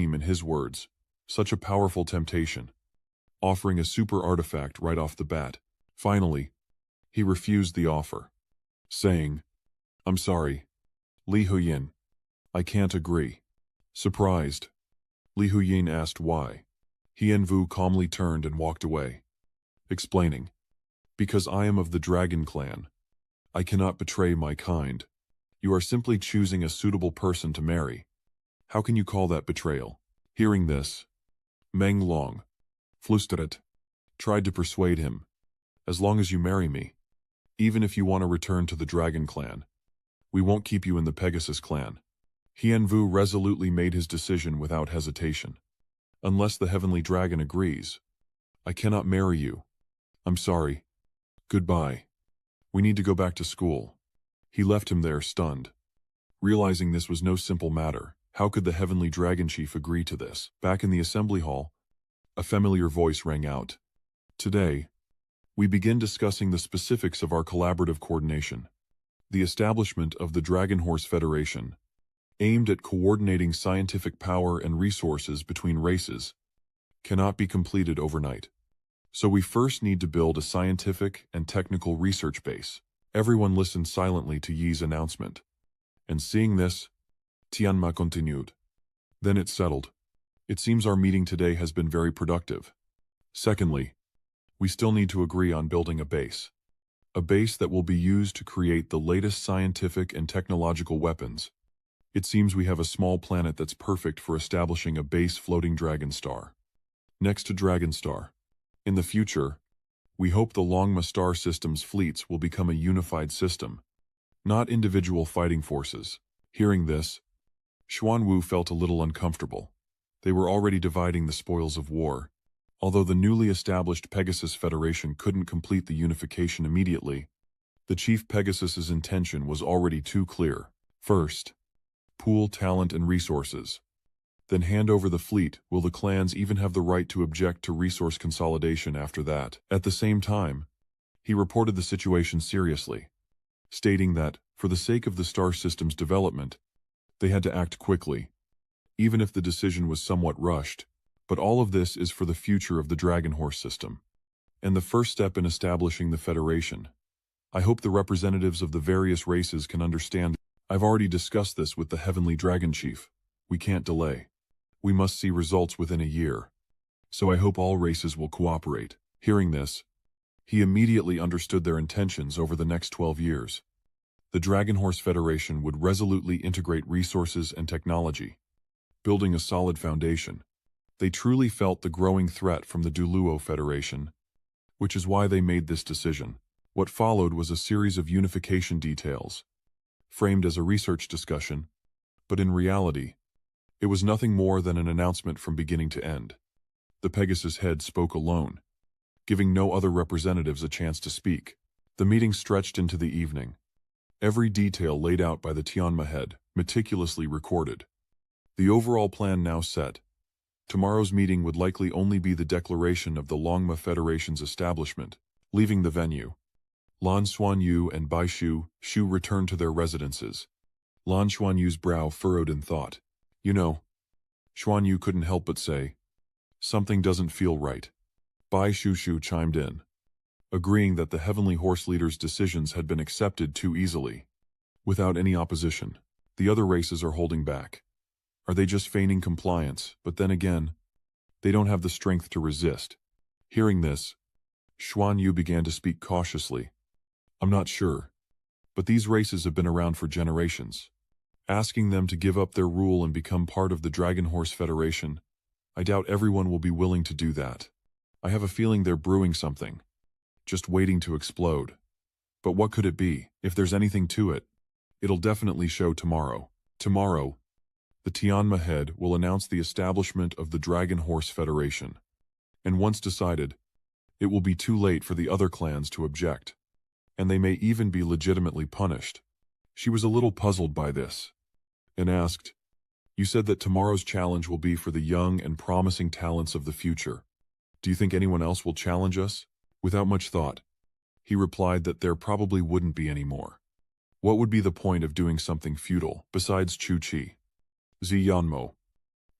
In his words, such a powerful temptation, offering a super artifact right off the bat. Finally, he refused the offer, saying, "I'm sorry, Li Huyin, I can't agree." Surprised, Li Huyin asked why. Hien Vu calmly turned and walked away, explaining, "Because I am of the Dragon Clan. I cannot betray my kind. You are simply choosing a suitable person to marry. How can you call that betrayal?" Hearing this, Meng Long, flüstert, tried to persuade him, "As long as you marry me, even if you want to return to the Dragon Clan, we won't keep you in the Pegasus Clan." Hien Vu resolutely made his decision without hesitation. "Unless the Heavenly Dragon agrees, I cannot marry you. I'm sorry. Goodbye. We need to go back to school." He left him there stunned, realizing this was no simple matter. How could the Heavenly Dragon Chief agree to this? Back in the assembly hall, a familiar voice rang out. "Today, we begin discussing the specifics of our collaborative coordination. The establishment of the Dragon Horse Federation, aimed at coordinating scientific power and resources between races, cannot be completed overnight. So we first need to build a scientific and technical research base." Everyone listened silently to Yi's announcement. And seeing this, Tianma continued. "Then it's settled. It seems our meeting today has been very productive. Secondly, we still need to agree on building a base. A base that will be used to create the latest scientific and technological weapons. It seems we have a small planet that's perfect for establishing a base floating Dragon Star. Next to Dragon Star. In the future, we hope the Longma star system's fleets will become a unified system, not individual fighting forces." Hearing this, Xuanyu felt a little uncomfortable. They were already dividing the spoils of war. Although the newly established Pegasus Federation couldn't complete the unification immediately, the Chief Pegasus's intention was already too clear. First, pool talent and resources. Then hand over the fleet. Will the clans even have the right to object to resource consolidation after that? At the same time, he reported the situation seriously, stating that, for the sake of the star system's development, they had to act quickly, even if the decision was somewhat rushed. But all of this is for the future of the Dragon Horse system, and the first step in establishing the Federation. I hope the representatives of the various races can understand. I've already discussed this with the Heavenly Dragon Chief. We can't delay. We must see results within a year. So I hope all races will cooperate. Hearing this, he immediately understood their intentions over the next 12 years. The Dragon Horse Federation would resolutely integrate resources and technology, building a solid foundation. They truly felt the growing threat from the Duluo Federation, which is why they made this decision. What followed was a series of unification details, framed as a research discussion, but in reality, it was nothing more than an announcement from beginning to end. The Pegasus head spoke alone, giving no other representatives a chance to speak. The meeting stretched into the evening, every detail laid out by the Tianma head, meticulously recorded. The overall plan now set. Tomorrow's meeting would likely only be the declaration of the Longma Federation's establishment. Leaving the venue, Lan Xuanyu and Bai Shu returned to their residences. Lan Xuanyu's brow furrowed in thought. "You know," Xuanyu couldn't help but say, "something doesn't feel right." Bai Shu chimed in, agreeing that the Heavenly Horse Leader's decisions had been accepted too easily, without any opposition. The other races are holding back. Are they just feigning compliance? But then again, they don't have the strength to resist. Hearing this, Xuanyu began to speak cautiously. "I'm not sure, but these races have been around for generations. Asking them to give up their rule and become part of the Dragon Horse Federation, I doubt everyone will be willing to do that. I have a feeling they're brewing something, just waiting to explode. But what could it be? If there's anything to it, it'll definitely show tomorrow." Tomorrow, the Tianma head will announce the establishment of the Dragon Horse Federation. And once decided, it will be too late for the other clans to object, and they may even be legitimately punished. She was a little puzzled by this, and asked, "You said that tomorrow's challenge will be for the young and promising talents of the future. Do you think anyone else will challenge us?" Without much thought, he replied that there probably wouldn't be any more. What would be the point of doing something futile, besides Chu Chi? Ziyanmo,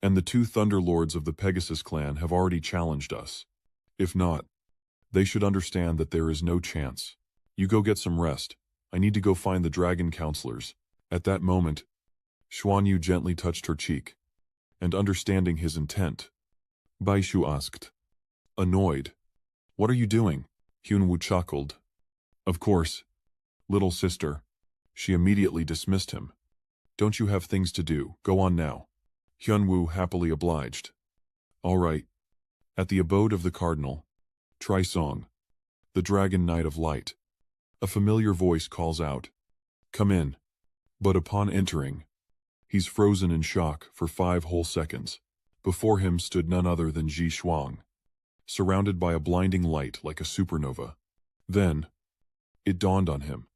And the two Thunderlords of the Pegasus clan have already challenged us. If not, they should understand that there is no chance. You go get some rest. I need to go find the dragon counselors. At that moment, Xuanyu gently touched her cheek, and understanding his intent, Baishu asked, annoyed, "What are you doing?" Hyunwoo chuckled. "Of course, little sister." She immediately dismissed him. "Don't you have things to do? Go on now." Hyunwoo happily obliged. "All right." At the abode of the cardinal, Trisong, the dragon knight of light, a familiar voice calls out, "Come in." But upon entering, he's frozen in shock for 5 whole seconds. Before him stood none other than Ji Shuang, surrounded by a blinding light like a supernova. Then, it dawned on him.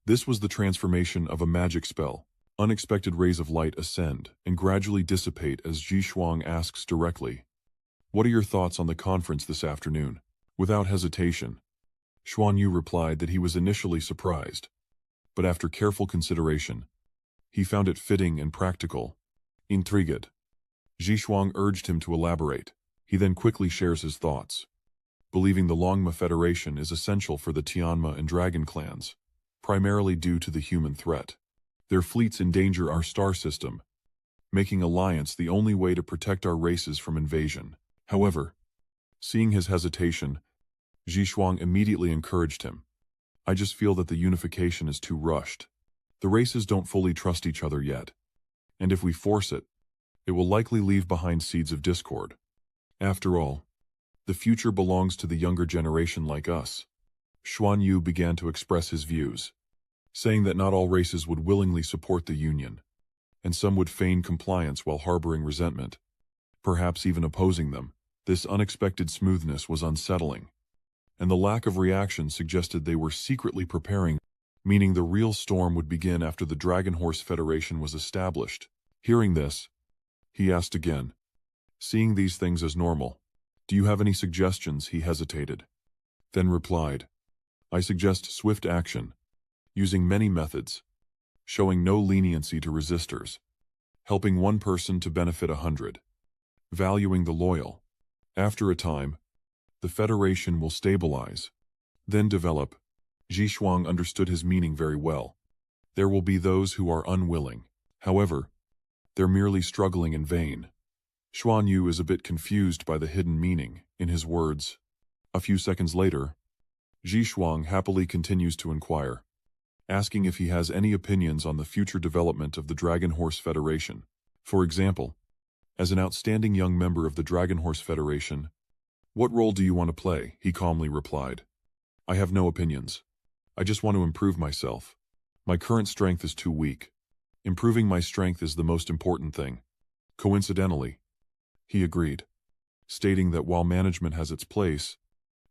This was the transformation of a magic spell. Unexpected rays of light ascend and gradually dissipate as Ji Shuang asks directly, "What are your thoughts on the conference this afternoon?" Without hesitation, Xuanyu replied that he was initially surprised, but after careful consideration, he found it fitting and practical. Intrigued, Ji Shuang urged him to elaborate. He then quickly shares his thoughts, believing the Longma Federation is essential for the Tianma and Dragon clans, primarily due to the human threat. Their fleets endanger our star system, making alliance the only way to protect our races from invasion. However, seeing his hesitation, Ji Shuang immediately encouraged him. "I just feel that the unification is too rushed. The races don't fully trust each other yet, and if we force it, it will likely leave behind seeds of discord. After all, the future belongs to the younger generation like us." Xuanyu began to express his views, saying that not all races would willingly support the union, and some would feign compliance while harboring resentment, perhaps even opposing them. This unexpected smoothness was unsettling, and the lack of reaction suggested they were secretly preparing, meaning the real storm would begin after the Dragon Horse Federation was established. Hearing this, he asked again, seeing these things as normal, "Do you have any suggestions?" He hesitated, then replied, "I suggest swift action, using many methods, showing no leniency to resistors, helping one person to benefit 100, valuing the loyal. After a time, the Federation will stabilize, then develop." Ji Shuang understood his meaning very well. There will be those who are unwilling. However, they're merely struggling in vain. Xuanyu is a bit confused by the hidden meaning in his words. A few seconds later, Ji Shuang happily continues to inquire, asking if he has any opinions on the future development of the Dragon Horse Federation. For example, as an outstanding young member of the Dragon Horse Federation, "What role do you want to play?" he calmly replied. "I have no opinions. I just want to improve myself. My current strength is too weak. Improving my strength is the most important thing." Coincidentally, he agreed, stating that while management has its place,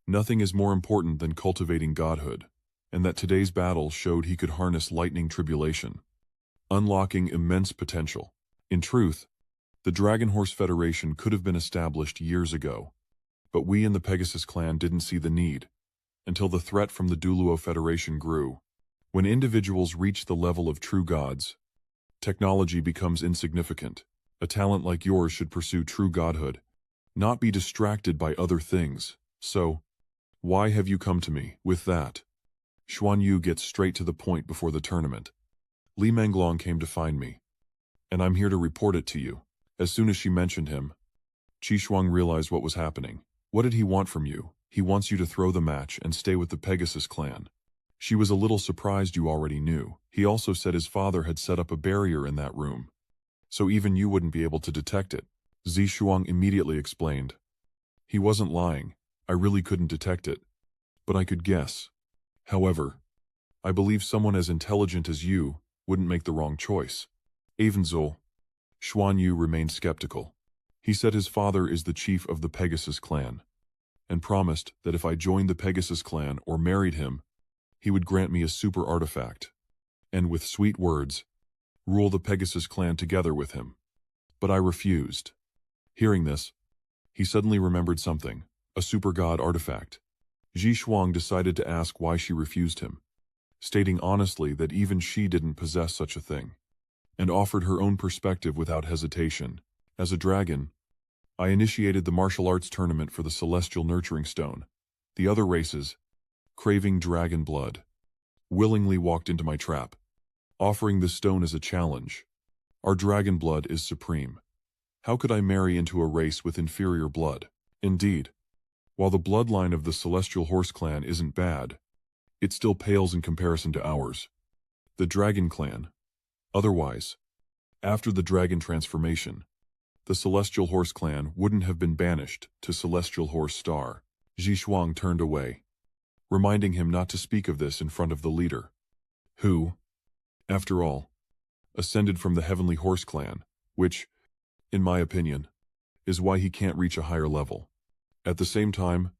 nothing is more important than cultivating godhood, and that today's battle showed he could harness lightning tribulation, unlocking immense potential. In truth, the Dragon Horse Federation could have been established years ago, but we in the Pegasus clan didn't see the need, until the threat from the Duluo Federation grew. When individuals reach the level of true gods, technology becomes insignificant. A talent like yours should pursue true godhood, not be distracted by other things. So, why have you come to me? With that, Xuanyu gets straight to the point before the tournament. "Li Menglong came to find me, and I'm here to report it to you." As soon as she mentioned him, Qi Shuang realized what was happening. "What did he want from you?" "He wants you to throw the match and stay with the Pegasus clan." She was a little surprised you already knew. He also said his father had set up a barrier in that room, so even you wouldn't be able to detect it. Zi Shuang immediately explained. "He wasn't lying. I really couldn't detect it, but I could guess. However, I believe someone as intelligent as you wouldn't make the wrong choice." Evenzo, Xuanyu remained skeptical. He said his father is the chief of the Pegasus clan, and promised that if I joined the Pegasus clan or married him, he would grant me a super artifact, and with sweet words, rule the Pegasus clan together with him. But I refused. Hearing this, he suddenly remembered something, a super god artifact. Ji Shuang decided to ask why she refused him, stating honestly that even she didn't possess such a thing, and offered her own perspective without hesitation. As a dragon, I initiated the martial arts tournament for the Celestial Nurturing Stone. The other races, craving dragon blood, willingly walked into my trap, offering the stone as a challenge. Our dragon blood is supreme. How could I marry into a race with inferior blood? Indeed, while the bloodline of the Celestial Horse Clan isn't bad, it still pales in comparison to ours. The Dragon Clan. Otherwise, after the dragon transformation, the Celestial Horse Clan wouldn't have been banished to Celestial Horse Star. Zhishuang turned away, reminding him not to speak of this in front of the leader, who, after all, ascended from the Heavenly Horse Clan, which, in my opinion, is why he can't reach a higher level. At the same time,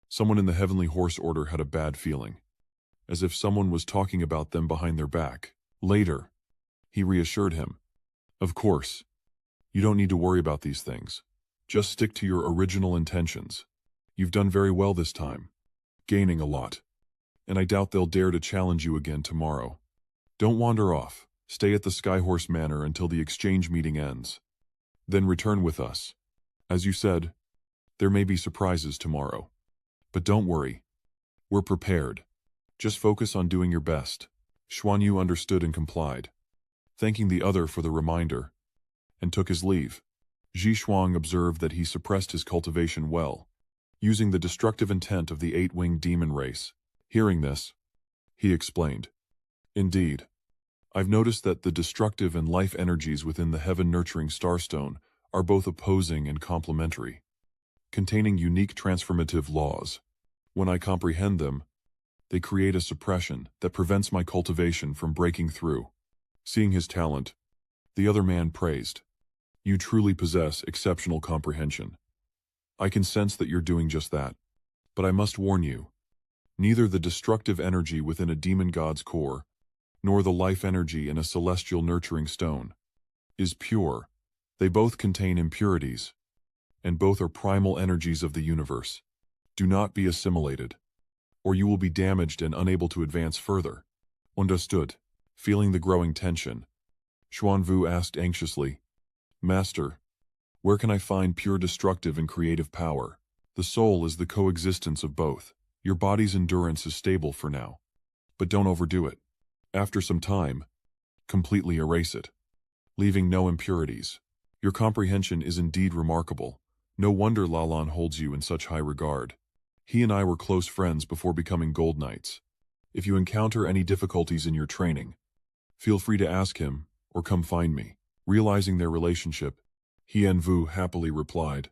someone in the Heavenly Horse Order had a bad feeling, as if someone was talking about them behind their back. Later, he reassured him, "Of course, you don't need to worry about these things. Just stick to your original intentions. You've done very well this time, gaining a lot, and I doubt they'll dare to challenge you again tomorrow. Don't wander off. Stay at the Skyhorse Manor until the exchange meeting ends. Then return with us. As you said, there may be surprises tomorrow. But don't worry. We're prepared. Just focus on doing your best." Xuanyu understood and complied, thanking the other for the reminder, and took his leave. Zhishuang observed that he suppressed his cultivation well, using the destructive intent of the eight-winged demon race. Hearing this, he explained, "Indeed, I've noticed that the destructive and life energies within the heaven-nurturing starstone are both opposing and complementary, containing unique transformative laws. When I comprehend them, they create a suppression that prevents my cultivation from breaking through." Seeing his talent, the other man praised, "You truly possess exceptional comprehension. I can sense that you're doing just that. But I must warn you, neither the destructive energy within a demon god's core, nor the life energy in a celestial nurturing stone, is pure. They both contain impurities, and both are primal energies of the universe. Do not be assimilated, or you will be damaged and unable to advance further." Understood. Feeling the growing tension, Xuanvu asked anxiously, "Master, where can I find pure destructive and creative power? The soul is the coexistence of both. Your body's endurance is stable for now, but don't overdo it. After some time, completely erase it, leaving no impurities. Your comprehension is indeed remarkable. No wonder Lalan holds you in such high regard. He and I were close friends before becoming Gold Knights. If you encounter any difficulties in your training, feel free to ask him or come find me." Realizing their relationship, Hien Vu happily replied,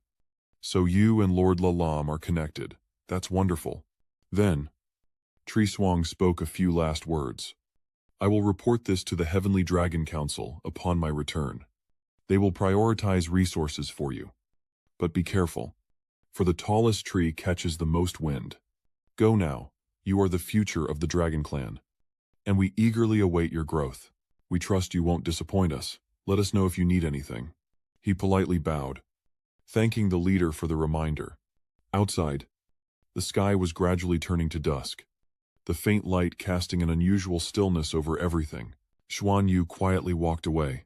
"So you and Lord Lalam are connected. That's wonderful." Then, Triswang spoke a few last words. "I will report this to the Heavenly Dragon Council upon my return. They will prioritize resources for you. But be careful, for the tallest tree catches the most wind. Go now, you are the future of the Dragon Clan, and we eagerly await your growth. We trust you won't disappoint us. Let us know if you need anything." He politely bowed, thanking the leader for the reminder. Outside, the sky was gradually turning to dusk, the faint light casting an unusual stillness over everything. Xuanyu quietly walked away,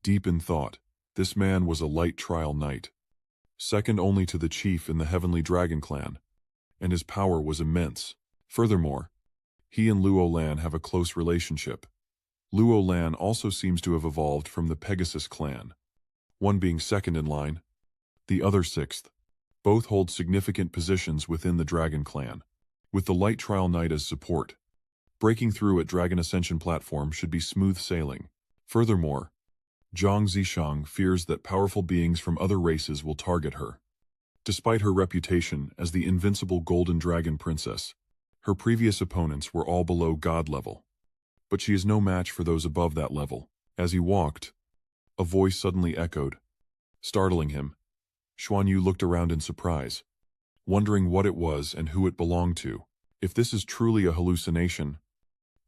deep in thought. This man was a light trial knight, second only to the chief in the Heavenly Dragon Clan, and his power was immense. Furthermore, he and Luo Lan have a close relationship. Luo Lan also seems to have evolved from the Pegasus clan, one being second in line, the other sixth. Both hold significant positions within the Dragon Clan. With the Light Trial Knight as support, breaking through at Dragon Ascension platform should be smooth sailing. Furthermore, Zhang Zishang fears that powerful beings from other races will target her. Despite her reputation as the invincible Golden Dragon Princess, her previous opponents were all below God level. But she is no match for those above that level. As he walked, a voice suddenly echoed, startling him. Xuanyu looked around in surprise, wondering what it was and who it belonged to. If this is truly a hallucination,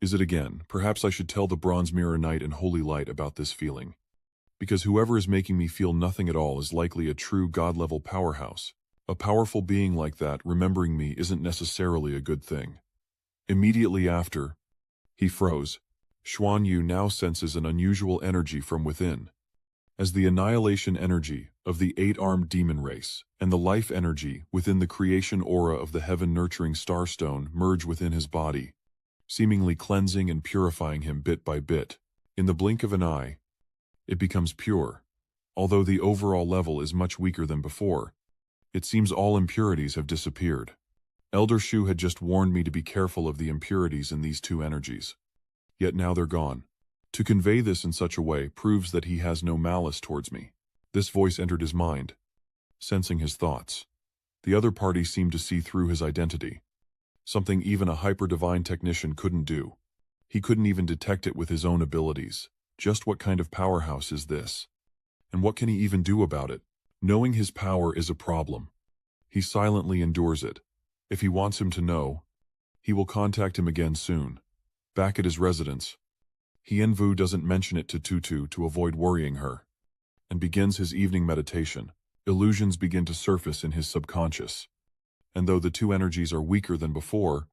is it again? Perhaps I should tell the Bronze Mirror Knight and Holy Light about this feeling. Because whoever is making me feel nothing at all is likely a true God-level powerhouse. A powerful being like that remembering me isn't necessarily a good thing. Immediately after, he froze. Xuanyu now senses an unusual energy from within. as the annihilation energy of the eight-armed demon race and the life energy within the creation aura of the heaven-nurturing starstone merge within his body, seemingly cleansing and purifying him bit by bit. In the blink of an eye, it becomes pure. Although the overall level is much weaker than before, it seems all impurities have disappeared. Elder Shu had just warned me to be careful of the impurities in these two energies. Yet now they're gone. To convey this in such a way proves that he has no malice towards me. This voice entered his mind, sensing his thoughts. The other party seemed to see through his identity, something even a hyper-divine technician couldn't do. He couldn't even detect it with his own abilities. Just what kind of powerhouse is this? And what can he even do about it? Knowing his power is a problem. He silently endures it. If he wants him to know, he will contact him again soon. Back at his residence, Envu doesn't mention it to Tutu to avoid worrying her, and begins his evening meditation. Illusions begin to surface in his subconscious. And though the two energies are weaker than before,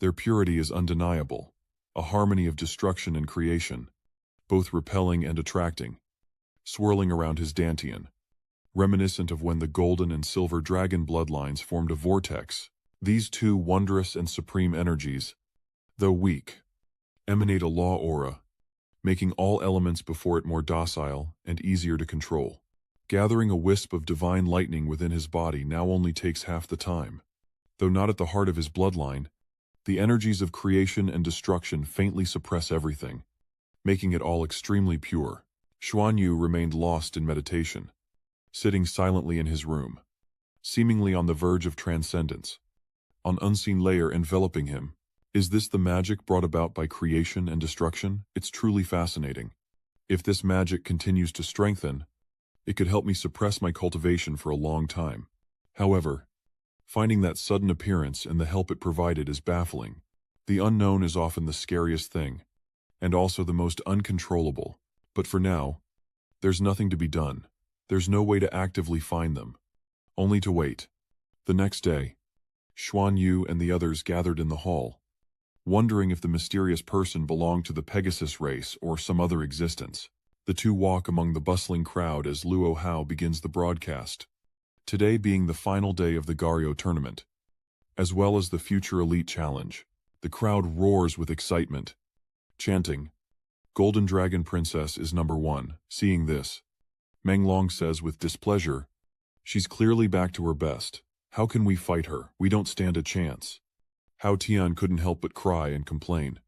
their purity is undeniable. A harmony of destruction and creation, both repelling and attracting, swirling around his dantian, reminiscent of when the golden and silver dragon bloodlines formed a vortex. These two wondrous and supreme energies, though weak, emanate a law aura, making all elements before it more docile and easier to control. Gathering a wisp of divine lightning within his body now only takes half the time. Though not at the heart of his bloodline, the energies of creation and destruction faintly suppress everything, making it all extremely pure. Xuanyu remained lost in meditation, sitting silently in his room, seemingly on the verge of transcendence, an unseen layer enveloping him. Is this the magic brought about by creation and destruction? It's truly fascinating. If this magic continues to strengthen, it could help me suppress my cultivation for a long time. However, finding that sudden appearance and the help it provided is baffling. The unknown is often the scariest thing, and also the most uncontrollable. But for now, there's nothing to be done. There's no way to actively find them. Only to wait. The next day, Xuanyu and the others gathered in the hall, wondering if the mysterious person belonged to the Pegasus race or some other existence. The two walk among the bustling crowd as Luo Hao begins the broadcast. Today being the final day of the Gario tournament, as well as the Future Elite Challenge, the crowd roars with excitement, chanting, "Golden Dragon Princess is #1. Seeing this, Meng Long says with displeasure, "She's clearly back to her best. How can we fight her? We don't stand a chance." Hao Tian couldn't help but cry and complain.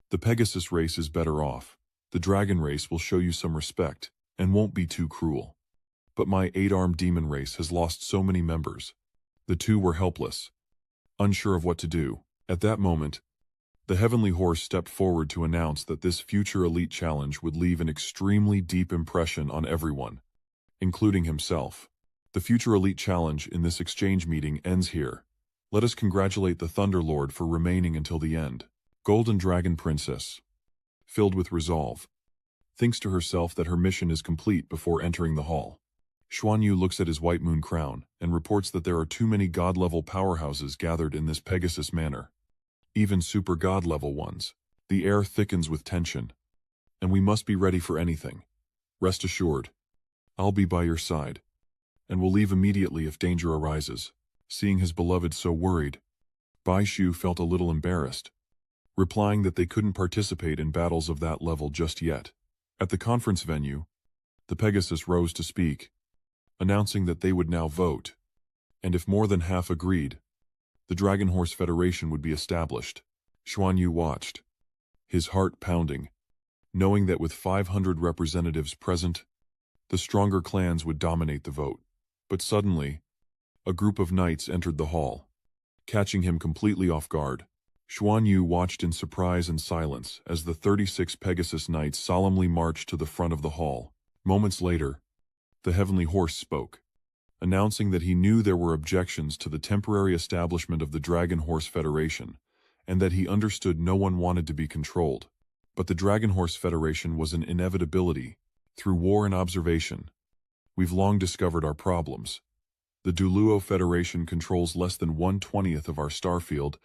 The Pegasus race is better off. The dragon race will show you some respect, and won't be too cruel. But my eight-armed demon race has lost so many members. The two were helpless, unsure of what to do. At that moment, the Heavenly Horse stepped forward to announce that this future elite challenge would leave an extremely deep impression on everyone, including himself. The future elite challenge in this exchange meeting ends here. Let us congratulate the Thunder Lord for remaining until the end. Golden Dragon Princess, filled with resolve, thinks to herself that her mission is complete before entering the hall. Xuanyu looks at his white moon crown and reports that there are too many god-level powerhouses gathered in this Pegasus manor. Even super god-level ones. The air thickens with tension, and we must be ready for anything. Rest assured, I'll be by your side, and will leave immediately if danger arises. Seeing his beloved so worried, Bai Shu felt a little embarrassed, replying that they couldn't participate in battles of that level just yet. At the conference venue, the Pegasus rose to speak, announcing that they would now vote, and if more than half agreed, the Dragon Horse Federation would be established. Xuanyu watched, his heart pounding, knowing that with 500 representatives present, the stronger clans would dominate the vote. But suddenly, a group of knights entered the hall, catching him completely off guard. Xuanyu watched in surprise and silence as the 36 Pegasus Knights solemnly marched to the front of the hall. Moments later, the Heavenly Horse spoke, announcing that he knew there were objections to the temporary establishment of the Dragon Horse Federation, and that he understood no one wanted to be controlled. But the Dragon Horse Federation was an inevitability, through war and observation. We've long discovered our problems. The Duluo Federation controls less than 1/20th of our star field,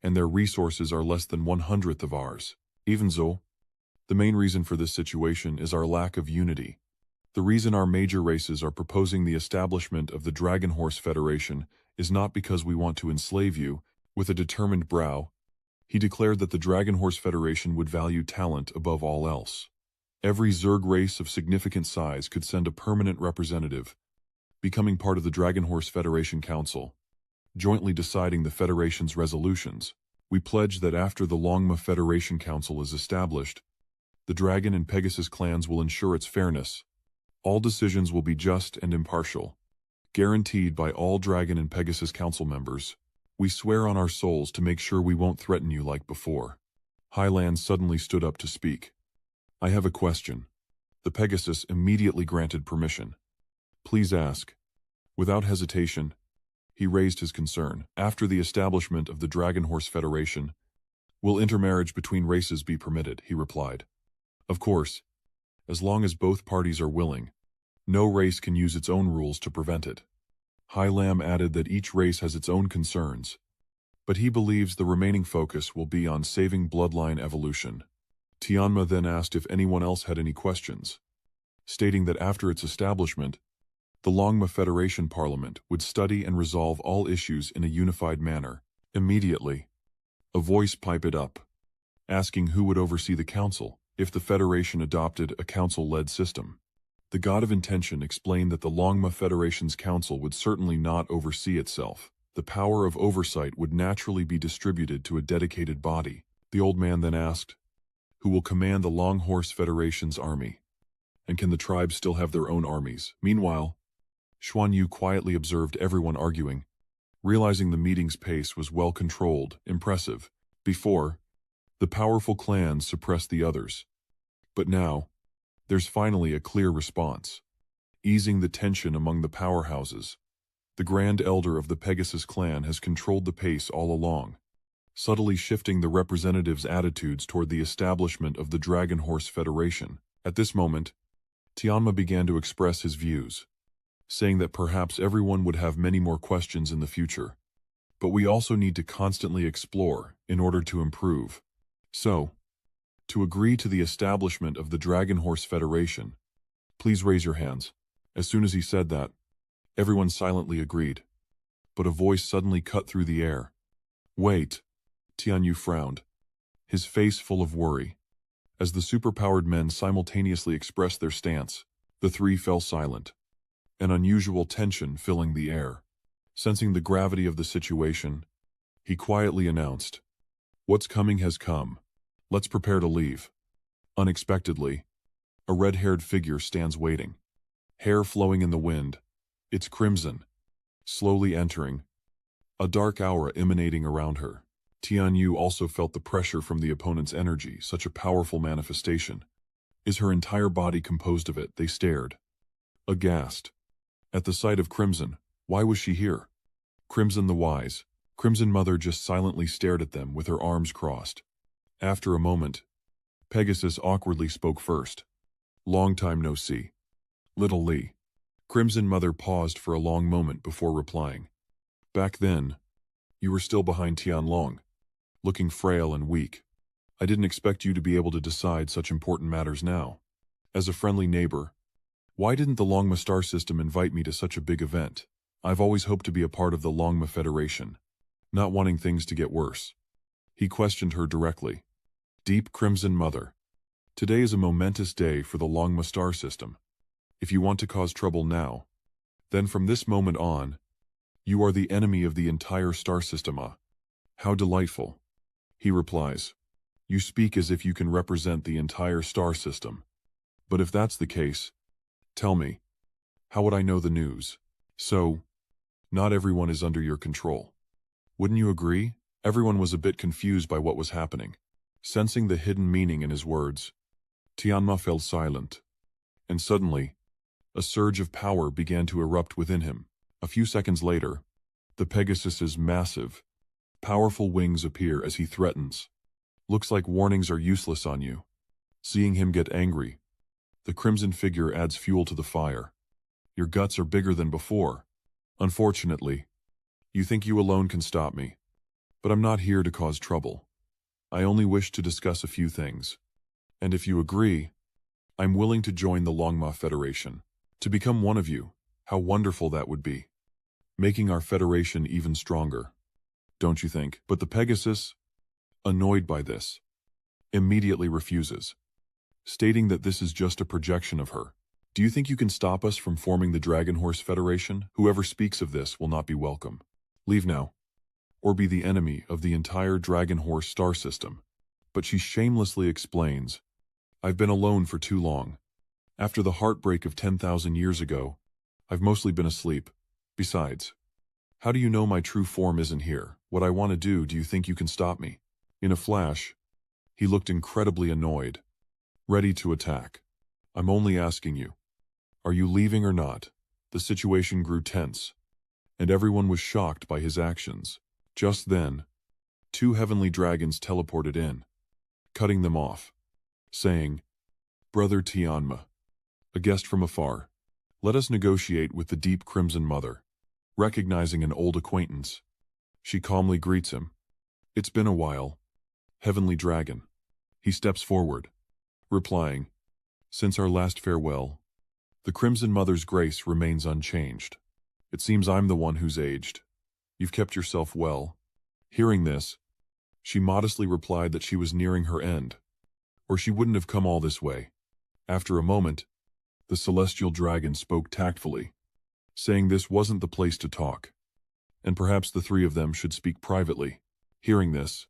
and their resources are less than 1/100th of ours. Even so, the main reason for this situation is our lack of unity. The reason our major races are proposing the establishment of the Dragon Horse Federation is not because we want to enslave you. With a determined brow, he declared that the Dragon Horse Federation would value talent above all else. Every Zerg race of significant size could send a permanent representative, becoming part of the Dragon Horse Federation Council, jointly deciding the Federation's resolutions. We pledge that after the Longma Federation Council is established, the Dragon and Pegasus clans will ensure its fairness. All decisions will be just and impartial, guaranteed by all Dragon and Pegasus Council members. We swear on our souls to make sure we won't threaten you like before. Highland suddenly stood up to speak. I have a question. The Pegasus immediately granted permission. Please ask. Without hesitation, he raised his concern. After the establishment of the Dragon Horse Federation, will intermarriage between races be permitted? He replied. Of course, as long as both parties are willing. No race can use its own rules to prevent it. Hai Lam added that each race has its own concerns, but he believes the remaining focus will be on saving bloodline evolution. Tianma then asked if anyone else had any questions, stating that after its establishment, the Longma Federation Parliament would study and resolve all issues in a unified manner. Immediately, a voice piped up, asking who would oversee the council if the Federation adopted a council-led system. The God of Intention explained that the Longma Federation's council would certainly not oversee itself. The power of oversight would naturally be distributed to a dedicated body. The old man then asked, who will command the Long Horse Federation's army? And can the tribes still have their own armies? Meanwhile, Xuanyu quietly observed everyone arguing, realizing the meeting's pace was well controlled, impressive. Before, the powerful clans suppressed the others. But now, there's finally a clear response, easing the tension among the powerhouses. The Grand Elder of the Pegasus clan has controlled the pace all along, subtly shifting the representatives' attitudes toward the establishment of the Dragon Horse Federation. At this moment, Tianma began to express his views, saying that perhaps everyone would have many more questions in the future, but we also need to constantly explore in order to improve. So, to agree to the establishment of the Dragon Horse Federation, please raise your hands. As soon as he said that, everyone silently agreed. But a voice suddenly cut through the air. Wait. Tianyu frowned, his face full of worry. As the superpowered men simultaneously expressed their stance, the three fell silent, an unusual tension filling the air. Sensing the gravity of the situation, he quietly announced, "What's coming has come. Let's prepare to leave." Unexpectedly, a red-haired figure stands waiting, hair flowing in the wind, its crimson, slowly entering, a dark aura emanating around her. Tianyu also felt the pressure from the opponent's energy, such a powerful manifestation. Is her entire body composed of it? They stared, aghast. At the sight of Crimson, why was she here? Crimson the Wise. Crimson Mother just silently stared at them with her arms crossed. After a moment, Pegasus awkwardly spoke first. Long time no see. Little Li. Crimson Mother paused for a long moment before replying. Back then, you were still behind Tianlong, looking frail and weak. I didn't expect you to be able to decide such important matters now. As a friendly neighbor, why didn't the Longma star system invite me to such a big event? I've always hoped to be a part of the Longma Federation, not wanting things to get worse. He questioned her directly. Deep Crimson Mother. Today is a momentous day for the Longma star system. If you want to cause trouble now, then from this moment on, you are the enemy of the entire star system. How delightful. He replies. You speak as if you can represent the entire star system. But if that's the case, tell me, how would I know the news? So, not everyone is under your control. Wouldn't you agree? Everyone was a bit confused by what was happening. Sensing the hidden meaning in his words, Tianma fell silent. And suddenly, a surge of power began to erupt within him. A few seconds later, the Pegasus's massive, powerful wings appear as he threatens. Looks like warnings are useless on you. Seeing him get angry, the crimson figure adds fuel to the fire. Your guts are bigger than before. Unfortunately, you think you alone can stop me. But I'm not here to cause trouble. I only wish to discuss a few things. And if you agree, I'm willing to join the Longma Federation. To become one of you, how wonderful that would be. Making our federation even stronger. Don't you think? But the Pegasus, annoyed by this, immediately refuses, stating that this is just a projection of her. Do you think you can stop us from forming the Dragon Horse Federation? Whoever speaks of this will not be welcome. Leave now, or be the enemy of the entire Dragon Horse star system. But she shamelessly explains, I've been alone for too long. After the heartbreak of 10,000 years ago, I've mostly been asleep. Besides, how do you know my true form isn't here? What I want to do you think you can stop me? In a flash, he looked incredibly annoyed, ready to attack. I'm only asking you, are you leaving or not? The situation grew tense, and everyone was shocked by his actions. Just then, two heavenly dragons teleported in, cutting them off, saying, Brother Tianma, a guest from afar, let us negotiate with the deep Crimson Mother. Recognizing an old acquaintance, she calmly greets him. It's been a while, Heavenly Dragon. He steps forward, replying, Since our last farewell, the Crimson Mother's grace remains unchanged. It seems I'm the one who's aged. You've kept yourself well. Hearing this, she modestly replied that she was nearing her end, or she wouldn't have come all this way. After a moment, the celestial dragon spoke tactfully, saying this wasn't the place to talk, and perhaps the three of them should speak privately. Hearing this,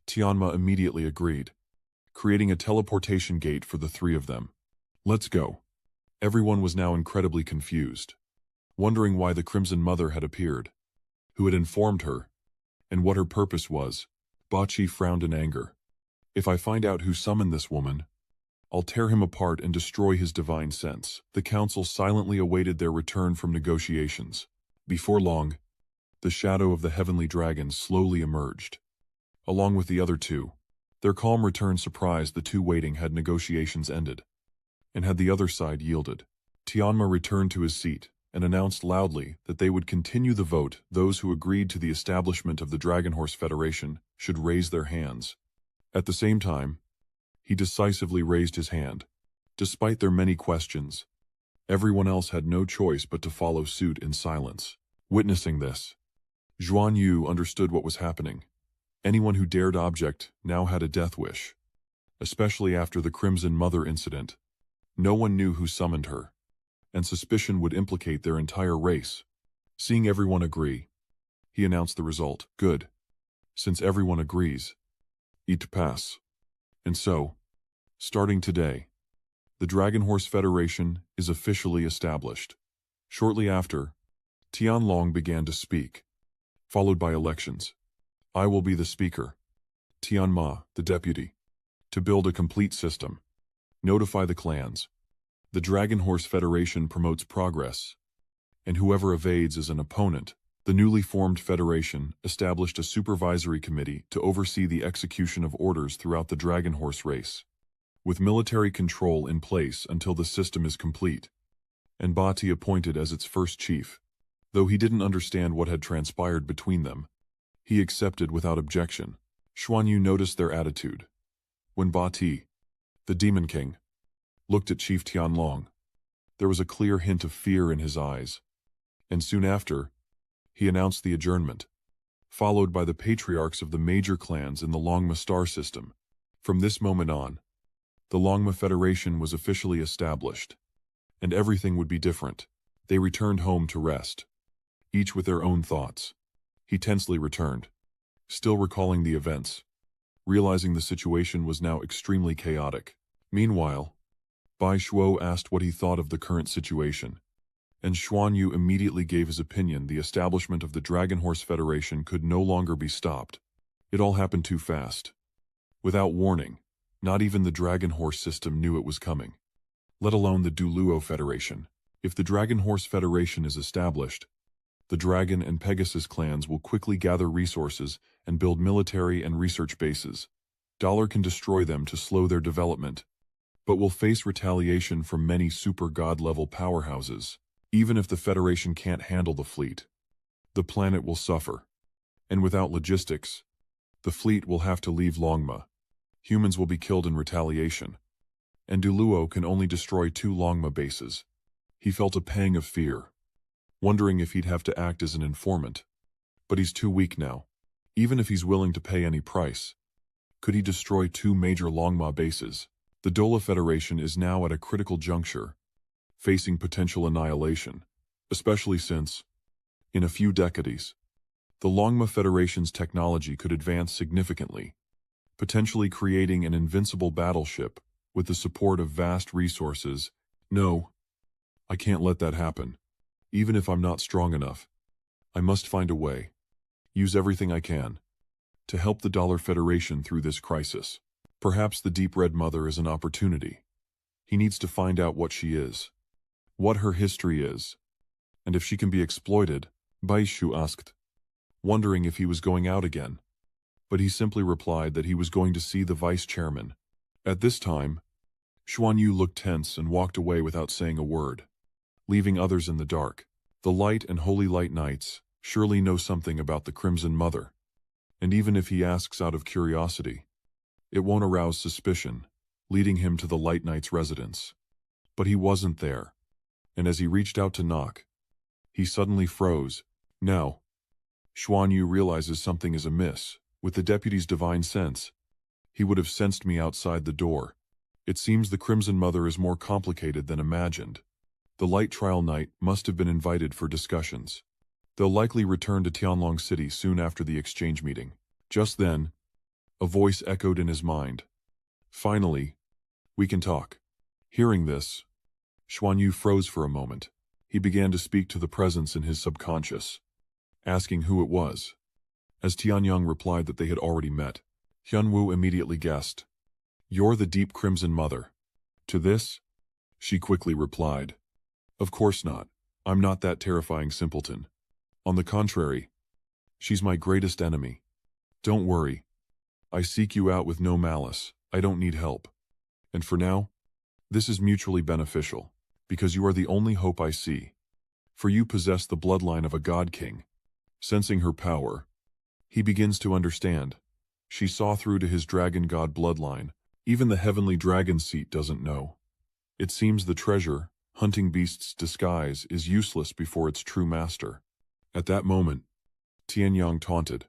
Tianma immediately agreed, creating a teleportation gate for the three of them. Let's go. Everyone was now incredibly confused, wondering why the Crimson Mother had appeared, who had informed her, and what her purpose was. Bachi frowned in anger. If I find out who summoned this woman, I'll tear him apart and destroy his divine sense. The council silently awaited their return from negotiations. Before long, the shadow of the heavenly dragon slowly emerged, along with the other two. Their calm return surprised the two waiting had negotiations ended, and had the other side yielded. Tianma returned to his seat and announced loudly that they would continue the vote. Those who agreed to the establishment of the Dragon Horse Federation should raise their hands. At the same time, he decisively raised his hand. Despite their many questions, everyone else had no choice but to follow suit in silence. Witnessing this, Xuanyu understood what was happening. Anyone who dared object now had a death wish, especially after the Crimson Mother incident. No one knew who summoned her, and suspicion would implicate their entire race. Seeing everyone agree, he announced the result. Good. Since everyone agrees, it pass. And so, starting today, the Dragon Horse Federation is officially established. Shortly after, Tianlong began to speak, followed by elections. I will be the speaker. Tianma, the deputy. To build a complete system. Notify the clans. The Dragon Horse Federation promotes progress, and whoever evades is an opponent. The newly formed federation established a supervisory committee to oversee the execution of orders throughout the Dragon Horse race, with military control in place until the system is complete, and Bati appointed as its first chief. Though he didn't understand what had transpired between them, he accepted without objection. Xuanyu noticed their attitude. When Bati, the Demon King, looked at Chief Tianlong, there was a clear hint of fear in his eyes, and soon after, he announced the adjournment, followed by the patriarchs of the major clans in the Longma star system. From this moment on, the Longma Federation was officially established, and everything would be different. They returned home to rest, each with their own thoughts. He tensely returned, still recalling the events, realizing the situation was now extremely chaotic. Meanwhile, Bai Shuo asked what he thought of the current situation, and Xuanyu immediately gave his opinion. The establishment of the Dragon Horse Federation could no longer be stopped. It all happened too fast. Without warning, not even the Dragon Horse system knew it was coming, let alone the Duluo Federation. If the Dragon Horse Federation is established, the Dragon and Pegasus clans will quickly gather resources and build military and research bases. Dollar can destroy them to slow their development, but will face retaliation from many super god-level powerhouses. Even if the Federation can't handle the fleet, the planet will suffer. And without logistics, the fleet will have to leave Longma. Humans will be killed in retaliation. And Duluo can only destroy 2 Longma bases. He felt a pang of fear, wondering if he'd have to act as an informant. But he's too weak now. Even if he's willing to pay any price, could he destroy two major Longma bases? The Dola Federation is now at a critical juncture, facing potential annihilation, especially since, in a few decades, the Longma Federation's technology could advance significantly, potentially creating an invincible battleship with the support of vast resources. No, I can't let that happen. Even if I'm not strong enough, I must find a way, use everything I can, to help the Dollar Federation through this crisis. Perhaps the Deep Red Mother is an opportunity. He needs to find out what she is, what her history is, and if she can be exploited. Baishu asked, wondering if he was going out again. But he simply replied that he was going to see the vice chairman. At this time, Xuanyu looked tense and walked away without saying a word, leaving others in the dark. The Light and Holy Light Knights surely know something about the Crimson Mother, and even if he asks out of curiosity, it won't arouse suspicion, leading him to the Light Knight's residence. But he wasn't there, and as he reached out to knock, he suddenly froze. Now, Xuanyu realizes something is amiss. With the deputy's divine sense, he would have sensed me outside the door. It seems the Crimson Mother is more complicated than imagined. The Light Trial Knight must have been invited for discussions. They'll likely return to Tianlong City soon after the exchange meeting. Just then, a voice echoed in his mind. Finally, we can talk. Hearing this, Xuanyu froze for a moment. He began to speak to the presence in his subconscious, asking who it was. As Tianyang replied that they had already met, Hyunwoo immediately guessed. You're the Deep Crimson Mother. To this, she quickly replied. Of course not. I'm not that terrifying simpleton. On the contrary, she's my greatest enemy. Don't worry. I seek you out with no malice. I don't need help. And for now, this is mutually beneficial, because you are the only hope I see. For you possess the bloodline of a god king. Sensing her power, he begins to understand. She saw through to his dragon god bloodline. Even the heavenly dragon seat doesn't know. It seems the treasure, hunting beast's disguise, is useless before its true master. At that moment, Tianyang taunted.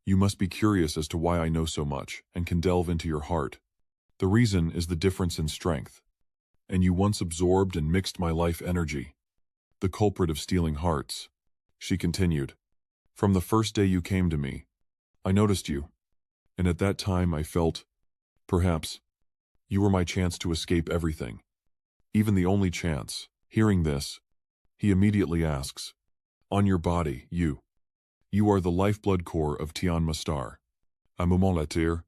You must be curious as to why I know so much and can delve into your heart. The reason is the difference in strength. And you once absorbed and mixed my life energy. The culprit of stealing hearts. She continued. From the first day you came to me, I noticed you. And at that time I felt, perhaps, you were my chance to escape everything. Even the only chance. Hearing this, he immediately asks, on your body, you are the lifeblood core of Tianma Star. A moment later,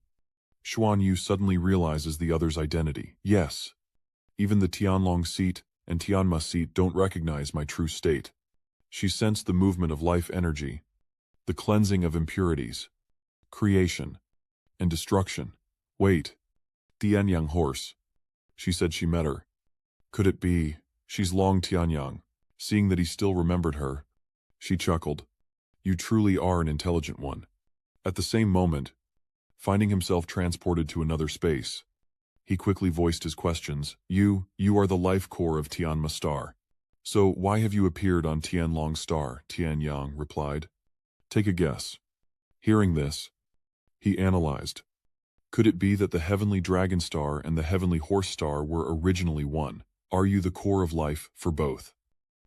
Xuanyu suddenly realizes the other's identity. Yes, even the Tianlong seat and Tianma seat don't recognize my true state. She sensed the movement of life energy, the cleansing of impurities, creation, and destruction. Wait, Tianyang horse. She said she met her. Could it be, she's Long Tianyang? Seeing that he still remembered her, she chuckled. You truly are an intelligent one. At the same moment, finding himself transported to another space, he quickly voiced his questions. You are the life core of Tianma Star. So why have you appeared on Tianlong Star? Tianyang replied. Take a guess. Hearing this, he analyzed. Could it be that the Heavenly Dragon Star and the Heavenly Horse Star were originally one? Are you the core of life for both?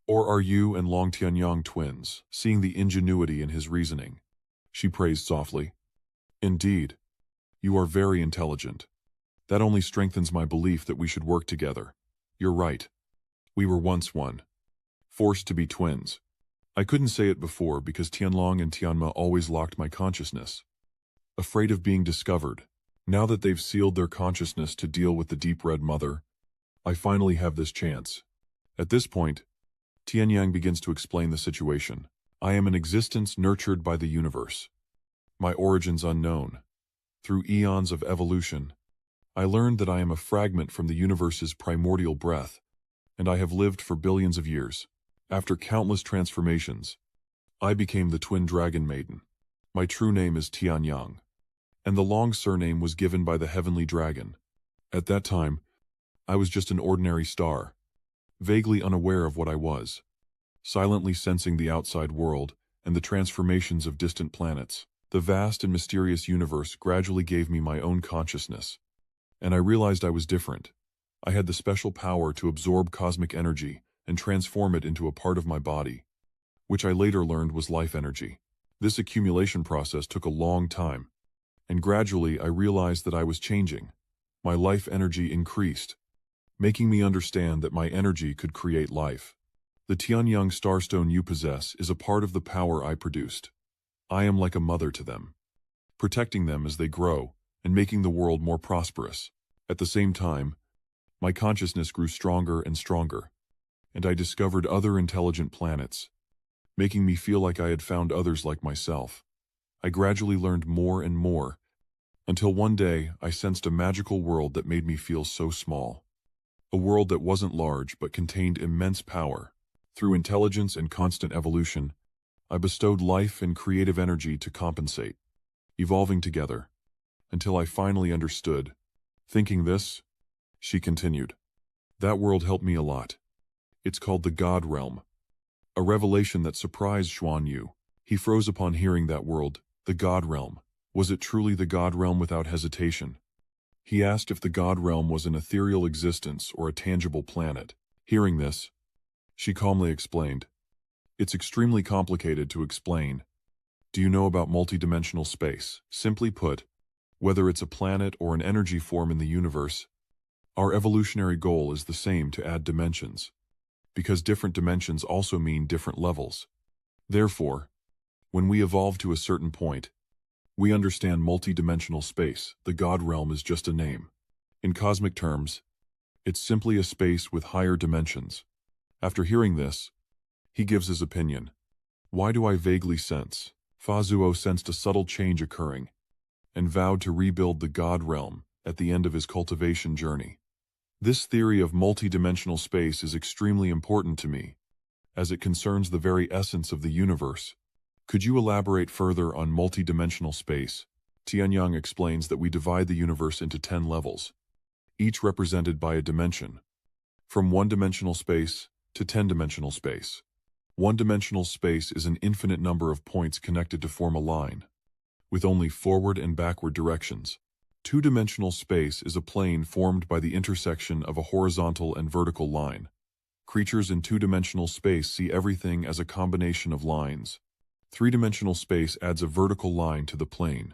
Or are you and Long Tianyang twins? Seeing the ingenuity in his reasoning, she praised softly. Indeed, you are very intelligent. That only strengthens my belief that we should work together. You're right. We were once one. Forced to be twins. I couldn't say it before because Tianlong and Tianma always locked my consciousness. Afraid of being discovered. Now that they've sealed their consciousness to deal with the Deep Red Mother, I finally have this chance. At this point, Tianyang begins to explain the situation. I am an existence nurtured by the universe. My origins unknown. Through eons of evolution, I learned that I am a fragment from the universe's primordial breath, and I have lived for billions of years. After countless transformations, I became the twin dragon maiden. My true name is Tianyang, and the long surname was given by the heavenly dragon. At that time, I was just an ordinary star, vaguely unaware of what I was, silently sensing the outside world and the transformations of distant planets. The vast and mysterious universe gradually gave me my own consciousness, and I realized I was different. I had the special power to absorb cosmic energy and transform it into a part of my body, which I later learned was life energy. This accumulation process took a long time, and gradually I realized that I was changing. My life energy increased, making me understand that my energy could create life. The Tianyang starstone you possess is a part of the power I produced. I am like a mother to them, protecting them as they grow and making the world more prosperous. At the same time, my consciousness grew stronger and stronger, and I discovered other intelligent planets, making me feel like I had found others like myself. I gradually learned more and more, until one day I sensed a magical world that made me feel so small. A world that wasn't large but contained immense power. Through intelligence and constant evolution, I bestowed life and creative energy to compensate, evolving together, until I finally understood. Thinking this, she continued, that world helped me a lot. It's called the God Realm. A revelation that surprised Xuanyu. He froze upon hearing that word, the God Realm. Was it truly the God Realm? Without hesitation, he asked if the God Realm was an ethereal existence or a tangible planet. Hearing this, she calmly explained, it's extremely complicated to explain. Do you know about multidimensional space? Simply put, whether it's a planet or an energy form in the universe, our evolutionary goal is the same: to add dimensions. Because different dimensions also mean different levels. Therefore, when we evolve to a certain point, we understand multidimensional space. The God Realm is just a name. In cosmic terms, it's simply a space with higher dimensions. After hearing this, he gives his opinion. Why do I vaguely sense? Fa Zuo sensed a subtle change occurring, and vowed to rebuild the God Realm at the end of his cultivation journey. This theory of multidimensional space is extremely important to me, as it concerns the very essence of the universe. Could you elaborate further on multidimensional space? Tianyang explains that we divide the universe into 10 levels, each represented by a dimension, from one-dimensional space to 10-dimensional space. One-dimensional space is an infinite number of points connected to form a line, with only forward and backward directions. Two-dimensional space is a plane formed by the intersection of a horizontal and vertical line. Creatures in two-dimensional space see everything as a combination of lines. Three-dimensional space adds a vertical line to the plane,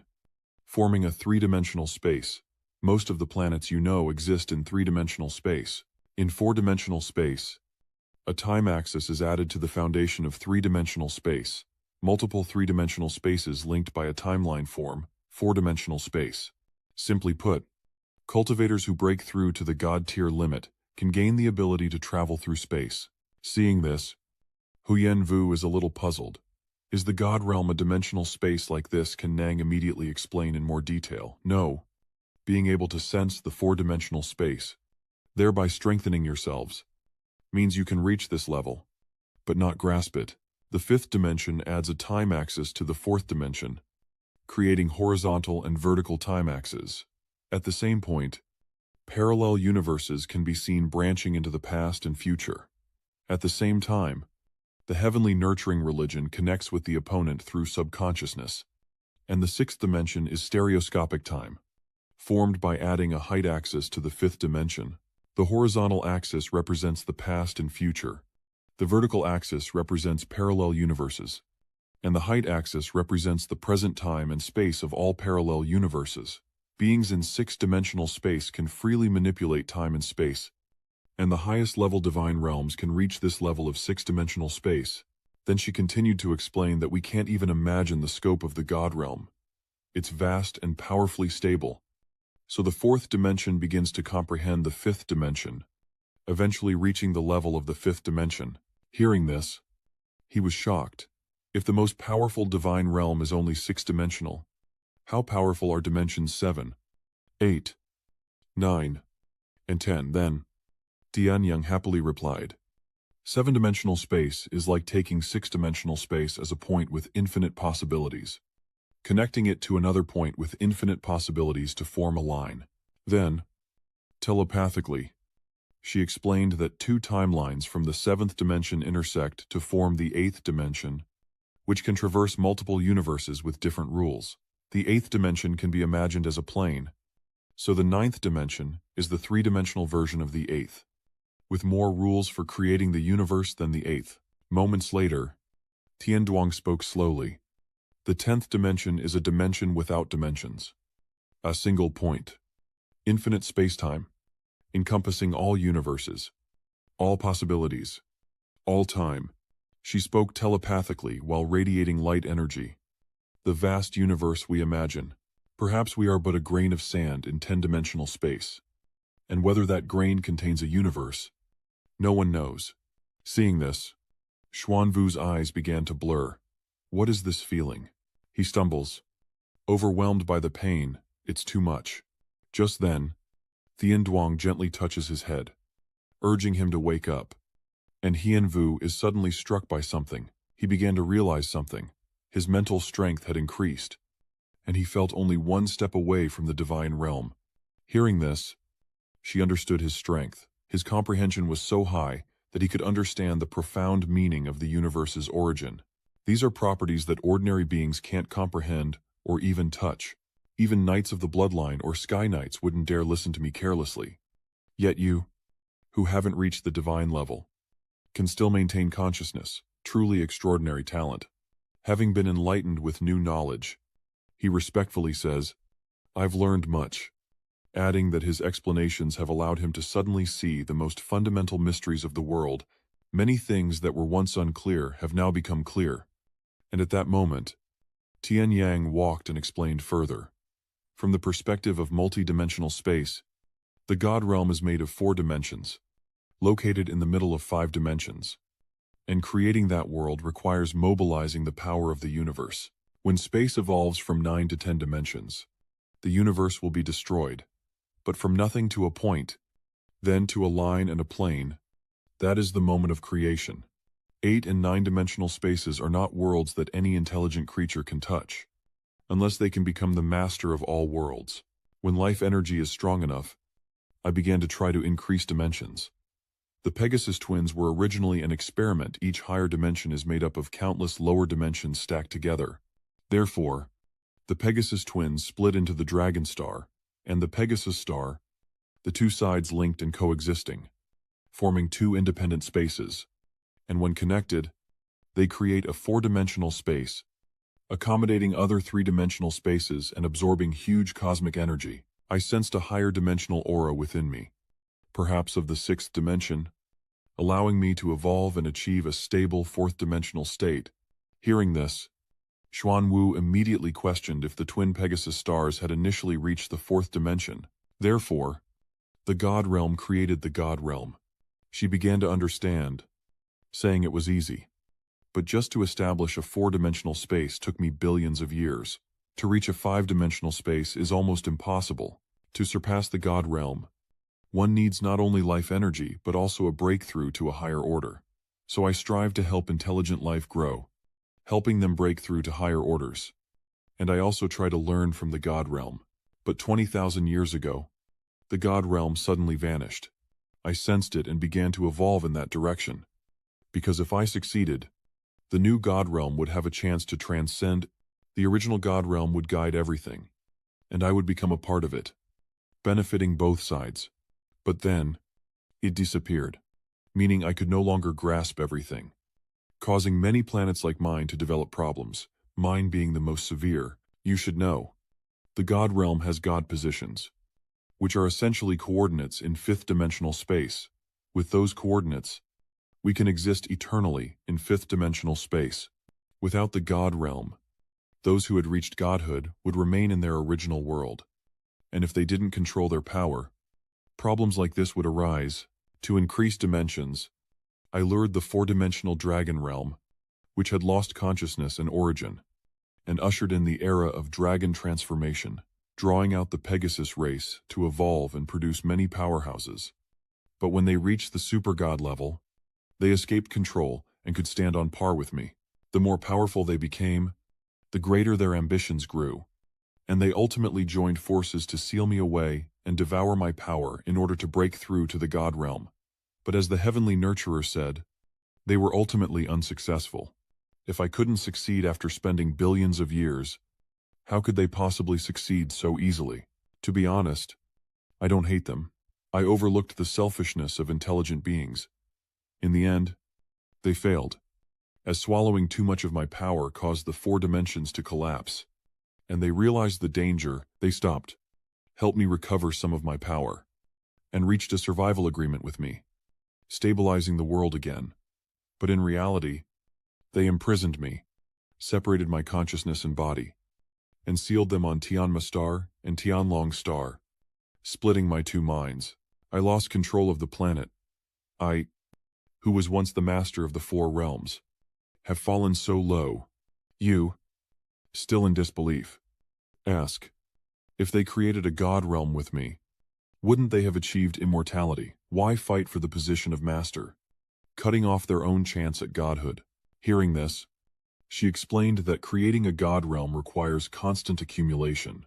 forming a three-dimensional space. Most of the planets you know exist in three-dimensional space. In four-dimensional space, a time axis is added to the foundation of three-dimensional space. Multiple three-dimensional spaces linked by a timeline form four-dimensional space. Simply put, cultivators who break through to the God tier limit can gain the ability to travel through space. Seeing this, Huyen Vu is a little puzzled. Is the God Realm a dimensional space like this? Can Nang immediately explain in more detail? No. Being able to sense the four-dimensional space, thereby strengthening yourselves, means you can reach this level, but not grasp it. The fifth dimension adds a time axis to the fourth dimension, creating horizontal and vertical time axes. At the same point, parallel universes can be seen branching into the past and future. At the same time, the heavenly nurturing religion connects with the opponent through subconsciousness, and the sixth dimension is stereoscopic time, formed by adding a height axis to the fifth dimension. The horizontal axis represents the past and future, the vertical axis represents parallel universes, and the height axis represents the present time and space of all parallel universes. Beings in six-dimensional space can freely manipulate time and space, and the highest level divine realms can reach this level of six-dimensional space. Then she continued to explain that we can't even imagine the scope of the God Realm. It's vast and powerfully stable. So the fourth dimension begins to comprehend the fifth dimension, eventually reaching the level of the fifth dimension. Hearing this, he was shocked. If the most powerful divine realm is only six-dimensional, how powerful are dimensions 7, 8, 9, and 10 then? Tianyang happily replied, seven-dimensional space is like taking six-dimensional space as a point with infinite possibilities, connecting it to another point with infinite possibilities to form a line. Then, telepathically, She explained that two timelines from the seventh dimension intersect to form the eighth dimension, which can traverse multiple universes with different rules. The eighth dimension can be imagined as a plane, so the ninth dimension is the three-dimensional version of the eighth, with more rules for creating the universe than the eighth. Moments later, Tianduang spoke slowly. The 10th dimension is a dimension without dimensions. A single point. Infinite spacetime, encompassing all universes, all possibilities, all time. She spoke telepathically while radiating light energy. The vast universe we imagine. Perhaps we are but a grain of sand in 10-dimensional space. And whether that grain contains a universe, no one knows. Seeing this, Xuanvu's eyes began to blur. What is this feeling? He stumbles. Overwhelmed by the pain, it's too much. Just then, Tianduang gently touches his head, urging him to wake up. And Hianvu is suddenly struck by something. He began to realize something. His mental strength had increased, and he felt only one step away from the divine realm. Hearing this, she understood his strength. His comprehension was so high that he could understand the profound meaning of the universe's origin. These are properties that ordinary beings can't comprehend or even touch. Even knights of the bloodline or sky knights wouldn't dare listen to me carelessly. Yet you, who haven't reached the divine level, can still maintain consciousness. Truly extraordinary talent. Having been enlightened with new knowledge, he respectfully says, I've learned much, adding that his explanations have allowed him to suddenly see the most fundamental mysteries of the world. Many things that were once unclear have now become clear. And at that moment, Tian Yang walked and explained further. From the perspective of multi-dimensional space, the God realm is made of 4 dimensions, located in the middle of 5 dimensions. And creating that world requires mobilizing the power of the universe. When space evolves from 9 to 10 dimensions, the universe will be destroyed. But from nothing to a point, then to a line and a plane, that is the moment of creation. 8 and 9-dimensional spaces are not worlds that any intelligent creature can touch, unless they can become the master of all worlds. When life energy is strong enough, I began to try to increase dimensions. The Pegasus twins were originally an experiment. Each higher dimension is made up of countless lower dimensions stacked together. Therefore, the Pegasus twins split into the Dragon Star and the Pegasus Star, the two sides linked and coexisting, forming 2 independent spaces. And when connected, they create a 4-dimensional space, accommodating other 3-dimensional spaces and absorbing huge cosmic energy. I sensed a higher dimensional aura within me, perhaps of the 6th dimension, allowing me to evolve and achieve a stable 4th-dimensional state. Hearing this, Xuanwu immediately questioned if the twin Pegasus stars had initially reached the 4th dimension. Therefore, the God realm created the God realm. She began to understand, saying it was easy. But just to establish a 4-dimensional space took me billions of years. To reach a 5-dimensional space is almost impossible. To surpass the God realm, one needs not only life energy but also a breakthrough to a higher order. So I strive to help intelligent life grow, helping them break through to higher orders. And I also try to learn from the God realm. But 20,000 years ago, the God realm suddenly vanished. I sensed it and began to evolve in that direction. Because if I succeeded, the new God realm would have a chance to transcend. The original God realm would guide everything, and I would become a part of it, benefiting both sides. But then, it disappeared, meaning I could no longer grasp everything, causing many planets like mine to develop problems, mine being the most severe. You should know, the God realm has God positions, which are essentially coordinates in 5th-dimensional space. With those coordinates, we can exist eternally in 5th-dimensional space. Without the God realm, those who had reached godhood would remain in their original world. And if they didn't control their power, problems like this would arise. To increase dimensions, I lured the 4-dimensional dragon realm, which had lost consciousness and origin, and ushered in the era of dragon transformation, drawing out the Pegasus race to evolve and produce many powerhouses. But when they reached the super god level, they escaped control and could stand on par with me. The more powerful they became, the greater their ambitions grew, and they ultimately joined forces to seal me away and devour my power in order to break through to the God realm. But as the heavenly nurturer said, they were ultimately unsuccessful. If I couldn't succeed after spending billions of years, how could they possibly succeed so easily? To be honest, I don't hate them. I overlooked the selfishness of intelligent beings. In the end, they failed, as swallowing too much of my power caused the 4 dimensions to collapse. And they realized the danger. They stopped, helped me recover some of my power, and reached a survival agreement with me, stabilizing the world again. But in reality, they imprisoned me, separated my consciousness and body, and sealed them on Tianma Star and Tianlong Star, splitting my 2 minds. I lost control of the planet. I, who was once the master of the 4 realms, have fallen so low. You, still in disbelief, ask, if they created a god realm with me, wouldn't they have achieved immortality? Why fight for the position of master, cutting off their own chance at godhood? Hearing this, she explained that creating a god realm requires constant accumulation,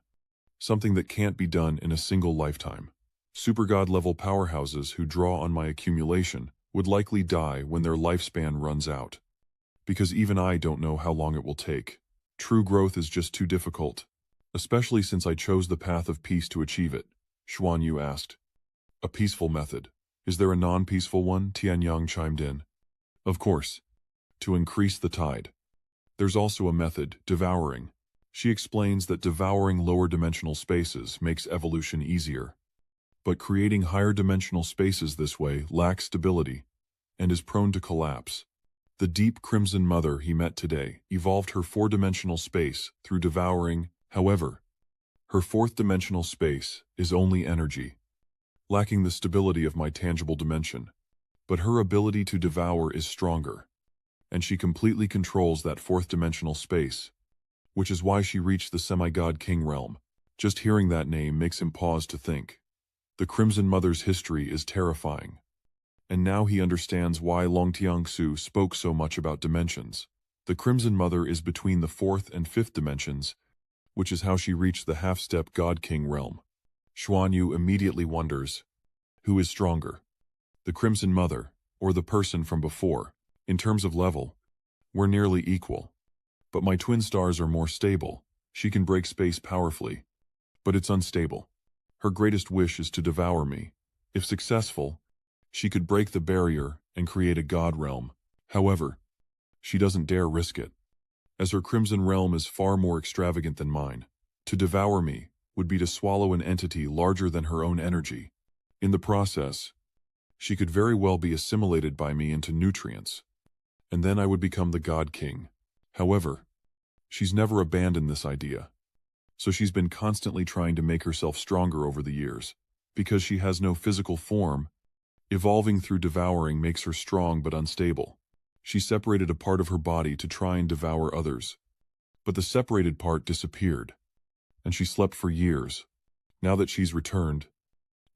something that can't be done in a single lifetime. Supergod-level powerhouses who draw on my accumulation would likely die when their lifespan runs out, because even I don't know how long it will take. True growth is just too difficult, especially since I chose the path of peace to achieve it. Xuanyu asked. A peaceful method. Is there a non-peaceful one? Tianyang chimed in. Of course. To increase the tide. There's also a method, devouring. She explains that devouring lower dimensional spaces makes evolution easier. But creating higher dimensional spaces this way lacks stability and is prone to collapse. The deep Crimson Mother he met today evolved her 4-dimensional space through devouring. However, her 4th dimensional space is only energy, lacking the stability of my tangible dimension. But her ability to devour is stronger, and she completely controls that 4th dimensional space, which is why she reached the semi-god king realm. Just hearing that name makes him pause to think. The Crimson Mother's history is terrifying, and now he understands why Long Tiangsu spoke so much about dimensions. The Crimson Mother is between the 4th and 5th dimensions, which is how she reached the half-step God King realm. Xuanyu immediately wonders, who is stronger, the Crimson Mother or the person from before? In terms of level, we're nearly equal. But my twin stars are more stable. She can break space powerfully, but it's unstable. Her greatest wish is to devour me. If successful, she could break the barrier and create a god realm. However, she doesn't dare risk it, as her Crimson Realm is far more extravagant than mine. To devour me would be to swallow an entity larger than her own energy. In the process, she could very well be assimilated by me into nutrients, and then I would become the God King. However, she's never abandoned this idea, so she's been constantly trying to make herself stronger over the years. Because she has no physical form, evolving through devouring makes her strong but unstable. She separated a part of her body to try and devour others, but the separated part disappeared, and she slept for years. Now that she's returned,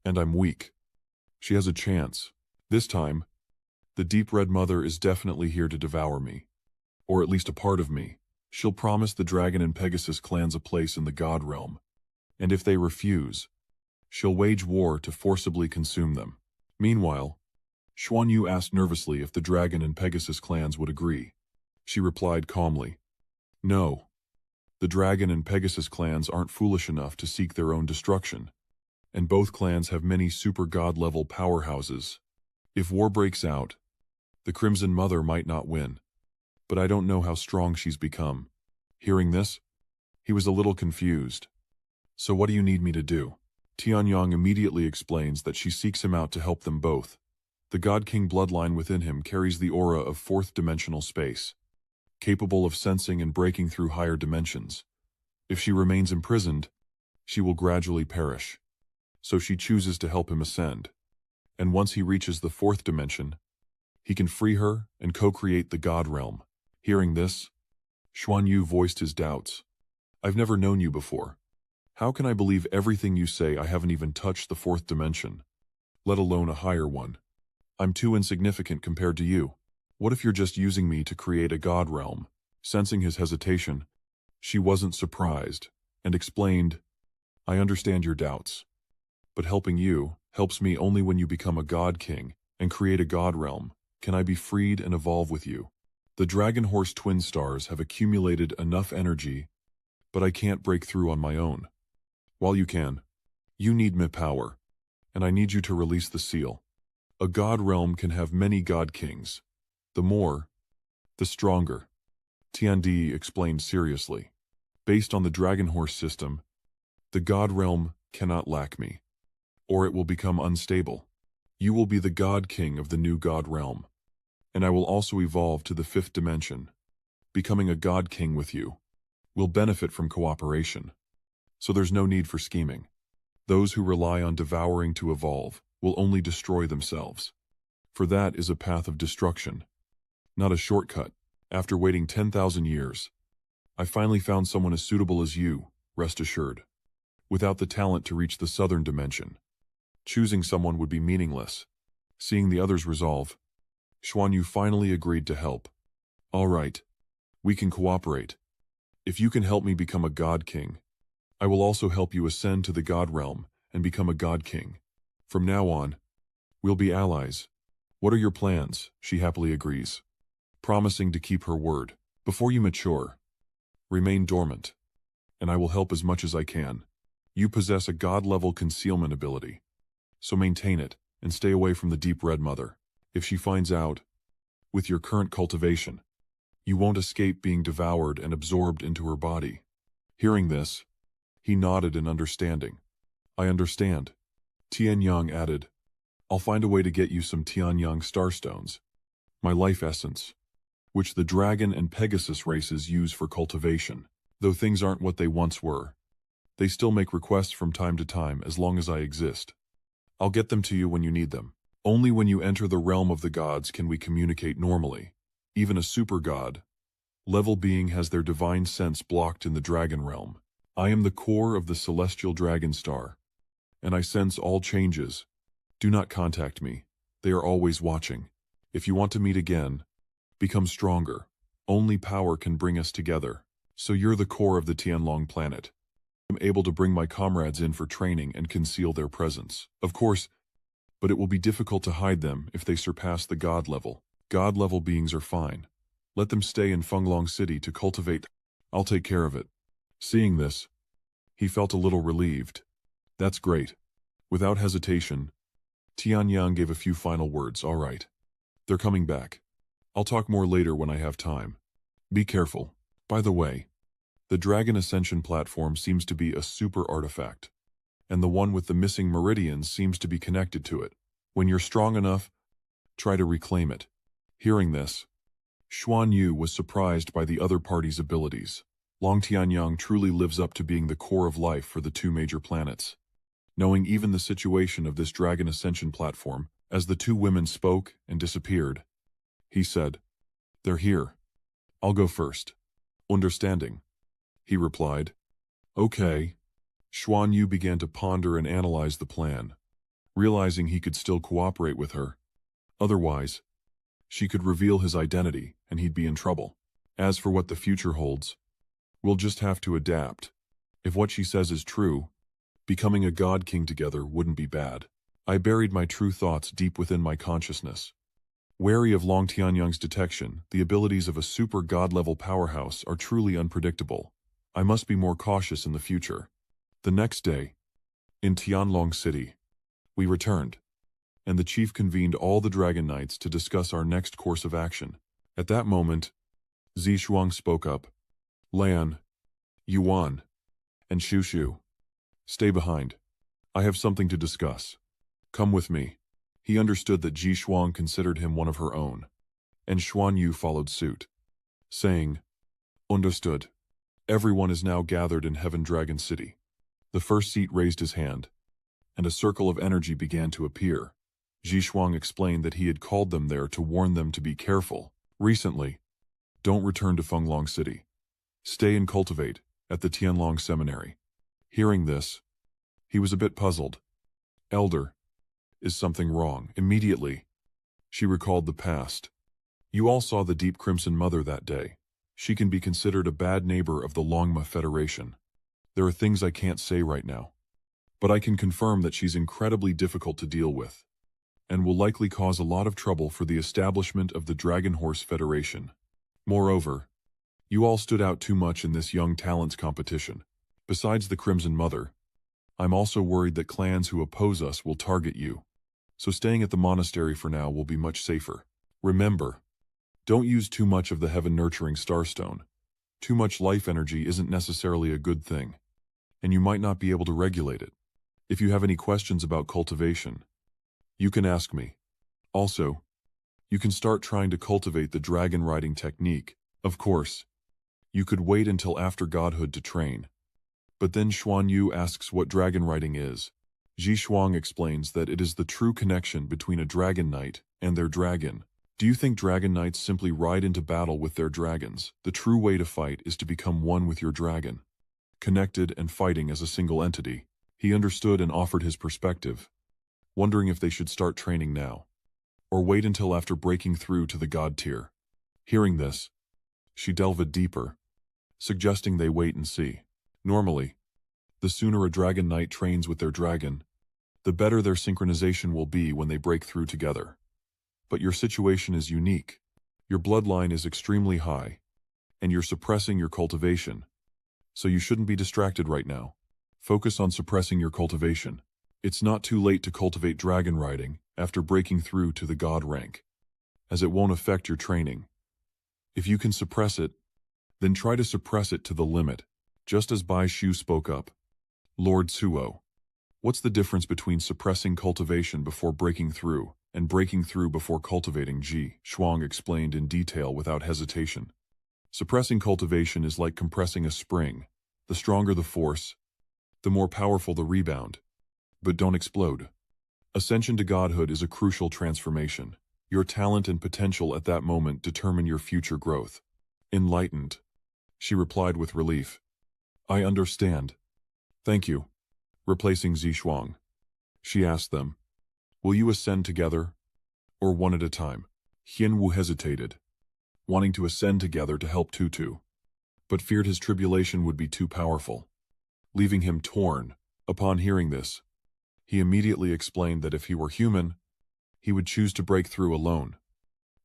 and I'm weak, she has a chance. This time, the Deep Red Mother is definitely here to devour me, or at least a part of me. She'll promise the Dragon and Pegasus clans a place in the God Realm, and if they refuse, she'll wage war to forcibly consume them. Meanwhile, Xuanyu asked nervously if the Dragon and Pegasus clans would agree. She replied calmly, no. The Dragon and Pegasus clans aren't foolish enough to seek their own destruction, and both clans have many super god-level powerhouses. If war breaks out, the Crimson Mother might not win, but I don't know how strong she's become. Hearing this, he was a little confused. So what do you need me to do? Tianyang immediately explains that she seeks him out to help them both. The God King bloodline within him carries the aura of 4th dimensional space, capable of sensing and breaking through higher dimensions. If she remains imprisoned, she will gradually perish. So she chooses to help him ascend. And once he reaches the 4th dimension, he can free her and co-create the God Realm. Hearing this, Xuanyu voiced his doubts. I've never known you before. How can I believe everything you say? I haven't even touched the 4th dimension, let alone a higher one. I'm too insignificant compared to you. What if you're just using me to create a God Realm? Sensing his hesitation, she wasn't surprised, and explained, I understand your doubts, but helping you helps me only when you become a god king and create a god realm. Can I be freed and evolve with you? The Dragon Horse twin stars have accumulated enough energy, but I can't break through on my own. While you can, you need my power, and I need you to release the seal. A god realm can have many god kings. The more, the stronger. Tiandi explained seriously. Based on the Dragon Horse system, the god realm cannot lack me, or it will become unstable. You will be the god king of the new god realm, and I will also evolve to the 5th dimension. Becoming a god king with you will benefit from cooperation, so there's no need for scheming. Those who rely on devouring to evolve will only destroy themselves, for that is a path of destruction, not a shortcut. After waiting 10,000 years, I finally found someone as suitable as you, rest assured. Without the talent to reach the southern dimension, choosing someone would be meaningless. Seeing the others resolve, Xuanyu finally agreed to help. All right, we can cooperate. If you can help me become a god king, I will also help you ascend to the god realm and become a god king. From now on, we'll be allies. What are your plans? She happily agrees, promising to keep her word. Before you mature, remain dormant, and I will help as much as I can. You possess a god-level concealment ability, so maintain it and stay away from the Deep Red Mother. If she finds out, with your current cultivation, you won't escape being devoured and absorbed into her body. Hearing this, he nodded in understanding. I understand. Tianyang added, I'll find a way to get you some Tianyang starstones, my life essence, which the dragon and Pegasus races use for cultivation. Though things aren't what they once were, they still make requests from time to time as long as I exist. I'll get them to you when you need them. Only when you enter the realm of the gods can we communicate normally. Even a super god level being has their divine sense blocked in the dragon realm. I am the core of the celestial dragon star, and I sense all changes. Do not contact me. They are always watching. If you want to meet again, become stronger. Only power can bring us together. So you're the core of the Tianlong planet. I'm able to bring my comrades in for training and conceal their presence. Of course, but it will be difficult to hide them if they surpass the god level. God level beings are fine. Let them stay in Fenglong City to cultivate. I'll take care of it. Seeing this, he felt a little relieved. That's great. Without hesitation, Tianyang gave a few final words. All right. They're coming back. I'll talk more later when I have time. Be careful. By the way, the Dragon Ascension platform seems to be a super artifact, and the one with the missing meridians seems to be connected to it. When you're strong enough, try to reclaim it. Hearing this, Xuanyu was surprised by the other party's abilities. Long Tianyang truly lives up to being the core of life for the 2 major planets. Knowing even the situation of this Dragon Ascension platform, as the 2 women spoke and disappeared, he said, They're here. I'll go first. Understanding, he replied. Okay. Xuanyu began to ponder and analyze the plan, realizing he could still cooperate with her. Otherwise, she could reveal his identity and he'd be in trouble. As for what the future holds, we'll just have to adapt. If what she says is true, becoming a god king together wouldn't be bad. I buried my true thoughts deep within my consciousness. Wary of Long Tianyang's detection, the abilities of a super god-level powerhouse are truly unpredictable. I must be more cautious in the future. The next day, in Tianlong City, we returned, and the chief convened all the Dragon Knights to discuss our next course of action. At that moment, Zishuang spoke up. Lan, Yuan, and Shushu, stay behind. I have something to discuss. Come with me. He understood that Ji Shuang considered him one of her own, and Xuanyu followed suit, saying, Understood. Everyone is now gathered in Heaven Dragon City. The first seat raised his hand, and a circle of energy began to appear. Ji Shuang explained that he had called them there to warn them to be careful. Recently, don't return to Fenglong City. Stay and cultivate at the Tianlong Seminary. Hearing this, he was a bit puzzled. Elder, is something wrong? Immediately, she recalled the past. You all saw the Deep Crimson Mother that day. She can be considered a bad neighbor of the Longma Federation. There are things I can't say right now. but I can confirm that she's incredibly difficult to deal with, and will likely cause a lot of trouble for the establishment of the Dragon Horse Federation. Moreover, you all stood out too much in this young talents competition. Besides the Crimson Mother, I'm also worried that clans who oppose us will target you. So staying at the monastery for now will be much safer. Remember, don't use too much of the heaven-nurturing starstone. Too much life energy isn't necessarily a good thing, and you might not be able to regulate it. If you have any questions about cultivation, you can ask me. Also, you can start trying to cultivate the dragon riding technique. Of course, you could wait until after godhood to train. But then Xuanyu asks what dragon riding is. Ji Shuang explains that it is the true connection between a dragon knight and their dragon. Do you think dragon knights simply ride into battle with their dragons? The true way to fight is to become one with your dragon, connected and fighting as a single entity. He understood and offered his perspective, wondering if they should start training now, or wait until after breaking through to the god tier. Hearing this, she delved deeper, suggesting they wait and see. Normally, the sooner a dragon knight trains with their dragon, the better their synchronization will be when they break through together. But your situation is unique. Your bloodline is extremely high, and you're suppressing your cultivation, so you shouldn't be distracted right now. Focus on suppressing your cultivation. It's not too late to cultivate dragon riding after breaking through to the god rank, as it won't affect your training. If you can suppress it, then try to suppress it to the limit. Just as Bai Shu spoke up. Lord Suo, what's the difference between suppressing cultivation before breaking through and breaking through before cultivating? Ji Shuang explained in detail without hesitation. Suppressing cultivation is like compressing a spring. The stronger the force, the more powerful the rebound. But don't explode. Ascension to godhood is a crucial transformation. Your talent and potential at that moment determine your future growth. Enlightened, she replied with relief. I understand. Thank you. Replacing Zishuang, she asked them, will you ascend together, or one at a time? Xianwu hesitated, wanting to ascend together to help Tutu, but feared his tribulation would be too powerful, leaving him torn. Upon hearing this, he immediately explained that if he were human, he would choose to break through alone,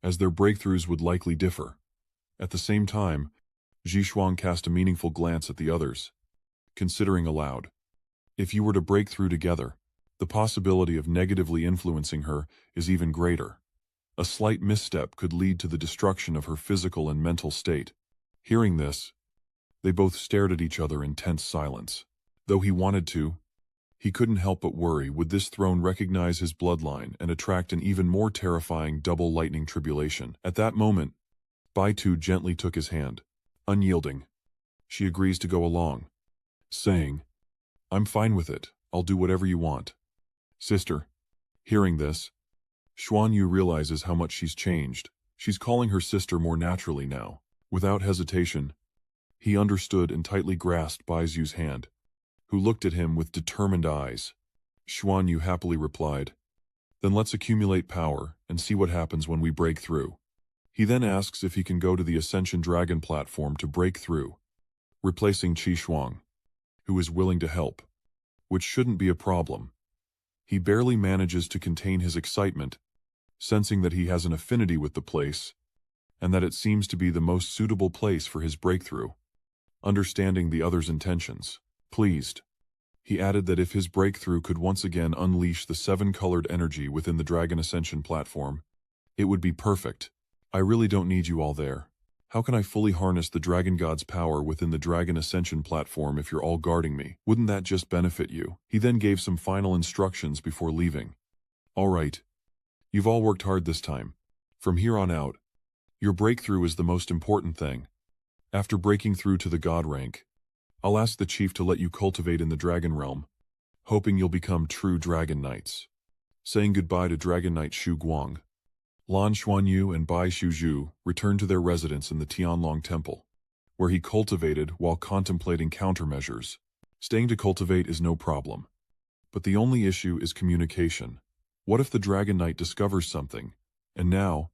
as their breakthroughs would likely differ. At the same time, Zishuang cast a meaningful glance at the others, considering aloud. If you were to break through together, the possibility of negatively influencing her is even greater. A slight misstep could lead to the destruction of her physical and mental state. Hearing this, they both stared at each other in tense silence. Though he wanted to, he couldn't help but worry, would this throne recognize his bloodline and attract an even more terrifying double lightning tribulation? At that moment, Baitu gently took his hand. Unyielding, she agrees to go along, saying, I'm fine with it, I'll do whatever you want. Sister. Hearing this, Xuanyu realizes how much she's changed. She's calling her sister more naturally now. Without hesitation, he understood and tightly grasped Baizu's hand, who looked at him with determined eyes. Xuanyu happily replied, then let's accumulate power and see what happens when we break through. He then asks if he can go to the Ascension Dragon platform to break through, replacing Qi Shuang, who is willing to help, which shouldn't be a problem. He barely manages to contain his excitement, sensing that he has an affinity with the place, and that it seems to be the most suitable place for his breakthrough. Understanding the other's intentions, pleased, he added that if his breakthrough could once again unleash the seven-colored energy within the Dragon Ascension platform, it would be perfect. I really don't need you all there. How can I fully harness the Dragon God's power within the Dragon Ascension platform if you're all guarding me? Wouldn't that just benefit you? He then gave some final instructions before leaving. All right. You've all worked hard this time. From here on out, your breakthrough is the most important thing. After breaking through to the God rank, I'll ask the chief to let you cultivate in the Dragon Realm, hoping you'll become true Dragon Knights. Saying goodbye to Dragon Knight Xu Guang, Lan Xuanyu and Bai Shuzhu returned to their residence in the Tianlong Temple, where he cultivated while contemplating countermeasures. Staying to cultivate is no problem, but the only issue is communication. What if the Dragon Knight discovers something? And now,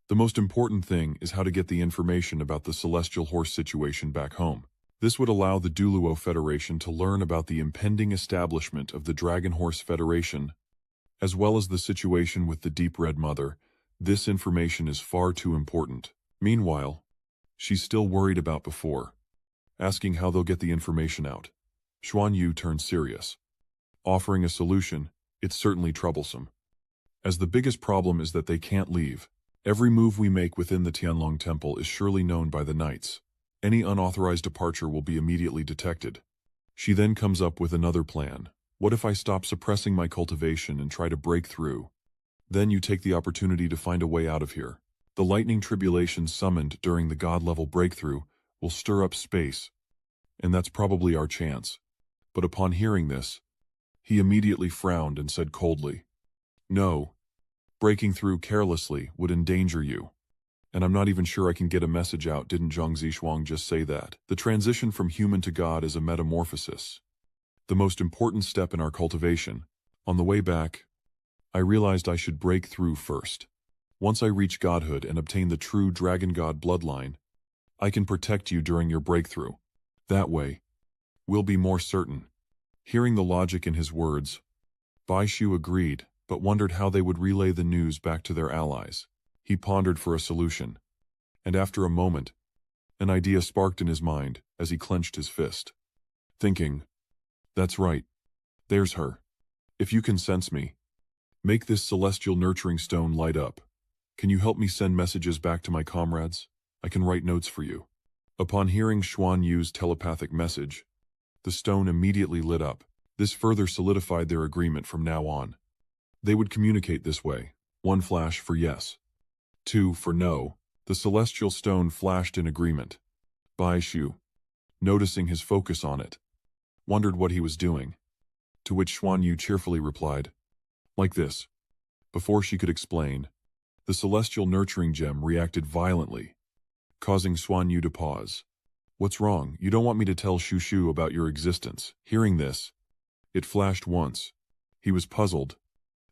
the most important thing is how to get the information about the Celestial Horse situation back home. This would allow the Duluo Federation to learn about the impending establishment of the Dragon Horse Federation, as well as the situation with the Deep Red Mother. This information is far too important. Meanwhile, she's still worried about before, asking how they'll get the information out. Xuanyu turned serious. Offering a solution, it's certainly troublesome, as the biggest problem is that they can't leave. Every move we make within the Tianlong Temple is surely known by the knights. Any unauthorized departure will be immediately detected. She then comes up with another plan. What if I stop suppressing my cultivation and try to break through? Then you take the opportunity to find a way out of here. The lightning tribulation summoned during the god-level breakthrough will stir up space, and that's probably our chance. But upon hearing this, he immediately frowned and said coldly, "No, breaking through carelessly would endanger you. And I'm not even sure I can get a message out. Didn't Zhang Zishuang just say that? The transition from human to god is a metamorphosis, the most important step in our cultivation. On the way back, I realized I should break through first. Once I reach godhood and obtain the true dragon god bloodline, I can protect you during your breakthrough. That way, we'll be more certain." Hearing the logic in his words, Bai Shu agreed, but wondered how they would relay the news back to their allies. He pondered for a solution, and after a moment, an idea sparked in his mind as he clenched his fist, thinking, "That's right. There's her. If you can sense me, make this celestial nurturing stone light up. Can you help me send messages back to my comrades? I can write notes for you." Upon hearing Xuanyu's telepathic message, the stone immediately lit up. This further solidified their agreement from now on. They would communicate this way. 1 flash for yes. 2 for no. The celestial stone flashed in agreement. Bai Shu, noticing his focus on it, wondered what he was doing, to which Xuanyu cheerfully replied, "Like this." Before she could explain, the celestial nurturing gem reacted violently, causing Xuanyu to pause. "What's wrong? You don't want me to tell Shushu about your existence?" Hearing this, it flashed once. He was puzzled,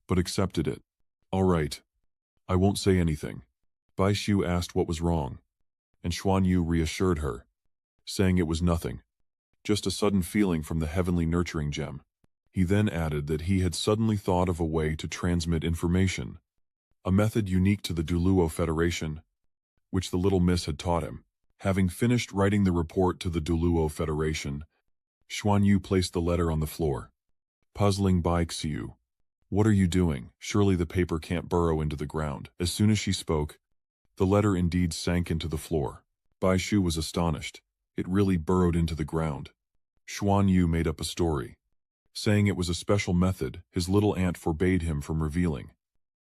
but accepted it. "All right. I won't say anything." Bai Shu asked what was wrong, and Xuanyu reassured her, saying it was nothing, just a sudden feeling from the heavenly nurturing gem. He then added that he had suddenly thought of a way to transmit information, a method unique to the Duluo Federation, which the little miss had taught him. Having finished writing the report to the Duluo Federation, Xuanyu placed the letter on the floor, puzzling Bai Xiu. "What are you doing? Surely the paper can't burrow into the ground." As soon as she spoke, the letter indeed sank into the floor. Bai Shu was astonished. It really burrowed into the ground. Xuanyu made up a story, saying it was a special method his little aunt forbade him from revealing,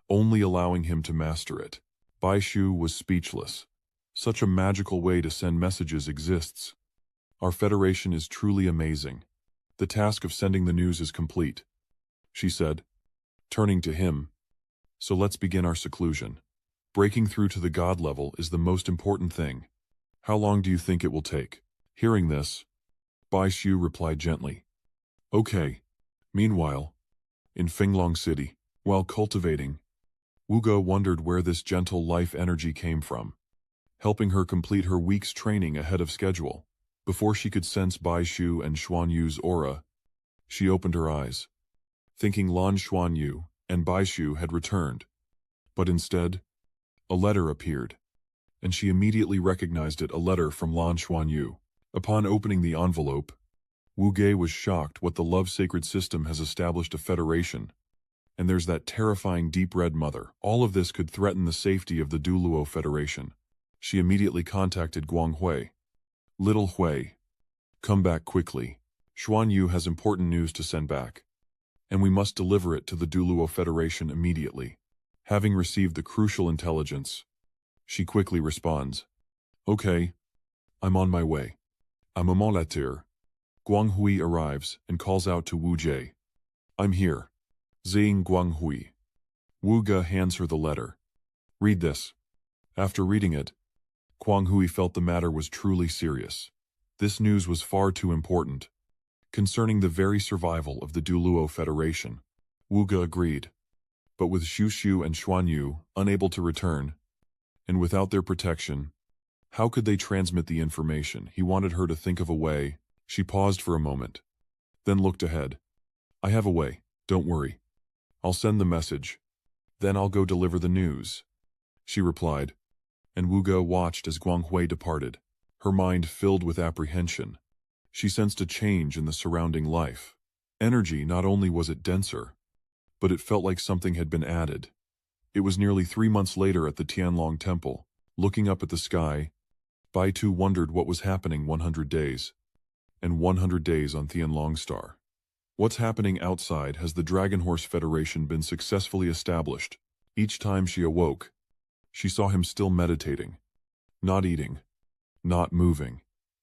only allowing him to master it. Bai Shu was speechless. Such a magical way to send messages exists. Our federation is truly amazing. The task of sending the news is complete, she said, turning to him. "So let's begin our seclusion. Breaking through to the god level is the most important thing. How long do you think it will take?" Hearing this, Bai Shu replied gently, "Okay." Meanwhile, in Finglong City, while cultivating, Wu Ge wondered where this gentle life energy came from, helping her complete her week's training ahead of schedule. Before she could sense Bai Shu and Xuanyu's aura, she opened her eyes, thinking Lan Xuanyu and Bai Shu had returned. But instead, a letter appeared, and she immediately recognized it, a letter from Lan Xuanyu. Upon opening the envelope, Wu Ge was shocked. What the love sacred system has established a federation, and there's that terrifying Deep Red Mother. All of this could threaten the safety of the Duluo Federation. She immediately contacted Guang Hui. "Little Hui, come back quickly. Xuanyu has important news to send back, and we must deliver it to the Duluo Federation immediately." Having received the crucial intelligence, she quickly responds, "Okay, I'm on my way." A moment later, Guang Hui arrives and calls out to Wu Jie, "I'm here." Zing Guang Hui. Wu Ge hands her the letter. "Read this." After reading it, Guang Hui felt the matter was truly serious. This news was far too important, concerning the very survival of the Duluo Federation. Wu Ge agreed, but with Xu Shu and Xuanyu unable to return, and without their protection, How could they transmit the information? He wanted her to think of a way. She paused for a moment, then looked ahead. I have a way, don't worry. I'll send the message. Then I'll go deliver the news, she replied, and Wuge watched as Guanghui departed, her mind filled with apprehension. She sensed a change in the surrounding life. Energy, not only was it denser, but it felt like something had been added. It was nearly 3 months later at the Tianlong Temple. Looking up at the sky, Baitu wondered what was happening 100 days, and 100 days on Tianlong Star. What's happening outside? Has the Dragon Horse Federation been successfully established? Each time she awoke, she saw him still meditating, not eating, not moving.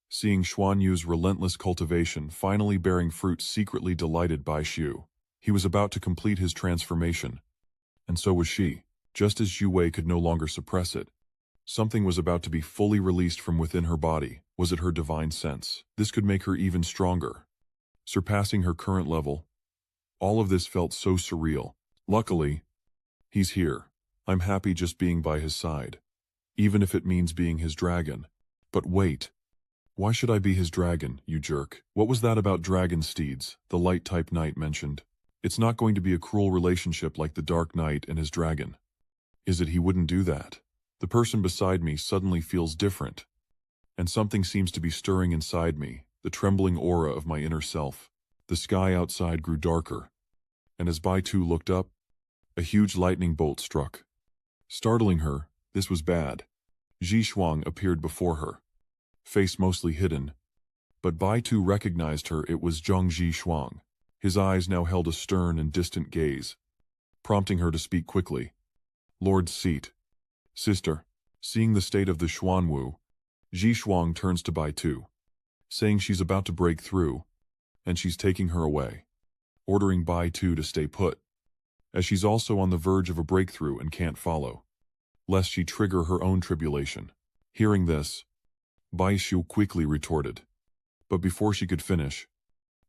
Seeing Xuanyu's relentless cultivation finally bearing fruit secretly delighted Bai Shu. He was about to complete his transformation, and so was she. Just as Zhu Wei could no longer suppress it, something was about to be fully released from within her body. Was it her divine sense? This could make her even stronger, surpassing her current level. All of this felt so surreal. Luckily, he's here. I'm happy just being by his side, even if it means being his dragon. But wait. Why should I be his dragon, you jerk? What was that about dragon steeds, the light-type knight mentioned? It's not going to be a cruel relationship like the Dark Knight and his dragon. Is it he wouldn't do that? The person beside me suddenly feels different, and something seems to be stirring inside me, the trembling aura of my inner self. The sky outside grew darker, and as Baitu looked up, a huge lightning bolt struck. Startling her, this was bad. Ji Shuang appeared before her, face mostly hidden, but Baitu recognized her. It was Zhang Ji Shuang. His eyes now held a stern and distant gaze, prompting her to speak quickly. Lord Seat. Sister. Seeing the state of the Xuanwu, Ji Shuang turns to Baitu, saying she's about to break through, and she's taking her away, ordering Baitu to stay put, as she's also on the verge of a breakthrough and can't follow, lest she trigger her own tribulation. Hearing this, Bai Shu quickly retorted, but before she could finish,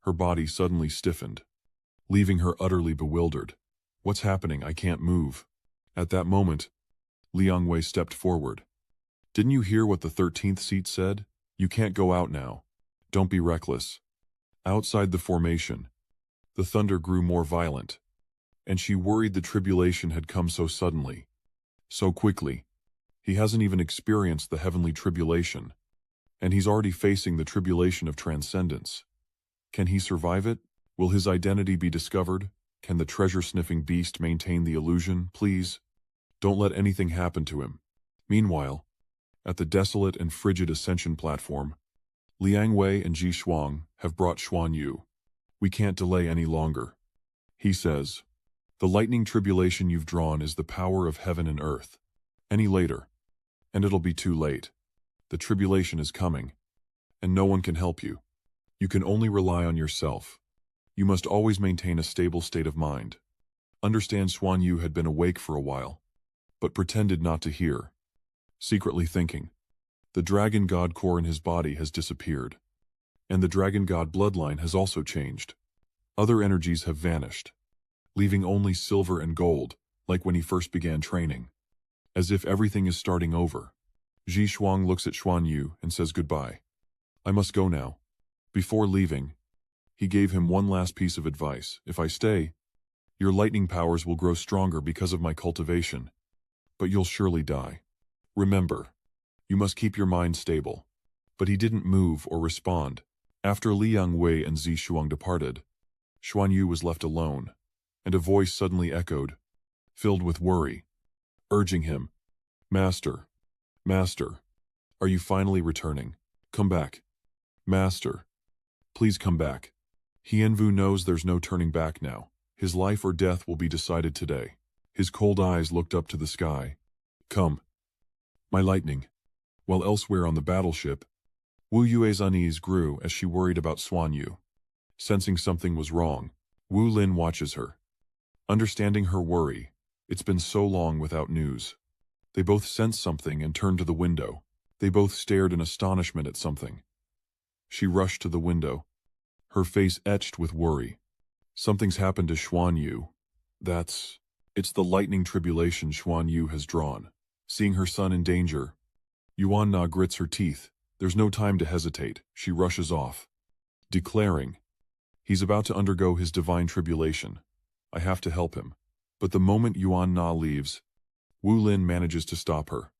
her body suddenly stiffened, leaving her utterly bewildered. What's happening? I can't move. At that moment, Liang Wei stepped forward. Didn't you hear what the 13th seat said? You can't go out now. Don't be reckless. Outside the formation, the thunder grew more violent, and she worried the tribulation had come so suddenly, so quickly. He hasn't even experienced the heavenly tribulation, and he's already facing the tribulation of transcendence. Can he survive it? Will his identity be discovered? Can the treasure-sniffing beast maintain the illusion? Please, don't let anything happen to him. Meanwhile, at the desolate and frigid ascension platform, Liang Wei and Ji Shuang have brought Xuanyu. We can't delay any longer. He says, the lightning tribulation you've drawn is the power of heaven and earth. Any later, and it'll be too late. The tribulation is coming, and no one can help you. You can only rely on yourself. You must always maintain a stable state of mind. Understand Xuanyu had been awake for a while, but pretended not to hear, secretly thinking. The dragon god core in his body has disappeared, and the dragon god bloodline has also changed. Other energies have vanished, leaving only silver and gold, like when he first began training. As if everything is starting over. Ji Shuang looks at Xuanyu and says goodbye. I must go now. Before leaving, he gave him one last piece of advice. If I stay, your lightning powers will grow stronger because of my cultivation, but you'll surely die. Remember, you must keep your mind stable. But he didn't move or respond. After Liang Wei and Ji Shuang departed, Xuanyu was left alone, and a voice suddenly echoed, filled with worry, urging him, Master, Master, are you finally returning? Come back. Master, please come back. Hienvu knows there's no turning back now. His life or death will be decided today. His cold eyes looked up to the sky. Come, my lightning. While elsewhere on the battleship, Wu Yue's unease grew as she worried about Xuanyu. Sensing something was wrong, Wu Lin watches her. Understanding her worry, it's been so long without news. They both sensed something and turned to the window. They both stared in astonishment at something. She rushed to the window, her face etched with worry. Something's happened to Xuanyu. It's the lightning tribulation Xuanyu has drawn. Seeing her son in danger, Yuan Na grits her teeth. There's no time to hesitate. She rushes off, declaring, he's about to undergo his divine tribulation. I have to help him. But the moment Yuan Na leaves, Wu Lin manages to stop her.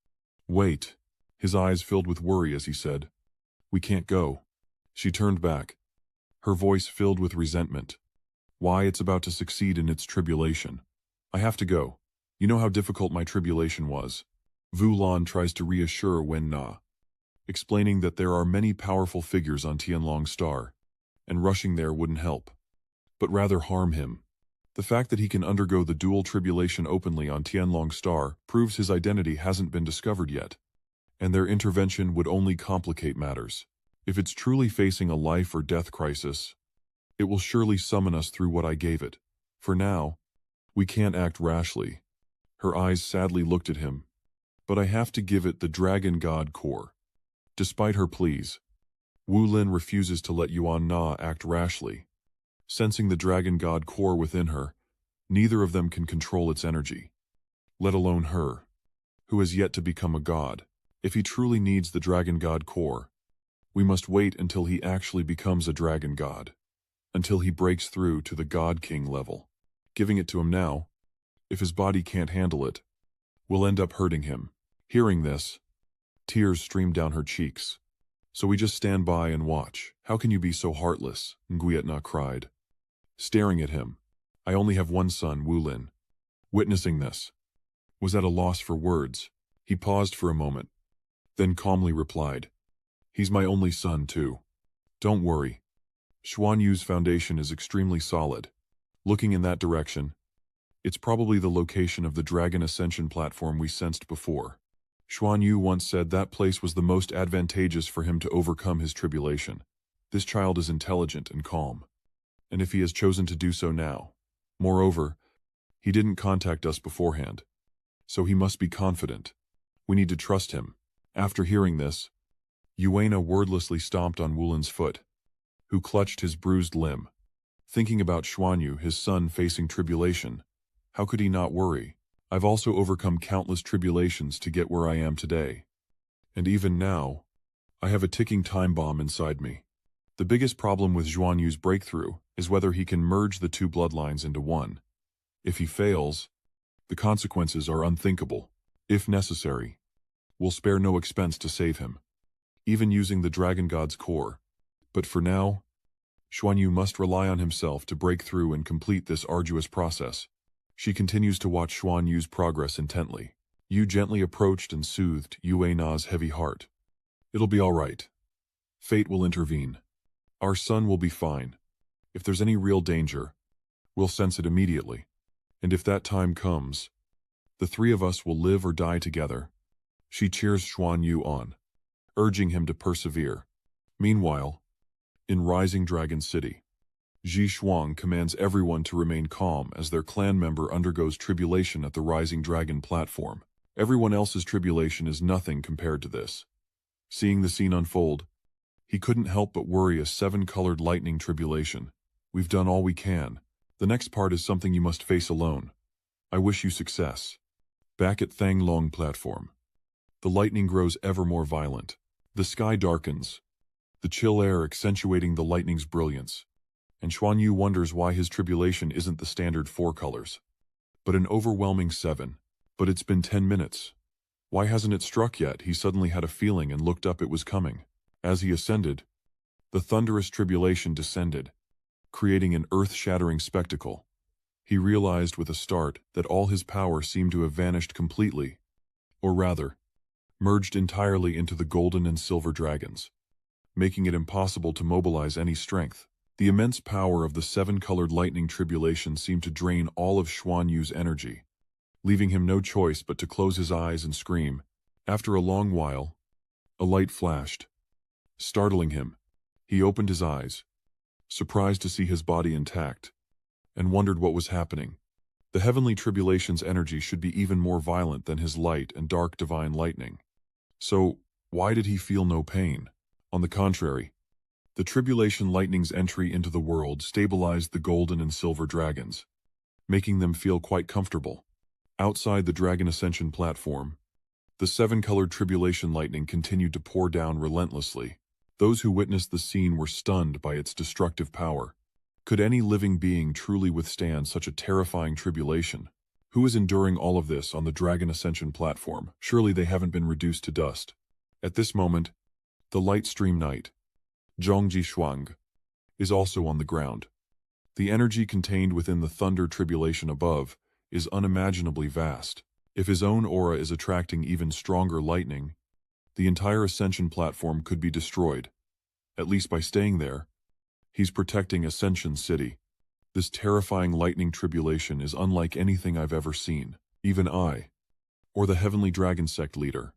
Wait. His eyes filled with worry as he said, we can't go. She turned back, her voice filled with resentment. Why, it's about to succeed in its tribulation. I have to go. You know how difficult my tribulation was. Vu Lan tries to reassure Wen Na, explaining that there are many powerful figures on Tianlong Star, and rushing there wouldn't help, but rather harm him. The fact that he can undergo the dual tribulation openly on Tianlong Star proves his identity hasn't been discovered yet, and their intervention would only complicate matters. If it's truly facing a life or death crisis, it will surely summon us through what I gave it. For now, we can't act rashly. Her eyes sadly looked at him. But I have to give it the Dragon God core. Despite her pleas, Wu Lin refuses to let Yuan Na act rashly. Sensing the Dragon God core within her, neither of them can control its energy, let alone her, who has yet to become a god. If he truly needs the Dragon God core, we must wait until he actually becomes a dragon god, until he breaks through to the God King level. Giving it to him now, if his body can't handle it, will end up hurting him. Hearing this, tears streamed down her cheeks. So we just stand by and watch. How can you be so heartless? Nguyen cried, staring at him. I only have one son, Wu Lin. Witnessing this, was at a loss for words. He paused for a moment, then calmly replied, he's my only son too. Don't worry. Xuanyu's foundation is extremely solid. Looking in that direction, it's probably the location of the Dragon Ascension platform we sensed before. Xuanyu once said that place was the most advantageous for him to overcome his tribulation. This child is intelligent and calm, and if he has chosen to do so now. Moreover, he didn't contact us beforehand, so he must be confident. We need to trust him. After hearing this, Yuena wordlessly stomped on Wulin's foot, who clutched his bruised limb. Thinking about Xuanyu, his son facing tribulation, how could he not worry? I've also overcome countless tribulations to get where I am today. And even now, I have a ticking time bomb inside me. The biggest problem with Xuanyu's breakthrough is whether he can merge the two bloodlines into one. If he fails, the consequences are unthinkable. If necessary, we'll spare no expense to save him, even using the Dragon God's core. But for now, Xuanyu must rely on himself to break through and complete this arduous process. She continues to watch Xuanyu's progress intently. Yu gently approached and soothed Yuena's heavy heart. It'll be all right. Fate will intervene. Our son will be fine. If there's any real danger, we'll sense it immediately. And if that time comes, the three of us will live or die together. She cheers Xuanyu on, urging him to persevere. Meanwhile, in Rising Dragon City, Ji Shuang commands everyone to remain calm as their clan member undergoes tribulation at the Rising Dragon platform. Everyone else's tribulation is nothing compared to this. Seeing the scene unfold, he couldn't help but worry. A seven-colored lightning tribulation. We've done all we can. The next part is something you must face alone. I wish you success. Back at Thang Long platform, the lightning grows ever more violent. The sky darkens, the chill air accentuating the lightning's brilliance. And Xuanyu wonders why his tribulation isn't the standard 4 colors, but an overwhelming 7. But it's been 10 minutes. Why hasn't it struck yet? He suddenly had a feeling and looked up. It was coming. As he ascended, the thunderous tribulation descended, creating an earth-shattering spectacle. He realized with a start that all his power seemed to have vanished completely, or rather, merged entirely into the golden and silver dragons, making it impossible to mobilize any strength. The immense power of the 7-colored lightning tribulation seemed to drain all of Xuanyu's energy, leaving him no choice but to close his eyes and scream. After a long while, a light flashed, startling him. He opened his eyes, surprised to see his body intact, and wondered what was happening. The heavenly tribulation's energy should be even more violent than his light and dark divine lightning. So, why did he feel no pain? On the contrary, the tribulation lightning's entry into the world stabilized the golden and silver dragons, making them feel quite comfortable. Outside the Dragon Ascension platform, The seven-colored tribulation lightning continued to pour down relentlessly. Those who witnessed the scene were stunned by its destructive power. Could any living being truly withstand such a terrifying tribulation? Who is enduring all of this on the Dragon Ascension platform? Surely they haven't been reduced to dust. At this moment, the light stream knight, Zhongji Shuang, is also on the ground. The energy contained within the thunder tribulation above is unimaginably vast. If his own aura is attracting even stronger lightning, the entire Ascension platform could be destroyed. At least by staying there, he's protecting Ascension City. This terrifying lightning tribulation is unlike anything I've ever seen. Even I, or the Heavenly Dragon Sect leader,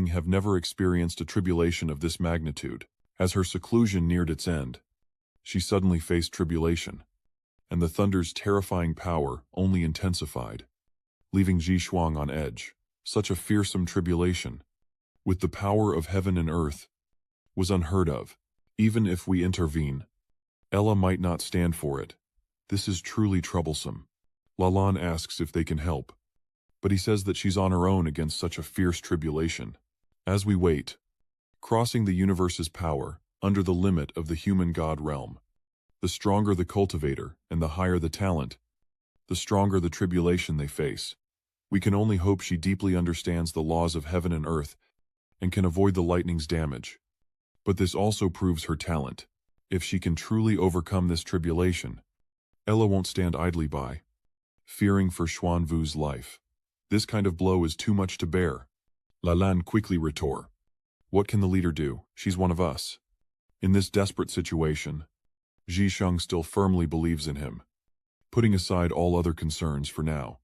have never experienced a tribulation of this magnitude. As her seclusion neared its end, she suddenly faced tribulation, and the thunder's terrifying power only intensified, leaving Ji Shuang on edge. Such a fearsome tribulation, with the power of heaven and earth, was unheard of. Even if we intervene, Ella might not stand for it. This is truly troublesome. Lan asks if they can help, but he says that she's on her own against such a fierce tribulation. As we wait, crossing the universe's power, under the limit of the human god realm, the stronger the cultivator and the higher the talent, the stronger the tribulation they face. We can only hope she deeply understands the laws of heaven and earth and can avoid the lightning's damage. But this also proves her talent. If she can truly overcome this tribulation, Ella won't stand idly by, fearing for Xuanvu's life. This kind of blow is too much to bear. Lan quickly retort. What can the leader do? She's one of us. In this desperate situation, Ji Sheng still firmly believes in him. Putting aside all other concerns for now,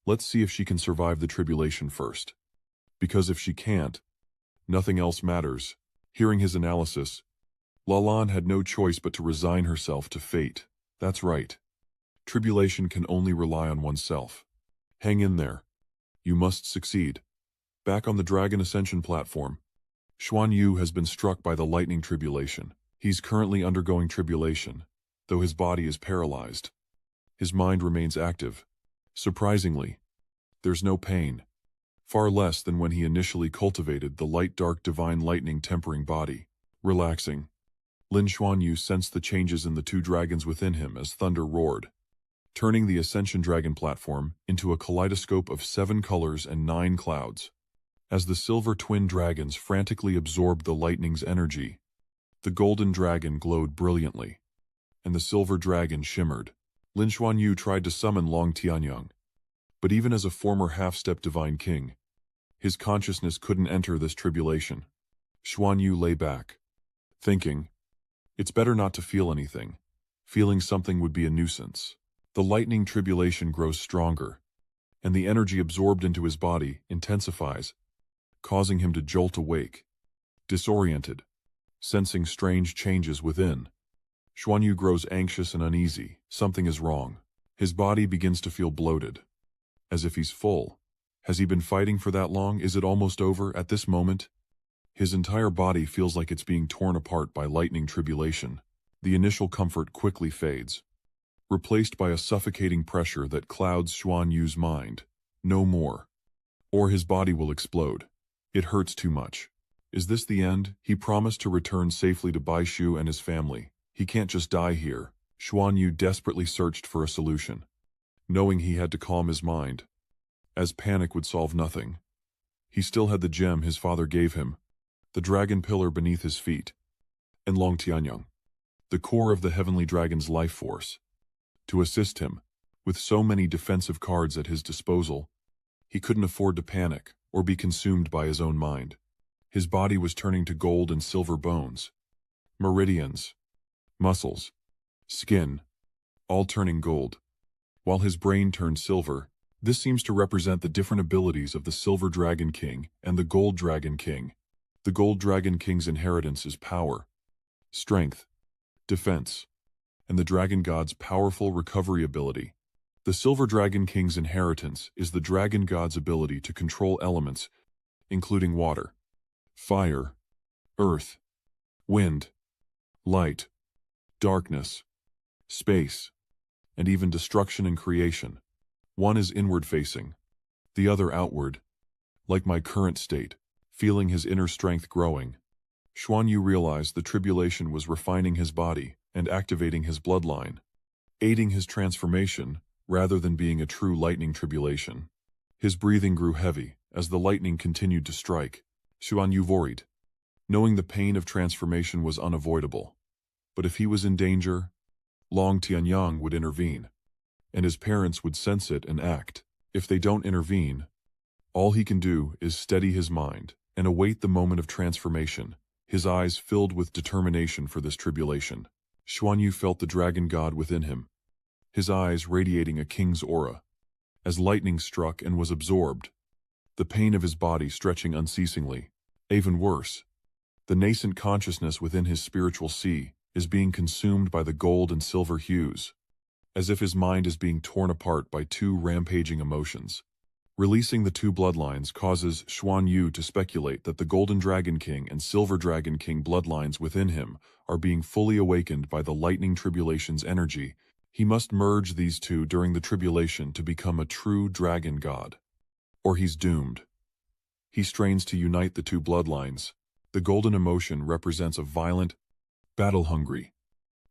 let's see if she can survive the tribulation first. Because if she can't, nothing else matters. Hearing his analysis, Lan had no choice but to resign herself to fate. That's right. Tribulation can only rely on oneself. Hang in there. You must succeed. Back on the Dragon Ascension platform, Xuanyu has been struck by the lightning tribulation. He's currently undergoing tribulation, though his body is paralyzed. His mind remains active. Surprisingly, there's no pain, far less than when he initially cultivated the light-dark divine lightning tempering body. Relaxing, Lan Xuanyu sensed the changes in the two dragons within him as thunder roared, turning the Ascension Dragon platform into a kaleidoscope of 7 colors and 9 clouds. As the silver twin dragons frantically absorbed the lightning's energy, the golden dragon glowed brilliantly, and the silver dragon shimmered. Lan Xuanyu tried to summon Long Tianyang, but even as a former half-step divine king, his consciousness couldn't enter this tribulation. Xuanyu lay back, thinking, it's better not to feel anything. Feeling something would be a nuisance. The lightning tribulation grows stronger, and the energy absorbed into his body intensifies, causing him to jolt awake. Disoriented, sensing strange changes within, Xuanyu grows anxious and uneasy. Something is wrong. His body begins to feel bloated, as if he's full. Has he been fighting for that long? Is it almost over at this moment? His entire body feels like it's being torn apart by lightning tribulation. The initial comfort quickly fades, replaced by a suffocating pressure that clouds Xuanyu's mind. No more, or his body will explode. It hurts too much. Is this the end? He promised to return safely to Baishu and his family. He can't just die here. Xuanyu desperately searched for a solution, knowing he had to calm his mind, as panic would solve nothing. He still had the gem his father gave him, the dragon pillar beneath his feet, and Long Tianyang, the core of the heavenly dragon's life force. To assist him, with so many defensive cards at his disposal, he couldn't afford to panic or be consumed by his own mind. His body was turning to gold and silver bones, meridians, muscles, skin, all turning gold, while his brain turned silver. This seems to represent the different abilities of the Silver Dragon King and the Gold Dragon King. The Gold Dragon King's inheritance is power, strength, defense, and the Dragon God's powerful recovery ability. The Silver Dragon King's inheritance is the Dragon God's ability to control elements, including water, fire, earth, wind, light, darkness, space, and even destruction and creation. One is inward-facing, the other outward, like my current state. Feeling his inner strength growing, Xuanyu realized the tribulation was refining his body and activating his bloodline, aiding his transformation rather than being a true lightning tribulation. His breathing grew heavy as the lightning continued to strike. Xuanyu worried, knowing the pain of transformation was unavoidable. But if he was in danger, Long Tianyang would intervene, and his parents would sense it and act. If they don't intervene, all he can do is steady his mind and await the moment of transformation, his eyes filled with determination for this tribulation. Xuanyu felt the dragon god within him, his eyes radiating a king's aura. As lightning struck and was absorbed, the pain of his body stretching unceasingly. Even worse, the nascent consciousness within his spiritual sea is being consumed by the gold and silver hues, as if his mind is being torn apart by two rampaging emotions. Releasing the two bloodlines causes Xuanyu to speculate that the Golden Dragon King and Silver Dragon King bloodlines within him are being fully awakened by the lightning tribulation's energy. He must merge these two during the tribulation to become a true dragon god, or he's doomed. He strains to unite the two bloodlines. The golden emotion represents a violent, battle-hungry,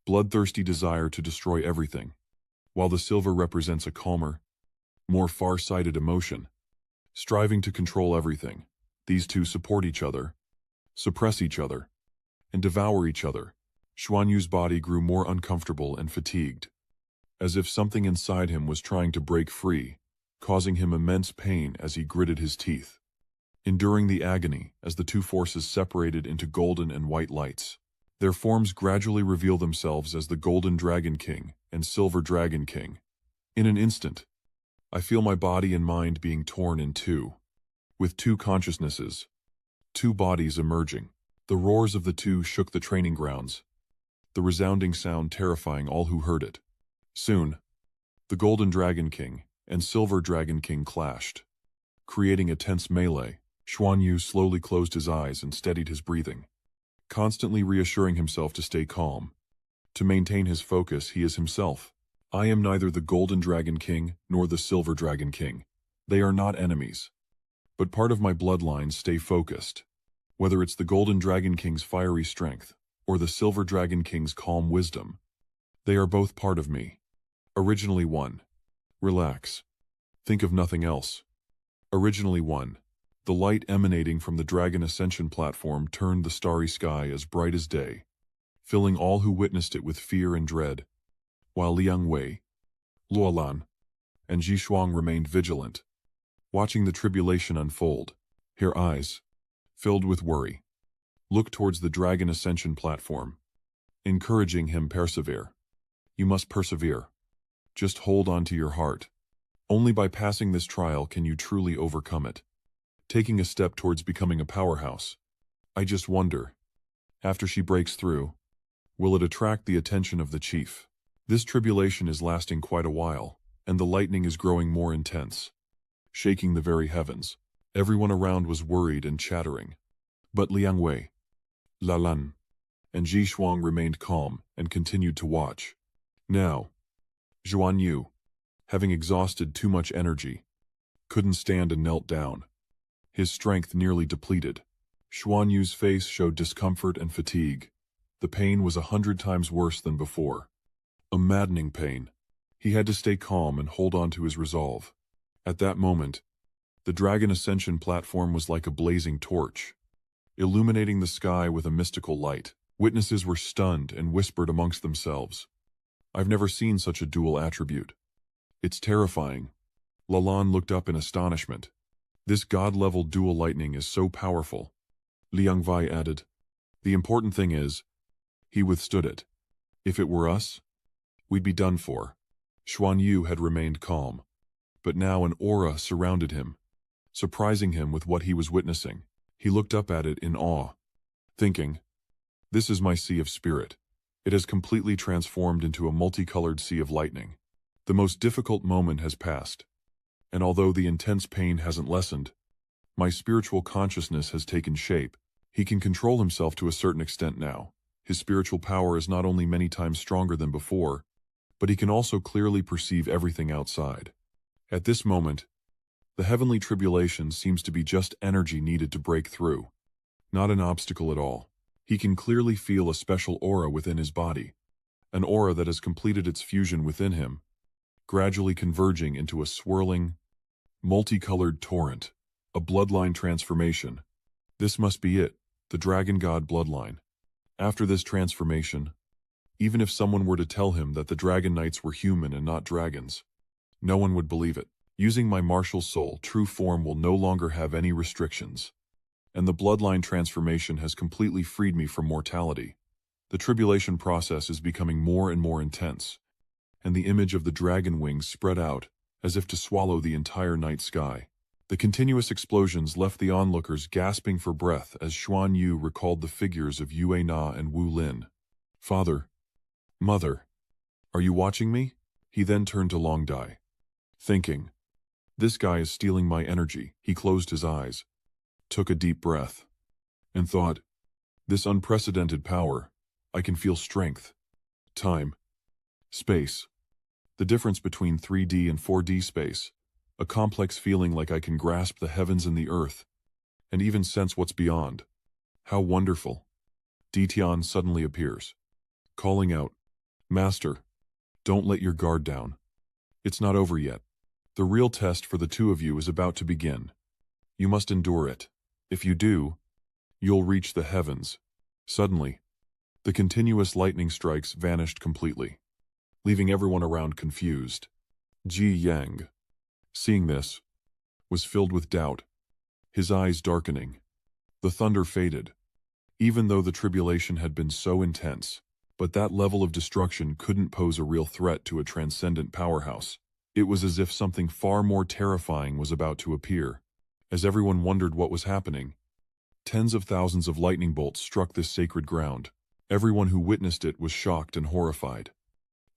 bloodthirsty desire to destroy everything, while the silver represents a calmer, more far-sighted emotion, striving to control everything. These two support each other, suppress each other, and devour each other. Xuanyu's body grew more uncomfortable and fatigued, as if something inside him was trying to break free, causing him immense pain as he gritted his teeth, enduring the agony as the two forces separated into golden and white lights. Their forms gradually reveal themselves as the Golden Dragon King and Silver Dragon King. In an instant, I feel my body and mind being torn in two, with two consciousnesses, two bodies emerging. The roars of the two shook the training grounds, the resounding sound terrifying all who heard it. Soon, the Golden Dragon King and Silver Dragon King clashed, creating a tense melee. Xuanyu slowly closed his eyes and steadied his breathing, constantly reassuring himself to stay calm. To maintain his focus, he is himself. I am neither the Golden Dragon King nor the Silver Dragon King. They are not enemies, but part of my bloodline. Stay focused. Whether it's the Golden Dragon King's fiery strength or the Silver Dragon King's calm wisdom, they are both part of me. Originally one. Relax. Think of nothing else. Originally one. The light emanating from the Dragon Ascension platform turned the starry sky as bright as day, filling all who witnessed it with fear and dread, while Liang Wei, Luolan, and Zhishuang remained vigilant, watching the tribulation unfold. Her eyes, filled with worry, looked towards the Dragon Ascension platform, encouraging him persevere. You must persevere. Just hold on to your heart. Only by passing this trial can you truly overcome it, taking a step towards becoming a powerhouse. I just wonder, after she breaks through, will it attract the attention of the chief? This tribulation is lasting quite a while, and the lightning is growing more intense, shaking the very heavens. Everyone around was worried and chattering, but Liang Wei, Lan, and Zhishuang remained calm and continued to watch. Now, Xuanyu, having exhausted too much energy, couldn't stand and knelt down, his strength nearly depleted. Xuanyu's face showed discomfort and fatigue. The pain was 100 times worse than before. A maddening pain. He had to stay calm and hold on to his resolve. At that moment, the Dragon Ascension platform was like a blazing torch, illuminating the sky with a mystical light. Witnesses were stunned and whispered amongst themselves, "I've never seen such a dual attribute. It's terrifying." Lalan looked up in astonishment. This god-level dual lightning is so powerful. Liang Vai added, "The important thing is, he withstood it. If it were us, we'd be done for." Xuanyu had remained calm, but now an aura surrounded him, surprising him with what he was witnessing. He looked up at it in awe, thinking, "This is my sea of spirit. It has completely transformed into a multicolored sea of lightning." The most difficult moment has passed, and although the intense pain hasn't lessened, my spiritual consciousness has taken shape. He can control himself to a certain extent now. His spiritual power is not only many times stronger than before, but he can also clearly perceive everything outside. At this moment, The heavenly tribulation seems to be just energy needed to break through, not an obstacle at all. He can clearly feel a special aura within his body, an aura that has completed its fusion within him, gradually converging into a swirling, multicolored torrent, a bloodline transformation. This must be it, the dragon god bloodline. After this transformation, even if someone were to tell him that the dragon knights were human and not dragons, no one would believe it. Using my martial soul, true form will no longer have any restrictions, and the bloodline transformation has completely freed me from mortality. The tribulation process is becoming more and more intense, and the image of the dragon wings spread out, as if to swallow the entire night sky. The continuous explosions left the onlookers gasping for breath as Xuanyu recalled the figures of Yue Na and Wu Lin. Father, Mother, are you watching me? He then turned to Long Dai, thinking, this guy is stealing my energy. He closed his eyes, took a deep breath, and thought, this unprecedented power, I can feel strength, time, space, the difference between 3D and 4D space, a complex feeling like I can grasp the heavens and the earth, and even sense what's beyond. How wonderful. Ditian suddenly appears, calling out, Master, don't let your guard down. It's not over yet. The real test for the two of you is about to begin. You must endure it. If you do, you'll reach the heavens. Suddenly, the continuous lightning strikes vanished completely, leaving everyone around confused. Ji Yang, seeing this, was filled with doubt, his eyes darkening. The thunder faded, even though the tribulation had been so intense, but that level of destruction couldn't pose a real threat to a transcendent powerhouse. It was as if something far more terrifying was about to appear. As everyone wondered what was happening, tens of thousands of lightning bolts struck this sacred ground. Everyone who witnessed it was shocked and horrified.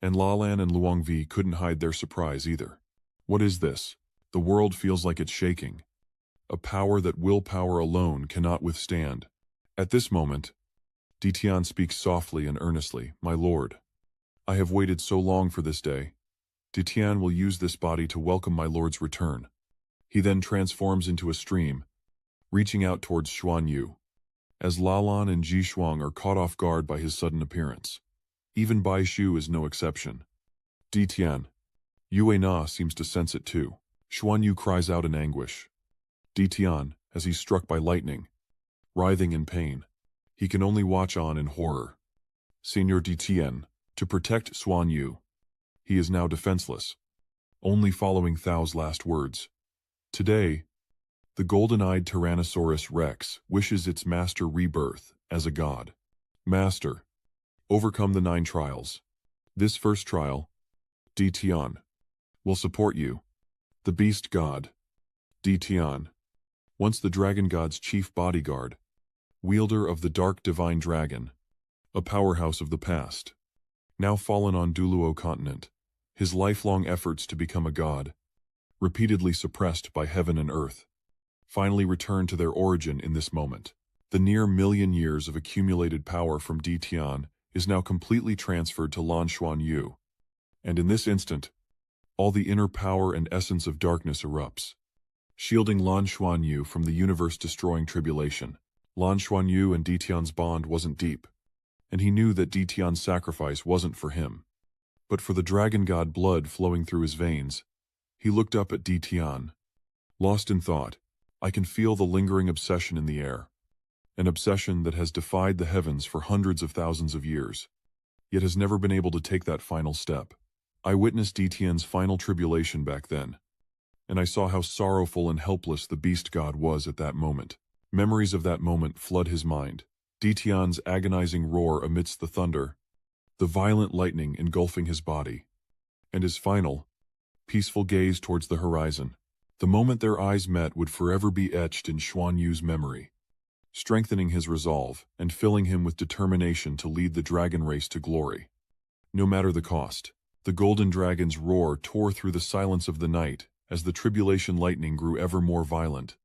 And Lalan and Luangvi couldn't hide their surprise either. What is this? The world feels like it's shaking. A power that willpower alone cannot withstand. At this moment, Ditian speaks softly and earnestly, My lord, I have waited so long for this day. Ditian will use this body to welcome my lord's return. He then transforms into a stream, reaching out towards Xuanyu, as Lalan and Jishuang are caught off guard by his sudden appearance. Even Bai Shu is no exception. Ditian, Yue Na seems to sense it too. Xuanyu cries out in anguish. Ditian, as he's struck by lightning, writhing in pain. He can only watch on in horror. Senior Ditian, to protect Xuanyu, he is now defenseless, only following Thao's last words. Today, the golden-eyed Tyrannosaurus Rex wishes its master rebirth as a god. Master, overcome the 9 trials. This first trial, Ditian, will support you. The beast god, Ditian, once the dragon god's chief bodyguard, wielder of the dark divine dragon, a powerhouse of the past, now fallen on Duluo continent. His lifelong efforts to become a god, repeatedly suppressed by heaven and earth, finally returned to their origin in this moment. The near million years of accumulated power from Ditian is now completely transferred to Lan Xuanyu, and in this instant, all the inner power and essence of darkness erupts, shielding Lan Xuanyu from the universe-destroying tribulation. Lan Xuanyu and Ditian's bond wasn't deep, and he knew that Ditian's sacrifice wasn't for him, but for the dragon god blood flowing through his veins. He looked up at Ditian, lost in thought. I can feel the lingering obsession in the air, an obsession that has defied the heavens for hundreds of thousands of years, yet has never been able to take that final step. I witnessed Ditian's final tribulation back then, and I saw how sorrowful and helpless the beast god was at that moment. Memories of that moment flood his mind. Ditian's agonizing roar amidst the thunder, the violent lightning engulfing his body, and his final, peaceful gaze towards the horizon. The moment their eyes met would forever be etched in Xuanyu's memory, strengthening his resolve and filling him with determination to lead the dragon race to glory, no matter the cost. The golden dragon's roar tore through the silence of the night as the tribulation lightning grew ever more violent,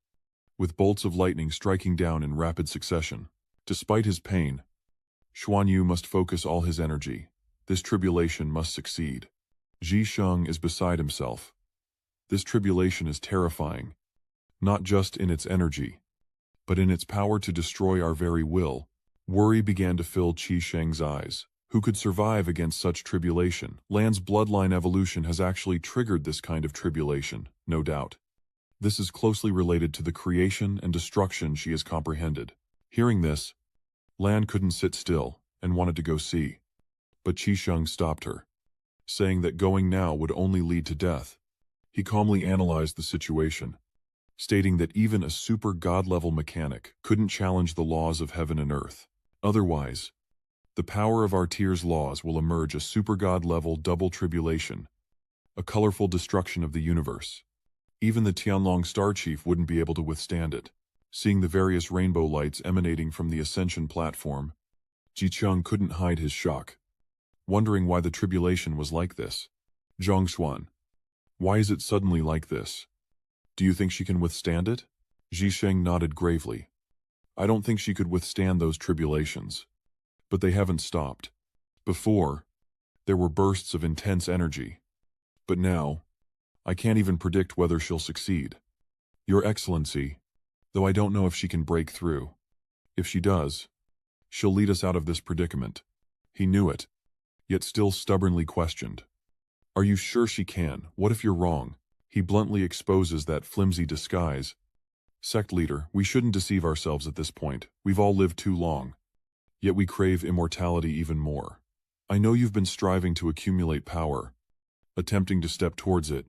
with bolts of lightning striking down in rapid succession. Despite his pain, Xuanyu must focus all his energy. This tribulation must succeed. Ji Sheng is beside himself. This tribulation is terrifying, not just in its energy, but in its power to destroy our very will. Worry began to fill Qi Sheng's eyes. Who could survive against such tribulation? Lan's bloodline evolution has actually triggered this kind of tribulation, no doubt. This is closely related to the creation and destruction she has comprehended. Hearing this, Lan couldn't sit still and wanted to go see. But Qi Sheng stopped her, saying that going now would only lead to death. He calmly analyzed the situation, stating that even a super god-level mechanic couldn't challenge the laws of heaven and earth. Otherwise, the power of our tier's laws will emerge a super god-level double tribulation, a colorful destruction of the universe. Even the Tianlong Star Chief wouldn't be able to withstand it. Seeing the various rainbow lights emanating from the ascension platform, Ji Cheng couldn't hide his shock, wondering why the tribulation was like this. Zhongshuan, why is it suddenly like this? Do you think she can withstand it? Ji Sheng nodded gravely. I don't think she could withstand those tribulations. But they haven't stopped. Before, there were bursts of intense energy. But now, I can't even predict whether she'll succeed. Your Excellency, though I don't know if she can break through. If she does, she'll lead us out of this predicament. He knew it, yet still stubbornly questioned. Are you sure she can? What if you're wrong? He bluntly exposes that flimsy disguise. Sect leader, we shouldn't deceive ourselves at this point. We've all lived too long. Yet we crave immortality even more. I know you've been striving to accumulate power, attempting to step towards it,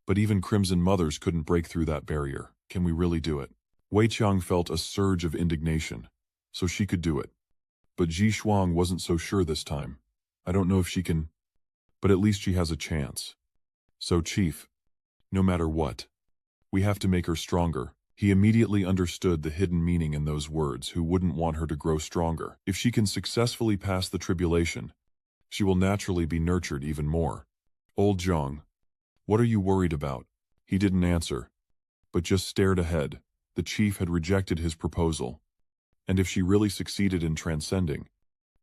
but even Crimson Mothers couldn't break through that barrier. Can we really do it? Wei Qiang felt a surge of indignation, so she could do it. But Ji Shuang wasn't so sure this time. I don't know if she can, but at least she has a chance. So Chief, no matter what, we have to make her stronger. He immediately understood the hidden meaning in those words. Who wouldn't want her to grow stronger? If she can successfully pass the tribulation, she will naturally be nurtured even more. Old Zhang, what are you worried about? He didn't answer, but just stared ahead. The chief had rejected his proposal, and if she really succeeded in transcending,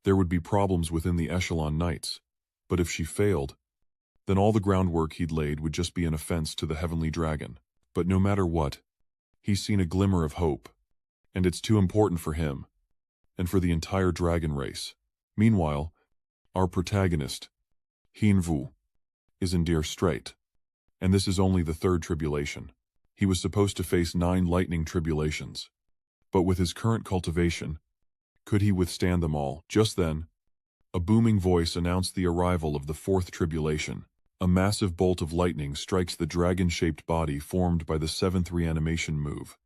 there would be problems within the Echelon Knights. But if she failed, then all the groundwork he'd laid would just be an offense to the Heavenly Dragon. But no matter what, he's seen a glimmer of hope, and it's too important for him, and for the entire dragon race. Meanwhile, our protagonist, Hinvu, is in dire strait, and this is only the third tribulation. He was supposed to face 9 lightning tribulations, but with his current cultivation, could he withstand them all? Just then, a booming voice announced the arrival of the 4th tribulation. A massive bolt of lightning strikes the dragon-shaped body formed by the 7th reanimation move,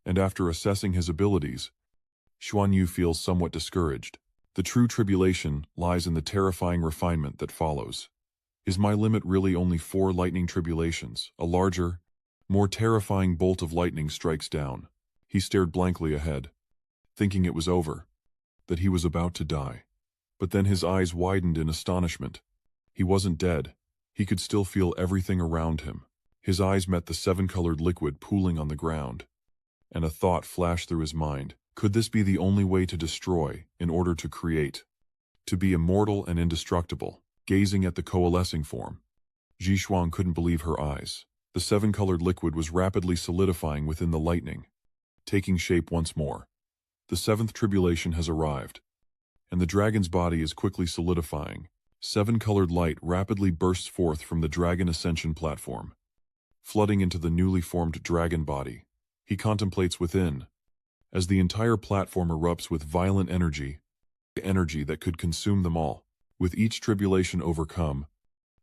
and after assessing his abilities, Xuanyu feels somewhat discouraged. The true tribulation lies in the terrifying refinement that follows. Is my limit really only 4 lightning tribulations? A larger, more terrifying bolt of lightning strikes down. He stared blankly ahead, thinking it was over, that he was about to die. But then his eyes widened in astonishment. He wasn't dead. He could still feel everything around him. His eyes met the 7-colored liquid pooling on the ground, and a thought flashed through his mind. Could this be the only way to destroy in order to create? To be immortal and indestructible? Gazing at the coalescing form, Ji Shuang couldn't believe her eyes. The 7-colored liquid was rapidly solidifying within the lightning, taking shape once more. The 7th tribulation has arrived, and the dragon's body is quickly solidifying. 7-colored light rapidly bursts forth from the dragon ascension platform, flooding into the newly formed dragon body. He contemplates within, as the entire platform erupts with violent energy that could consume them all. With each tribulation overcome,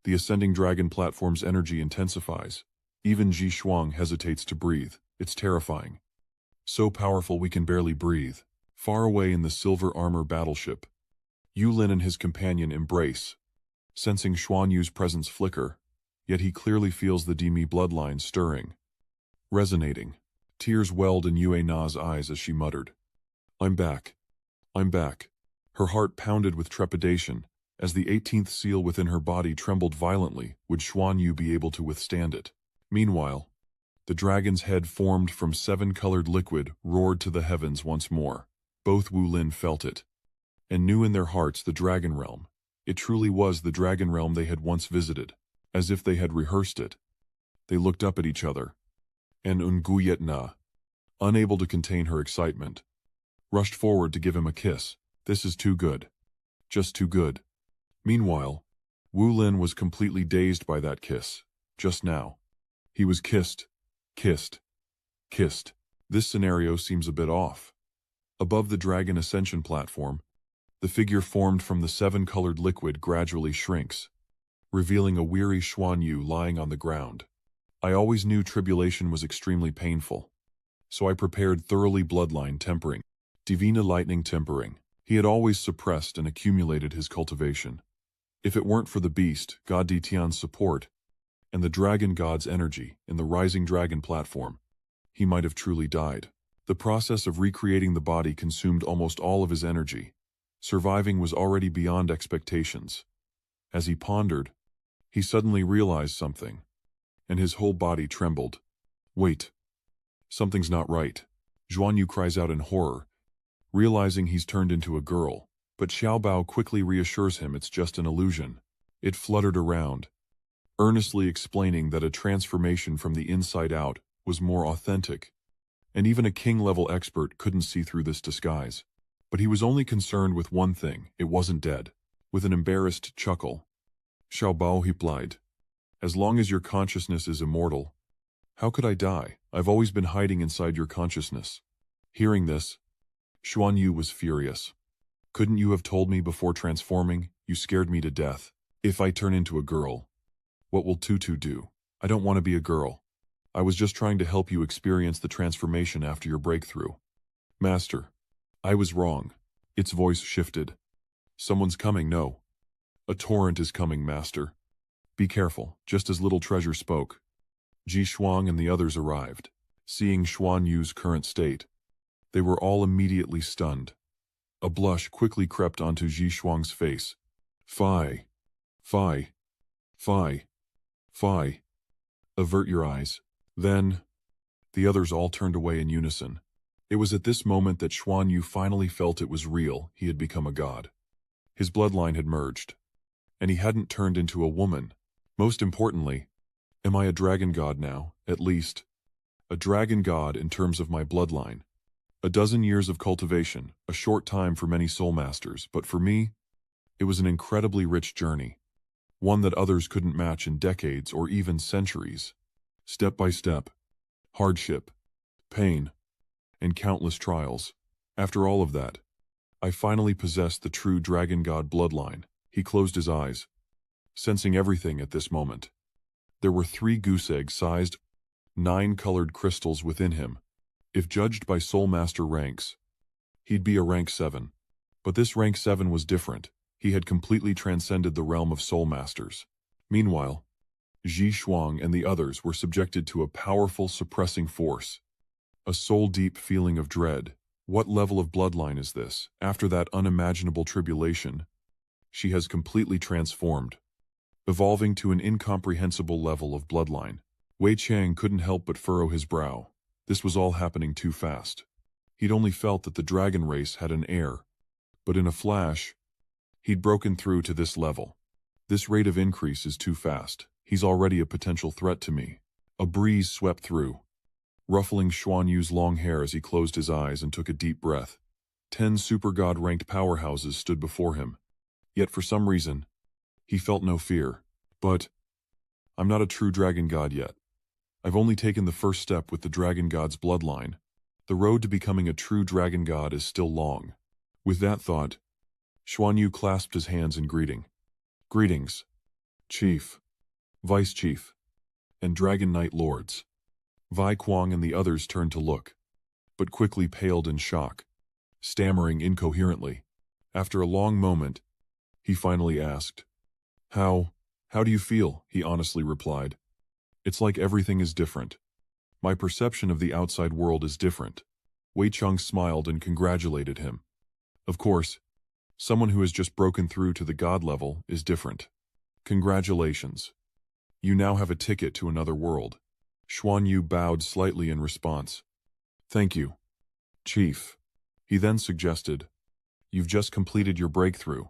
the ascending dragon platform's energy intensifies. Even Ji Shuang hesitates to breathe. It's terrifying. So powerful we can barely breathe. Far away in the silver armor battleship, Yulin and his companion embrace, sensing Xuanyu's presence flicker, yet he clearly feels the Demi bloodline stirring, resonating. Tears welled in Yue Na's eyes as she muttered, I'm back. I'm back. Her heart pounded with trepidation, as the 18th seal within her body trembled violently. Would Xuanyu be able to withstand it? Meanwhile, the dragon's head formed from 7-colored liquid roared to the heavens once more. Both Wu Lin felt it, and knew in their hearts the dragon realm. It truly was the dragon realm they had once visited, as if they had rehearsed it. They looked up at each other, and Nguyetna, unable to contain her excitement, rushed forward to give him a kiss. This is too good. Just too good. Meanwhile, Wu Lin was completely dazed by that kiss. Just now. He was kissed. Kissed. Kissed. This scenario seems a bit off. Above the dragon ascension platform, the figure formed from the 7-colored liquid gradually shrinks, revealing a weary Xuanyu lying on the ground. I always knew tribulation was extremely painful, so I prepared thoroughly bloodline tempering, divina lightning tempering. He had always suppressed and accumulated his cultivation. If it weren't for the beast, God Ditian's support, and the dragon god's energy in the rising dragon platform, he might have truly died. The process of recreating the body consumed almost all of his energy. Surviving was already beyond expectations. As he pondered, he suddenly realized something, and his whole body trembled. Wait. Something's not right. Xuanyu cries out in horror, realizing he's turned into a girl, but Xiaobao quickly reassures him it's just an illusion. It fluttered around, earnestly explaining that a transformation from the inside out was more authentic, and even a king-level expert couldn't see through this disguise. But he was only concerned with one thing: it wasn't dead. With an embarrassed chuckle, Xiaobao replied, "As long as your consciousness is immortal, how could I die? I've always been hiding inside your consciousness." Hearing this, Xuanyu was furious. "Couldn't you have told me before transforming? You scared me to death. If I turn into a girl, what will Tutu do? I don't want to be a girl. I was just trying to help you experience the transformation after your breakthrough." "Master, I was wrong." Its voice shifted. "Someone's coming, no. A torrent is coming, Master. Be careful." Just as Little Treasure spoke, Ji Shuang and the others arrived. Seeing Xuanyu's current state, they were all immediately stunned. A blush quickly crept onto Ji Shuang's face. "Fie. Fie. Fie. Fie. Avert your eyes." Then, the others all turned away in unison. It was at this moment that Xuanyu finally felt it was real. He had become a god. His bloodline had merged, and he hadn't turned into a woman. Most importantly, am I a dragon god now? At least, a dragon god in terms of my bloodline. A dozen years of cultivation, a short time for many soul masters, but for me, it was an incredibly rich journey. One that others couldn't match in decades or even centuries. Step by step, hardship, pain, and countless trials. After all of that, I finally possessed the true dragon god bloodline. He closed his eyes, sensing everything at this moment. There were 3 goose egg-sized, 9-colored crystals within him. If judged by Soul Master ranks, he'd be a rank 7. But this rank 7 was different. He had completely transcended the realm of Soul Masters. Meanwhile, Ji Shuang and the others were subjected to a powerful suppressing force. A soul-deep feeling of dread. What level of bloodline is this? After that unimaginable tribulation, she has completely transformed, evolving to an incomprehensible level of bloodline. Wei Chang couldn't help but furrow his brow. This was all happening too fast. He'd only felt that the dragon race had an heir, but in a flash, he'd broken through to this level. This rate of increase is too fast. He's already a potential threat to me. A breeze swept through, ruffling Xuanyu's long hair as he closed his eyes and took a deep breath. 10 super god-ranked powerhouses stood before him. Yet for some reason, he felt no fear. But I'm not a true dragon god yet. I've only taken the first step with the dragon god's bloodline. The road to becoming a true dragon god is still long. With that thought, Xuanyu clasped his hands in greeting. "Greetings, Chief, Vice Chief, and Dragon Knight Lords." Vai Kuang and the others turned to look, but quickly paled in shock, stammering incoherently. After a long moment, he finally asked, How do you feel?" He honestly replied, "It's like everything is different. My perception of the outside world is different." Wei Cheng smiled and congratulated him. Of course, someone who has just broken through to the god level is different. "Congratulations. You now have a ticket to another world." Xuanyu bowed slightly in response. "Thank you, Chief." He then suggested, "You've just completed your breakthrough.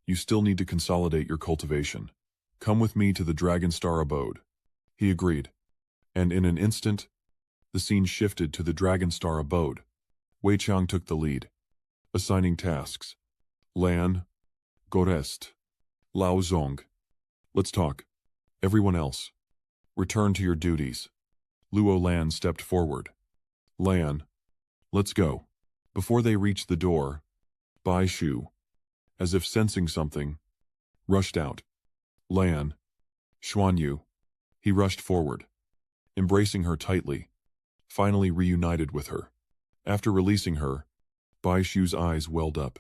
You still need to consolidate your cultivation. Come with me to the Dragon Star abode." He agreed. And in an instant, the scene shifted to the Dragon Star abode. Wei Qiang took the lead, assigning tasks. Lan, Gorest, Lao Zong. Let's talk. Everyone else, return to your duties. Luo Lan stepped forward. Lan, let's go. Before they reached the door, Bai Shu, as if sensing something, rushed out. Lan Xuanyu. He rushed forward, embracing her tightly, finally reunited with her. After releasing her, Bai Shu's eyes welled up.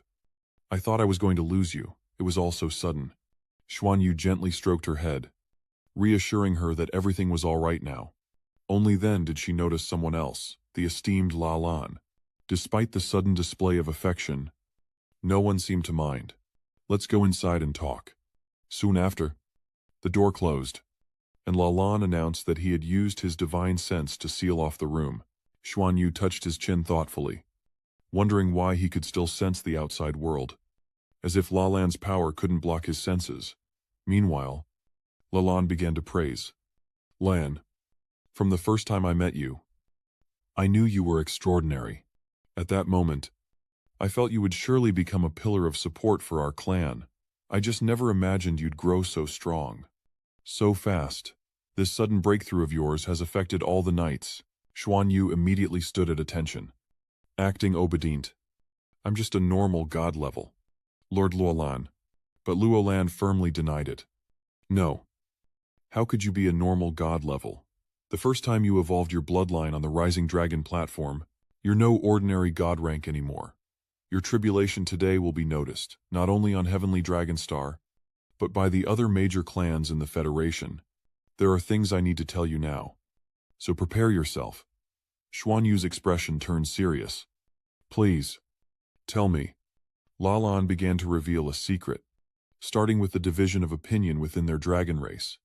I thought I was going to lose you. It was all so sudden. Xuanyu gently stroked her head, reassuring her that everything was all right now. Only then did she notice someone else, the esteemed La Lan. Despite the sudden display of affection, no one seemed to mind. Let's go inside and talk. Soon after, the door closed, and La Lan announced that he had used his divine sense to seal off the room. Xuanyu touched his chin thoughtfully, wondering why he could still sense the outside world, as if La Lan's power couldn't block his senses. Meanwhile, La Lan began to praise. Lan, from the first time I met you, I knew you were extraordinary. At that moment, I felt you would surely become a pillar of support for our clan. I just never imagined you'd grow so strong. So fast. This sudden breakthrough of yours has affected all the knights. Xuanyu immediately stood at attention, acting obedient. I'm just a normal god level, Lord Luolan. But Luolan firmly denied it. No. How could you be a normal god level? The first time you evolved your bloodline on the Rising Dragon platform, you're no ordinary god rank anymore. Your tribulation today will be noticed, not only on Heavenly Dragon Star, but by the other major clans in the Federation. There are things I need to tell you now. So prepare yourself. Xuanyu's expression turned serious. Please, tell me. Lalan began to reveal a secret, starting with the division of opinion within their dragon race.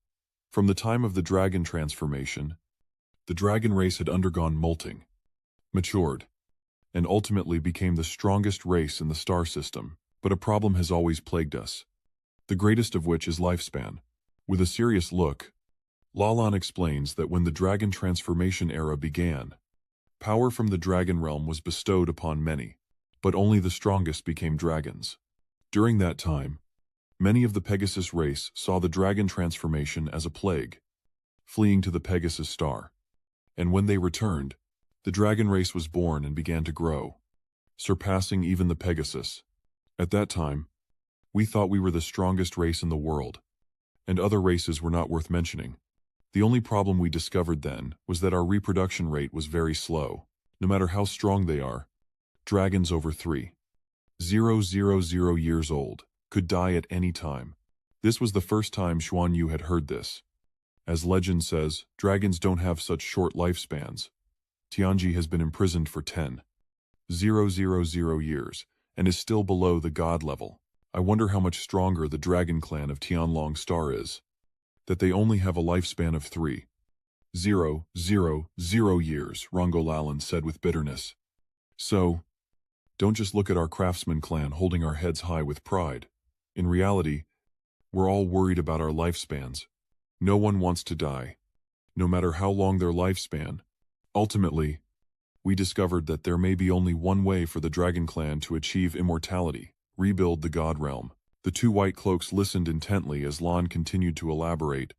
From the time of the dragon transformation, the dragon race had undergone molting, matured, and ultimately became the strongest race in the star system. But a problem has always plagued us, the greatest of which is lifespan. With a serious look, Lalan explains that when the dragon transformation era began, power from the dragon realm was bestowed upon many, but only the strongest became dragons. During that time, many of the Pegasus race saw the dragon transformation as a plague, fleeing to the Pegasus star. And when they returned, the dragon race was born and began to grow, surpassing even the Pegasus. At that time, we thought we were the strongest race in the world, and other races were not worth mentioning. The only problem we discovered then was that our reproduction rate was very slow. No matter how strong they are, dragons over 3,000 years old could die at any time. This was the first time Xuanyu had heard this. As legend says, dragons don't have such short lifespans. Tianji has been imprisoned for 10,000 years and is still below the god level. I wonder how much stronger the dragon clan of Tianlong Star is, that they only have a lifespan of 3,000 years, Rongolalan said with bitterness. So, don't just look at our craftsman clan holding our heads high with pride. In reality, we're all worried about our lifespans. No one wants to die, no matter how long their lifespan. Ultimately, we discovered that there may be only one way for the dragon clan to achieve immortality: rebuild the god realm. The two white cloaks listened intently as Lan continued to elaborate,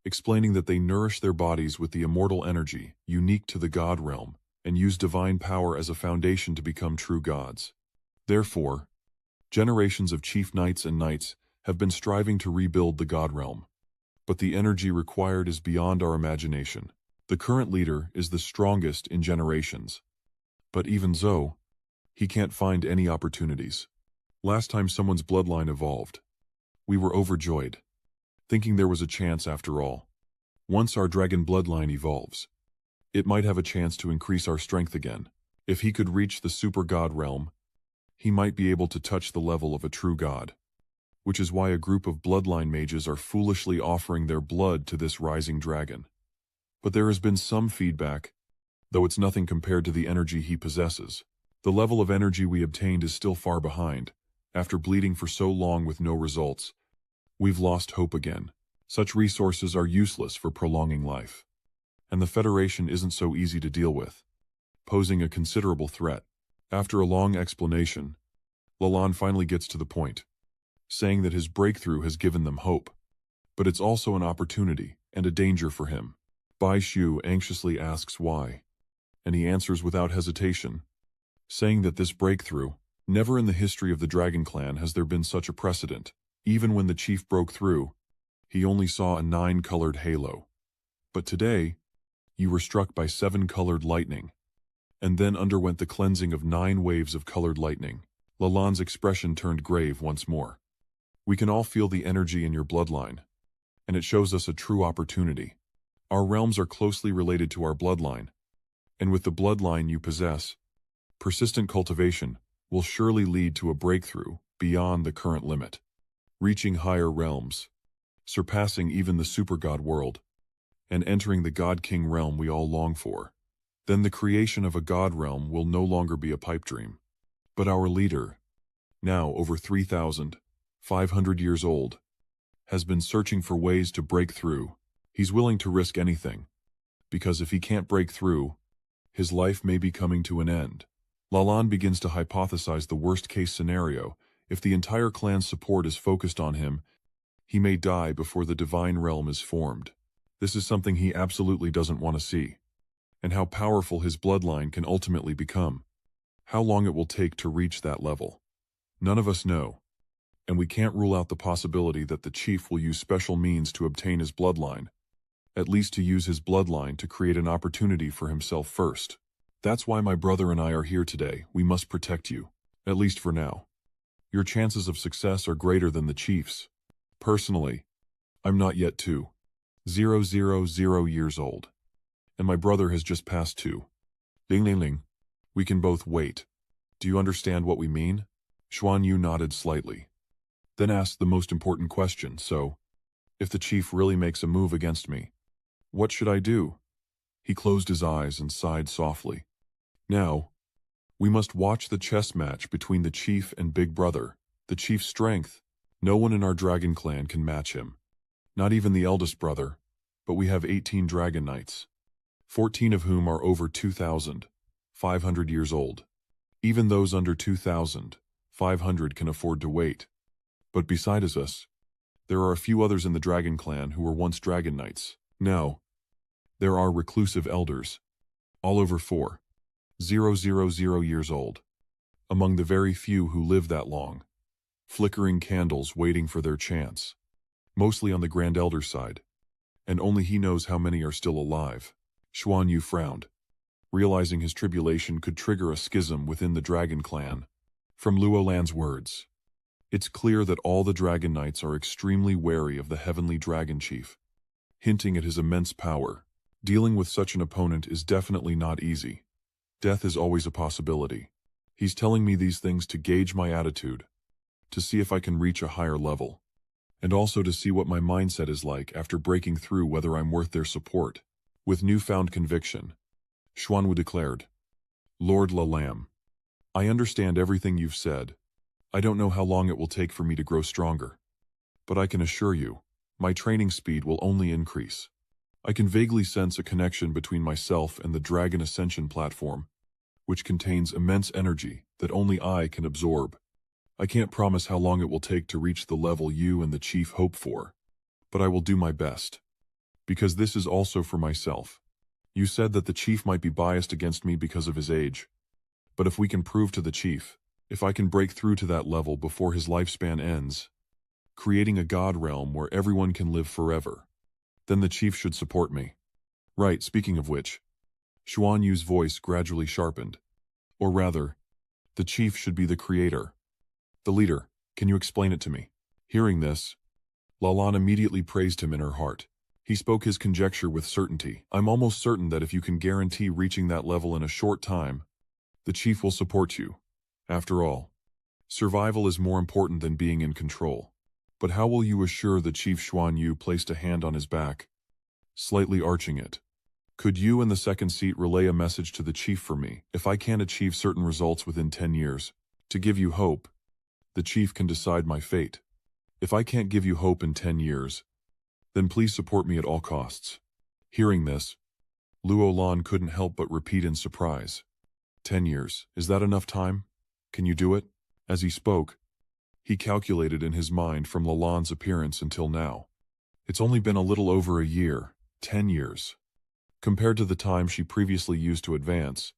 explaining that they nourish their bodies with the immortal energy unique to the god realm and use divine power as a foundation to become true gods. Therefore, generations of chief knights and knights have been striving to rebuild the god realm. But the energy required is beyond our imagination. The current leader is the strongest in generations. But even so, he can't find any opportunities. Last time someone's bloodline evolved, we were overjoyed, thinking there was a chance after all. Once our dragon bloodline evolves, it might have a chance to increase our strength again. If he could reach the super god realm, he might be able to touch the level of a true god. Which is why a group of bloodline mages are foolishly offering their blood to this rising dragon. But there has been some feedback, though it's nothing compared to the energy he possesses. The level of energy we obtained is still far behind. After bleeding for so long with no results, we've lost hope again. Such resources are useless for prolonging life. and the Federation isn't so easy to deal with, posing a considerable threat. After a long explanation, Lan finally gets to the point, saying that his breakthrough has given them hope. But it's also an opportunity and a danger for him. Bai Shu anxiously asks why, and he answers without hesitation, saying that this breakthrough, never in the history of the Dragon Clan has there been such a precedent. Even when the chief broke through, he only saw a 9-colored halo. But today, you were struck by 7-colored lightning, and then underwent the cleansing of 9 waves of colored lightning. Lalan's expression turned grave once more. We can all feel the energy in your bloodline, and it shows us a true opportunity. Our realms are closely related to our bloodline, and with the bloodline you possess, persistent cultivation will surely lead to a breakthrough beyond the current limit, reaching higher realms, surpassing even the super-god world, and entering the god-king realm we all long for. Then the creation of a god realm will no longer be a pipe dream. But our leader, now over 3,500 years old, has been searching for ways to break through. He's willing to risk anything, because if he can't break through, his life may be coming to an end. Lan begins to hypothesize the worst-case scenario. If the entire clan's support is focused on him, he may die before the divine realm is formed. This is something he absolutely doesn't want to see. And how powerful his bloodline can ultimately become. How long it will take to reach that level. None of us know. And we can't rule out the possibility that the chief will use special means to obtain his bloodline. At least to use his bloodline to create an opportunity for himself first. That's why my brother and I are here today. We must protect you. At least for now. Your chances of success are greater than the chief's. Personally, I'm not yet 2,000 years old. And my brother has just passed 2. Ding ding ding. We can both wait. Do you understand what we mean? Xuanyu nodded slightly. Then asked the most important question, so, if the chief really makes a move against me, what should I do? He closed his eyes and sighed softly. Now, we must watch the chess match between the chief and big brother. The chief's strength, no one in our dragon clan can match him. Not even the eldest brother, but we have 18 dragon knights, 14 of whom are over 2,500 years old. Even those under 2,500 can afford to wait. But besides us, there are a few others in the dragon clan who were once dragon knights. Now, there are reclusive elders, all over 4,000 years old. Among the very few who live that long, flickering candles waiting for their chance, mostly on the Grand Elder's side, and only he knows how many are still alive. Xuanyu frowned, realizing his tribulation could trigger a schism within the dragon clan. From Luolan's words, it's clear that all the dragon knights are extremely wary of the heavenly dragon chief, hinting at his immense power. Dealing with such an opponent is definitely not easy. Death is always a possibility. He's telling me these things to gauge my attitude, to see if I can reach a higher level, and also to see what my mindset is like after breaking through, whether I'm worth their support. With newfound conviction, Xuanwu declared, Lord Lalam, I understand everything you've said. I don't know how long it will take for me to grow stronger, but I can assure you, my training speed will only increase. I can vaguely sense a connection between myself and the Dragon Ascension platform, which contains immense energy that only I can absorb. I can't promise how long it will take to reach the level you and the chief hope for, but I will do my best. Because this is also for myself. You said that the chief might be biased against me because of his age. But if we can prove to the chief, if I can break through to that level before his lifespan ends, creating a god realm where everyone can live forever, then the chief should support me. Right, speaking of which, Xuanyu's voice gradually sharpened. Or rather, the chief should be the creator. The leader, can you explain it to me? Hearing this, Lalan immediately praised him in her heart. He spoke his conjecture with certainty. I'm almost certain that if you can guarantee reaching that level in a short time, the chief will support you. After all, survival is more important than being in control. But how will you assure the Chief Xuanyu placed a hand on his back, slightly arching it? Could you in the second seat relay a message to the chief for me? If I can't achieve certain results within 10 years, to give you hope, the chief can decide my fate. If I can't give you hope in 10 years, then please support me at all costs. Hearing this, Luo Lan couldn't help but repeat in surprise. 10 years, is that enough time? Can you do it? As he spoke, he calculated in his mind from Lalan's appearance until now. It's only been a little over a year, 10 years. Compared to the time she previously used to advance,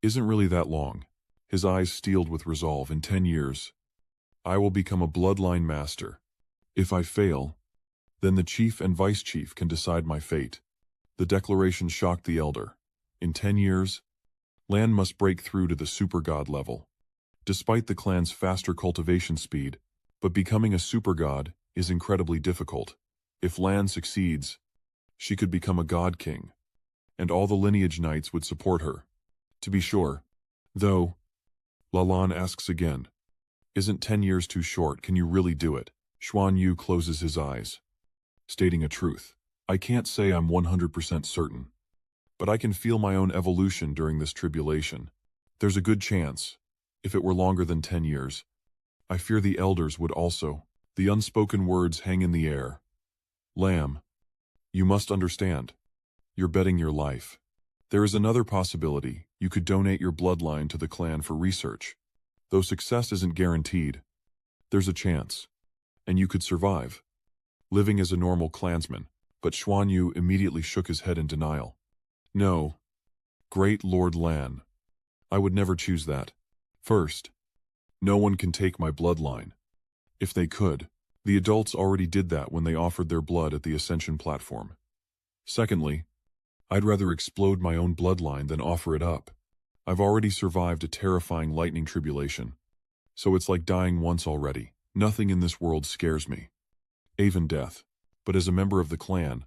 isn't really that long. His eyes steeled with resolve. In 10 years, I will become a bloodline master. If I fail, then the chief and vice chief can decide my fate. The declaration shocked the elder. In 10 years, Lan must break through to the super god level. Despite the clan's faster cultivation speed, but becoming a super god is incredibly difficult. If Lan succeeds, she could become a god king, and all the lineage knights would support her. To be sure, though, Lalan asks again, isn't 10 years too short? Can you really do it? Xuanyu closes his eyes, stating a truth. I can't say I'm 100% certain, but I can feel my own evolution during this tribulation. There's a good chance, if it were longer than 10 years, I fear the elders would also. The unspoken words hang in the air. Lamb, you must understand. You're betting your life. There is another possibility. You could donate your bloodline to the clan for research. Though success isn't guaranteed, there's a chance. And you could survive, living as a normal clansman. But Xuanyu immediately shook his head in denial. No, great Lord Lan, I would never choose that. First, no one can take my bloodline. If they could, the adults already did that when they offered their blood at the Ascension platform. Secondly, I'd rather explode my own bloodline than offer it up. I've already survived a terrifying lightning tribulation, so it's like dying once already. Nothing in this world scares me, even death. But as a member of the clan,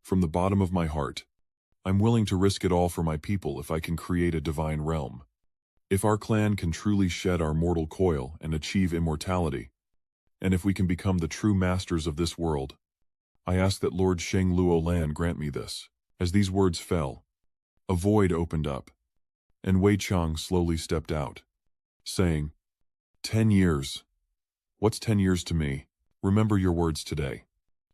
from the bottom of my heart, I'm willing to risk it all for my people if I can create a divine realm. If our clan can truly shed our mortal coil and achieve immortality, and if we can become the true masters of this world, I ask that Lord Sheng Luo Lan grant me this. As these words fell, a void opened up, and Wei Chang slowly stepped out, saying, 10 years. What's 10 years to me? Remember your words today.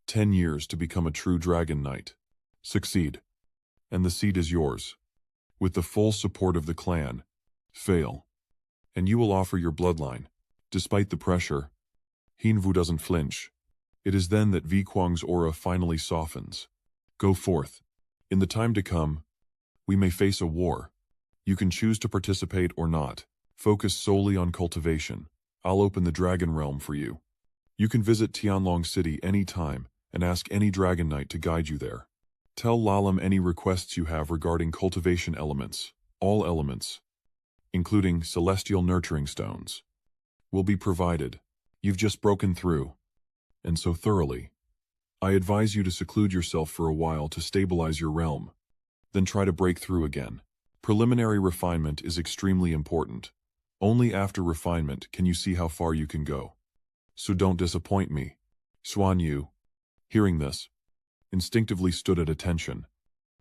10 years to become a true dragon knight. Succeed, and the seat is yours. With the full support of the clan, fail, and you will offer your bloodline. Despite the pressure, Hinvu doesn't flinch. It is then that V Kuang's aura finally softens. Go forth. In the time to come, we may face a war. You can choose to participate or not. Focus solely on cultivation. I'll open the dragon realm for you. You can visit Tianlong City any time and ask any dragon knight to guide you there. Tell Lalam any requests you have regarding cultivation elements. All elements, including celestial nurturing stones, will be provided. You've just broken through, and so thoroughly. I advise you to seclude yourself for a while to stabilize your realm, then try to break through again. Preliminary refinement is extremely important. Only after refinement can you see how far you can go. So don't disappoint me. Xuanyu, hearing this, instinctively stood at attention.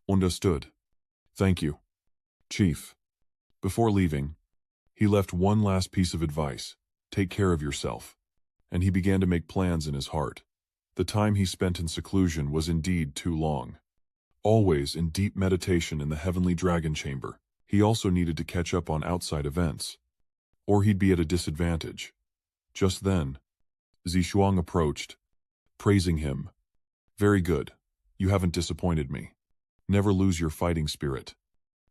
Understood. Thank you, Chief. Before leaving, he left one last piece of advice. Take care of yourself. And he began to make plans in his heart. The time he spent in seclusion was indeed too long. Always in deep meditation in the heavenly dragon chamber, he also needed to catch up on outside events, or he'd be at a disadvantage. Just then, Zishuang approached, praising him. Very good. You haven't disappointed me. Never lose your fighting spirit.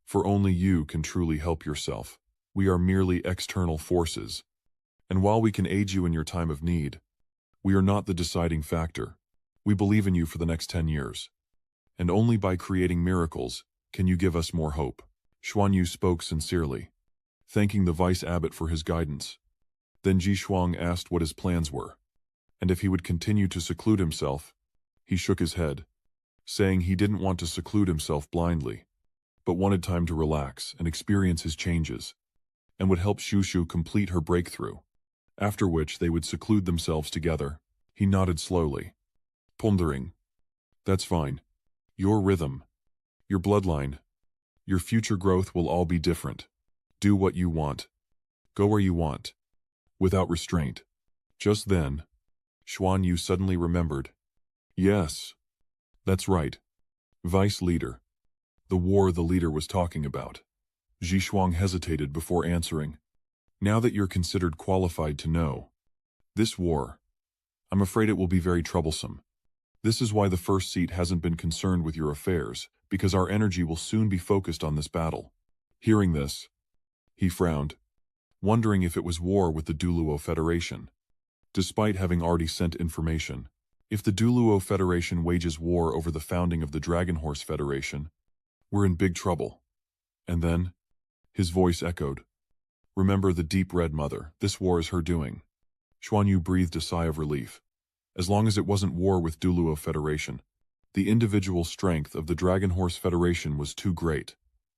For only you can truly help yourself. We are merely external forces. And while we can aid you in your time of need, we are not the deciding factor. We believe in you for the next 10 years. And only by creating miracles can you give us more hope. Xuanyu spoke sincerely, thanking the vice abbot for his guidance. Then Ji Shuang asked what his plans were, and if he would continue to seclude himself. He shook his head, saying he didn't want to seclude himself blindly, but wanted time to relax and experience his changes, and would help Shushu complete her breakthrough, after which they would seclude themselves together. He nodded slowly, pondering. That's fine. Your rhythm, your bloodline, your future growth will all be different. Do what you want. Go where you want, without restraint. Just then, Xuanyu suddenly remembered. Yes, that's right. Vice leader. The war the leader was talking about. Zhishuang hesitated before answering. Now that you're considered qualified to know. This war, I'm afraid it will be very troublesome. This is why the first seat hasn't been concerned with your affairs, because our energy will soon be focused on this battle. Hearing this, he frowned, wondering if it was war with the Duluo Federation. Despite having already sent information, if the Duluo Federation wages war over the founding of the Dragon Horse Federation, we're in big trouble. And then, his voice echoed. Remember the deep red mother, this war is her doing. Xuanyu breathed a sigh of relief. As long as it wasn't war with Duluo Federation, the individual strength of the Dragon Horse Federation was too great.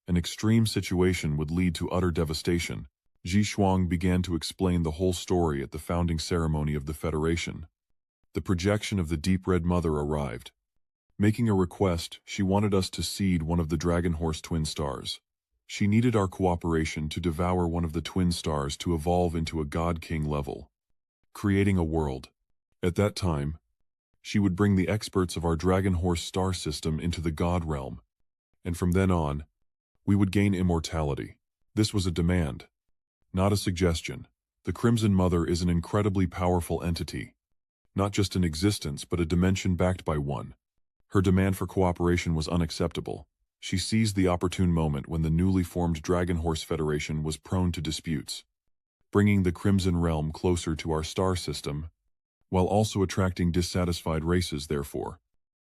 An extreme situation would lead to utter devastation. Zhishuang began to explain the whole story at the founding ceremony of the Federation. The projection of the deep red mother arrived. Making a request, she wanted us to seed one of the Dragon Horse twin stars. She needed our cooperation to devour one of the twin stars to evolve into a God King level, creating a world. At that time, she would bring the experts of our Dragon Horse star system into the God realm, and from then on, we would gain immortality. This was a demand, not a suggestion. The Crimson Mother is an incredibly powerful entity, not just an existence but a dimension backed by one. Her demand for cooperation was unacceptable. She seized the opportune moment when the newly formed Dragon Horse Federation was prone to disputes, bringing the Crimson Realm closer to our star system, while also attracting dissatisfied races. Therefore,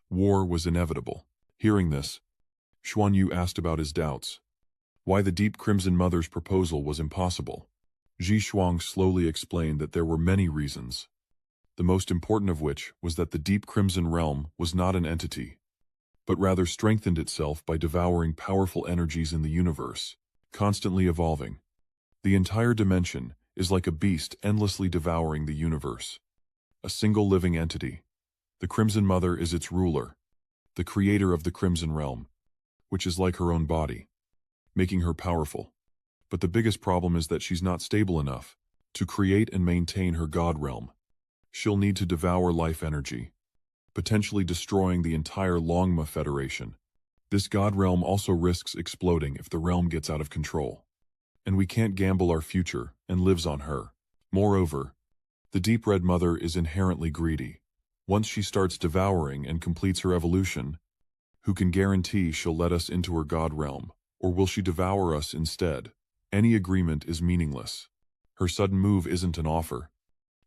war was inevitable. Hearing this, Xuanyu asked about his doubts. Why the Deep Crimson Mother's proposal was impossible. Zhishuang slowly explained that there were many reasons, the most important of which was that the Deep Crimson Realm was not an entity, but rather strengthened itself by devouring powerful energies in the universe, constantly evolving. The entire dimension is like a beast endlessly devouring the universe. A single living entity. The Crimson Mother is its ruler, the creator of the Crimson Realm, which is like her own body, making her powerful. But the biggest problem is that she's not stable enough to create and maintain her God realm. She'll need to devour life energy, potentially destroying the entire Longma Federation. This God realm also risks exploding if the realm gets out of control. And we can't gamble our future and lives on her. Moreover, the Deep Red Mother is inherently greedy. Once she starts devouring and completes her evolution, who can guarantee she'll let us into her God realm, or will she devour us instead? Any agreement is meaningless. Her sudden move isn't an offer,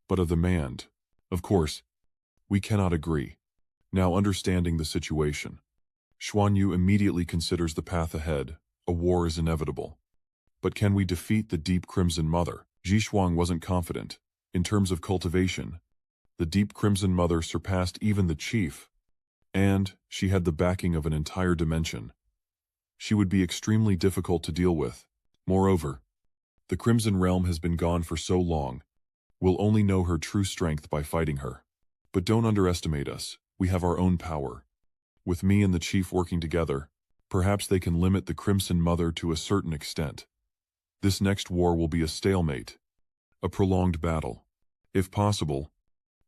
but a demand. Of course, we cannot agree. Now understanding the situation, Xuanyu immediately considers the path ahead. A war is inevitable. But can we defeat the Deep Crimson Mother? Zhishuang wasn't confident. In terms of cultivation, the Deep Crimson Mother surpassed even the chief, and she had the backing of an entire dimension. She would be extremely difficult to deal with. Moreover, the Crimson Realm has been gone for so long, we'll only know her true strength by fighting her. But don't underestimate us, we have our own power. With me and the chief working together, perhaps they can limit the Crimson Mother to a certain extent. This next war will be a stalemate, a prolonged battle. If possible,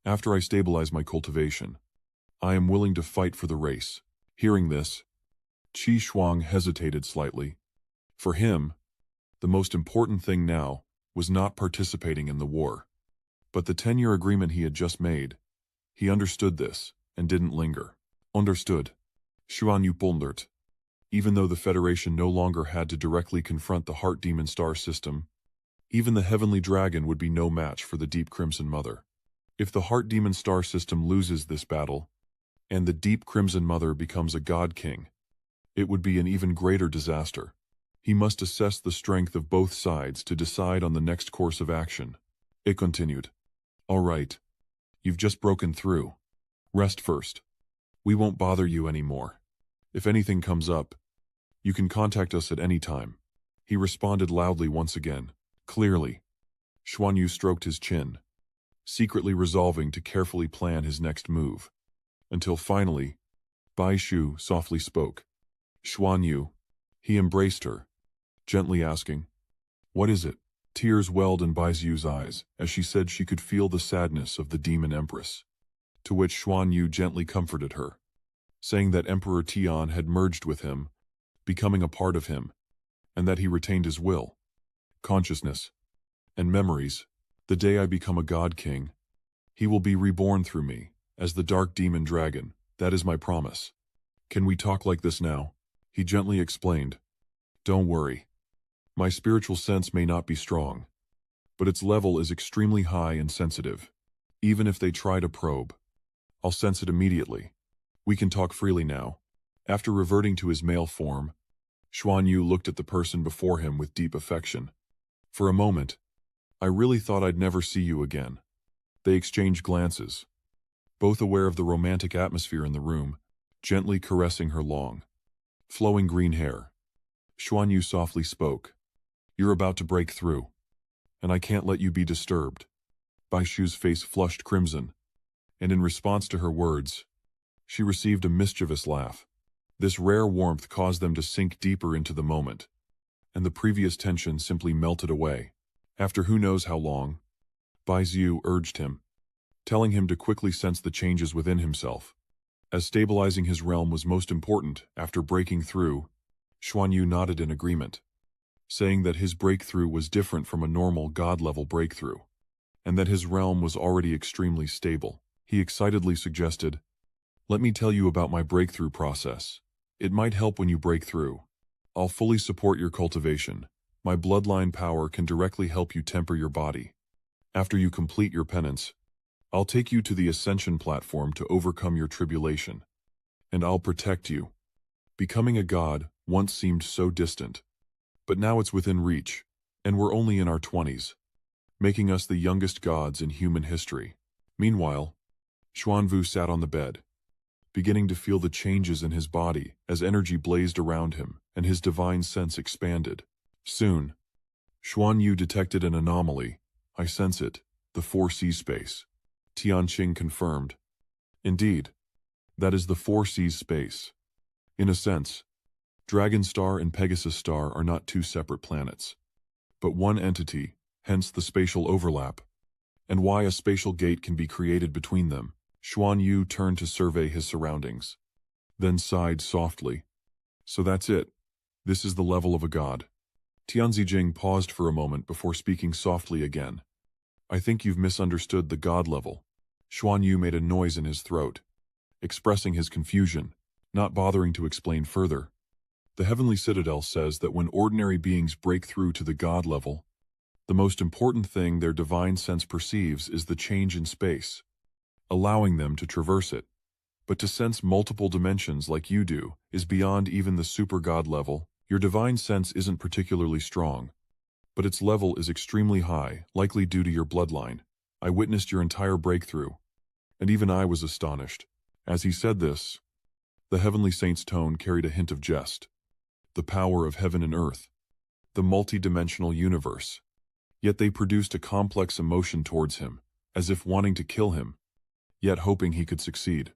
after I stabilize my cultivation, I am willing to fight for the race. Hearing this, Zhishuang hesitated slightly. For him, the most important thing now was not participating in the war, but the 10-year agreement he had just made. He understood this and didn't linger. Understood. Xuanyu pondered. Even though the Federation no longer had to directly confront the Heart Demon star system, even the Heavenly Dragon would be no match for the Deep Crimson Mother. If the Heart Demon star system loses this battle, and the Deep Crimson Mother becomes a God King, it would be an even greater disaster. He must assess the strength of both sides to decide on the next course of action. It continued. All right. You've just broken through. Rest first. We won't bother you anymore. If anything comes up, you can contact us at any time. He responded loudly once again. Clearly. Xuanyu stroked his chin, secretly resolving to carefully plan his next move. Until finally, Bai Shu softly spoke. Xuanyu. He embraced her, gently asking, "What is it?" Tears welled in Bai Xu's eyes as she said she could feel the sadness of the Demon Empress, to which Xuanyu gently comforted her, saying that Emperor Tian had merged with him becoming a part of him, and that he retained his will, consciousness, and memories. The day I become a god king, he will be reborn through me, as the dark demon dragon. That is my promise. Can we talk like this now? He gently explained. Don't worry. My spiritual sense may not be strong, but its level is extremely high and sensitive. Even if they try to probe, I'll sense it immediately. We can talk freely now. After reverting to his male form, Xuanyu looked at the person before him with deep affection. For a moment, I really thought I'd never see you again. They exchanged glances, both aware of the romantic atmosphere in the room, gently caressing her long, flowing green hair. Xuanyu softly spoke. You're about to break through, and I can't let you be disturbed. Bai Shu's face flushed crimson, and in response to her words, she received a mischievous laugh. This rare warmth caused them to sink deeper into the moment, and the previous tension simply melted away. After who knows how long, Bai Zhu urged him, telling him to quickly sense the changes within himself. As stabilizing his realm was most important after breaking through, Xuanyu nodded in agreement, saying that his breakthrough was different from a normal god-level breakthrough, and that his realm was already extremely stable. He excitedly suggested, let me tell you about my breakthrough process. It might help when you break through. I'll fully support your cultivation. My bloodline power can directly help you temper your body. After you complete your penance, I'll take you to the ascension platform to overcome your tribulation. And I'll protect you. Becoming a god once seemed so distant, but now it's within reach, and we're only in our 20s, making us the youngest gods in human history. Meanwhile, Xuanvu sat on the bed, beginning to feel the changes in his body as energy blazed around him and his divine sense expanded. Soon, Xuanyu detected an anomaly. I sense it, the 4C space. Tianqing confirmed. Indeed, that is the 4C space. In a sense, Dragon Star and Pegasus Star are not two separate planets, but one entity, hence the spatial overlap, and why a spatial gate can be created between them. Xuanyu turned to survey his surroundings, then sighed softly. So that's it. This is the level of a god. Tianzijing paused for a moment before speaking softly again. I think you've misunderstood the god level. Xuanyu made a noise in his throat, expressing his confusion, not bothering to explain further. The Heavenly Citadel says that when ordinary beings break through to the god level, the most important thing their divine sense perceives is the change in space, allowing them to traverse it. But to sense multiple dimensions like you do is beyond even the super god level. Your divine sense isn't particularly strong, but its level is extremely high, likely due to your bloodline. I witnessed your entire breakthrough, and even I was astonished. As he said this, the Heavenly Saint's tone carried a hint of jest. The power of heaven and earth, the multi-dimensional universe. Yet they produced a complex emotion towards him, as if wanting to kill him, yet hoping he could succeed.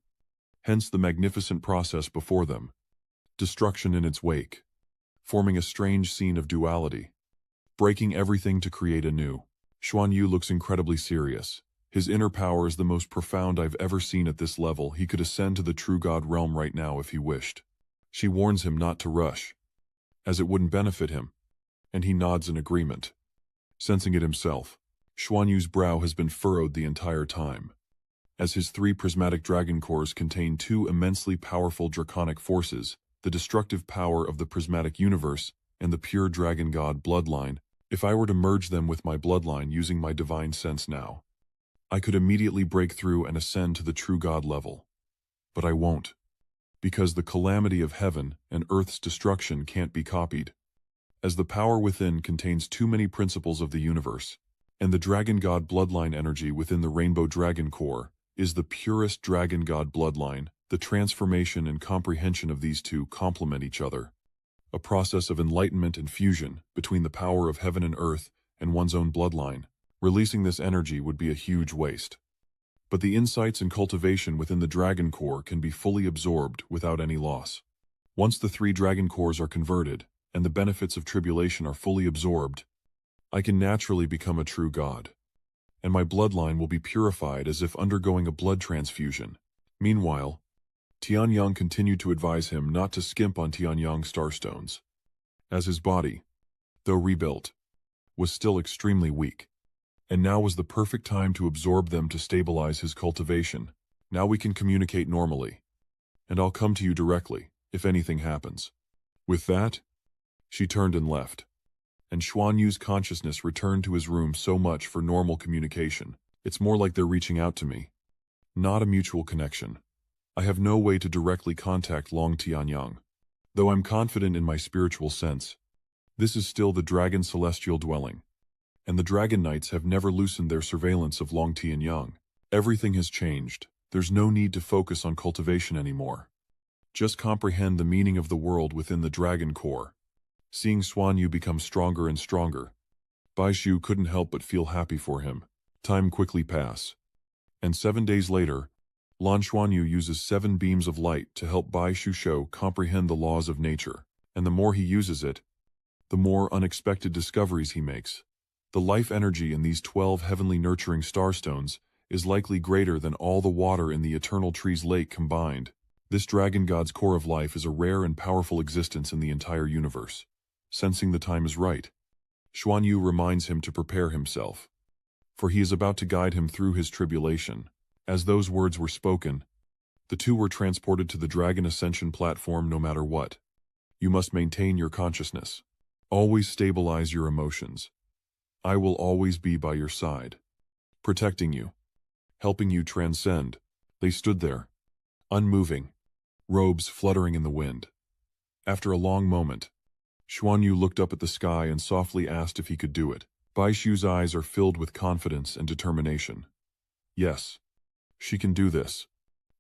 Hence the magnificent process before them, destruction in its wake, forming a strange scene of duality, breaking everything to create anew. Xuanyu looks incredibly serious. His inner power is the most profound I've ever seen at this level. He could ascend to the true god realm right now if he wished. She warns him not to rush, as it wouldn't benefit him, and he nods in agreement. Sensing it himself, Xuanyu's brow has been furrowed the entire time, as his 3 prismatic dragon cores contain 2 immensely powerful draconic forces, the destructive power of the prismatic universe and the pure dragon god bloodline. If I were to merge them with my bloodline using my divine sense now, I could immediately break through and ascend to the true god level. But I won't, because the calamity of heaven and earth's destruction can't be copied, as the power within contains too many principles of the universe, and the dragon god bloodline energy within the rainbow dragon core is the purest dragon god bloodline. The transformation and comprehension of these two complement each other, a process of enlightenment and fusion between the power of heaven and earth and one's own bloodline. Releasing this energy would be a huge waste. But the insights and cultivation within the dragon core can be fully absorbed without any loss. Once the 3 dragon cores are converted, and the benefits of tribulation are fully absorbed, I can naturally become a true god, and my bloodline will be purified as if undergoing a blood transfusion. Meanwhile, Tianyang continued to advise him not to skimp on Tianyang starstones, as his body, though rebuilt, was still extremely weak, and now was the perfect time to absorb them to stabilize his cultivation. Now we can communicate normally, and I'll come to you directly, if anything happens. With that, she turned and left, and Xuanyu's consciousness returned to his room. So much for normal communication. It's more like they're reaching out to me, not a mutual connection. I have no way to directly contact Long Tianyang. Though I'm confident in my spiritual sense, this is still the dragon celestial dwelling, and the dragon knights have never loosened their surveillance of Long Tianyang. Everything has changed. There's no need to focus on cultivation anymore. Just comprehend the meaning of the world within the dragon core. Seeing Xuanyu become stronger and stronger, Baishu couldn't help but feel happy for him. Time quickly passed, and 7 days later, Lan Xuanyu uses 7 beams of light to help Baishu Shou comprehend the laws of nature, and the more he uses it, the more unexpected discoveries he makes. The life energy in these 12 heavenly nurturing starstones is likely greater than all the water in the eternal tree's lake combined. This dragon god's core of life is a rare and powerful existence in the entire universe. Sensing the time is right, Xuanyu reminds him to prepare himself, for he is about to guide him through his tribulation. As those words were spoken, the two were transported to the Dragon Ascension platform. No matter what, you must maintain your consciousness. Always stabilize your emotions. I will always be by your side, protecting you, helping you transcend. They stood there, unmoving, robes fluttering in the wind. After a long moment, Xuanyu looked up at the sky and softly asked if he could do it. Baishu's eyes are filled with confidence and determination. Yes, she can do this.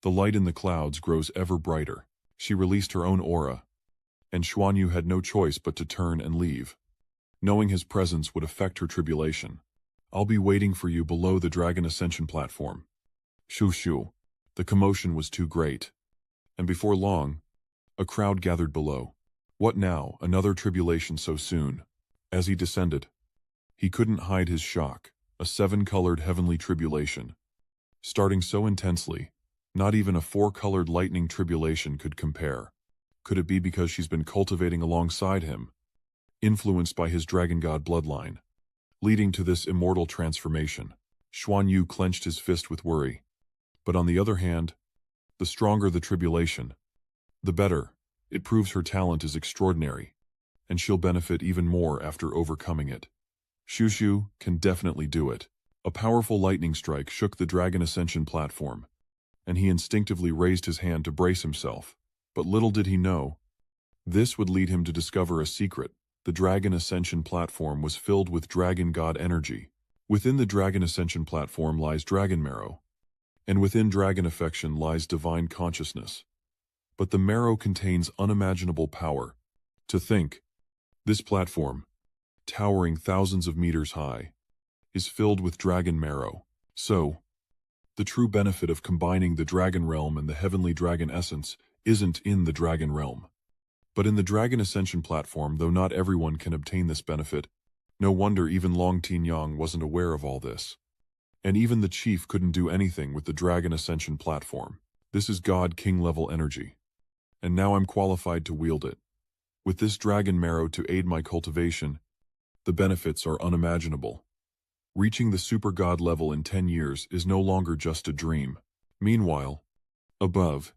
The light in the clouds grows ever brighter. She released her own aura, and Xuanyu had no choice but to turn and leave, knowing his presence would affect her tribulation. I'll be waiting for you below the Dragon Ascension platform. Shoo. The commotion was too great, and before long, a crowd gathered below. What now? Another tribulation so soon? As he descended, he couldn't hide his shock. A 7-colored heavenly tribulation, starting so intensely, not even a 4-colored lightning tribulation could compare. Could it be because she's been cultivating alongside him, influenced by his dragon god bloodline, leading to this immortal transformation? Xuanyu clenched his fist with worry. But on the other hand, the stronger the tribulation, the better. It proves her talent is extraordinary, and she'll benefit even more after overcoming it. Shushu can definitely do it. A powerful lightning strike shook the Dragon Ascension platform, and he instinctively raised his hand to brace himself. But little did he know, this would lead him to discover a secret. The Dragon Ascension platform was filled with dragon god energy. Within the Dragon Ascension platform lies dragon marrow, and within dragon affection lies divine consciousness. But the marrow contains unimaginable power. To think, this platform, towering thousands of meters high, is filled with dragon marrow. So, the true benefit of combining the dragon realm and the heavenly dragon essence isn't in the dragon realm, but in the Dragon Ascension platform. Though not everyone can obtain this benefit, no wonder even Long Tianyang wasn't aware of all this. And even the chief couldn't do anything with the Dragon Ascension platform. This is God King level energy, and now I'm qualified to wield it. With this dragon marrow to aid my cultivation, the benefits are unimaginable. Reaching the super god level in 10 years is no longer just a dream. Meanwhile, above,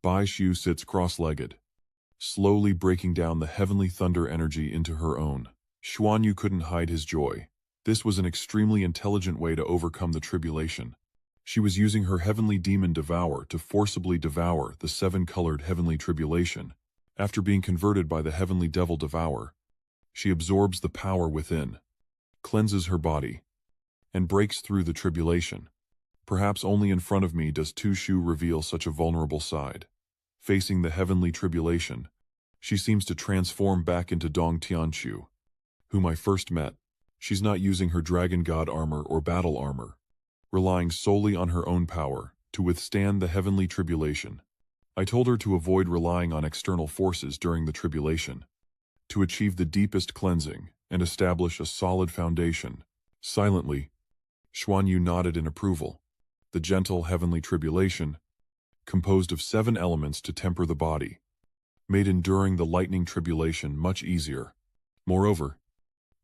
Baishu sits cross-legged, slowly breaking down the heavenly thunder energy into her own. Xuanyu couldn't hide his joy. This was an extremely intelligent way to overcome the tribulation. She was using her heavenly demon Devour to forcibly devour the 7-colored heavenly tribulation. After being converted by the heavenly devil Devour, she absorbs the power within, cleanses her body, and breaks through the tribulation. Perhaps only in front of me does Tushu reveal such a vulnerable side. Facing the heavenly tribulation, she seems to transform back into Dong Tianchu, whom I first met. She's not using her dragon god armor or battle armor, relying solely on her own power to withstand the heavenly tribulation. I told her to avoid relying on external forces during the tribulation, to achieve the deepest cleansing and establish a solid foundation. Silently, Xuanyu nodded in approval. The gentle heavenly tribulation composed of 7 elements to temper the body, made enduring the lightning tribulation much easier. Moreover,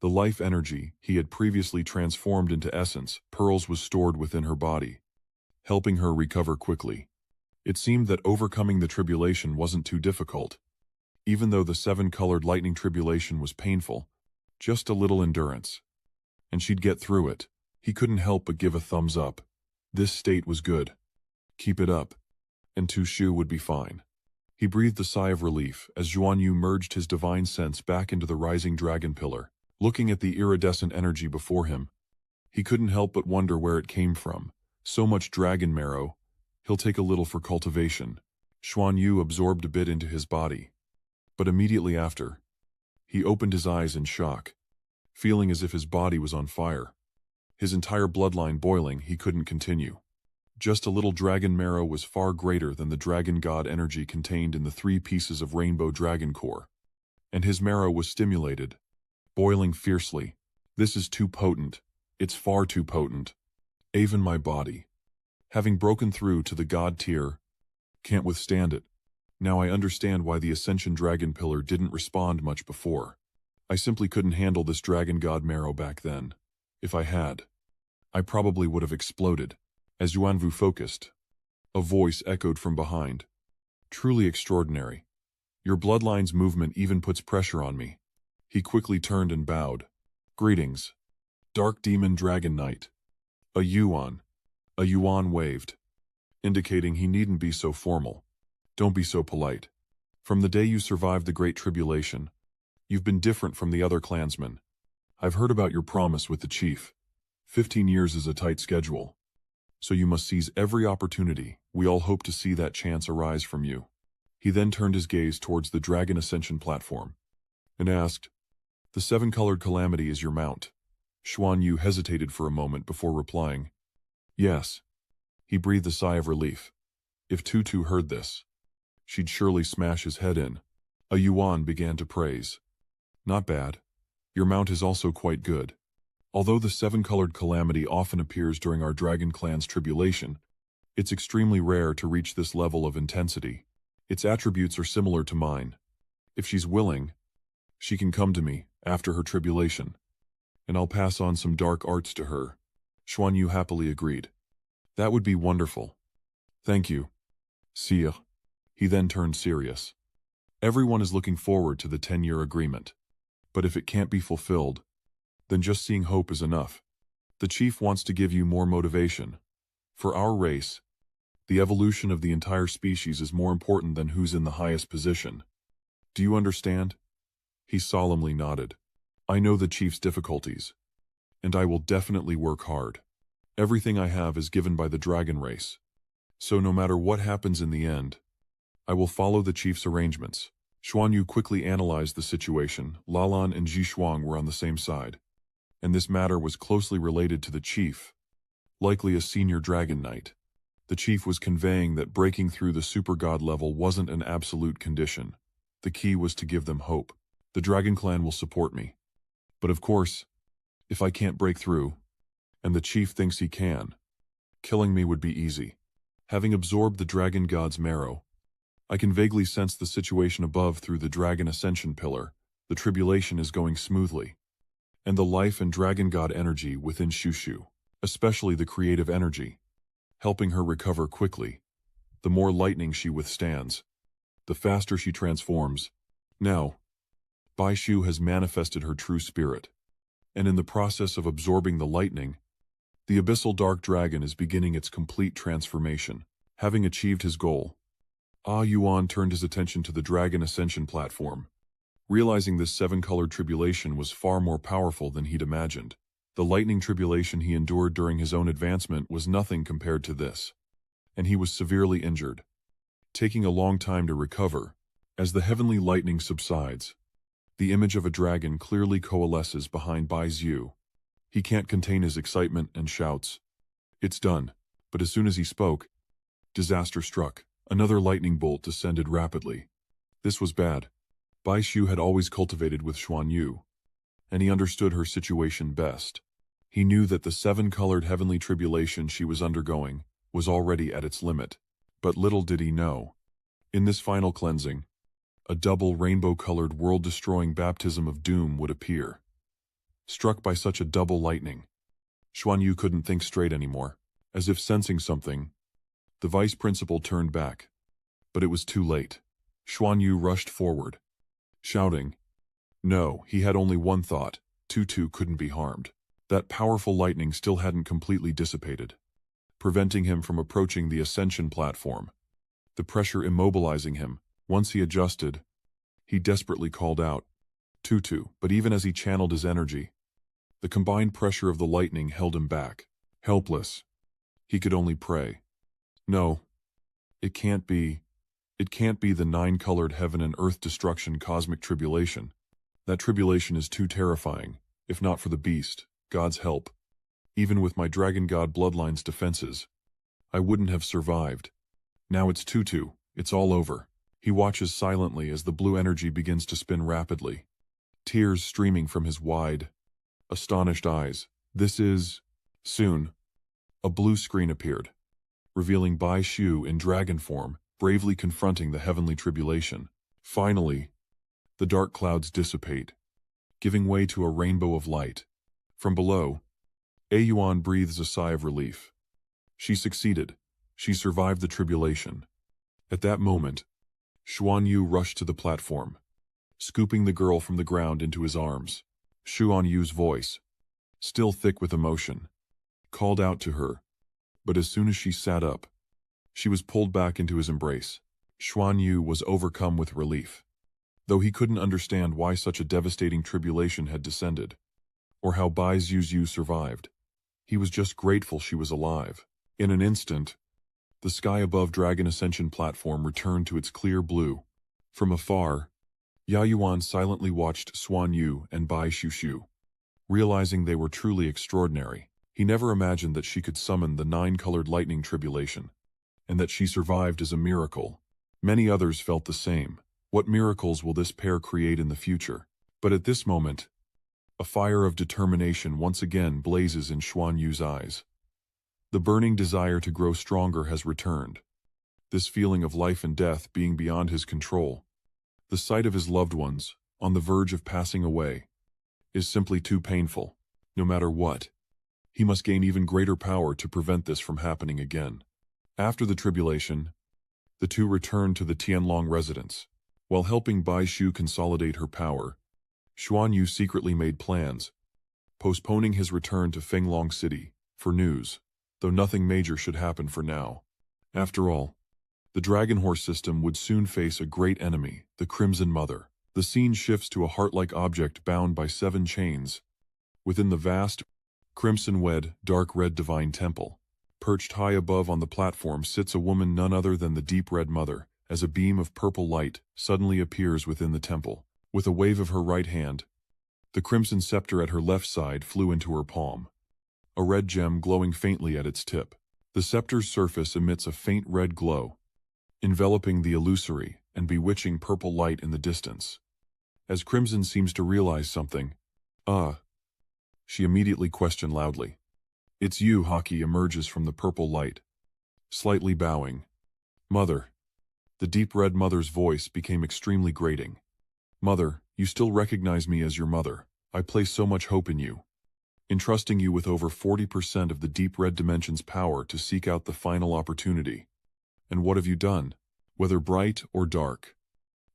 the life energy he had previously transformed into essence, pearls, was stored within her body, helping her recover quickly. It seemed that overcoming the tribulation wasn't too difficult. Even though the 7-colored lightning tribulation was painful, just a little endurance, and she'd get through it. He couldn't help but give a thumbs up. This state was good. Keep it up, and Shu would be fine. He breathed a sigh of relief as Xuanyu merged his divine sense back into the rising dragon pillar. Looking at the iridescent energy before him, he couldn't help but wonder where it came from. So much dragon marrow. He'll take a little for cultivation. Xuanyu absorbed a bit into his body. But immediately after, he opened his eyes in shock, feeling as if his body was on fire. His entire bloodline boiling, he couldn't continue. Just a little dragon marrow was far greater than the dragon god energy contained in the 3 pieces of rainbow dragon core. And his marrow was stimulated, boiling fiercely. This is too potent. It's far too potent. Even my body, having broken through to the god tier, can't withstand it. Now I understand why the Ascension Dragon Pillar didn't respond much before. I simply couldn't handle this dragon god marrow back then. If I had, I probably would have exploded. As Yuanvu focused, a voice echoed from behind. Truly extraordinary. Your bloodline's movement even puts pressure on me. He quickly turned and bowed. Greetings, Dark Demon Dragon Knight. A yuan waved, indicating he needn't be so formal. Don't be so polite. From the day you survived the Great Tribulation, you've been different from the other clansmen. I've heard about your promise with the chief. 15 years is a tight schedule, so you must seize every opportunity. We all hope to see that chance arise from you. He then turned his gaze towards the Dragon Ascension platform and asked, The 7-colored calamity is your mount? Xuanyu hesitated for a moment before replying, Yes. He breathed a sigh of relief. If Tutu heard this, she'd surely smash his head in. A yuan began to praise. Not bad. Your mount is also quite good. Although the 7-colored calamity often appears during our dragon clan's tribulation, it's extremely rare to reach this level of intensity. Its attributes are similar to mine. If she's willing, she can come to me after her tribulation, and I'll pass on some dark arts to her. Xuanyu happily agreed. That would be wonderful. Thank you. Sire. He then turned serious. Everyone is looking forward to the 10-year agreement. But if it can't be fulfilled, then just seeing hope is enough. The chief wants to give you more motivation. For our race, the evolution of the entire species is more important than who's in the highest position. Do you understand? He solemnly nodded. I know the chief's difficulties, and I will definitely work hard. Everything I have is given by the dragon race, so no matter what happens in the end, I will follow the chief's arrangements. Xuanyu quickly analyzed the situation. Lalan and Zhishuang were on the same side, and this matter was closely related to the chief, likely a senior dragon knight. The chief was conveying that breaking through the super god level wasn't an absolute condition. The key was to give them hope. The dragon clan will support me. But of course, if I can't break through, and the chief thinks he can, killing me would be easy. Having absorbed the dragon god's marrow, I can vaguely sense the situation above through the dragon ascension pillar. The tribulation is going smoothly, and the life and dragon god energy within Shushu, especially the creative energy, helping her recover quickly. The more lightning she withstands, the faster she transforms. Now, Bai Shu has manifested her true spirit, and in the process of absorbing the lightning, the abyssal dark dragon is beginning its complete transformation. Having achieved his goal, Yuan turned his attention to the dragon ascension platform, realizing this 7-colored tribulation was far more powerful than he'd imagined. The lightning tribulation he endured during his own advancement was nothing compared to this, and he was severely injured, taking a long time to recover. As the heavenly lightning subsides, the image of a dragon clearly coalesces behind Bai Zhu. He can't contain his excitement and shouts, "It's done." But as soon as he spoke, disaster struck. Another lightning bolt descended rapidly. This was bad. Bai Shu had always cultivated with Xuanyu, and he understood her situation best. He knew that the 7-colored heavenly tribulation she was undergoing was already at its limit. But little did he know, in this final cleansing, a double rainbow-colored world-destroying baptism of doom would appear. Struck by such a double lightning, Xuanyu couldn't think straight anymore. As if sensing something, the vice principal turned back. But it was too late. Xuanyu rushed forward, shouting. No, he had only one thought: Tutu couldn't be harmed. That powerful lightning still hadn't completely dissipated, preventing him from approaching the ascension platform, the pressure immobilizing him. Once he adjusted, he desperately called out, Tutu, but even as he channeled his energy, the combined pressure of the lightning held him back. Helpless, he could only pray. No, it can't be. It can't be the nine-colored heaven and earth destruction cosmic tribulation. That tribulation is too terrifying, if not for the beast, God's help. Even with my dragon god bloodline's defenses, I wouldn't have survived. Now it's Tutu, it's all over. He watches silently as the blue energy begins to spin rapidly, tears streaming from his wide, astonished eyes. This is... Soon, a blue screen appeared, revealing Bai Shu in dragon form, bravely confronting the heavenly tribulation. Finally, the dark clouds dissipate, giving way to a rainbow of light. From below, Yuan breathes a sigh of relief. She succeeded. She survived the tribulation. At that moment, Xuanyu rushed to the platform, scooping the girl from the ground into his arms. Xuanyu's voice, still thick with emotion, called out to her, but as soon as she sat up, she was pulled back into his embrace. Xuanyu was overcome with relief, though he couldn't understand why such a devastating tribulation had descended, or how Bai Zhu survived. He was just grateful she was alive. In an instant, the sky above Dragon Ascension platform returned to its clear blue. From afar, Yuan silently watched Xuanyu and Bai Shu. Realizing they were truly extraordinary, he never imagined that she could summon the nine-colored lightning tribulation, and that she survived is a miracle. Many others felt the same. What miracles will this pair create in the future? But at this moment, a fire of determination once again blazes in Xuanyu's eyes. The burning desire to grow stronger has returned, this feeling of life and death being beyond his control. The sight of his loved ones, on the verge of passing away, is simply too painful. No matter what, he must gain even greater power to prevent this from happening again. After the tribulation, the two returned to the Tianlong residence. While helping Bai Shu consolidate her power, Xuanyu secretly made plans, postponing his return to Fenglong City for news, though nothing major should happen for now. After all, the Dragon Horse system would soon face a great enemy, the Crimson Mother. The scene shifts to a heart-like object bound by 7 chains. Within the vast, crimson-wed, dark red divine temple, perched high above on the platform sits a woman none other than the Deep Red Mother, as a beam of purple light suddenly appears within the temple. With a wave of her right hand, the crimson scepter at her left side flew into her palm, a red gem glowing faintly at its tip. The scepter's surface emits a faint red glow, enveloping the illusory and bewitching purple light in the distance. As Crimson seems to realize something, she immediately questioned loudly. It's you, Haki emerges from the purple light, slightly bowing. Mother. The Deep Red Mother's voice became extremely grating. Mother, you still recognize me as your mother. I place so much hope in you, entrusting you with over 40% of the Deep Red Dimension's power to seek out the final opportunity. And what have you done? Whether bright or dark,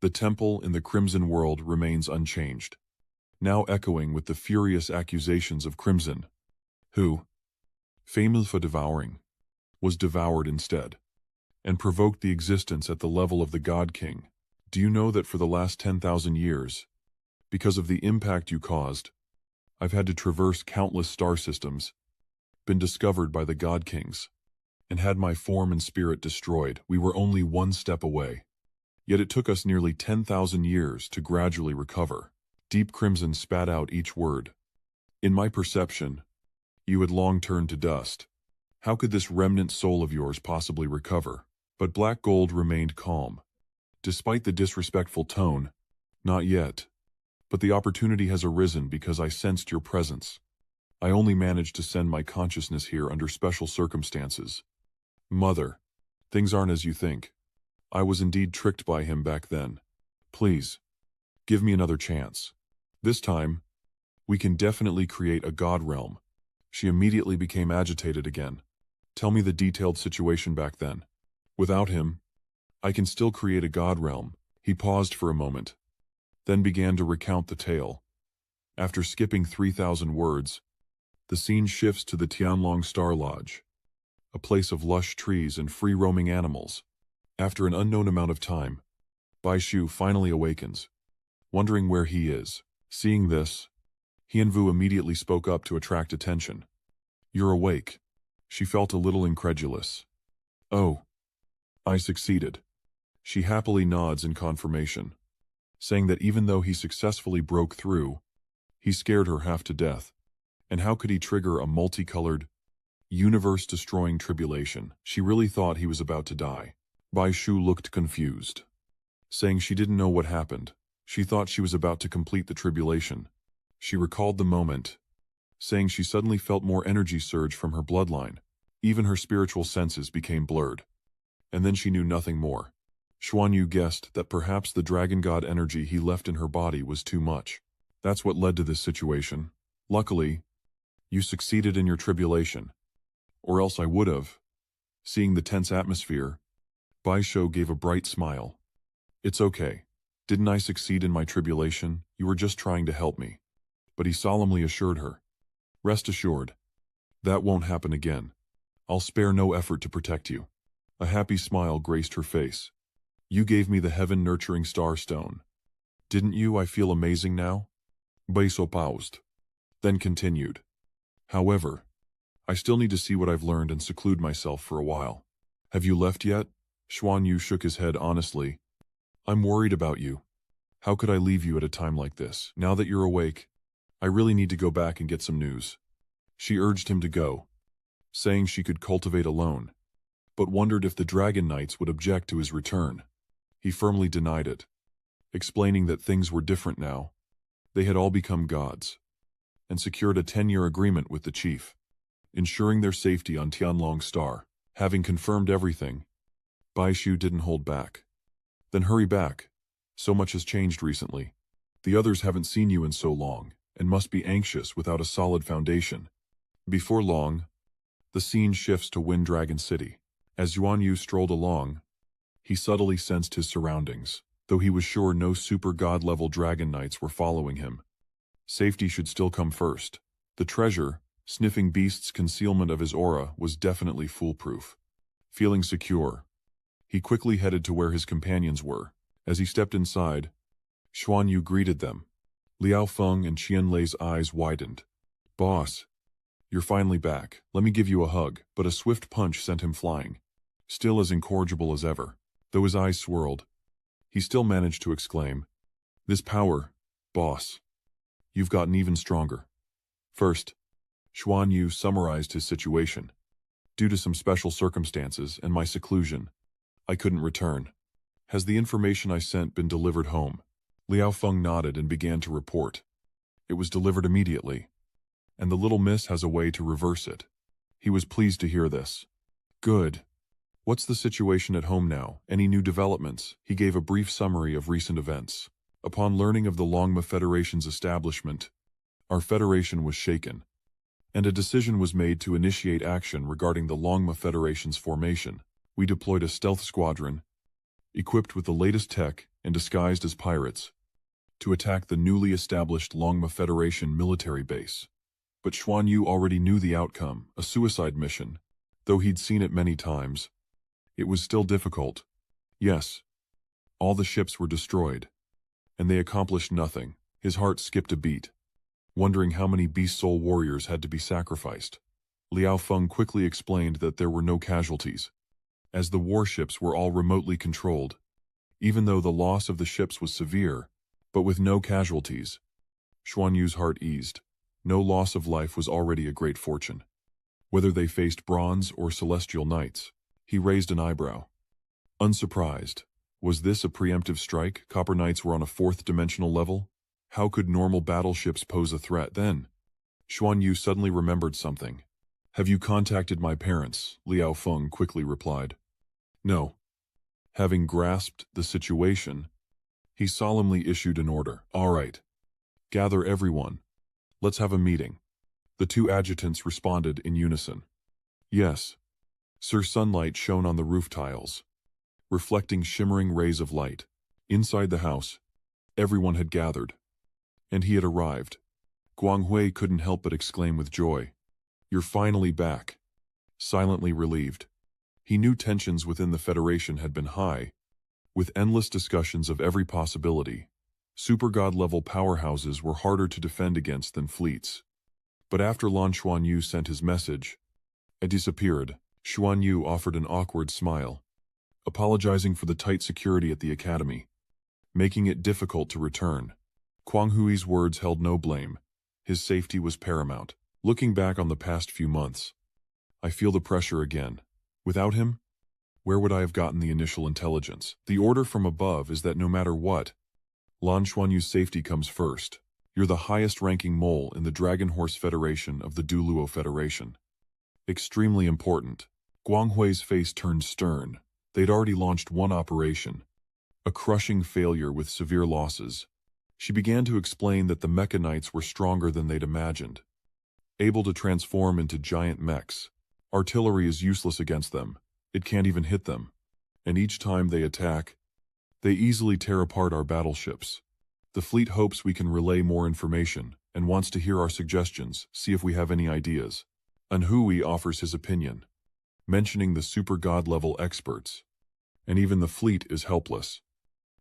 the temple in the Crimson world remains unchanged, now echoing with the furious accusations of Crimson, who, famous for devouring, was devoured instead, and provoked the existence at the level of the God King. Do you know that for the last 10,000 years, because of the impact you caused, I've had to traverse countless star systems, been discovered by the God Kings, and had my form and spirit destroyed. We were only one step away. Yet it took us nearly 10,000 years to gradually recover. Deep Crimson spat out each word. In my perception, you had long turned to dust. How could this remnant soul of yours possibly recover? But Black Gold remained calm. Despite the disrespectful tone, not yet. But the opportunity has arisen because I sensed your presence. I only managed to send my consciousness here under special circumstances. Mother, Things aren't as you think. I was indeed tricked by him back then. Please, give me another chance. This time, we can definitely create a god realm. She immediately became agitated again. Tell me the detailed situation back then. Without him, I can still create a god realm. He paused for a moment, then began to recount the tale. After skipping 3,000 words, the scene shifts to the Tianlong Star Lodge, a place of lush trees and free-roaming animals. After an unknown amount of time, Bai Shu finally awakens, wondering where he is. Seeing this, Hian Vu immediately spoke up to attract attention. You're awake. She felt a little incredulous. Oh, I succeeded. She happily nods in confirmation, saying that even though he successfully broke through, he scared her half to death. And how could he trigger a multicolored, universe-destroying tribulation? She really thought he was about to die. Bai Shu looked confused, saying she didn't know what happened. She thought she was about to complete the tribulation. She recalled the moment, saying she suddenly felt more energy surge from her bloodline. Even her spiritual senses became blurred. And then she knew nothing more. Xuanyu guessed that perhaps the dragon god energy he left in her body was too much. That's what led to this situation. Luckily, you succeeded in your tribulation. Or else I would have. Seeing the tense atmosphere, Bai Shu gave a bright smile. It's okay. Didn't I succeed in my tribulation? You were just trying to help me. But he solemnly assured her. Rest assured. That won't happen again. I'll spare no effort to protect you. A happy smile graced her face. You gave me the heaven-nurturing star stone. Didn't you? I feel amazing now? Bai Shu paused, then continued. However, I still need to see what I've learned and seclude myself for a while. Have you left yet? Xuanyu shook his head honestly. I'm worried about you. How could I leave you at a time like this? Now that you're awake, I really need to go back and get some news. She urged him to go, saying she could cultivate alone, but wondered if the Dragon Knights would object to his return. He firmly denied it, explaining that things were different now. They had all become gods, and secured a 10-year agreement with the chief, ensuring their safety on Tianlong Star. Having confirmed everything, Bai Shu didn't hold back. Then hurry back. So much has changed recently. The others haven't seen you in so long, and must be anxious without a solid foundation. Before long, the scene shifts to Wind Dragon City. As Xuanyu strolled along, he subtly sensed his surroundings, though he was sure no super god-level dragon knights were following him. Safety should still come first. The treasure, sniffing beast's concealment of his aura, was definitely foolproof. Feeling secure, he quickly headed to where his companions were. As he stepped inside, Xuanyu greeted them. Liao Feng and Qian Lei's eyes widened. Boss, you're finally back. Let me give you a hug. But a swift punch sent him flying. Still as incorrigible as ever, though his eyes swirled, he still managed to exclaim, This power, boss. You've gotten even stronger. First, Xuanyu summarized his situation. Due to some special circumstances and my seclusion, I couldn't return. Has the information I sent been delivered home? Liao Feng nodded and began to report. It was delivered immediately, and the little miss has a way to reverse it. He was pleased to hear this. Good. What's the situation at home now? Any new developments? He gave a brief summary of recent events. Upon learning of the Longma Federation's establishment, our federation was shaken, and a decision was made to initiate action regarding the Longma Federation's formation. We deployed a stealth squadron, equipped with the latest tech and disguised as pirates, to attack the newly established Longma Federation military base. But Xuanyu already knew the outcome, a suicide mission. Though he'd seen it many times, it was still difficult. Yes, all the ships were destroyed, and they accomplished nothing. His heart skipped a beat, wondering how many beast soul warriors had to be sacrificed. Liao Feng quickly explained that there were no casualties, as the warships were all remotely controlled. Even though the loss of the ships was severe, but with no casualties, Xuanyu's heart eased. No loss of life was already a great fortune. Whether they faced bronze or celestial knights, he raised an eyebrow. Unsurprised. Was this a preemptive strike? Copper Knights were on a fourth-dimensional level? How could normal battleships pose a threat then? Xuanyu suddenly remembered something. Have you contacted my parents? Liao Feng quickly replied. No. Having grasped the situation, he solemnly issued an order. All right. Gather everyone. Let's have a meeting. The two adjutants responded in unison. Yes. Sir. Sunlight shone on the roof tiles, reflecting shimmering rays of light. Inside the house, everyone had gathered, and he had arrived. Guanghui couldn't help but exclaim with joy. You're finally back. Silently relieved. He knew tensions within the Federation had been high, with endless discussions of every possibility. Super god-level powerhouses were harder to defend against than fleets. But after Lan Xuanyu sent his message, it disappeared. Xuanyu offered an awkward smile, apologizing for the tight security at the academy, making it difficult to return. Guanghui's words held no blame. His safety was paramount. Looking back on the past few months, I feel the pressure again. Without him, where would I have gotten the initial intelligence? The order from above is that no matter what, Lan Xuanyu's safety comes first. You're the highest-ranking mole in the Dragon Horse Federation of the Duluo Federation. Extremely important. Guanghui's face turned stern. They'd already launched one operation, a crushing failure with severe losses. She began to explain that the Mecha Knights were stronger than they'd imagined, able to transform into giant mechs. Artillery is useless against them. It can't even hit them. And each time they attack, they easily tear apart our battleships. The fleet hopes we can relay more information and wants to hear our suggestions, see if we have any ideas. Anhui offers his opinion, mentioning the super god-level experts. And even the fleet is helpless.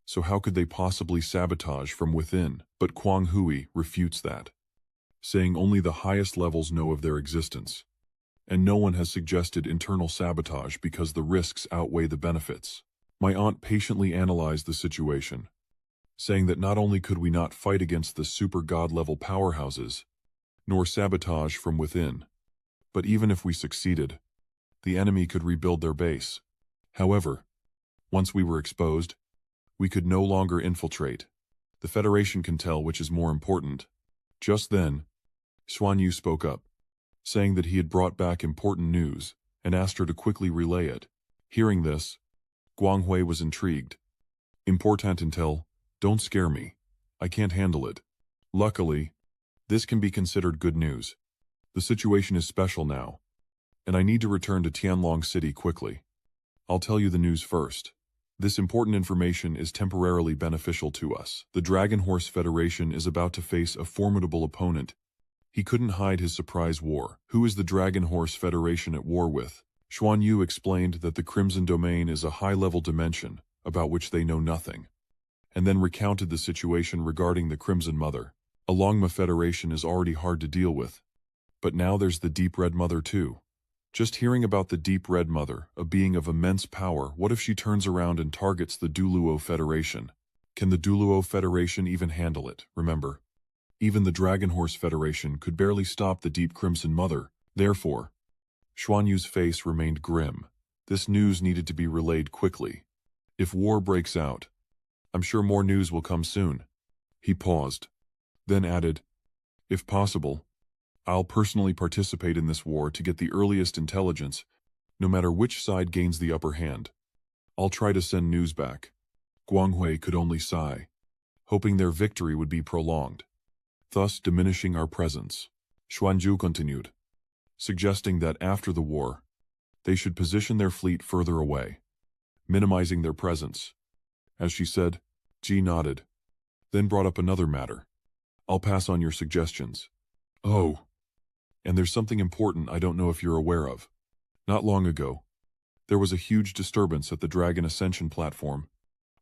So how could they possibly sabotage from within? But Guanghui refutes that, saying only the highest levels know of their existence. And no one has suggested internal sabotage because the risks outweigh the benefits. My aunt patiently analyzed the situation, saying that not only could we not fight against the super god-level powerhouses, nor sabotage from within, but even if we succeeded, the enemy could rebuild their base. However, once we were exposed, we could no longer infiltrate. The Federation can tell which is more important. Just then, Xuanyu spoke up, saying that he had brought back important news and asked her to quickly relay it. Hearing this, Guanghui was intrigued. Important intel? Don't scare me. I can't handle it. Luckily, this can be considered good news. The situation is special now, and I need to return to Tianlong City quickly. I'll tell you the news first. This important information is temporarily beneficial to us. The Dragon Horse Federation is about to face a formidable opponent. He couldn't hide his surprise war. Who is the Dragon Horse Federation at war with? Xuanyu explained that the Crimson Domain is a high-level dimension, about which they know nothing, and then recounted the situation regarding the Crimson Mother. A Longma Federation is already hard to deal with, but now there's the Deep Red Mother too. Just hearing about the Deep Red Mother, a being of immense power, what if she turns around and targets the Duluo Federation? Can the Duluo Federation even handle it? Remember, even the Dragon Horse Federation could barely stop the Deep Crimson Mother. Therefore, Xuanyu's face remained grim. This news needed to be relayed quickly. If war breaks out, I'm sure more news will come soon. He paused, then added, if possible, I'll personally participate in this war to get the earliest intelligence, no matter which side gains the upper hand. I'll try to send news back. Guanghui could only sigh, hoping their victory would be prolonged, thus diminishing our presence. Xuanju continued, suggesting that after the war, they should position their fleet further away, minimizing their presence. As she said, Ji nodded, then brought up another matter. I'll pass on your suggestions. Oh. And there's something important I don't know if you're aware of. Not long ago, there was a huge disturbance at the Dragon Ascension platform.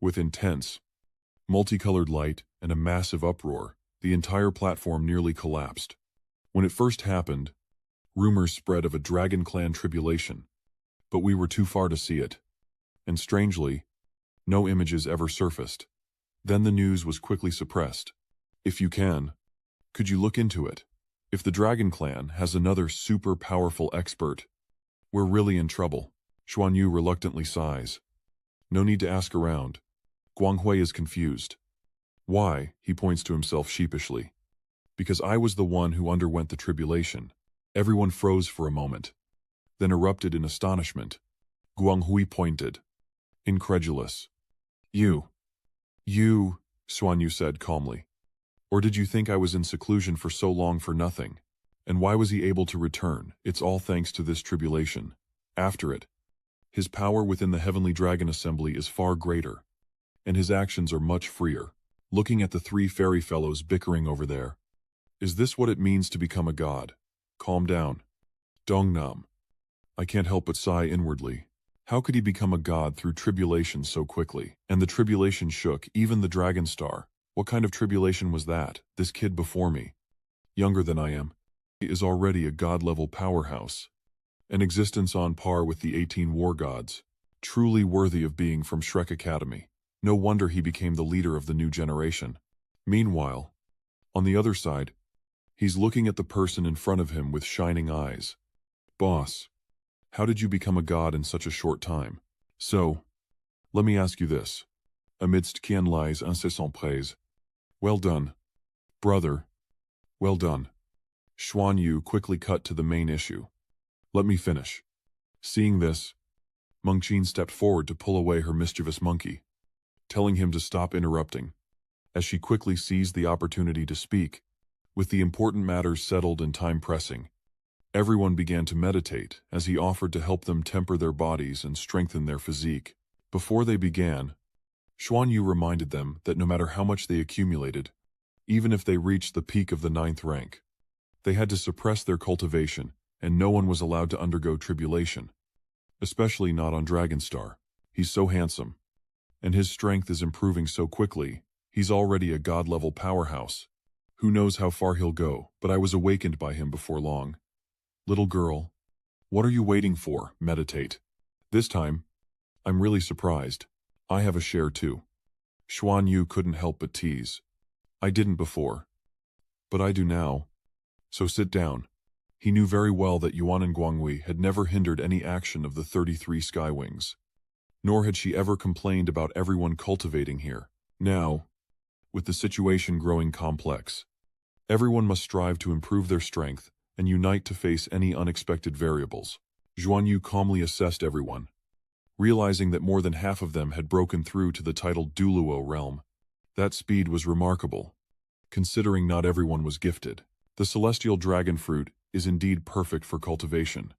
With intense, multicolored light and a massive uproar, the entire platform nearly collapsed. When it first happened, rumors spread of a Dragon Clan tribulation, but we were too far to see it. And strangely, no images ever surfaced. Then the news was quickly suppressed. If you can, could you look into it? If the Dragon Clan has another super powerful expert, we're really in trouble. Xuanyu reluctantly sighs. No need to ask around. Guanghui is confused. Why? He points to himself sheepishly. Because I was the one who underwent the tribulation. Everyone froze for a moment, then erupted in astonishment. Guanghui pointed. incredulous. You, Xuanyu said calmly. Or did you think I was in seclusion for so long for nothing? And why was he able to return? It's all thanks to this tribulation. After it, his power within the Heavenly Dragon Assembly is far greater, and his actions are much freer. Looking at the three fairy fellows bickering over there. Is this what it means to become a god? Calm down. Dongnam. I can't help but sigh inwardly. How could he become a god through tribulation so quickly? And the tribulation shook even the dragon star. What kind of tribulation was that? This kid before me, younger than I am, is already a god-level powerhouse. An existence on par with the 18 war gods. Truly worthy of being from Shrek Academy. No wonder he became the leader of the new generation. Meanwhile, on the other side, he's looking at the person in front of him with shining eyes. Boss, how did you become a god in such a short time? So, let me ask you this. Amidst Qian Lai's incessant praise. Well done, brother. Well done. Xuanyu quickly cut to the main issue. Let me finish. Seeing this, Mengqin stepped forward to pull away her mischievous monkey, telling him to stop interrupting, as she quickly seized the opportunity to speak. With the important matters settled and time pressing, everyone began to meditate as he offered to help them temper their bodies and strengthen their physique. Before they began, Xuanyu reminded them that no matter how much they accumulated, even if they reached the peak of the 9th rank, they had to suppress their cultivation, and no one was allowed to undergo tribulation. Especially not on Dragonstar. He's so handsome, and his strength is improving so quickly, he's already a god-level powerhouse. Who knows how far he'll go, but I was awakened by him before long. Little girl, what are you waiting for? Meditate. This time, I'm really surprised. I have a share too. Xuanyu couldn't help but tease. I didn't before, but I do now. So sit down. He knew very well that Yuan and Guanghui had never hindered any action of the 33 Skywings, nor had she ever complained about everyone cultivating here. Now, with the situation growing complex, everyone must strive to improve their strength and unite to face any unexpected variables. Xuanyu calmly assessed everyone, realizing that more than half of them had broken through to the titled Duluo realm. That speed was remarkable, considering not everyone was gifted. The celestial dragon fruit is indeed perfect for cultivation,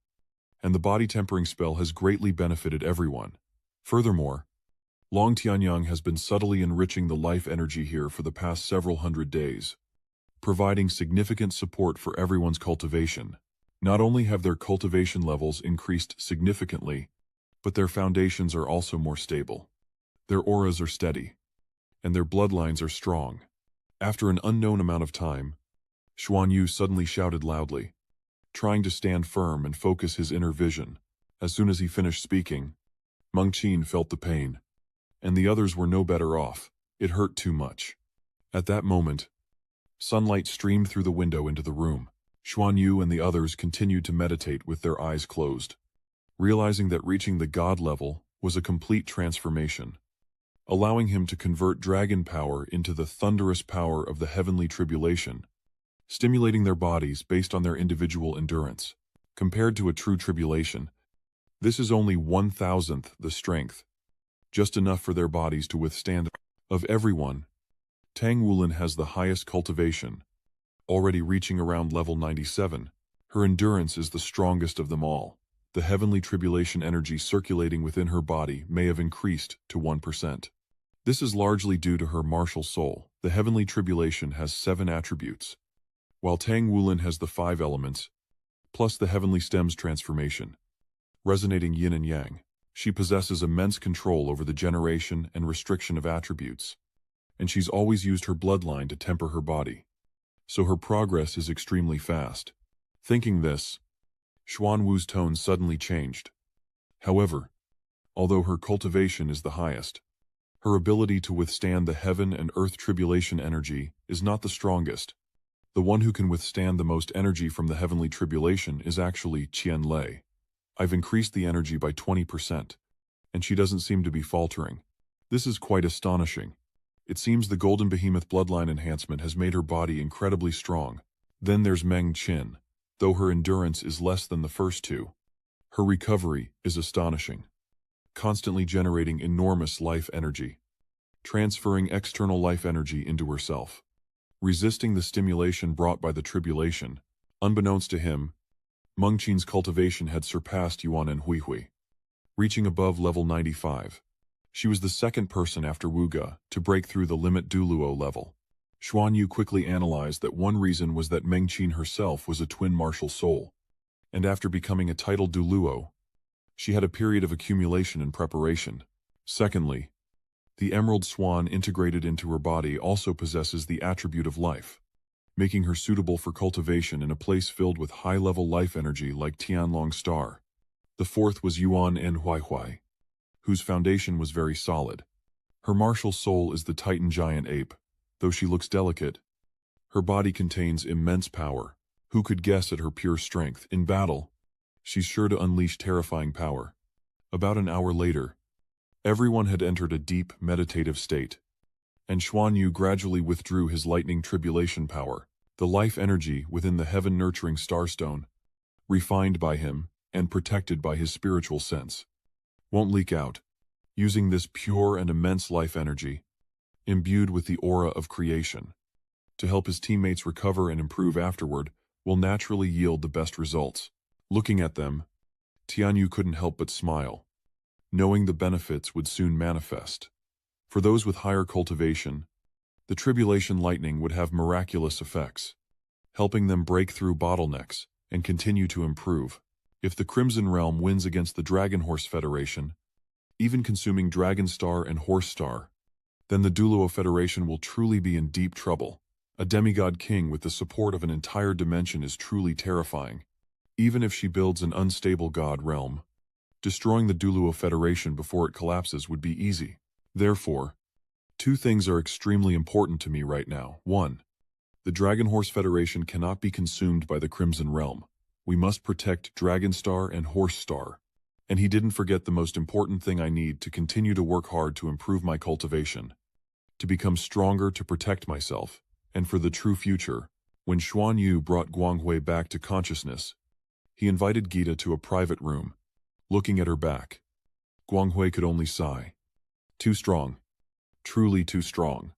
and the body tempering spell has greatly benefited everyone. Furthermore, Long Tianyang has been subtly enriching the life energy here for the past several hundred days, providing significant support for everyone's cultivation. Not only have their cultivation levels increased significantly, but their foundations are also more stable. Their auras are steady, and their bloodlines are strong. After an unknown amount of time, Xuanyu suddenly shouted loudly, trying to stand firm and focus his inner vision. As soon as he finished speaking, Mengqin felt the pain, and the others were no better off. It hurt too much. At that moment, sunlight streamed through the window into the room. Xuanyu and the others continued to meditate with their eyes closed, realizing that reaching the god level was a complete transformation, allowing him to convert dragon power into the thunderous power of the heavenly tribulation, stimulating their bodies based on their individual endurance. Compared to a true tribulation, this is only 1,000th the strength, just enough for their bodies to withstand. Of everyone, Tang Wulin has the highest cultivation, already reaching around level 97. Her endurance is the strongest of them all. The heavenly tribulation energy circulating within her body may have increased to 1%. This is largely due to her martial soul. The heavenly tribulation has 7 attributes, while Tang Wulin has the 5 elements, plus the heavenly stems transformation, resonating yin and yang. She possesses immense control over the generation and restriction of attributes, and she's always used her bloodline to temper her body, so her progress is extremely fast. Thinking this, Xuanwu's tone suddenly changed. However, although her cultivation is the highest, her ability to withstand the heaven and earth tribulation energy is not the strongest. The one who can withstand the most energy from the heavenly tribulation is actually Qian Lei. I've increased the energy by 20%, and she doesn't seem to be faltering. This is quite astonishing. It seems the Golden Behemoth bloodline enhancement has made her body incredibly strong. Then there's Meng Qin. Though her endurance is less than the first two, her recovery is astonishing. constantly generating enormous life energy, transferring external life energy into herself, resisting the stimulation brought by the tribulation. Unbeknownst to him, Mengqin's cultivation had surpassed Yuan and Huihui, reaching above level 95. She was the second person after Wuge to break through the limit Duluo level. Xuanyu quickly analyzed that one reason was that Mengqin herself was a twin martial soul, and after becoming a titled Duluo, she had a period of accumulation and preparation. Secondly, the emerald swan integrated into her body also possesses the attribute of life, making her suitable for cultivation in a place filled with high-level life energy like Tianlong Star. The fourth was Yuan and Huihui, whose foundation was very solid. Her martial soul is the Titan giant ape. Though she looks delicate, her body contains immense power. Who could guess at her pure strength? In battle, she's sure to unleash terrifying power. About an hour later, everyone had entered a deep, meditative state, and Xuanyu gradually withdrew his lightning tribulation power, the life energy within the heaven-nurturing starstone, refined by him and protected by his spiritual sense, won't leak out. Using this pure and immense life energy, imbued with the aura of creation, to help his teammates recover and improve afterward, will naturally yield the best results. Looking at them, Tianyu couldn't help but smile, knowing the benefits would soon manifest. For those with higher cultivation, the tribulation lightning would have miraculous effects, helping them break through bottlenecks and continue to improve. If the Crimson Realm wins against the Dragon Horse Federation, even consuming Dragon Star and Horse Star, then the Duluo Federation will truly be in deep trouble. A demigod king with the support of an entire dimension is truly terrifying. Even if she builds an unstable god realm, destroying the Duluo Federation before it collapses would be easy. Therefore, two things are extremely important to me right now. 1. The Dragon Horse Federation cannot be consumed by the Crimson Realm. We must protect Dragon Star and Horse Star. And he didn't forget the most important thing I need to continue to work hard to improve my cultivation, to become stronger to protect myself, and for the true future. When Xuanyu brought Guanghui back to consciousness, he invited Gita to a private room. Looking at her back, Guanghui could only sigh. Too strong. Truly too strong.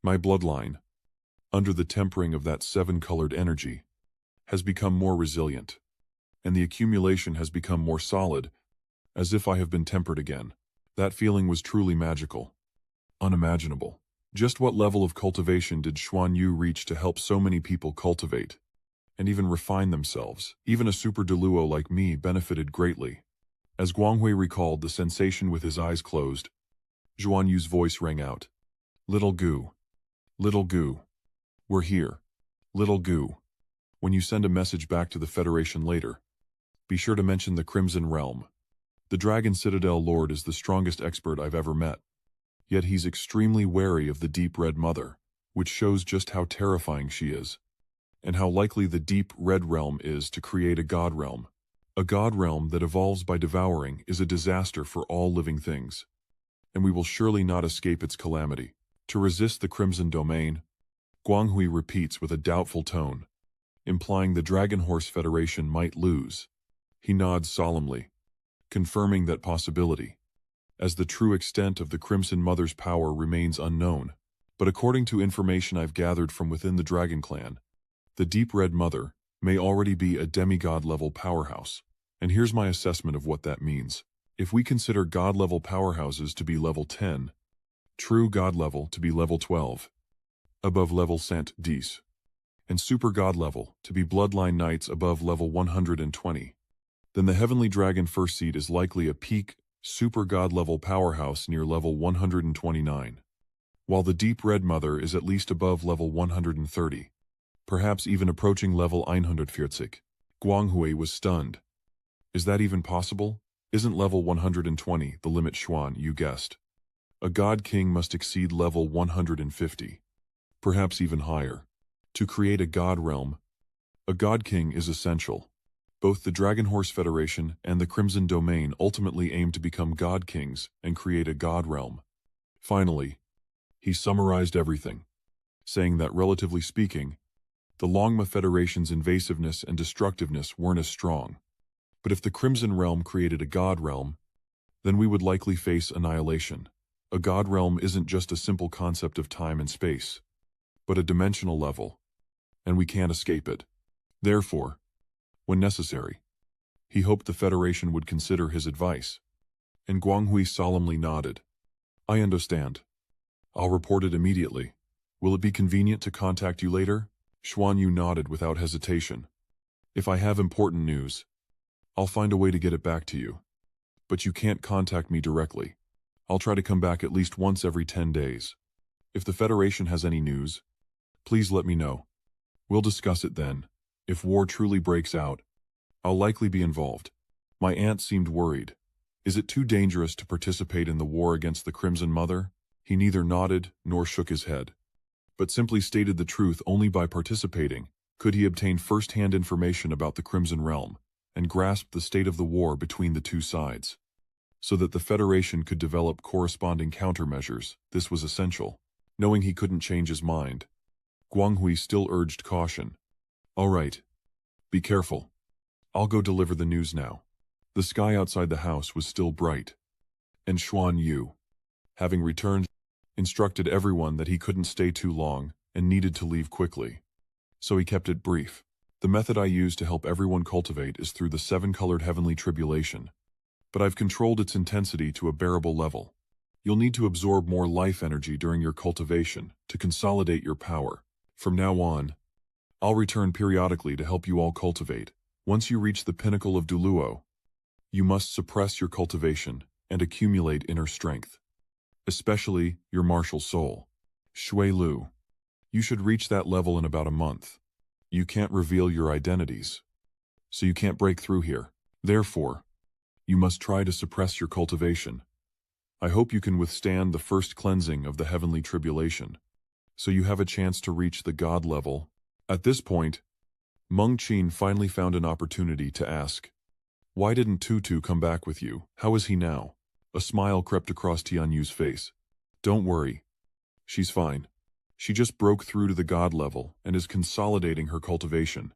My bloodline, under the tempering of that seven-colored energy, has become more resilient, and the accumulation has become more solid, as if I have been tempered again. That feeling was truly magical. Unimaginable. Just what level of cultivation did Xuanyu reach to help so many people cultivate and even refine themselves? Even a super Duluo like me benefited greatly. As Guanghui recalled the sensation with his eyes closed, Xuanyu's voice rang out. Little Gu. Little Gu. We're here. Little Gu. When you send a message back to the Federation later, be sure to mention the Crimson Realm. The Dragon Citadel Lord is the strongest expert I've ever met. Yet he's extremely wary of the Deep Red Mother, which shows just how terrifying she is, and how likely the Deep Red Realm is to create a God Realm. A God Realm that evolves by devouring is a disaster for all living things, and we will surely not escape its calamity. To resist the Crimson Domain, Guanghui repeats with a doubtful tone, implying the Dragon Horse Federation might lose. He nods solemnly, confirming that possibility, as the true extent of the Crimson Mother's power remains unknown. But according to information I've gathered from within the Dragon Clan, the Deep Red Mother may already be a demigod-level powerhouse. And here's my assessment of what that means. If we consider God-level powerhouses to be level 10, true God level to be level 12, above level Cent 10, and super God level to be Bloodline Knights above level 120, then the Heavenly Dragon First Seed is likely a peak super God level powerhouse near level 129, while the Deep Red Mother is at least above level 130, perhaps even approaching level 140. Guanghui was stunned. Is that even possible? Isn't level 120 the limit? Xuan, you guessed. A God King must exceed level 150, perhaps even higher. To create a God Realm, a God King is essential. Both the Dragon Horse Federation and the Crimson Domain ultimately aim to become God Kings and create a God Realm. Finally, he summarized everything, saying that relatively speaking, the Longma Federation's invasiveness and destructiveness weren't as strong. But if the Crimson Realm created a God Realm, then we would likely face annihilation. A god realm isn't just a simple concept of time and space, but a dimensional level, and we can't escape it. Therefore, when necessary, he hoped the Federation would consider his advice. And Guanghui solemnly nodded. I understand. I'll report it immediately. Will it be convenient to contact you later? Xuanyu nodded without hesitation. If I have important news, I'll find a way to get it back to you. But you can't contact me directly. I'll try to come back at least once every 10 days. If the Federation has any news, please let me know. We'll discuss it then. If war truly breaks out, I'll likely be involved. My aunt seemed worried. Is it too dangerous to participate in the war against the Crimson Mother? He neither nodded nor shook his head, but simply stated the truth. Only by participating could he obtain first-hand information about the Crimson Realm and grasp the state of the war between the two sides, so that the Federation could develop corresponding countermeasures. This was essential. Knowing he couldn't change his mind, Guanghui still urged caution. All right. Be careful. I'll go deliver the news now. The sky outside the house was still bright, and Xuanyu, having returned, instructed everyone that he couldn't stay too long and needed to leave quickly. So he kept it brief. The method I use to help everyone cultivate is through the 7-colored heavenly tribulation, but I've controlled its intensity to a bearable level. You'll need to absorb more life energy during your cultivation to consolidate your power. From now on, I'll return periodically to help you all cultivate. Once you reach the pinnacle of Duluo, you must suppress your cultivation and accumulate inner strength, especially your martial soul. Shui Lu, you should reach that level in about a month. You can't reveal your identities, so you can't break through here. Therefore, you must try to suppress your cultivation. I hope you can withstand the first cleansing of the heavenly tribulation, so you have a chance to reach the god level. At this point, Meng Qin finally found an opportunity to ask, why didn't Tutu come back with you? How is he now? A smile crept across Tianyu's face. Don't worry. She's fine. She just broke through to the god level and is consolidating her cultivation.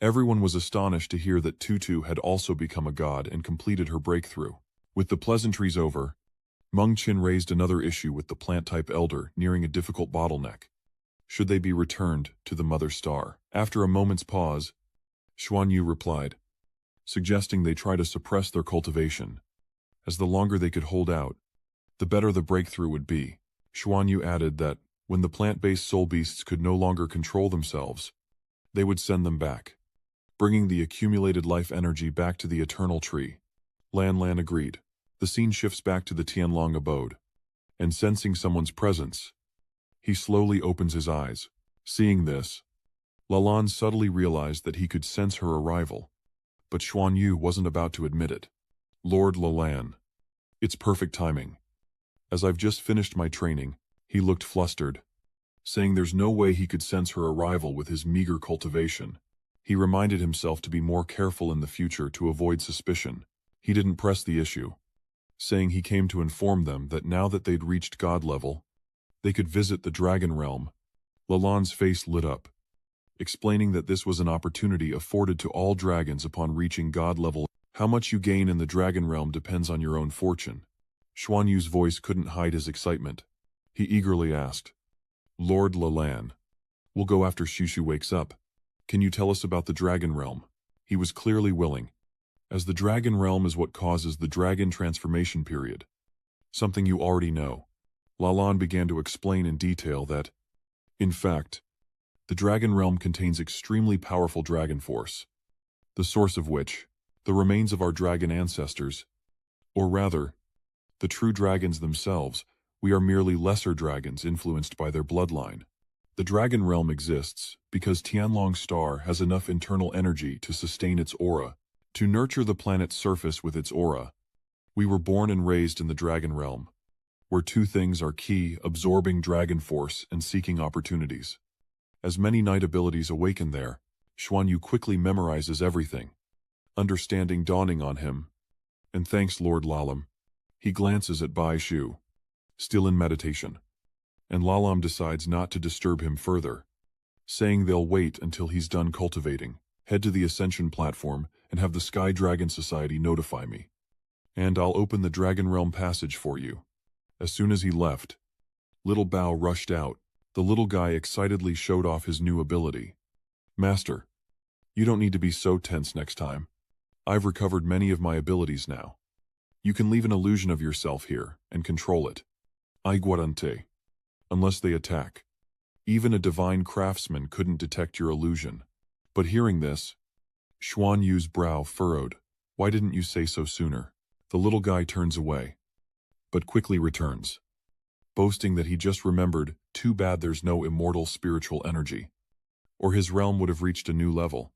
Everyone was astonished to hear that Tutu had also become a god and completed her breakthrough. With the pleasantries over, Meng Qin raised another issue with the plant-type elder nearing a difficult bottleneck. Should they be returned to the Mother Star? After a moment's pause, Xuanyu replied, suggesting they try to suppress their cultivation, as the longer they could hold out, the better the breakthrough would be. Xuanyu added that, when the plant-based soul beasts could no longer control themselves, they would send them back, bringing the accumulated life energy back to the eternal tree. Lan agreed. The scene shifts back to the Tianlong abode, and sensing someone's presence, he slowly opens his eyes. Seeing this, Lan subtly realized that he could sense her arrival, but Xuanyu wasn't about to admit it. Lord Lan. It's perfect timing. As I've just finished my training, he looked flustered, saying there's no way he could sense her arrival with his meager cultivation. He reminded himself to be more careful in the future to avoid suspicion. He didn't press the issue, saying he came to inform them that now that they'd reached god level, they could visit the dragon realm. Lalan's face lit up, explaining that this was an opportunity afforded to all dragons upon reaching god level. How much you gain in the dragon realm depends on your own fortune. Xuanyu's voice couldn't hide his excitement. He eagerly asked, Lord Lan, we'll go after Shushu wakes up. Can you tell us about the dragon realm? He was clearly willing, as the dragon realm is what causes the dragon transformation period. Something you already know. Lan began to explain in detail that, in fact, the dragon realm contains extremely powerful dragon force, the source of which, the remains of our dragon ancestors, or rather, the true dragons themselves. We are merely lesser dragons influenced by their bloodline. The dragon realm exists because Tianlong Star has enough internal energy to sustain its aura, to nurture the planet's surface with its aura. We were born and raised in the dragon realm, where two things are key: absorbing dragon force and seeking opportunities. As many night abilities awaken there, Xuanyu quickly memorizes everything, understanding dawning on him. And thanks Lord Lalam. He glances at Bai Shu, still in meditation, and Lalam decides not to disturb him further, saying they'll wait until he's done cultivating, head to the Ascension platform, and have the Sky Dragon Society notify me. and I'll open the Dragon Realm passage for you." As soon as he left, Little Bao rushed out. The little guy excitedly showed off his new ability. "Master, you don't need to be so tense next time. I've recovered many of my abilities now. You can leave an illusion of yourself here and control it. Iguarante. Unless they attack. Even a divine craftsman couldn't detect your illusion." But hearing this, Xuanyu's brow furrowed. "Why didn't you say so sooner?" The little guy turns away, but quickly returns, boasting that he just remembered, too bad there's no immortal spiritual energy, or his realm would have reached a new level.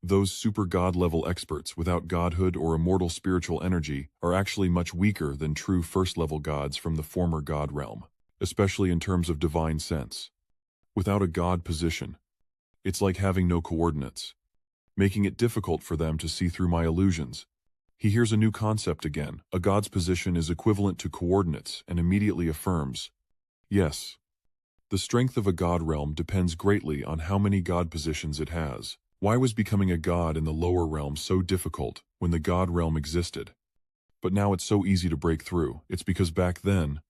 Those super god-level experts without godhood or immortal spiritual energy are actually much weaker than true first-level gods from the former god realm, especially in terms of divine sense. Without a god position, it's like having no coordinates, making it difficult for them to see through my illusions. He hears a new concept again. A god's position is equivalent to coordinates and immediately affirms, yes, the strength of a god realm depends greatly on how many god positions it has. Why was becoming a god in the lower realm so difficult when the god realm existed? But now it's so easy to break through. It's because back then,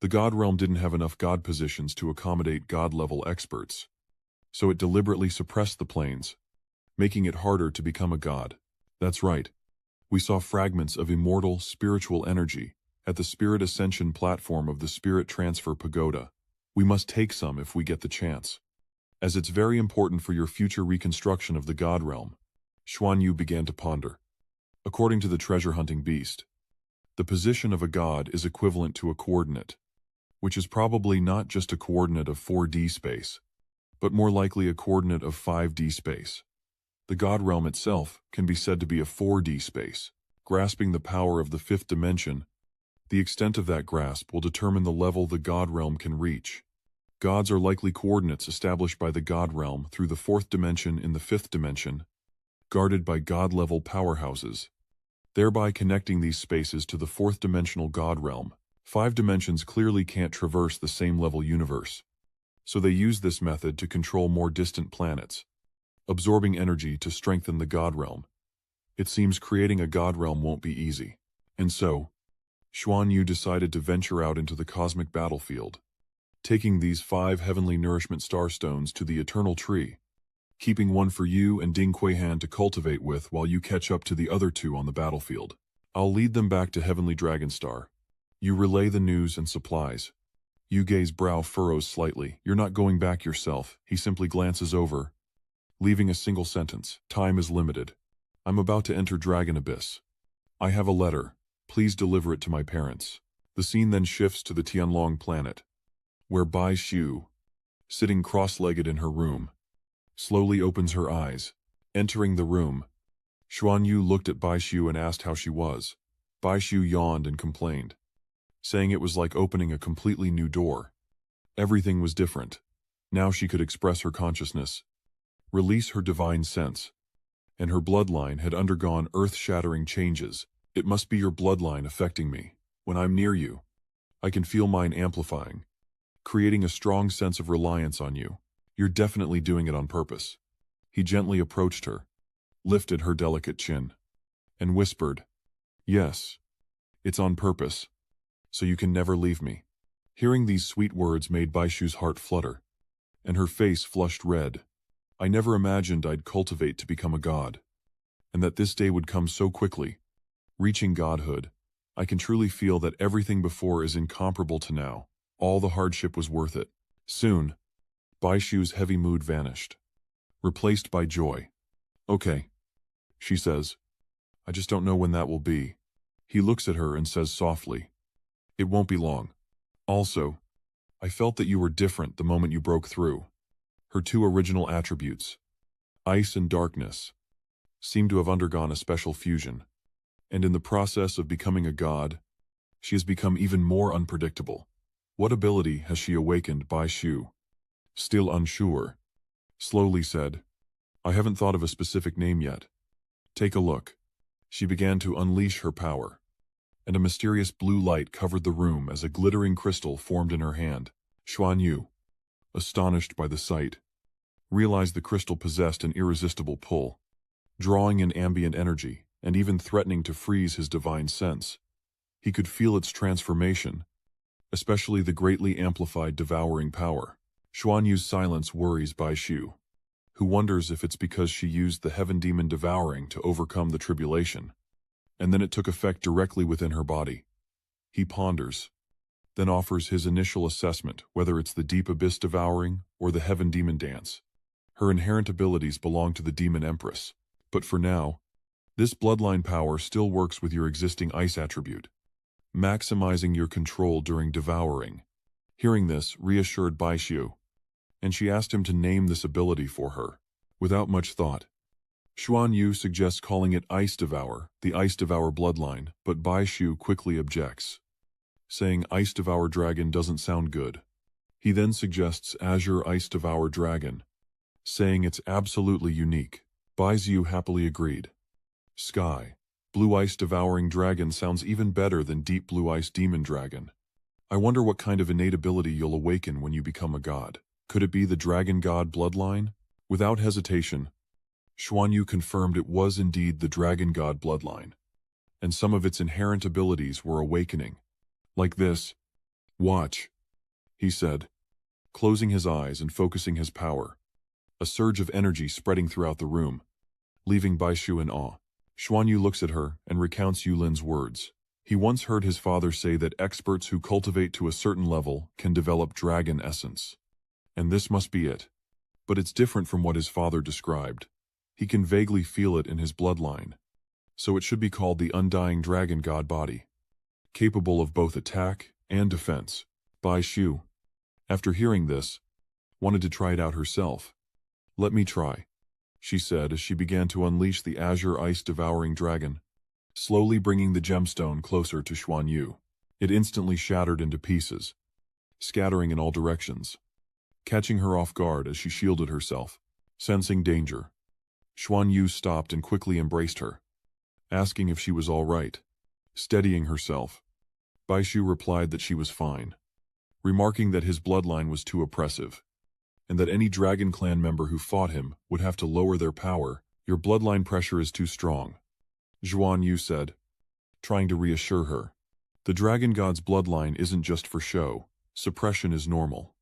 the god realm didn't have enough god positions to accommodate god-level experts, so it deliberately suppressed the planes, making it harder to become a god. That's right. We saw fragments of immortal, spiritual energy at the Spirit Ascension platform of the Spirit Transfer Pagoda. We must take some if we get the chance, as it's very important for your future reconstruction of the God Realm. Xuanyu began to ponder. According to the treasure-hunting beast, the position of a god is equivalent to a coordinate, which is probably not just a coordinate of 4D space, but more likely a coordinate of 5D space. The God Realm itself can be said to be a 4D space. Grasping the power of the fifth dimension, the extent of that grasp will determine the level the God Realm can reach. Gods are likely coordinates established by the God Realm through the fourth dimension in the fifth dimension, guarded by God-level powerhouses, thereby connecting these spaces to the fourth-dimensional God Realm. 5 dimensions clearly can't traverse the same level universe, so they use this method to control more distant planets, absorbing energy to strengthen the God Realm. It seems creating a God Realm won't be easy. And so, Xuanyu decided to venture out into the cosmic battlefield, taking these 5 heavenly nourishment starstones to the eternal tree, keeping one for you and Ding Kuihan to cultivate with while you catch up to the other 2 on the battlefield. I'll lead them back to Heavenly Dragon Star. You relay the news and supplies. Yuge's brow furrows slightly. You're not going back yourself. He simply glances over, leaving a single sentence. Time is limited. I'm about to enter Dragon Abyss. I have a letter. Please deliver it to my parents. The scene then shifts to the Tianlong planet, where Bai Shu, sitting cross-legged in her room, slowly opens her eyes. Entering the room, Xuanyu looked at Bai Shu and asked how she was. Bai Shu yawned and complained, saying it was like opening a completely new door. Everything was different. Now she could express her consciousness, release her divine sense, and her bloodline had undergone earth-shattering changes. It must be your bloodline affecting me. When I'm near you, I can feel mine amplifying, creating a strong sense of reliance on you. You're definitely doing it on purpose. He gently approached her, lifted her delicate chin, and whispered, "Yes, it's on purpose, so you can never leave me." Hearing these sweet words made Baishu's heart flutter, and her face flushed red. I never imagined I'd cultivate to become a god, and that this day would come so quickly. Reaching godhood, I can truly feel that everything before is incomparable to now. All the hardship was worth it. Soon, Baishu's heavy mood vanished, replaced by joy. "Okay," she says. "I just don't know when that will be." He looks at her and says softly, "It won't be long. Also, I felt that you were different the moment you broke through." Her 2 original attributes, ice and darkness, seem to have undergone a special fusion, and in the process of becoming a god, she has become even more unpredictable. What ability has she awakened? Bai Shu, still unsure, slowly said, "I haven't thought of a specific name yet. Take a look." She began to unleash her power, and a mysterious blue light covered the room as a glittering crystal formed in her hand. Xuanyu, astonished by the sight, realized the crystal possessed an irresistible pull, drawing in ambient energy. and even threatening to freeze his divine sense. He could feel its transformation, especially the greatly amplified devouring power. Xuanyu's silence worries Bai Shu, who wonders if it's because she used the heaven demon devouring to overcome the tribulation, and then it took effect directly within her body. He ponders, then offers his initial assessment, whether it's the deep abyss devouring or the heaven demon dance. Her inherent abilities belong to the demon empress, but for now, this bloodline power still works with your existing ice attribute, maximizing your control during devouring. Hearing this reassured Bai Shu, and she asked him to name this ability for her. Without much thought, Xuanyu suggests calling it Ice Devour, the Ice Devour bloodline, but Bai Shu quickly objects, saying Ice Devour Dragon doesn't sound good. He then suggests Azure Ice Devour Dragon, saying it's absolutely unique. Bai Shu happily agreed. Sky Blue Ice Devouring Dragon sounds even better than Deep Blue Ice Demon Dragon. I wonder what kind of innate ability you'll awaken when you become a god. Could it be the Dragon God bloodline? Without hesitation, Xuanyu confirmed it was indeed the Dragon God bloodline, and some of its inherent abilities were awakening. Like this. Watch, he said, closing his eyes and focusing his power. A surge of energy spreading throughout the room, leaving Bai Shu in awe. Xuanyu looks at her and recounts Yulin's words. He once heard his father say that experts who cultivate to a certain level can develop dragon essence. And this must be it. But it's different from what his father described. He can vaguely feel it in his bloodline. So it should be called the Undying Dragon God body, capable of both attack and defense. Bai Shu, after hearing this, wanted to try it out herself. Let me try, she said as she began to unleash the Azure Ice Devouring Dragon, slowly bringing the gemstone closer to Xuanyu. It instantly shattered into pieces, scattering in all directions, catching her off guard as she shielded herself. Sensing danger, Xuanyu stopped and quickly embraced her, asking if she was all right. Steadying herself, Bai Shu replied that she was fine, remarking that his bloodline was too oppressive, and that any Dragon Clan member who fought him would have to lower their power. Your bloodline pressure is too strong, Xuanyu said, trying to reassure her. The Dragon God's bloodline isn't just for show. Suppression is normal.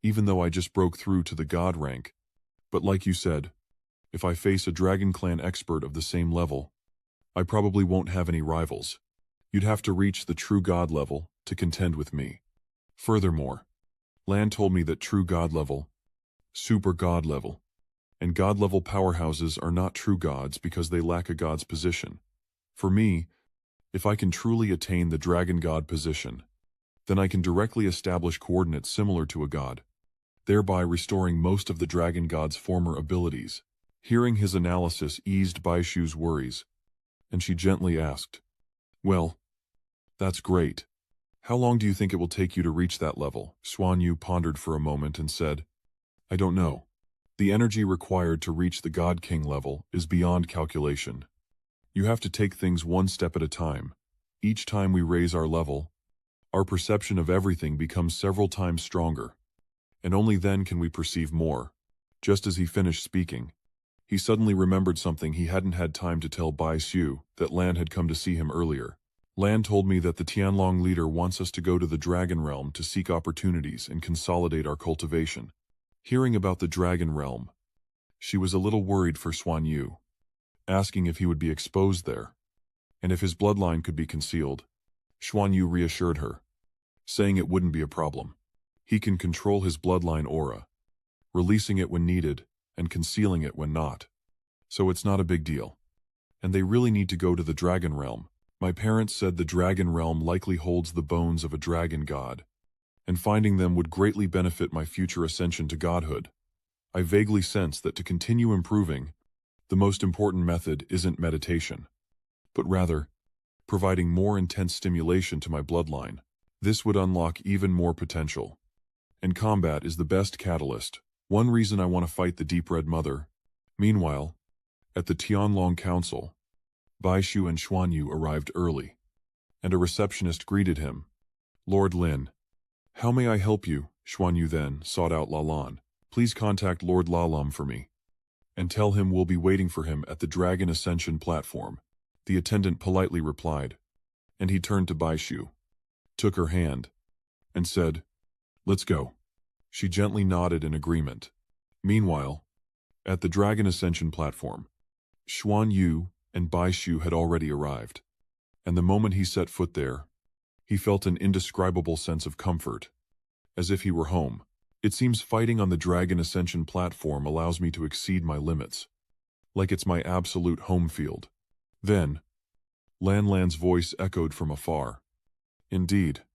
Even though I just broke through to the God rank. But like you said, if I face a Dragon Clan expert of the same level, I probably won't have any rivals. You'd have to reach the true God level to contend with me. Furthermore, Lan told me that true God level, super God level, and God level powerhouses are not true gods because they lack a god's position. For me, if I can truly attain the Dragon God position, then I can directly establish coordinates similar to a god, thereby restoring most of the Dragon God's former abilities. Hearing his analysis eased Bai Shu's worries, and she gently asked, "Well, that's great. How long do you think it will take you to reach that level?" Xuanyu pondered for a moment and said, "I don't know. The energy required to reach the God King level is beyond calculation. You have to take things one step at a time. Each time we raise our level, our perception of everything becomes several times stronger, and only then can we perceive more." Just as he finished speaking, he suddenly remembered something he hadn't had time to tell Bai Shu, that Lan had come to see him earlier. Lan told me that the Tianlong leader wants us to go to the Dragon Realm to seek opportunities and consolidate our cultivation. Hearing about the Dragon Realm, she was a little worried for Xuanyu, asking if he would be exposed there, and if his bloodline could be concealed. Xuanyu reassured her, saying it wouldn't be a problem. He can control his bloodline aura, releasing it when needed and concealing it when not. So it's not a big deal. And they really need to go to the Dragon Realm. My parents said the Dragon Realm likely holds the bones of a dragon god, and finding them would greatly benefit my future ascension to godhood. I vaguely sense that to continue improving, the most important method isn't meditation, but rather, providing more intense stimulation to my bloodline. This would unlock even more potential. And combat is the best catalyst. One reason I want to fight the Deep Red Mother. Meanwhile, at the Tianlong Council, Bai Shu and Xuanyu arrived early, and a receptionist greeted him. "Lord Lin, how may I help you?" Xuanyu then sought out Lalan. "Please contact Lord Lalam for me, and tell him we'll be waiting for him at the Dragon Ascension platform." The attendant politely replied, and he turned to Baishu, took her hand, and said, "Let's go." She gently nodded in agreement. Meanwhile, at the Dragon Ascension platform, Xuanyu and Baishu had already arrived, and the moment he set foot there, he felt an indescribable sense of comfort, as if he were home. It seems fighting on the Dragon Ascension platform allows me to exceed my limits, like it's my absolute home field. Then, Lan's voice echoed from afar. Indeed,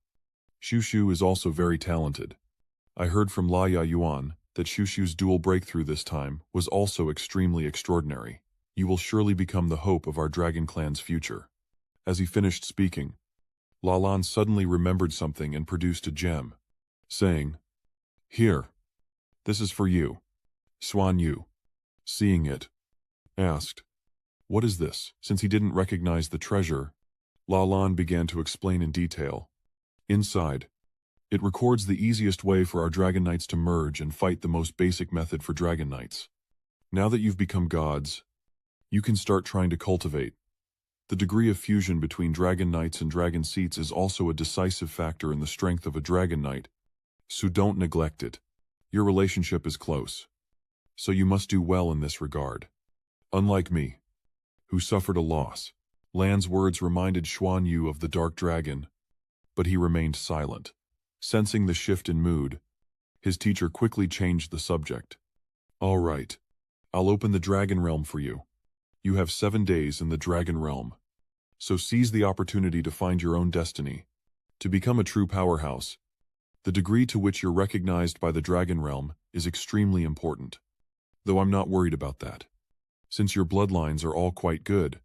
Shushu is also very talented. I heard from La Yuan that Shushu's dual breakthrough this time was also extremely extraordinary. You will surely become the hope of our Dragon Clan's future. As he finished speaking, Lan suddenly remembered something and produced a gem, saying, "Here, this is for you." Xuanyu, seeing it, asked, "What is this?" Since he didn't recognize the treasure, Lan began to explain in detail. Inside, it records the easiest way for our Dragon Knights to merge and fight, the most basic method for Dragon Knights. Now that you've become gods, you can start trying to cultivate. The degree of fusion between Dragon Knights and Dragon Seats is also a decisive factor in the strength of a Dragon Knight, so don't neglect it. Your relationship is close, so you must do well in this regard. Unlike me, who suffered a loss, Lan's words reminded Xuanyu of the Dark Dragon, but he remained silent. Sensing the shift in mood, his teacher quickly changed the subject. "All right, I'll open the Dragon Realm for you. You have 7 days in the Dragon Realm, so seize the opportunity to find your own destiny, to become a true powerhouse. The degree to which you're recognized by the Dragon Realm is extremely important, though I'm not worried about that, since your bloodlines are all quite good,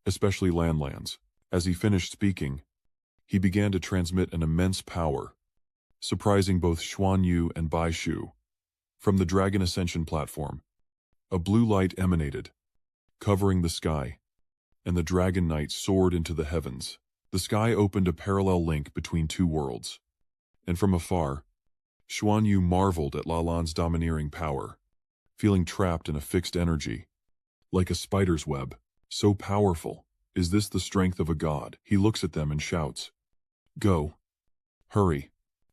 especially Lan's." As he finished speaking, he began to transmit an immense power, surprising both Xuanyu and Baishu. From the Dragon Ascension platform, a blue light emanated, covering the sky, and the Dragon Knight soared into the heavens. The sky opened a parallel link between two worlds, and from afar, Xuanyu marveled at Lan's domineering power, feeling trapped in a fixed energy, like a spider's web. So powerful. Is this the strength of a god? He looks at them and shouts, "Go! Hurry!"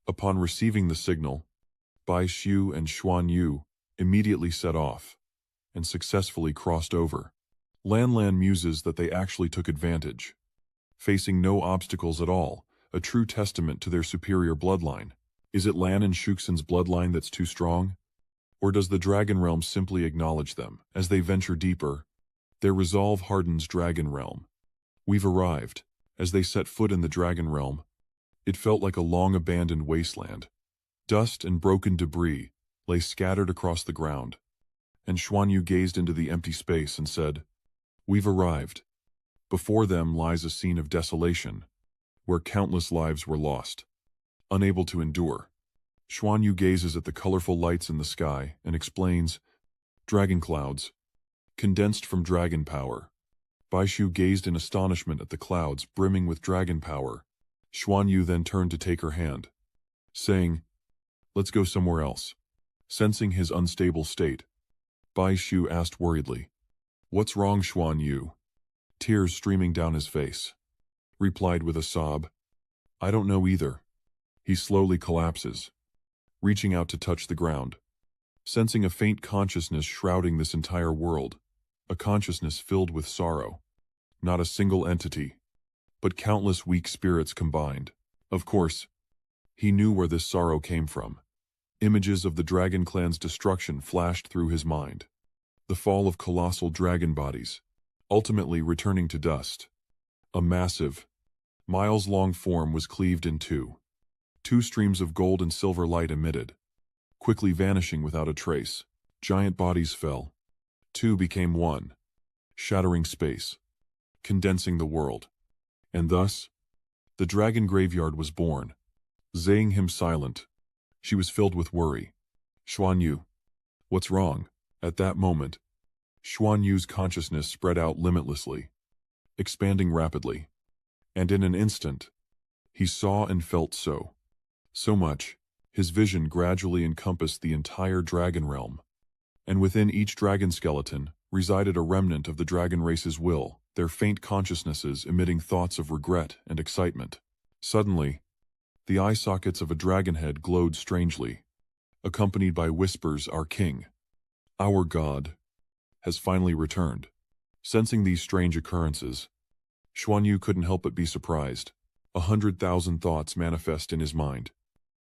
Upon receiving the signal, Baishu and Xuanyu immediately set off, and successfully crossed over. Lan muses that they actually took advantage, facing no obstacles at all, a true testament to their superior bloodline. Is it Lan and Shuxin's bloodline that's too strong? Or does the Dragon Realm simply acknowledge them? As they venture deeper, their resolve hardens Dragon Realm. We've arrived. As they set foot in the Dragon Realm, it felt like a long-abandoned wasteland. Dust and broken debris lay scattered across the ground, and Xuanyu gazed into the empty space and said, "We've arrived." Before them lies a scene of desolation, where countless lives were lost. Unable to endure, Xuanyu gazes at the colorful lights in the sky and explains, "Dragon clouds, condensed from dragon power." Baishu gazed in astonishment at the clouds brimming with dragon power. Xuanyu then turned to take her hand, saying, "Let's go somewhere else." Sensing his unstable state, Baishu asked worriedly, "What's wrong, Xuanyu?" Tears streaming down his face, replied with a sob, "I don't know either." He slowly collapses, reaching out to touch the ground, sensing a faint consciousness shrouding this entire world, a consciousness filled with sorrow. Not a single entity, but countless weak spirits combined. Of course, he knew where this sorrow came from. Images of the Dragon Clan's destruction flashed through his mind. The fall of colossal dragon bodies, ultimately returning to dust. A massive, miles-long form was cleaved in two. Two streams of gold and silver light emitted, quickly vanishing without a trace. Giant bodies fell. Two became one, shattering space, condensing the world. And thus, the dragon graveyard was born. Zaying him silent, she was filled with worry. "Xuanyu, what's wrong?" At that moment, Xuanyu's consciousness spread out limitlessly, expanding rapidly. And in an instant, he saw and felt so much. His vision gradually encompassed the entire dragon realm, and within each dragon skeleton, resided a remnant of the dragon race's will, their faint consciousnesses emitting thoughts of regret and excitement. Suddenly, the eye sockets of a dragon head glowed strangely, accompanied by whispers, "Our king, our god, has finally returned." Sensing these strange occurrences, Xuanyu couldn't help but be surprised. 100,000 thoughts manifest in his mind.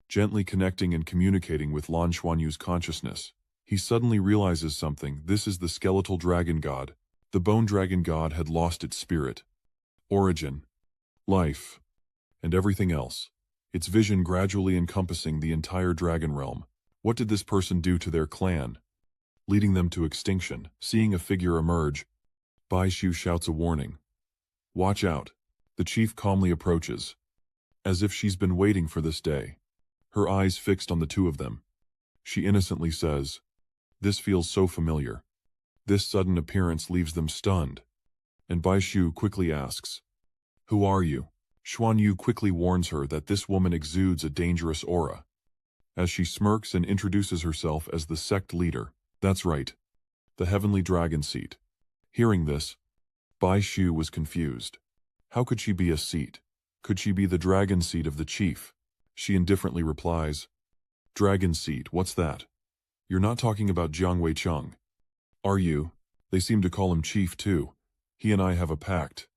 Gently connecting and communicating with Lan Xuanyu's consciousness, he suddenly realizes something. This is the skeletal dragon god. The bone dragon god had lost its spirit, origin, life, and everything else, its vision gradually encompassing the entire dragon realm. What did this person do to their clan, leading them to extinction? Seeing a figure emerge, Bai Shu shouts a warning. "Watch out." The chief calmly approaches, as if she's been waiting for this day. Her eyes fixed on the two of them. She innocently says, "This feels so familiar." This sudden appearance leaves them stunned, and Bai Shu quickly asks, "Who are you?" Xuanyu quickly warns her that this woman exudes a dangerous aura, as she smirks and introduces herself as the sect leader. That's right, the heavenly dragon seat. Hearing this, Bai Shu was confused. How could she be a seat? Could she be the dragon seat of the chief? She indifferently replies, "Dragon seat, what's that? You're not talking about Jiang Weicheng, are you?" They seem to call him chief too. He and I have a pact.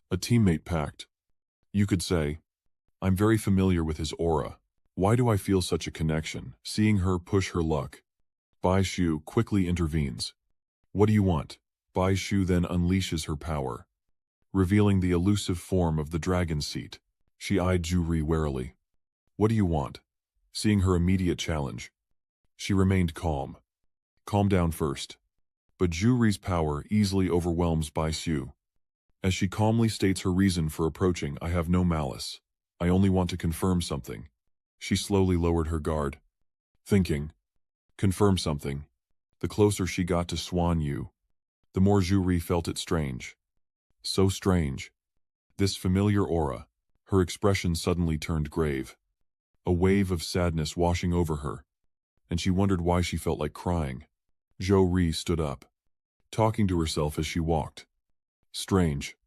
A teammate pact, you could say. I'm very familiar with his aura. Why do I feel such a connection? Seeing her push her luck, Bai Shu quickly intervenes. "What do you want?" Bai Shu then unleashes her power, revealing the elusive form of the dragon seat. She eyed Zhu warily. "What do you want?" Seeing her immediate challenge, she remained calm. "Calm down first." But Zhu power easily overwhelms Bai Shu, as she calmly states her reason for approaching. "I have no malice. I only want to confirm something." She slowly lowered her guard, thinking, confirm something. The closer she got to Xuanyu, the more Zhu felt it strange. So strange. This familiar aura. Her expression suddenly turned grave. A wave of sadness washing over her, and she wondered why she felt like crying. Zhou stood up, talking to herself as she walked. Strange,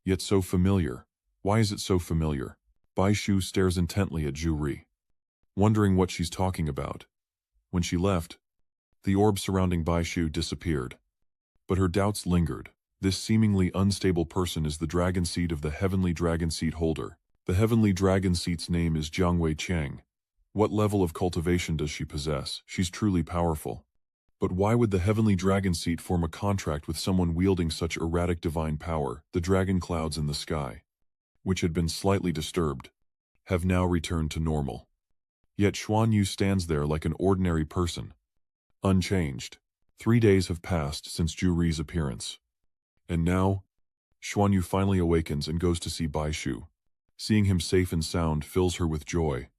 yet so familiar. Why is it so familiar? Bai Shu stares intently at Zhu, wondering what she's talking about. When she left, the orb surrounding Bai Shu disappeared. But her doubts lingered. This seemingly unstable person is the dragon seat of the heavenly dragon seat holder. The heavenly dragon seat's name is Jiang Weicheng. What level of cultivation does she possess? She's truly powerful. But why would the heavenly dragon seat form a contract with someone wielding such erratic divine power? The dragon clouds in the sky, which had been slightly disturbed, have now returned to normal. Yet Xuanyu stands there like an ordinary person, unchanged. 3 days have passed since Zhu appearance. And now, Xuanyu finally awakens and goes to see Bai Shu. Seeing him safe and sound fills her with joy.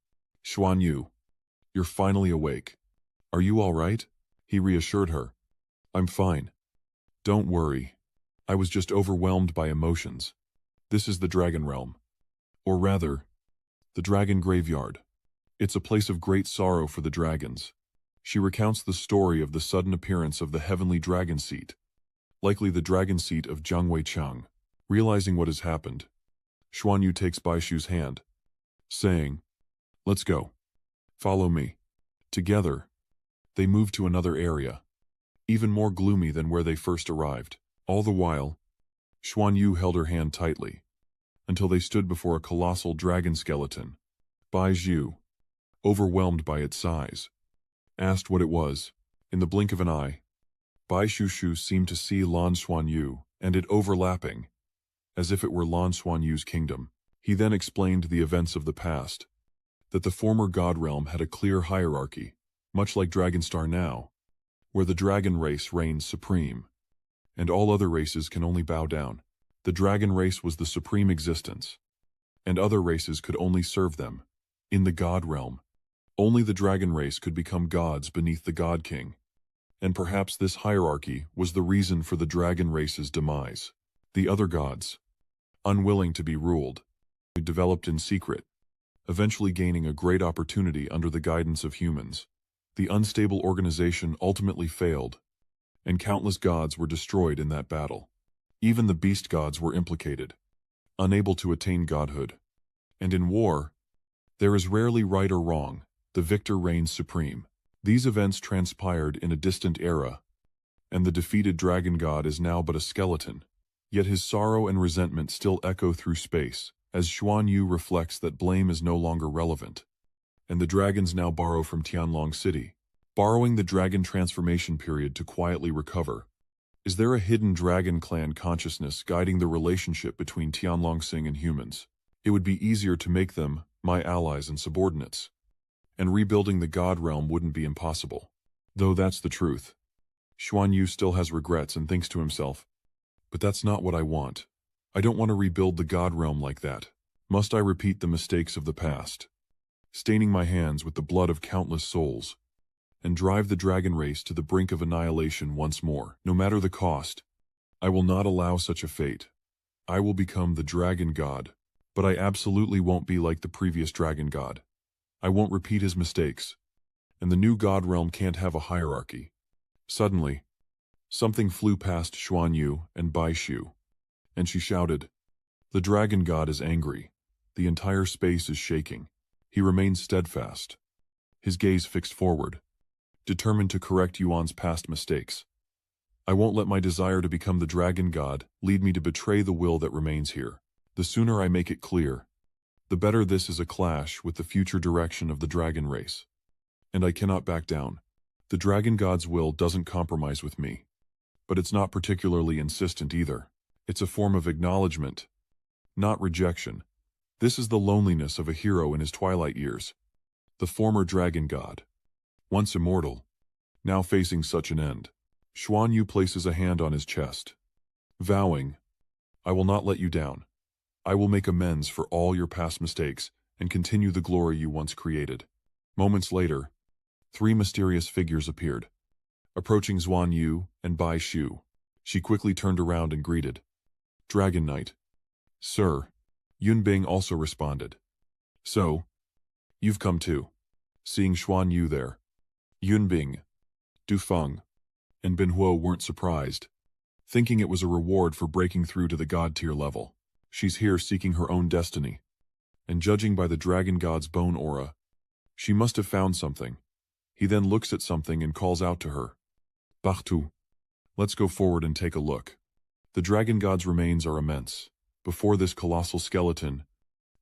"Xuanyu, you're finally awake. Are you all right?" He reassured her. "I'm fine. Don't worry. I was just overwhelmed by emotions. This is the Dragon Realm. Or rather, the Dragon Graveyard. It's a place of great sorrow for the dragons." She recounts the story of the sudden appearance of the heavenly dragon seat, likely the dragon seat of Jiang Weicheng. Realizing what has happened, Xuanyu takes Bai Shu's hand, saying, "Let's go. Follow me." Together, they move to another area, even more gloomy than where they first arrived. All the while, Xuanyu held her hand tightly, until they stood before a colossal dragon skeleton. Bai Shu, overwhelmed by its size, asked what it was. In the blink of an eye, Bai Shu seemed to see Lan Xuanyu, and it overlapping, as if it were Lan Xuanyu's kingdom. He then explained the events of the past, that the former god realm had a clear hierarchy, much like Dragonstar now, where the dragon race reigns supreme, and all other races can only bow down. The dragon race was the supreme existence, and other races could only serve them. In the god realm, only the dragon race could become gods beneath the god king, and perhaps this hierarchy was the reason for the dragon race's demise. The other gods, unwilling to be ruled, developed in secret, eventually gaining a great opportunity under the guidance of humans. The unstable organization ultimately failed, and countless gods were destroyed in that battle. Even the beast gods were implicated, unable to attain godhood. And in war, there is rarely right or wrong, the victor reigns supreme. These events transpired in a distant era, and the defeated dragon god is now but a skeleton. Yet his sorrow and resentment still echo through space, as Xuanyu reflects that blame is no longer relevant. And the dragons now borrow from Tianlong City, borrowing the dragon transformation period to quietly recover. Is there a hidden dragon clan consciousness guiding the relationship between Tianlongsing and humans? It would be easier to make them my allies and subordinates. And rebuilding the god realm wouldn't be impossible. Though that's the truth. Xuanyu still has regrets and thinks to himself, but that's not what I want. I don't want to rebuild the god realm like that. Must I repeat the mistakes of the past, staining my hands with the blood of countless souls, and drive the dragon race to the brink of annihilation once more? No matter the cost, I will not allow such a fate. I will become the dragon god, but I absolutely won't be like the previous dragon god. I won't repeat his mistakes, and the new god realm can't have a hierarchy. Suddenly, something flew past Xuanyu and Bai Shu, and she shouted, "The dragon god is angry. The entire space is shaking." He remains steadfast, his gaze fixed forward, determined to correct Yuan's past mistakes. I won't let my desire to become the dragon god lead me to betray the will that remains here. The sooner I make it clear, the better. This is a clash with the future direction of the dragon race. And I cannot back down. The dragon god's will doesn't compromise with me. But it's not particularly insistent either. It's a form of acknowledgement, not rejection. This is the loneliness of a hero in his twilight years. The former dragon god, once immortal, now facing such an end. Xuanyu places a hand on his chest, vowing, I will not let you down. I will make amends for all your past mistakes and continue the glory you once created. Moments later, 3 mysterious figures appeared, approaching Xuanyu and Bai Shu. She quickly turned around and greeted, Dragon Knight. Sir. Yunbing also responded. So, you've come too. Seeing Xuanyu there, Yunbing, Dufeng, and Binhuo weren't surprised, thinking it was a reward for breaking through to the god tier level. She's here seeking her own destiny, and judging by the dragon god's bone aura, she must have found something. He then looks at something and calls out to her. Bakhtu, let's go forward and take a look. The dragon god's remains are immense. Before this colossal skeleton,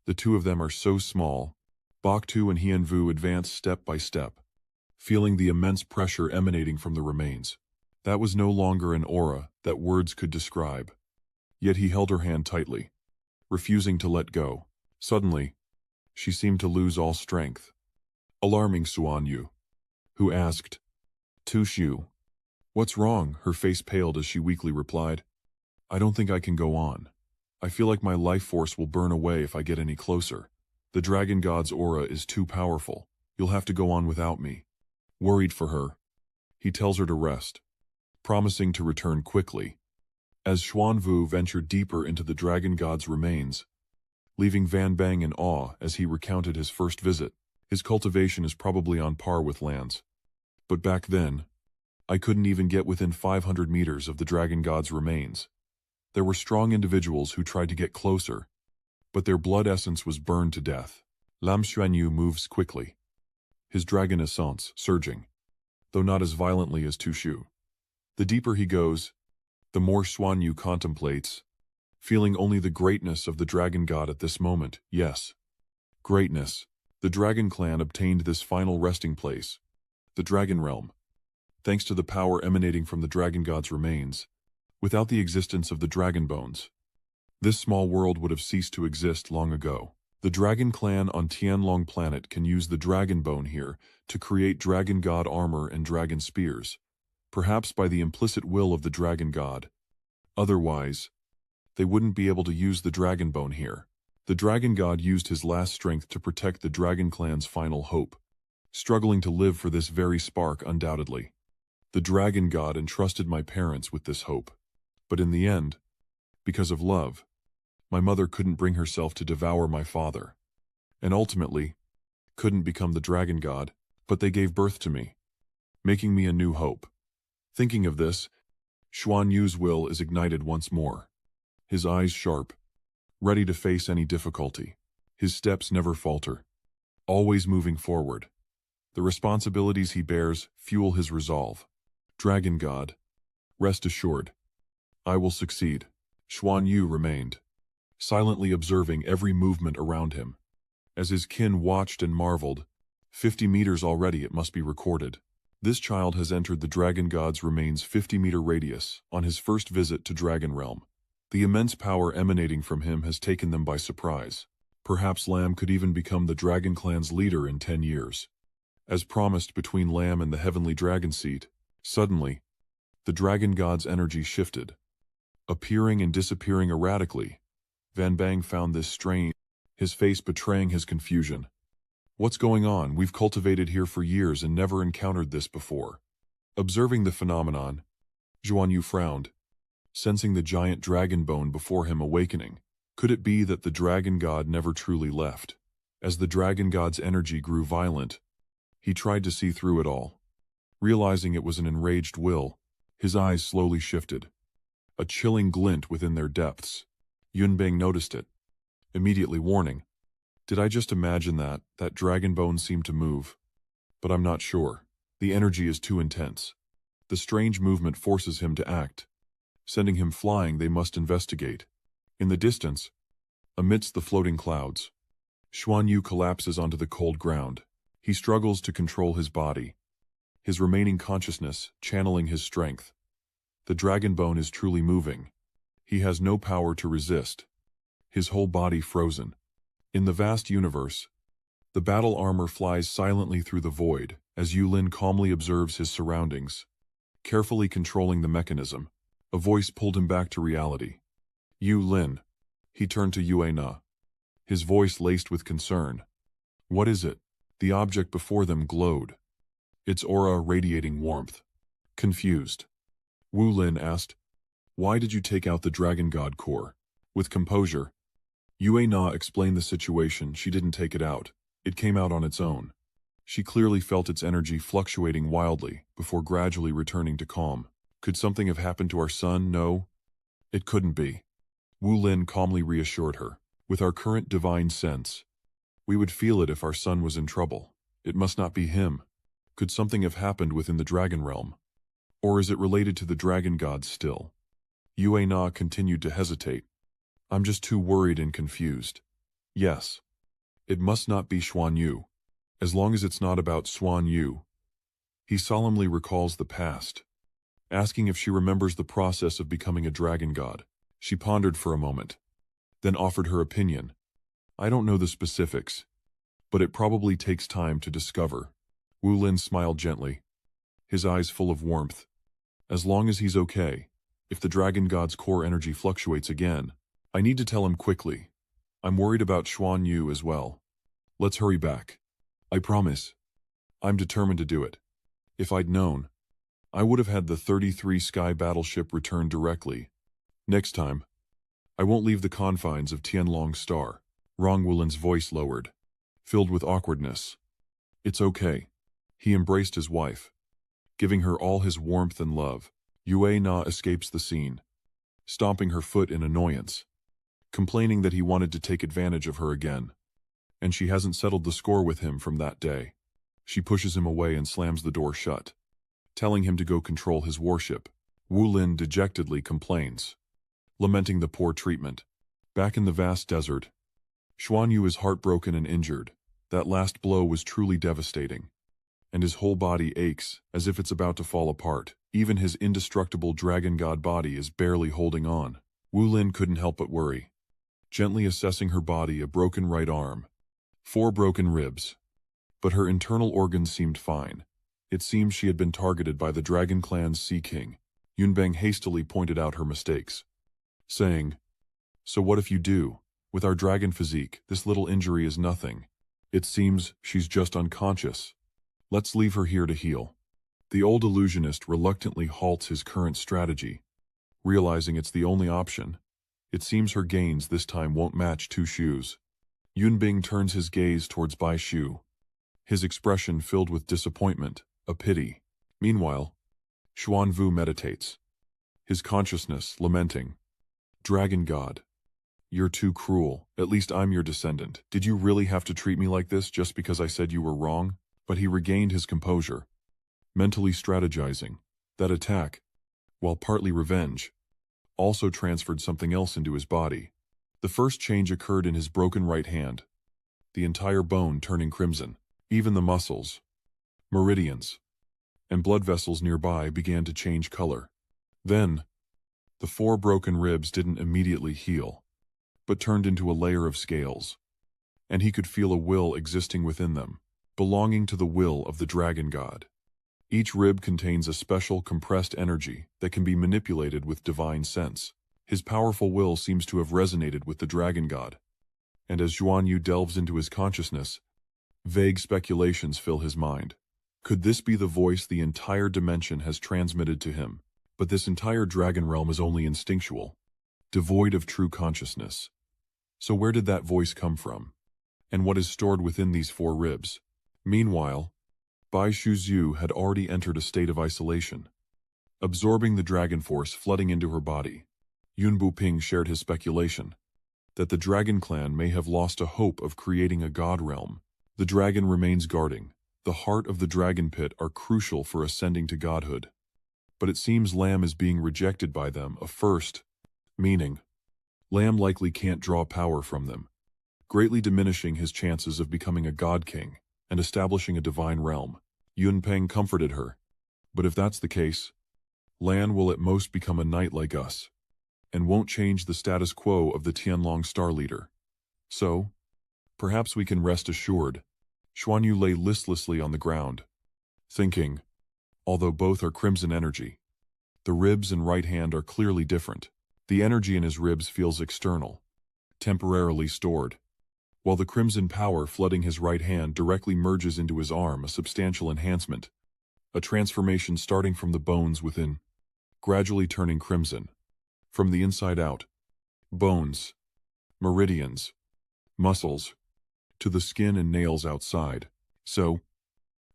the two of them are so small. Bakhtu and Hianvu advance step by step, feeling the immense pressure emanating from the remains. That was no longer an aura that words could describe. Yet he held her hand tightly, refusing to let go. Suddenly, she seemed to lose all strength, alarming Xuanyu, who asked, Tushu, what's wrong? Her face paled as she weakly replied, I don't think I can go on. I feel like my life force will burn away if I get any closer. The dragon god's aura is too powerful. You'll have to go on without me. Worried for her, he tells her to rest, promising to return quickly. As Xuanvu ventured deeper into the dragon god's remains, leaving Van Bang in awe as he recounted his first visit. His cultivation is probably on par with Lan's. But back then, I couldn't even get within 500 meters of the dragon god's remains. There were strong individuals who tried to get closer, but their blood essence was burned to death. Lan Xuanyu moves quickly, his dragon essence surging, though not as violently as Tushu. The deeper he goes, the more Xuanyu contemplates, feeling only the greatness of the dragon god at this moment. Yes, greatness. The dragon clan obtained this final resting place, the dragon realm, thanks to the power emanating from the dragon god's remains. Without the existence of the dragon bones, this small world would have ceased to exist long ago. The dragon clan on Tianlong planet can use the dragon bone here to create dragon god armor and dragon spears, perhaps by the implicit will of the dragon god. Otherwise, they wouldn't be able to use the dragon bone here. The dragon god used his last strength to protect the dragon clan's final hope, struggling to live for this very spark undoubtedly. The dragon god entrusted my parents with this hope. But in the end, because of love, my mother couldn't bring herself to devour my father, and ultimately, couldn't become the dragon god, but they gave birth to me, making me a new hope. Thinking of this, Xuanyu's will is ignited once more. His eyes sharp, ready to face any difficulty. His steps never falter, always moving forward. The responsibilities he bears fuel his resolve. Dragon God, rest assured, I will succeed. Xuanyu remained, silently observing every movement around him. As his kin watched and marveled, 50 meters already it must be recorded. This child has entered the Dragon God's remains 50-meter radius on his first visit to Dragon Realm. The immense power emanating from him has taken them by surprise. Perhaps Lam could even become the Dragon Clan's leader in 10 years. As promised between Lam and the Heavenly Dragon Seat, suddenly, the Dragon God's energy shifted, appearing and disappearing erratically. Van Bang found this strange, his face betraying his confusion. What's going on? We've cultivated here for years and never encountered this before. Observing the phenomenon, Xuanyu frowned, sensing the giant dragon bone before him awakening. Could it be that the Dragon God never truly left? As the Dragon God's energy grew violent, he tried to see through it all. Realizing it was an enraged will, his eyes slowly shifted, a chilling glint within their depths. Yunbing noticed it, immediately warning, did I just imagine that dragon bone seemed to move? But I'm not sure. The energy is too intense. The strange movement forces him to act. Sending him flying, they must investigate. In the distance, amidst the floating clouds, Xuanyu collapses onto the cold ground. He struggles to control his body, his remaining consciousness channeling his strength. The dragon bone is truly moving. He has no power to resist, his whole body frozen. In the vast universe, the battle armor flies silently through the void as Yulin calmly observes his surroundings. Carefully controlling the mechanism, a voice pulled him back to reality. Yulin. He turned to Yue Na, his voice laced with concern. What is it? The object before them glowed, its aura radiating warmth. Confused, Wu Lin asked, why did you take out the Dragon God core? With composure, Yue Na explained the situation. She didn't take it out. It came out on its own. She clearly felt its energy fluctuating wildly before gradually returning to calm. Could something have happened to our son? No, it couldn't be. Wu Lin calmly reassured her. With our current divine sense, we would feel it if our son was in trouble. It must not be him. Could something have happened within the Dragon Realm? Or is it related to the Dragon Gods still? Yue Na continued to hesitate. I'm just too worried and confused. Yes. It must not be Xuanyu. As long as it's not about Xuanyu. He solemnly recalls the past, asking if she remembers the process of becoming a dragon god. She pondered for a moment, then offered her opinion. I don't know the specifics, but it probably takes time to discover. Wu Lin smiled gently, his eyes full of warmth. As long as he's okay, if the dragon god's core energy fluctuates again, I need to tell him quickly. I'm worried about Xuanyu as well. Let's hurry back. I promise. I'm determined to do it. If I'd known, I would have had the 33 Sky battleship return directly. Next time, I won't leave the confines of Tianlong Star. Rong Wulin's voice lowered, filled with awkwardness. It's okay. He embraced his wife, giving her all his warmth and love. Yue Na escapes the scene, stomping her foot in annoyance, complaining that he wanted to take advantage of her again, and she hasn't settled the score with him from that day. She pushes him away and slams the door shut, telling him to go control his warship. Wu Lin dejectedly complains, lamenting the poor treatment. Back in the vast desert, Xuanyu is heartbroken and injured. That last blow was truly devastating, and his whole body aches as if it's about to fall apart. Even his indestructible dragon god body is barely holding on. Wu Lin couldn't help but worry, gently assessing her body, a broken right arm, 4 broken ribs. But her internal organs seemed fine. It seemed she had been targeted by the Dragon Clan's Sea King. Yunbeng hastily pointed out her mistakes, saying, so what if you do? With our dragon physique, this little injury is nothing. It seems she's just unconscious. Let's leave her here to heal. The old illusionist reluctantly halts his current strategy, realizing it's the only option. It seems her gains this time won't match Two Shoes. Yunbing turns his gaze towards Bai Shu, his expression filled with disappointment, a pity. Meanwhile, Xuanyu meditates, his consciousness lamenting. Dragon God, you're too cruel. At least I'm your descendant. Did you really have to treat me like this just because I said you were wrong? But he regained his composure, mentally strategizing. That attack, while partly revenge, also transferred something else into his body. The first change occurred in his broken right hand, the entire bone turning crimson. Even the muscles, meridians, and blood vessels nearby began to change color. Then, the 4 broken ribs didn't immediately heal, but turned into a layer of scales, and he could feel a will existing within them, belonging to the will of the dragon god. Each rib contains a special compressed energy that can be manipulated with divine sense. His powerful will seems to have resonated with the dragon god, and as Xuanyu delves into his consciousness, vague speculations fill his mind. Could this be the voice the entire dimension has transmitted to him? But this entire dragon realm is only instinctual, devoid of true consciousness. So where did that voice come from? And what is stored within these 4 ribs? Meanwhile, Bai Shuzu had already entered a state of isolation, absorbing the dragon force flooding into her body. Yun Buping shared his speculation that the dragon clan may have lost a hope of creating a god realm. The dragon remains guarding. The heart of the dragon pit are crucial for ascending to godhood. But it seems Lam is being rejected by them, a first, meaning Lam likely can't draw power from them, greatly diminishing his chances of becoming a god king and establishing a divine realm. Yun Peng comforted her. But if that's the case, Lan will at most become a knight like us, and won't change the status quo of the Tianlong Star Leader. So, perhaps we can rest assured. Xuanyu lay listlessly on the ground, thinking, although both are crimson energy, the ribs and right hand are clearly different. The energy in his ribs feels external, temporarily stored, while the crimson power flooding his right hand directly merges into his arm, a substantial enhancement, a transformation starting from the bones within, gradually turning crimson, from the inside out, bones, meridians, muscles, to the skin and nails outside. So,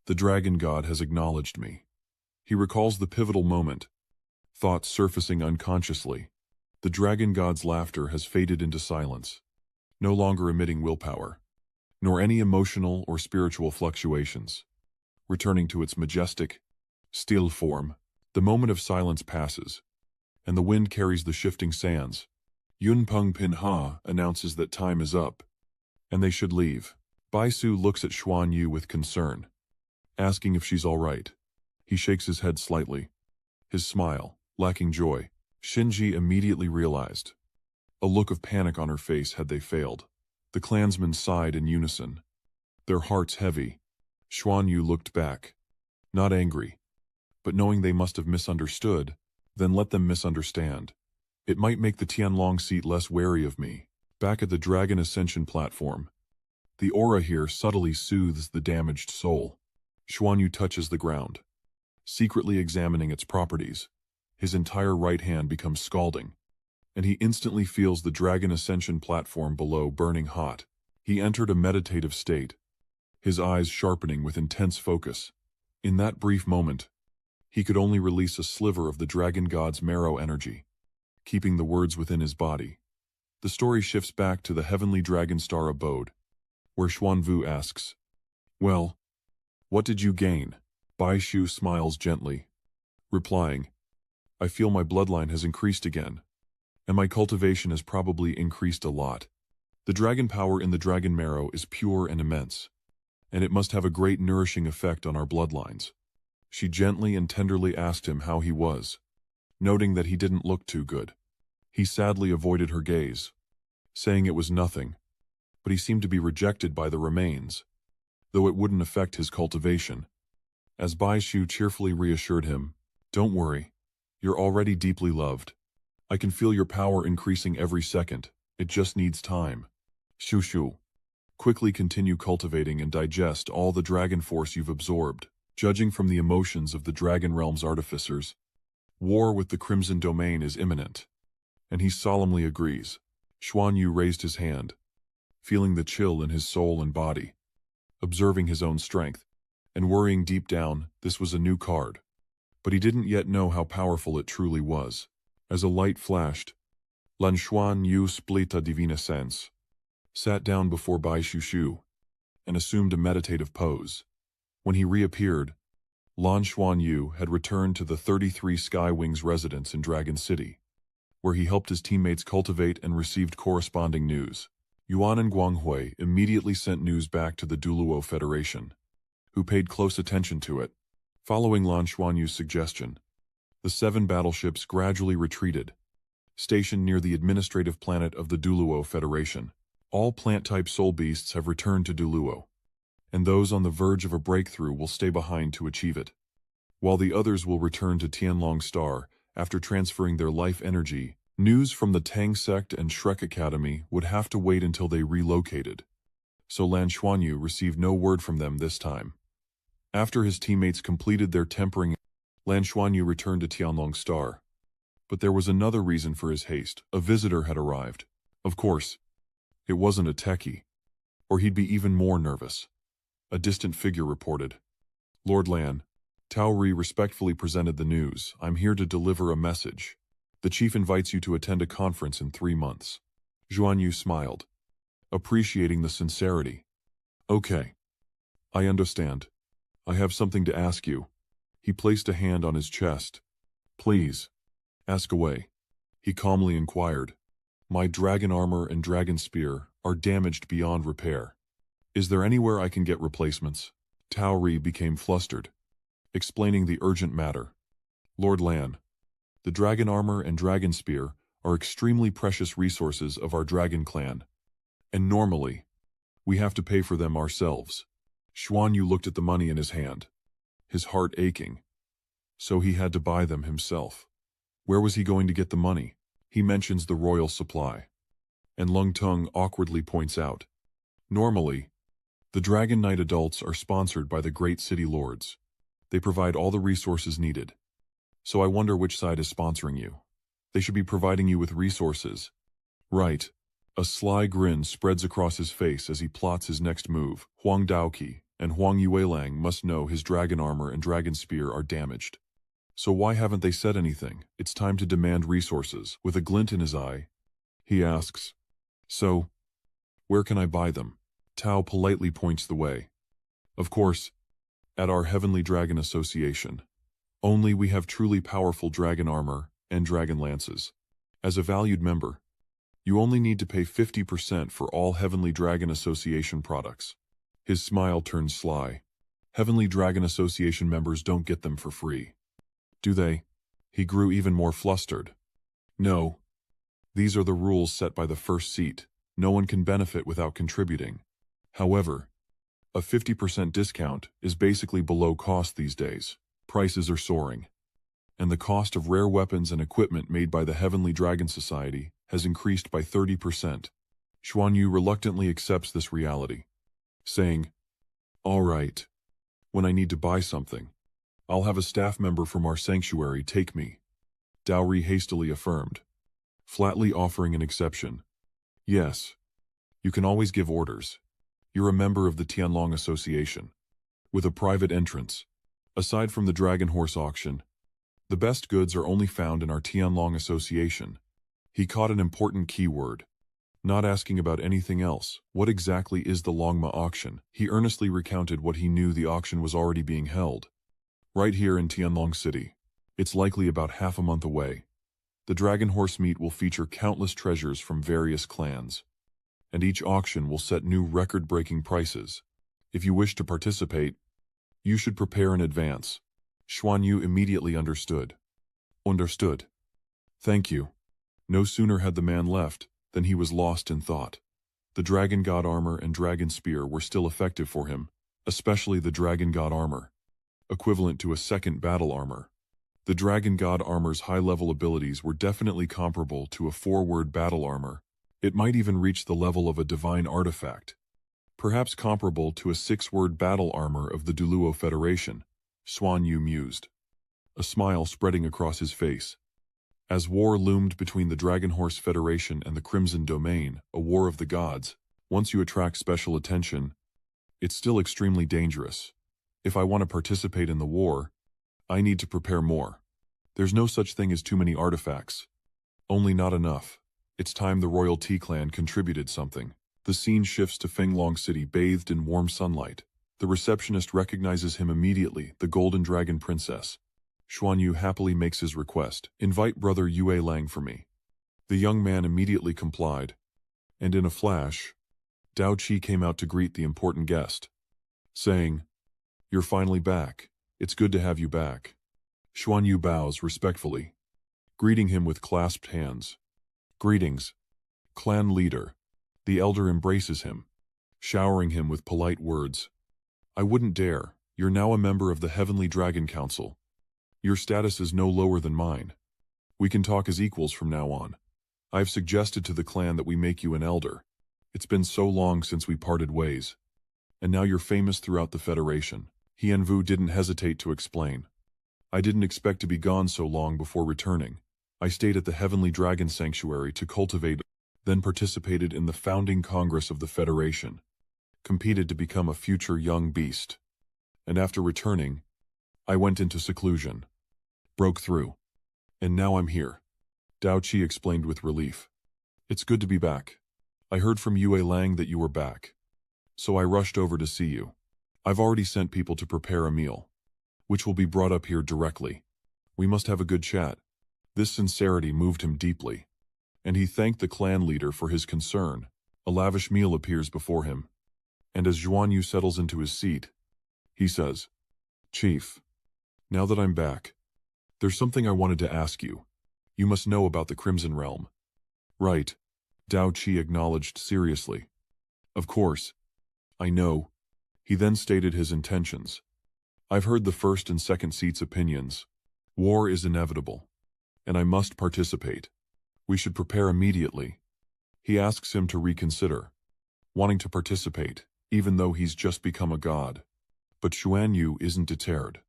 the dragon god has acknowledged me. He recalls the pivotal moment, thoughts surfacing unconsciously. The dragon god's laughter has faded into silence, no longer emitting willpower, nor any emotional or spiritual fluctuations. Returning to its majestic, still form, the moment of silence passes, and the wind carries the shifting sands. Yun Peng Pinha announces that time is up, and they should leave. Bai Su looks at Xuanyu with concern, asking if she's all right. He shakes his head slightly, his smile lacking joy. Shinji immediately realized, a look of panic on her face had they failed. The clansmen sighed in unison, their hearts heavy. Xuanyu looked back, not angry, but knowing they must have misunderstood, then let them misunderstand. It might make the Tianlong seat less wary of me. Back at the Dragon Ascension platform, the aura here subtly soothes the damaged soul. Xuanyu touches the ground, secretly examining its properties. His entire right hand becomes scalding, and he instantly feels the Dragon Ascension platform below burning hot. He entered a meditative state, his eyes sharpening with intense focus. In that brief moment, he could only release a sliver of the dragon god's marrow energy, keeping the words within his body. The story shifts back to the heavenly dragon star abode, where Xuanyu asks, "Well, what did you gain?" Bai Shu smiles gently, replying, "I feel my bloodline has increased again, and my cultivation has probably increased a lot. The dragon power in the dragon marrow is pure and immense, and it must have a great nourishing effect on our bloodlines." She gently and tenderly asked him how he was, noting that he didn't look too good. He sadly avoided her gaze, saying it was nothing, but he seemed to be rejected by the remains, though it wouldn't affect his cultivation. As Bai Shu cheerfully reassured him, "Don't worry, you're already deeply loved. I can feel your power increasing every second. It just needs time. Shu, quickly continue cultivating and digest all the dragon force you've absorbed." Judging from the emotions of the Dragon Realm's artificers, war with the Crimson Domain is imminent, and he solemnly agrees. Xuanyu raised his hand, feeling the chill in his soul and body, observing his own strength, and worrying deep down this was a new card. but he didn't yet know how powerful it truly was. As a light flashed, Lan Xuanyu split a divina sense, sat down before Bai Shushu, and assumed a meditative pose. When he reappeared, Lan Xuanyu had returned to the 33 Skywings residence in Dragon City, where he helped his teammates cultivate and received corresponding news. Yuan and Guanghui immediately sent news back to the Duluo Federation, who paid close attention to it. Following Lan Xuanyu's suggestion, the 7 battleships gradually retreated, stationed near the administrative planet of the Duluo Federation. All plant-type soul beasts have returned to Duluo, and those on the verge of a breakthrough will stay behind to achieve it, while the others will return to Tianlong Star after transferring their life energy. News from the Tang Sect and Shrek Academy would have to wait until they relocated, so Lan Xuanyu received no word from them this time. After his teammates completed their tempering, Lan Xuanyu returned to Tianlong Star. But there was another reason for his haste. A visitor had arrived. Of course, it wasn't a techie, or he'd be even more nervous. A distant figure reported. Lord Lan, Tao Ri respectfully presented the news. I'm here to deliver a message. The chief invites you to attend a conference in 3 months. Xuanyu smiled, appreciating the sincerity. Okay. I understand. I have something to ask you. He placed a hand on his chest. Please. Ask away. He calmly inquired. My dragon armor and dragon spear are damaged beyond repair. Is there anywhere I can get replacements? Tao Ri became flustered, explaining the urgent matter. Lord Lan, the dragon armor and dragon spear are extremely precious resources of our dragon clan, and normally, we have to pay for them ourselves. Xuanyu looked at the money in his hand, his heart aching. So he had to buy them himself. Where was he going to get the money? He mentions the royal supply. And Lung Tung awkwardly points out. Normally, the Dragon Knight adults are sponsored by the great city lords. They provide all the resources needed. So I wonder which side is sponsoring you. They should be providing you with resources. Right. A sly grin spreads across his face as he plots his next move. Huang Daoqi and Huang Yuelang must know his dragon armor and dragon spear are damaged. So why haven't they said anything? It's time to demand resources. With a glint in his eye, he asks, So, where can I buy them? Tao politely points the way. Of course, at our Heavenly Dragon Association. Only we have truly powerful dragon armor and dragon lances. As a valued member, you only need to pay 50% for all Heavenly Dragon Association products. His smile turned sly. Heavenly Dragon Association members don't get them for free. Do they? He grew even more flustered. No. These are the rules set by the first seat. No one can benefit without contributing. However, a 50% discount is basically below cost these days. Prices are soaring. And the cost of rare weapons and equipment made by the Heavenly Dragon Society has increased by 30%. Xuanyu reluctantly accepts this reality, saying, All right. When I need to buy something, I'll have a staff member from our sanctuary take me. Dowry hastily affirmed, flatly offering an exception. Yes. You can always give orders. You're a member of the Tianlong Association, with a private entrance. Aside from the Dragon Horse auction, the best goods are only found in our Tianlong Association. He caught an important keyword, not asking about anything else. What exactly is the Longma auction? He earnestly recounted what he knew. The auction was already being held. Right here in Tianlong City. It's likely about half a month away. The Dragon Horse meet will feature countless treasures from various clans, and each auction will set new record-breaking prices. If you wish to participate, you should prepare in advance. Xuanyu immediately understood. Understood. Thank you. No sooner had the man left than he was lost in thought. The Dragon God armor and Dragon Spear were still effective for him, especially the Dragon God armor, equivalent to a second battle armor. The Dragon God armor's high-level abilities were definitely comparable to a 4-word battle armor. It might even reach the level of a divine artifact, perhaps comparable to a 6-word battle armor of the Duluo Federation, Xuanyu mused, a smile spreading across his face. As war loomed between the Dragon Horse Federation and the Crimson Domain, a war of the gods, once you attract special attention, it's still extremely dangerous. If I want to participate in the war, I need to prepare more. There's no such thing as too many artifacts. Only not enough. It's time the royal Tea clan contributed something. The scene shifts to Fenglong City bathed in warm sunlight. The receptionist recognizes him immediately, the Golden Dragon Princess. Xuanyu happily makes his request. Invite brother Yue Lang for me. The young man immediately complied. And in a flash, Dao Qi came out to greet the important guest, saying, "You're finally back. It's good to have you back." Xuanyu bows respectfully, greeting him with clasped hands. "Greetings, clan leader." The elder embraces him, showering him with polite words. "I wouldn't dare. You're now a member of the Heavenly Dragon Council. Your status is no lower than mine. We can talk as equals from now on. I've suggested to the clan that we make you an elder. It's been so long since we parted ways. And now you're famous throughout the Federation." Hianvu didn't hesitate to explain. "I didn't expect to be gone so long before returning. I stayed at the Heavenly Dragon Sanctuary to cultivate, then participated in the founding Congress of the Federation, competed to become a future young beast. And after returning, I went into seclusion, broke through. And now I'm here." Dao Qi explained with relief. "It's good to be back. I heard from Yue Lang that you were back. So I rushed over to see you. I've already sent people to prepare a meal, which will be brought up here directly. We must have a good chat." This sincerity moved him deeply, and he thanked the clan leader for his concern. A lavish meal appears before him, and as Xuanyu settles into his seat, he says, "Chief, now that I'm back, there's something I wanted to ask you. You must know about the Crimson Realm." "Right," Dao Qi acknowledged seriously. "Of course. I know." He then stated his intentions. "I've heard the first and second seat's opinions. War is inevitable, and I must participate. We should prepare immediately." He asks him to reconsider, wanting to participate, even though he's just become a god. But Xuanyu isn't deterred,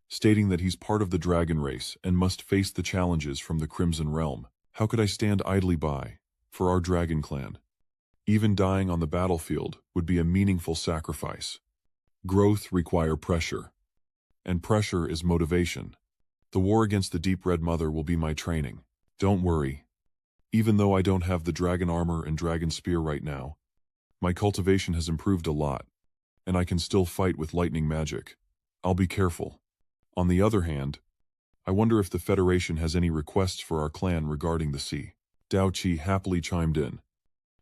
stating that he's part of the dragon race and must face the challenges from the Crimson Realm. "How could I stand idly by, for our dragon clan? Even dying on the battlefield would be a meaningful sacrifice. Growth requires pressure, and pressure is motivation. The war against the Deep Red Mother will be my training. Don't worry. Even though I don't have the dragon armor and dragon spear right now, my cultivation has improved a lot, and I can still fight with lightning magic. I'll be careful. On the other hand, I wonder if the Federation has any requests for our clan regarding the sea." Dao Qi happily chimed in,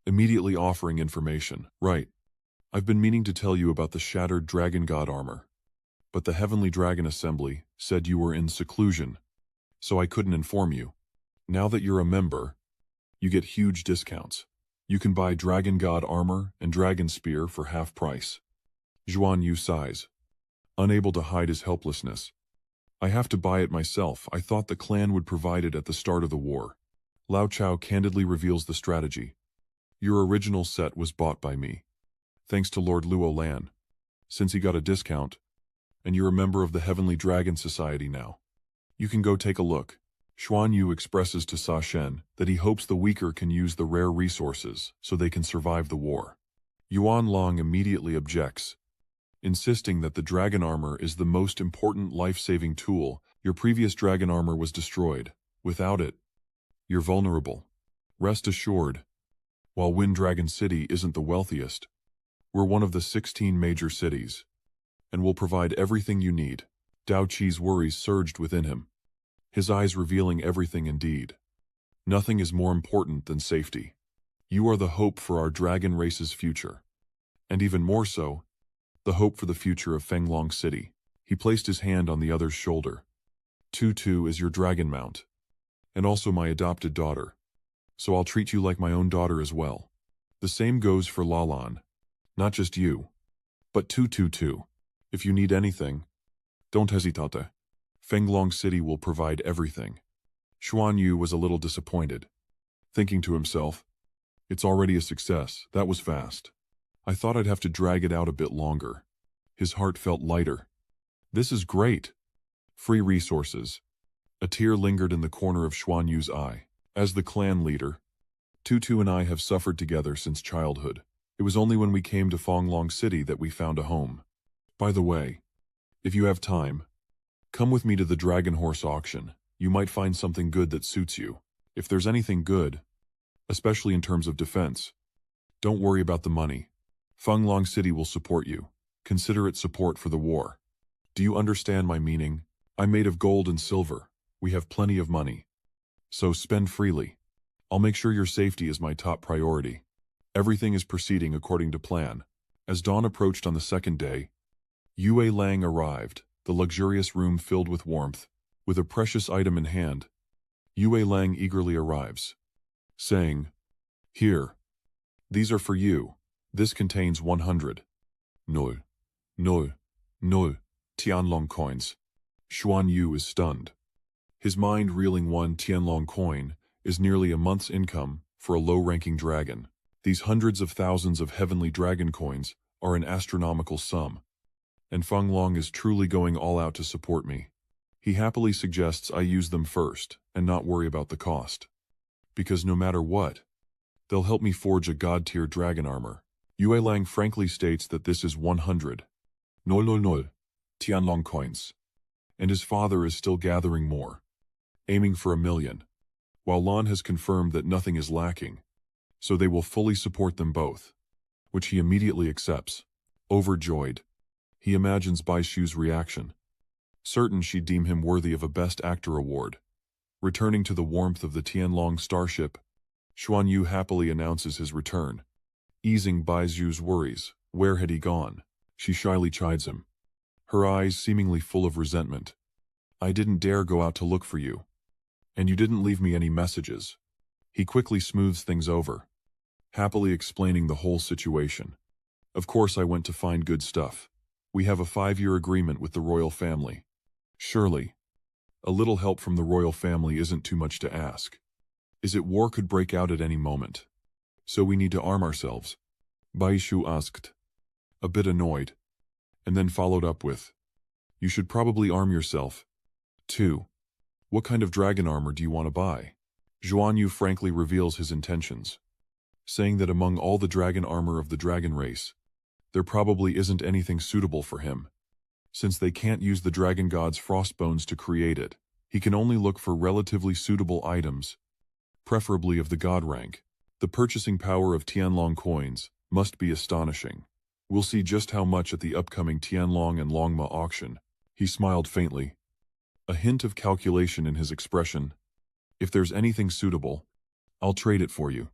immediately offering information. "Right. I've been meaning to tell you about the shattered dragon god armor, but the Heavenly Dragon Assembly said you were in seclusion, so I couldn't inform you. Now that you're a member, you get huge discounts. You can buy dragon god armor and dragon spear for half price." Xuanyu sighs, unable to hide his helplessness. "I have to buy it myself. I thought the clan would provide it at the start of the war." Lao Chao candidly reveals the strategy. "Your original set was bought by me, thanks to Lord Luo Lan, since he got a discount, and you're a member of the Heavenly Dragon Society now. You can go take a look." Xuanyu expresses to Sa Shen that he hopes the weaker can use the rare resources so they can survive the war. Yuan Long immediately objects, insisting that the dragon armor is the most important life-saving tool. "Your previous dragon armor was destroyed. Without it, you're vulnerable. Rest assured, while Wind Dragon City isn't the wealthiest, we're one of the 16 major cities, and will provide everything you need." Dao Qi's worries surged within him, his eyes revealing everything indeed. "Nothing is more important than safety. You are the hope for our dragon race's future, and even more so, the hope for the future of Fenglong City." He placed his hand on the other's shoulder. "Tutu is your dragon mount, and also my adopted daughter, so I'll treat you like my own daughter as well. The same goes for Lalan. Not just you, but Tutu too. If you need anything, don't hesitate. Fenglong City will provide everything." Xuanyu was a little disappointed, thinking to himself, "It's already a success. That was fast. I thought I'd have to drag it out a bit longer." His heart felt lighter. "This is great. Free resources." A tear lingered in the corner of Xuanyu's eye. "As the clan leader, Tutu and I have suffered together since childhood. It was only when we came to Fenglong City that we found a home. By the way, if you have time, Come with me to the Dragon Horse auction. You might find something good that suits you. If there's anything good, especially in terms of defense, don't worry about the money. Fenglong City will support you. Consider it support for the war. Do you understand my meaning? I'm made of gold and silver. We have plenty of money. So spend freely. I'll make sure your safety is my top priority. Everything is proceeding according to plan. As dawn approached on the second day, Yue Lang arrived, the luxurious room filled with warmth. With a precious item in hand, Yue Lang eagerly arrives, saying, "Here, these are for you. This contains 100. No, no, no, Tianlong coins." Xuanyu is stunned. His mind reeling. 1 Tianlong coin is nearly a month's income for a low-ranking dragon. These hundreds of thousands of heavenly dragon coins are an astronomical sum. And Fenglong is truly going all out to support me. He happily suggests I use them first and not worry about the cost. Because no matter what, they'll help me forge a god-tier dragon armor. Yue Lang frankly states that this is 100. No, Tianlong coins. And his father is still gathering more, aiming for 1,000,000, while Lan has confirmed that nothing is lacking, so they will fully support them both, which he immediately accepts. Overjoyed, he imagines Bai Shu's reaction, certain she'd deem him worthy of a Best Actor award. Returning to the warmth of the Tianlong starship, Xuanyu happily announces his return, easing Bai Shu's worries. Where had he gone? She shyly chides him, her eyes seemingly full of resentment. I didn't dare go out to look for you. And you didn't leave me any messages. He quickly smooths things over, happily explaining the whole situation. Of course I went to find good stuff. We have a 5-year agreement with the royal family. Surely, a little help from the royal family isn't too much to ask. Is it war could break out at any moment? So we need to arm ourselves? Bai Shu asked, a bit annoyed, and then followed up with, you should probably arm yourself, too. What kind of dragon armor do you want to buy? Xuanyu frankly reveals his intentions, saying that among all the dragon armor of the dragon race, there probably isn't anything suitable for him. Since they can't use the dragon god's frostbones to create it, he can only look for relatively suitable items, preferably of the god rank. The purchasing power of Tianlong coins must be astonishing. We'll see just how much at the upcoming Tianlong and Longma auction. He smiled faintly, a hint of calculation in his expression. If there's anything suitable, I'll trade it for you,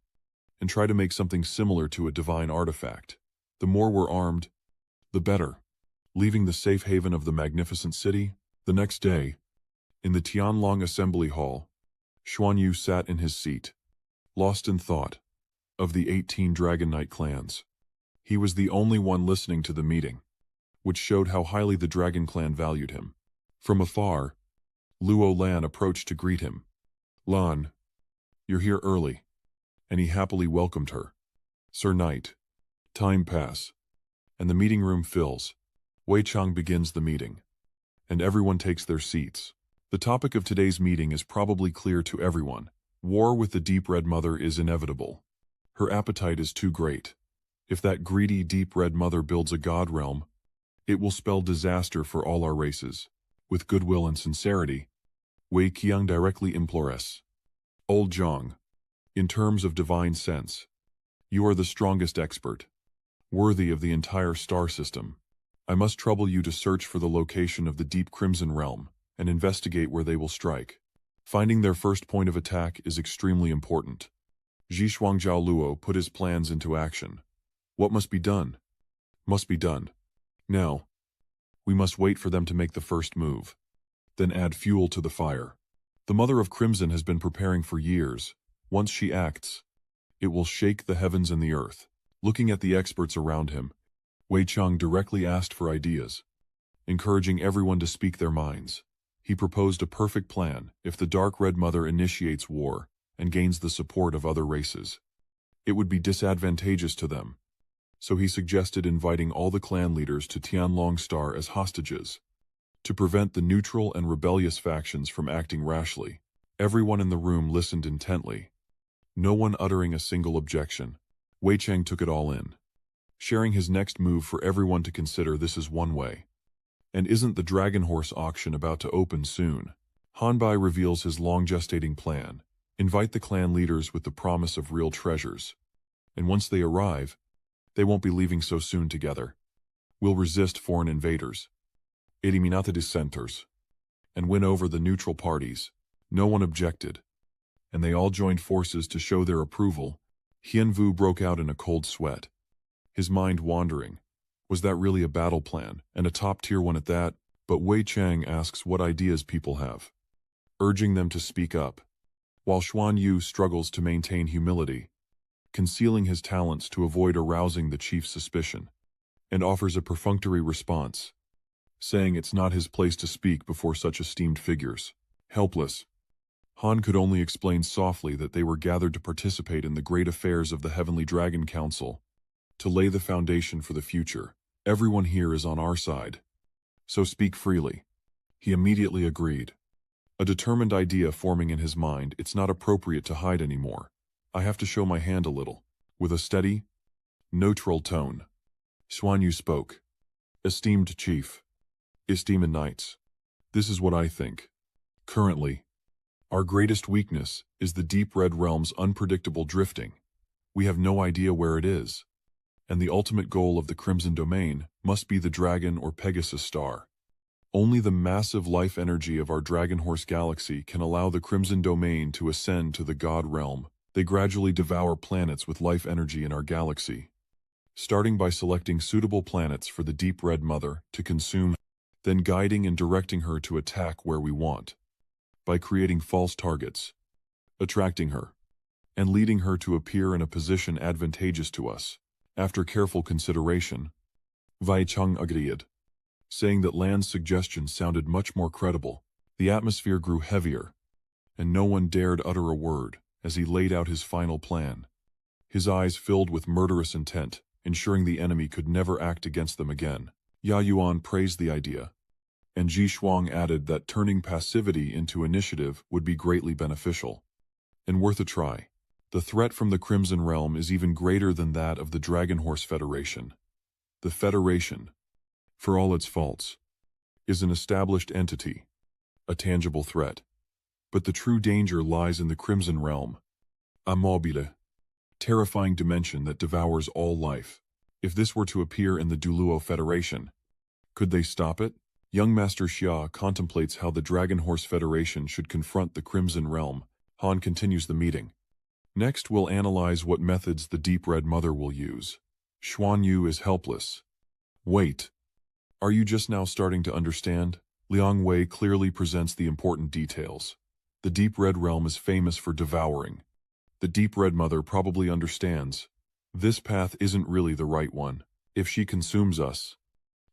and try to make something similar to a divine artifact. The more we're armed, the better. Leaving the safe haven of the magnificent city, the next day, in the Tianlong Assembly Hall, Xuanyu sat in his seat, lost in thought of the 18 Dragon Knight clans. He was the only one listening to the meeting, which showed how highly the Dragon Clan valued him. From afar, Luo Lan approached to greet him. Lan, you're here early. And he happily welcomed her. Sir Knight. Time pass, and the meeting room fills. Wei Chang begins the meeting, and everyone takes their seats. The topic of today's meeting is probably clear to everyone. War with the Deep Red Mother is inevitable. Her appetite is too great. If that greedy Deep Red Mother builds a god realm, it will spell disaster for all our races. With goodwill and sincerity, Wei Qiang directly implores. Old Zhang, in terms of divine sense, you are the strongest expert, worthy of the entire star system. I must trouble you to search for the location of the Deep Crimson Realm and investigate where they will strike. Finding their first point of attack is extremely important. Zhishuang Luo put his plans into action. What must be done? Must be done. Now, we must wait for them to make the first move, then add fuel to the fire. The Mother of Crimson has been preparing for years. Once she acts, it will shake the heavens and the earth. Looking at the experts around him, Wei Chang directly asked for ideas, encouraging everyone to speak their minds. He proposed a perfect plan if the Dark Red Mother initiates war and gains the support of other races. It would be disadvantageous to them, so he suggested inviting all the clan leaders to Tianlong Star as hostages, to prevent the neutral and rebellious factions from acting rashly. Everyone in the room listened intently, no one uttering a single objection. Wei Chang took it all in, sharing his next move for everyone to consider. This is one way. And isn't the Dragon Horse auction about to open soon? Hanbai reveals his long-gestating plan. Invite the clan leaders with the promise of real treasures. And once they arrive, they won't be leaving so soon together. We'll resist foreign invaders, eliminate dissenters, and win over the neutral parties. No one objected, and they all joined forces to show their approval. Hianvu broke out in a cold sweat, his mind wandering. Was that really a battle plan, and a top-tier one at that? But Wei Chang asks what ideas people have, urging them to speak up, while Xuanyu struggles to maintain humility, concealing his talents to avoid arousing the chief's suspicion, and offers a perfunctory response, saying it's not his place to speak before such esteemed figures. Helpless, Han could only explain softly that they were gathered to participate in the great affairs of the Heavenly Dragon Council, to lay the foundation for the future. Everyone here is on our side, so speak freely. He immediately agreed, a determined idea forming in his mind. It's not appropriate to hide anymore. I have to show my hand a little. With a steady, neutral tone, Xuanyu spoke. Esteemed Chief, esteemed Knights, this is what I think. Currently, our greatest weakness is the deep red realm's unpredictable drifting. We have no idea where it is, and the ultimate goal of the Crimson Domain must be the Dragon or Pegasus Star. Only the massive life energy of our Dragon Horse Galaxy can allow the Crimson Domain to ascend to the God Realm. They gradually devour planets with life energy in our galaxy, starting by selecting suitable planets for the Deep Red Mother to consume, then guiding and directing her to attack where we want, by creating false targets, attracting her, and leading her to appear in a position advantageous to us. After careful consideration, Wei Chang agreed, saying that Lan's suggestion sounded much more credible. The atmosphere grew heavier, and no one dared utter a word as he laid out his final plan. His eyes filled with murderous intent, ensuring the enemy could never act against them again. Ya Yuan praised the idea, and Ji Shuang added that turning passivity into initiative would be greatly beneficial and worth a try. The threat from the Crimson Realm is even greater than that of the Dragon Horse Federation. The Federation, for all its faults, is an established entity, a tangible threat. But the true danger lies in the Crimson Realm, a mobile, terrifying dimension that devours all life. If this were to appear in the Duluo Federation, could they stop it? Young Master Xia contemplates how the Dragon Horse Federation should confront the Crimson Realm. Han continues the meeting. Next, we'll analyze what methods the Deep Red Mother will use. Xuanyu is helpless. Wait. Are you just now starting to understand? Liang Wei clearly presents the important details. The Deep Red Realm is famous for devouring. The Deep Red Mother probably understands. This path isn't really the right one. If she consumes us,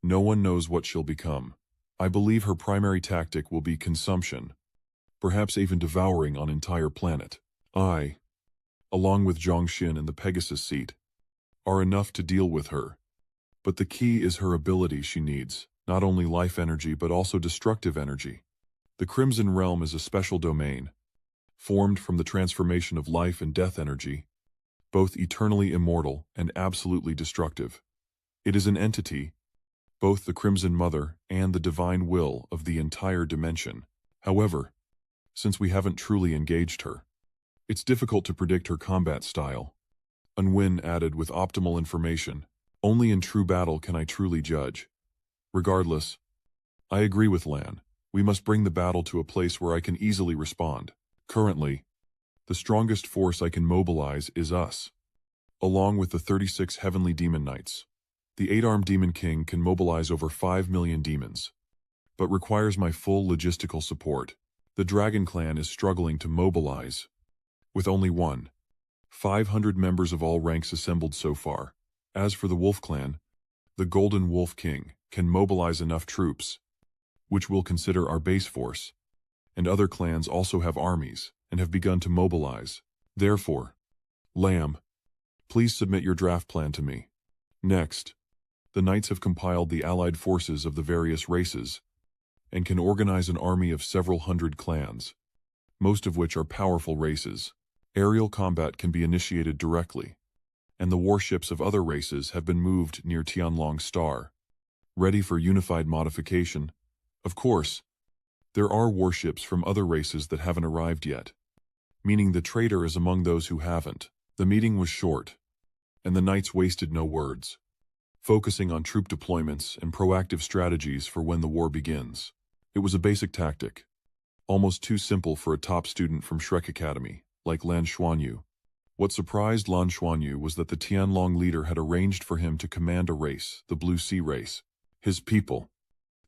no one knows what she'll become. I believe her primary tactic will be consumption, perhaps even devouring an entire planet. I, along with Zhongxin and the Pegasus seat, are enough to deal with her. But the key is her ability. She needs not only life energy but also destructive energy. The Crimson Realm is a special domain, formed from the transformation of life and death energy, both eternally immortal and absolutely destructive. It is an entity, both the Crimson Mother and the divine will of the entire dimension. However, since we haven't truly engaged her, it's difficult to predict her combat style. Unwin added, with optimal information, only in true battle can I truly judge. Regardless, I agree with Lan. We must bring the battle to a place where I can easily respond. Currently, the strongest force I can mobilize is us, along with the 36 Heavenly Demon Knights. The 8-armed Demon King can mobilize over 5 million demons, but requires my full logistical support. The Dragon Clan is struggling to mobilize, with only 500 members of all ranks assembled so far. As for the Wolf Clan, the Golden Wolf King can mobilize enough troops, which we'll consider our base force, and other clans also have armies and have begun to mobilize. Therefore, Lamb, please submit your draft plan to me. Next, the Knights have compiled the allied forces of the various races and can organize an army of several hundred clans, most of which are powerful races. Aerial combat can be initiated directly, and the warships of other races have been moved near Tianlong Star, ready for unified modification. Of course, there are warships from other races that haven't arrived yet, meaning the traitor is among those who haven't. The meeting was short, and the knights wasted no words, focusing on troop deployments and proactive strategies for when the war begins. It was a basic tactic, almost too simple for a top student from Shrek Academy, like Lan Xuanyu. What surprised Lan Xuanyu was that the Tianlong leader had arranged for him to command a race, the Blue Sea race. His people,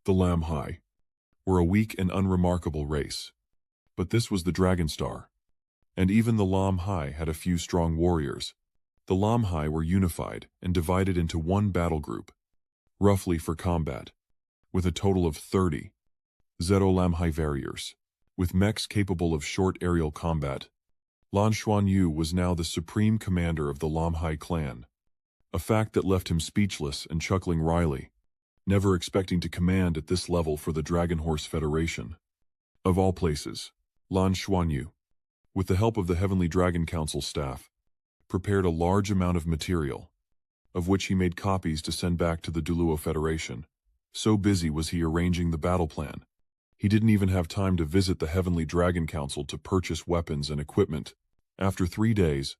the Lam Hai, were a weak and unremarkable race. But this was the Dragon Star. And even the Lam Hai had a few strong warriors. The Lam Hai were unified and divided into one battle group, roughly for combat, with a total of 30 Zero Lam Hai warriors. With mechs capable of short aerial combat, Lan Xuanyu was now the supreme commander of the Lam Hai clan, a fact that left him speechless and chuckling wryly, never expecting to command at this level for the Dragon Horse Federation. Of all places, Lan Xuanyu, with the help of the Heavenly Dragon Council staff, prepared a large amount of material, of which he made copies to send back to the Duluo Federation. So busy was he arranging the battle plan, he didn't even have time to visit the Heavenly Dragon Council to purchase weapons and equipment. After 3 days,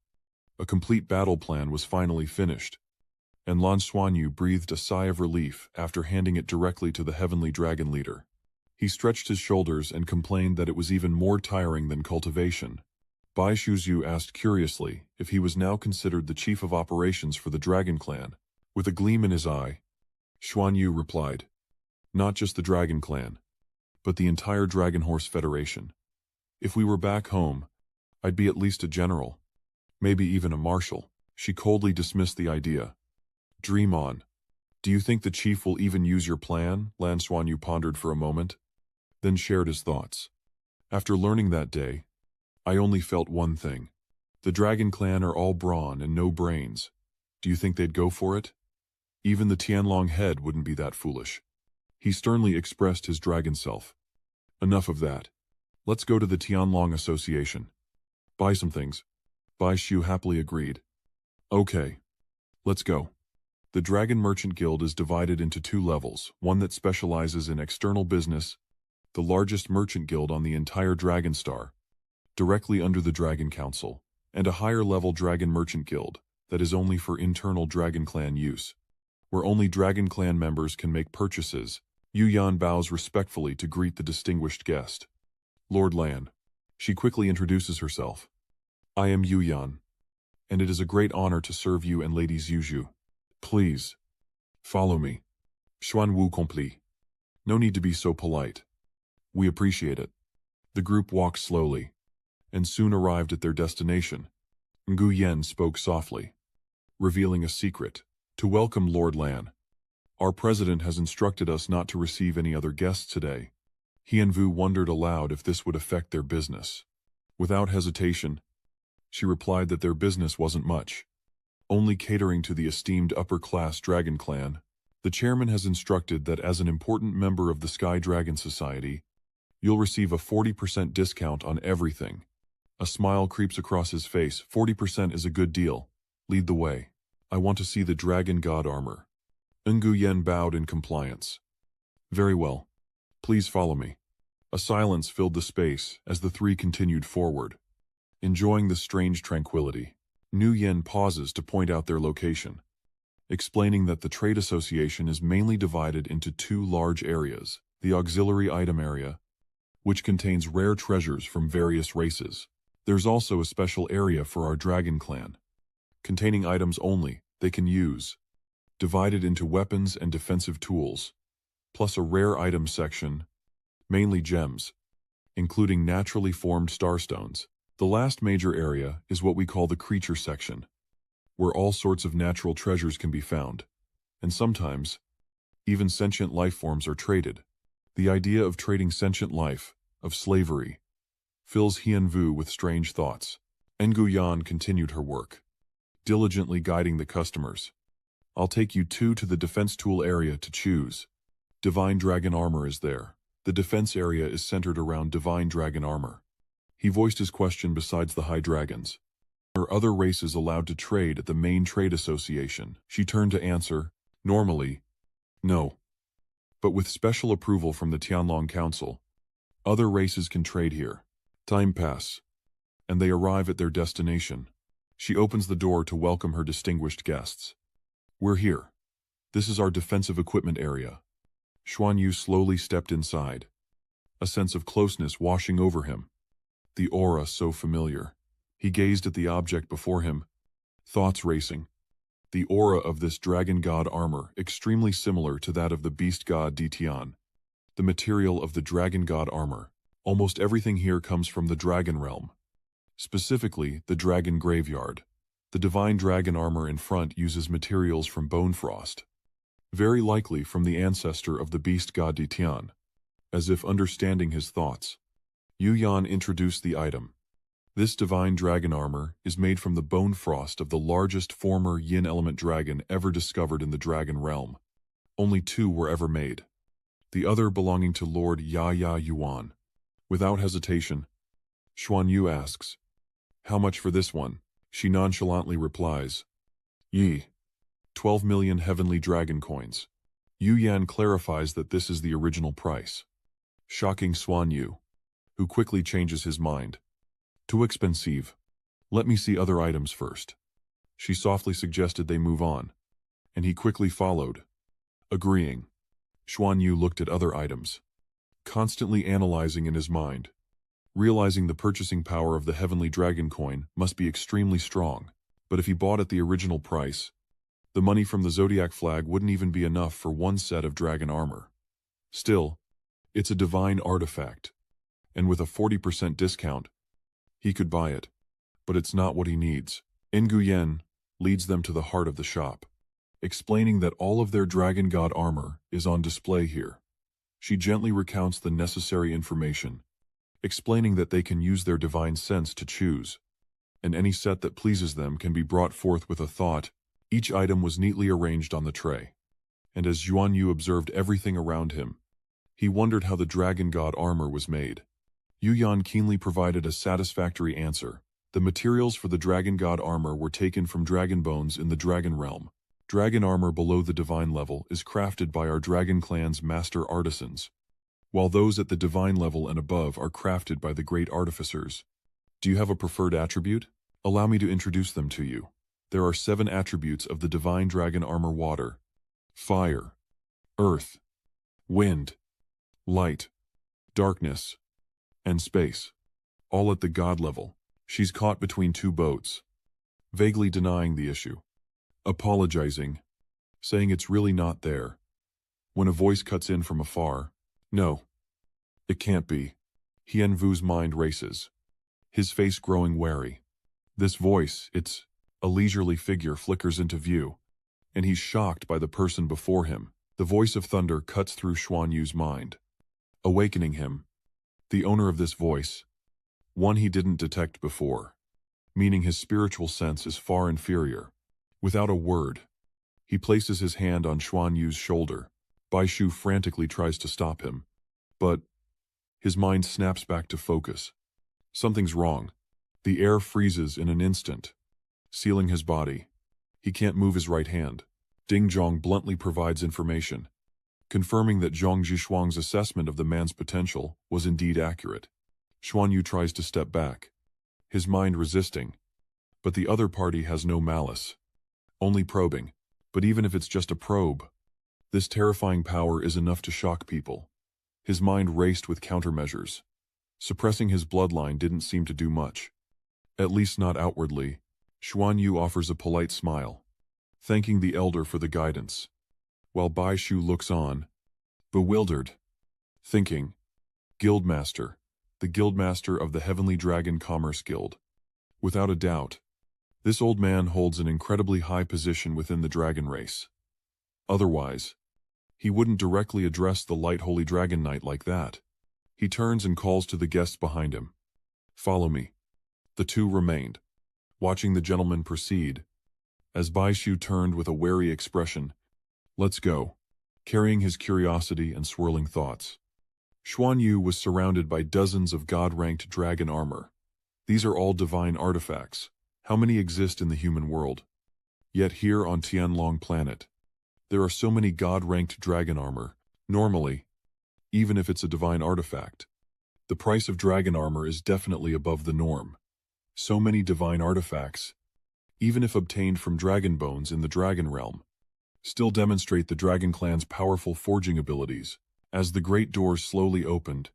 a complete battle plan was finally finished, and Lan Xuanyu breathed a sigh of relief after handing it directly to the Heavenly Dragon leader. He stretched his shoulders and complained that it was even more tiring than cultivation. Bai Shuzhu asked curiously if he was now considered the chief of operations for the Dragon Clan. With a gleam in his eye, Xuanyu replied, "Not just the Dragon Clan, but the entire Dragon Horse Federation. If we were back home, I'd be at least a general, maybe even a marshal." She coldly dismissed the idea. "Dream on. Do you think the chief will even use your plan?" Lan Xuanyu pondered for a moment, then shared his thoughts. "After learning that day, I only felt one thing. The Dragon Clan are all brawn and no brains. Do you think they'd go for it? Even the Tianlong head wouldn't be that foolish." He sternly expressed his dragon self. "Enough of that. Let's go to the Tianlong Association. Buy some things." Bai Shu happily agreed. "Okay. Let's go." The Dragon Merchant Guild is divided into 2 levels, one that specializes in external business, the largest merchant guild on the entire Dragon Star, directly under the Dragon Council, and a higher-level Dragon Merchant Guild that is only for internal Dragon Clan use, where only Dragon Clan members can make purchases. Yu Yan bows respectfully to greet the distinguished guest. "Lord Lan." She quickly introduces herself. "I am Yu Yan, and it is a great honor to serve you and Lady Zhuzhu. Please, follow me." Xuan Wu compli. "No need to be so polite. We appreciate it." The group walked slowly, and soon arrived at their destination. Ngu Yen spoke softly, revealing a secret. "To welcome Lord Lan, our president has instructed us not to receive any other guests today." Hien Vu wondered aloud if this would affect their business. Without hesitation, she replied that their business wasn't much, only catering to the esteemed upper-class Dragon Clan. "The chairman has instructed that as an important member of the Sky Dragon Society, you'll receive a 40% discount on everything." A smile creeps across his face. 40% is a good deal. Lead the way. "I want to see the Dragon God armor." Ngu Yen bowed in compliance. "Very well. Please follow me." A silence filled the space as the 3 continued forward, enjoying the strange tranquility. Ngu Yen pauses to point out their location, explaining that the trade association is mainly divided into 2 large areas: the auxiliary item area, which contains rare treasures from various races. There's also a special area for our Dragon Clan, containing items only they can use, divided into weapons and defensive tools, plus a rare items section, mainly gems, including naturally formed starstones. The last major area is what we call the creature section, where all sorts of natural treasures can be found, and sometimes, even sentient life forms are traded. The idea of trading sentient life, of slavery, fills Hien Vu with strange thoughts. Ngu Yan continued her work, diligently guiding the customers. "I'll take you 2 to the defense tool area to choose. Divine Dragon Armor is there. The defense area is centered around Divine Dragon Armor." He voiced his question. Besides the High Dragons, are other races allowed to trade at the main trade association? She turned to answer, "Normally, no. but with special approval from the Tianlong Council. Other races can trade here. Time pass, and they arrive at their destination. She opens the door to welcome her distinguished guests. We're here. This is our defensive equipment area. Xuanyu slowly stepped inside, a sense of closeness washing over him. The aura so familiar. He gazed at the object before him, thoughts racing. The aura of this dragon god armor extremely similar to that of the beast god Ditian. The material of the dragon god armor. Almost everything here comes from the dragon realm. Specifically, the dragon graveyard. The divine dragon armor in front uses materials from bone frost. Very likely from the ancestor of the beast god Ditian. As if understanding his thoughts, Yu Yan introduced the item. This divine dragon armor is made from the bone frost of the largest former yin element dragon ever discovered in the dragon realm. Only 2 were ever made. The other belonging to Lord Ya Yuan. Without hesitation, Xuanyu asks, "How much for this one?" She nonchalantly replies, "Yi. 12 million heavenly dragon coins." Yu Yan clarifies that this is the original price. Shocking Xuanyu, who quickly changes his mind. "Too expensive. Let me see other items first." She softly suggested they move on, and he quickly followed. Agreeing, Xuanyu looked at other items, constantly analyzing in his mind, realizing the purchasing power of the heavenly dragon coin must be extremely strong, but if he bought at the original price, the money from the zodiac flag wouldn't even be enough for 1 set of dragon armor. Still, it's a divine artifact, and with a 40% discount, he could buy it, but it's not what he needs. Nguyen leads them to the heart of the shop, explaining that all of their dragon god armor is on display here. She gently recounts the necessary information, explaining that they can use their divine sense to choose, and any set that pleases them can be brought forth with a thought. Each item was neatly arranged on the tray, and as Xuanyu observed everything around him, he wondered how the dragon god armor was made. Yu Yan keenly provided a satisfactory answer. The materials for the dragon god armor were taken from dragon bones in the dragon realm. Dragon armor below the divine level is crafted by our dragon clan's master artisans, while those at the divine level and above are crafted by the great artificers. Do you have a preferred attribute? Allow me to introduce them to you. There are 7 attributes of the divine dragon armor: water, fire, earth, wind, light, darkness, and space. All at the god level. She's caught between 2 boats, vaguely denying the issue, apologizing, saying it's really not there, when a voice cuts in from afar. No, it can't be. Hien Vu's mind races, his face growing wary. This voice, it's a leisurely figure, flickers into view, and he's shocked by the person before him. The voice of thunder cuts through Xuanyu's mind, awakening him. The owner of this voice, one he didn't detect before, meaning his spiritual sense is far inferior. Without a word, he places his hand on Xuanyu's shoulder. Baishu frantically tries to stop him, but his mind snaps back to focus. Something's wrong. The air freezes in an instant, sealing his body. He can't move his right hand. Ding Zhong bluntly provides information, confirming that Zhong Zhishuang's assessment of the man's potential was indeed accurate. Xuanyu tries to step back, his mind resisting, but the other party has no malice, only probing. But even if it's just a probe, this terrifying power is enough to shock people. His mind raced with countermeasures. Suppressing his bloodline didn't seem to do much, at least not outwardly. Xuanyu offers a polite smile, thanking the elder for the guidance, while Baishu looks on, bewildered, thinking, Guildmaster, the Guildmaster of the Heavenly Dragon Commerce Guild. Without a doubt, this old man holds an incredibly high position within the dragon race. Otherwise, he wouldn't directly address the Light Holy Dragon Knight like that. He turns and calls to the guests behind him. Follow me. The 2 remained, watching the gentleman proceed, as Baishu turned with a wary expression. Let's go. Carrying his curiosity and swirling thoughts, Xuanyu was surrounded by dozens of god-ranked dragon armor. These are all divine artifacts. How many exist in the human world? Yet here on Tianlong planet, there are so many god-ranked dragon armor. Normally, even if it's a divine artifact, the price of dragon armor is definitely above the norm. So many divine artifacts, even if obtained from dragon bones in the dragon realm, still demonstrate the dragon clan's powerful forging abilities. As the great doors slowly opened,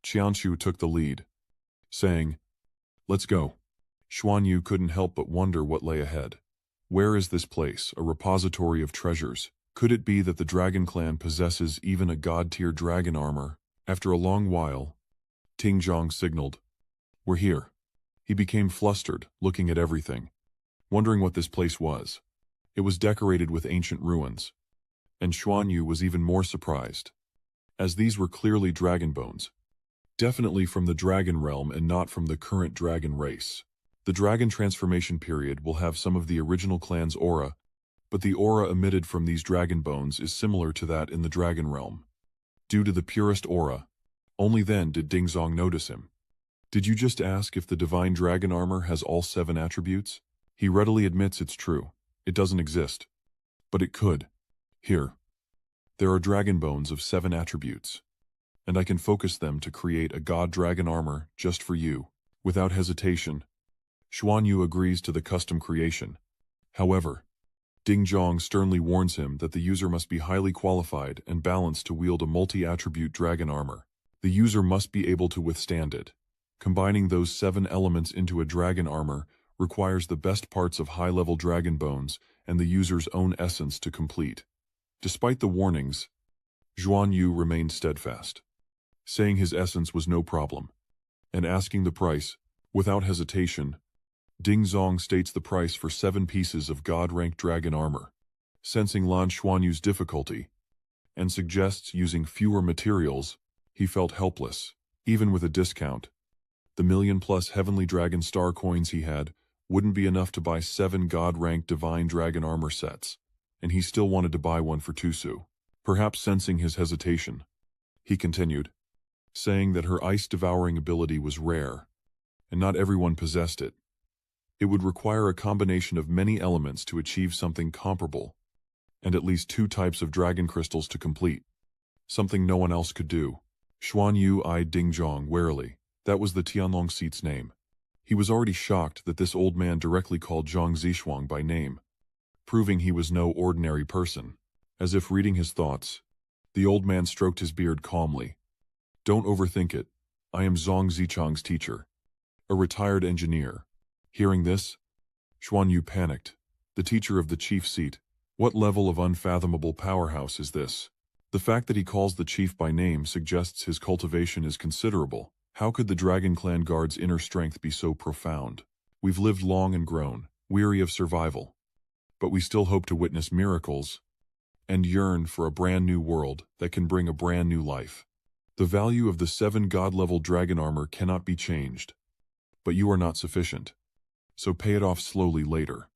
Xuanyu took the lead, saying, "Let's go." Xuanyu couldn't help but wonder what lay ahead. Where is this place, a repository of treasures? Could it be that the dragon clan possesses even a god-tier dragon armor? After a long while, Tingjong signaled, "We're here." He became flustered, looking at everything, wondering what this place was. It was decorated with ancient ruins, and Xuanyu was even more surprised, as these were clearly dragon bones, definitely from the dragon realm and not from the current dragon race. The dragon transformation period will have some of the original clan's aura, but the aura emitted from these dragon bones is similar to that in the dragon realm. Due to the purest aura, only then did Dingzong notice him. "Did you just ask if the divine dragon armor has all 7 attributes?" He readily admits it's true. It doesn't exist. But it could. Here. There are dragon bones of 7 attributes, and I can focus them to create a god dragon armor just for you. Without hesitation, Xuanyu agrees to the custom creation. However, Dingzong sternly warns him that the user must be highly qualified and balanced to wield a multi-attribute dragon armor. The user must be able to withstand it. Combining those 7 elements into a dragon armor requires the best parts of high-level dragon bones and the user's own essence to complete. Despite the warnings, Xuanyu remained steadfast, saying his essence was no problem, and asking the price. Without hesitation, Dingzong states the price for 7 pieces of god-ranked dragon armor, sensing Lan Xuanyu's difficulty, and suggests using fewer materials. He felt helpless. Even with a discount, the million-plus heavenly dragon star coins he had wouldn't be enough to buy 7 god-ranked divine dragon armor sets, and he still wanted to buy one for Tusu. Perhaps sensing his hesitation, he continued, saying that her ice-devouring ability was rare, and not everyone possessed it. It would require a combination of many elements to achieve something comparable, and at least 2 types of dragon crystals to complete, something no one else could do. Xuanyu eyed Dingzong warily. That was the Tianlong seat's name. He was already shocked that this old man directly called Zhang Zishuang by name, proving he was no ordinary person. As if reading his thoughts, the old man stroked his beard calmly. "Don't overthink it. I am Zhang Zichang's teacher, a retired engineer." Hearing this, Xuanyu panicked. The teacher of the chief seat. What level of unfathomable powerhouse is this? The fact that he calls the chief by name suggests his cultivation is considerable. How could the Dragon Clan Guard's inner strength be so profound? We've lived long and grown, weary of survival, but we still hope to witness miracles and yearn for a brand new world that can bring a brand new life. The value of the 7 god-level dragon armor cannot be changed, but you are not sufficient, so pay it off slowly later.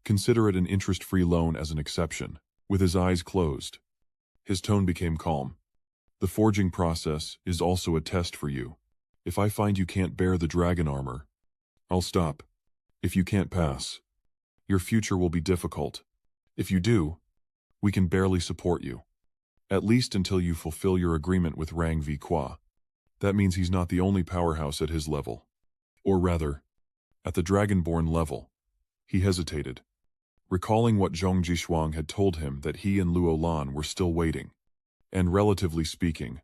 Consider it an interest-free loan as an exception. With his eyes closed, his tone became calm. The forging process is also a test for you. If I find you can't bear the dragon armor, I'll stop. If you can't pass, your future will be difficult. If you do, we can barely support you. At least until you fulfill your agreement with Rang V. Qua. That means he's not the only powerhouse at his level. Or rather, at the Dragonborn level. He hesitated, recalling what Zhong Jishuang had told him that he and Luo Lan were still waiting. And relatively speaking,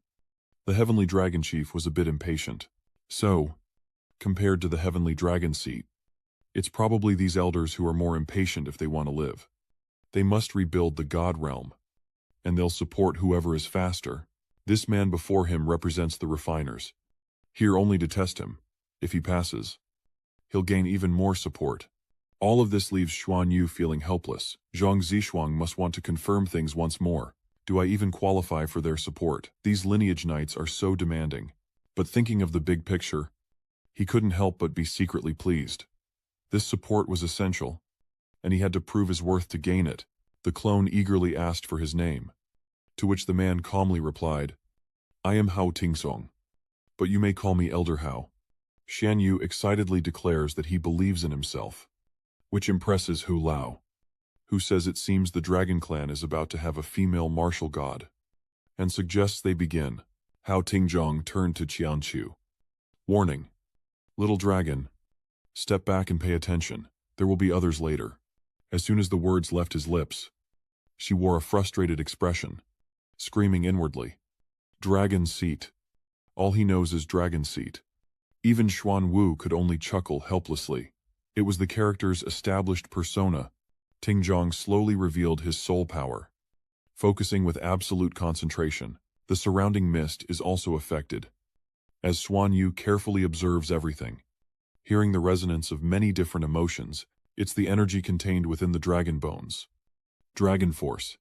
the Heavenly Dragon Chief was a bit impatient. So, compared to the Heavenly Dragon Seat, it's probably these elders who are more impatient if they want to live. They must rebuild the God Realm, and they'll support whoever is faster. This man before him represents the refiners, here only to test him. If he passes, he'll gain even more support. All of this leaves Xuanyu feeling helpless. Zhang Zishuang must want to confirm things once more. Do I even qualify for their support? These lineage knights are so demanding. But thinking of the big picture, he couldn't help but be secretly pleased. This support was essential, and he had to prove his worth to gain it. The clone eagerly asked for his name, to which the man calmly replied, "I am Hao Tingsong, but you may call me Elder Hao." Xuanyu excitedly declares that he believes in himself, which impresses Hu Lao, who says it seems the Dragon Clan is about to have a female martial god. and suggests they begin. Hao Tingjong turned to Qianqiu. Warning. Little dragon. Step back and pay attention. There will be others later. As soon as the words left his lips, she wore a frustrated expression, screaming inwardly. Dragon seat. All he knows is dragon seat. Even Xuanyu could only chuckle helplessly. It was the character's established persona. Tingjong slowly revealed his soul power. Focusing with absolute concentration, the surrounding mist is also affected. As Xuanyu carefully observes everything, hearing the resonance of many different emotions, it's the energy contained within the dragon bones. Dragon force.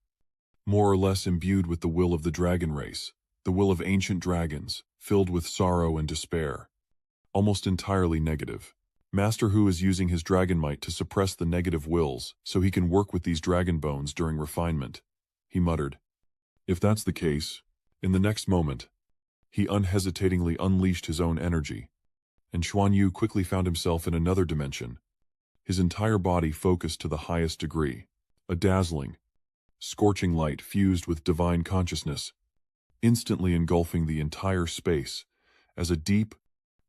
More or less imbued with the will of the dragon race, the will of ancient dragons, filled with sorrow and despair. Almost entirely negative. Master Hu is using his dragon might to suppress the negative wills so he can work with these dragon bones during refinement. He muttered. If that's the case, in the next moment, he unhesitatingly unleashed his own energy, and Xuanyu quickly found himself in another dimension. His entire body focused to the highest degree. A dazzling, scorching light fused with divine consciousness, instantly engulfing the entire space, as a deep,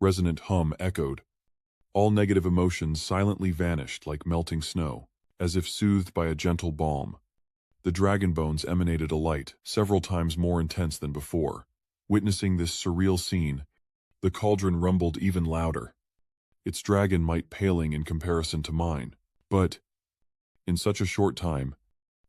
resonant hum echoed. All negative emotions silently vanished like melting snow, as if soothed by a gentle balm. The dragon bones emanated a light several times more intense than before. Witnessing this surreal scene, the cauldron rumbled even louder, its dragon might paling in comparison to mine. But, in such a short time,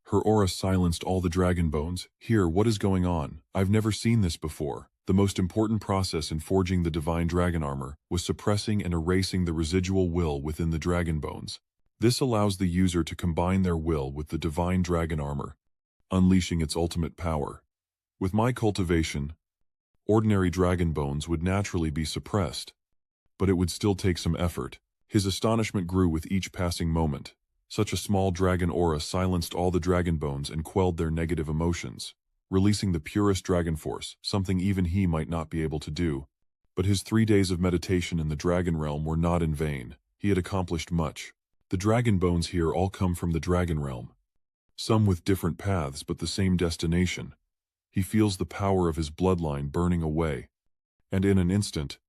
her aura silenced all the dragon bones. Here, what is going on? I've never seen this before. The most important process in forging the divine dragon armor was suppressing and erasing the residual will within the dragon bones. This allows the user to combine their will with the divine dragon armor, unleashing its ultimate power. With my cultivation, ordinary dragon bones would naturally be suppressed, but it would still take some effort. His astonishment grew with each passing moment. Such a small dragon aura silenced all the dragon bones and quelled their negative emotions, releasing the purest dragon force, something even he might not be able to do. But his 3 days of meditation in the dragon realm were not in vain. He had accomplished much. The dragon bones here all come from the dragon realm. Some with different paths but the same destination. He feels the power of his bloodline burning away. And in an instant,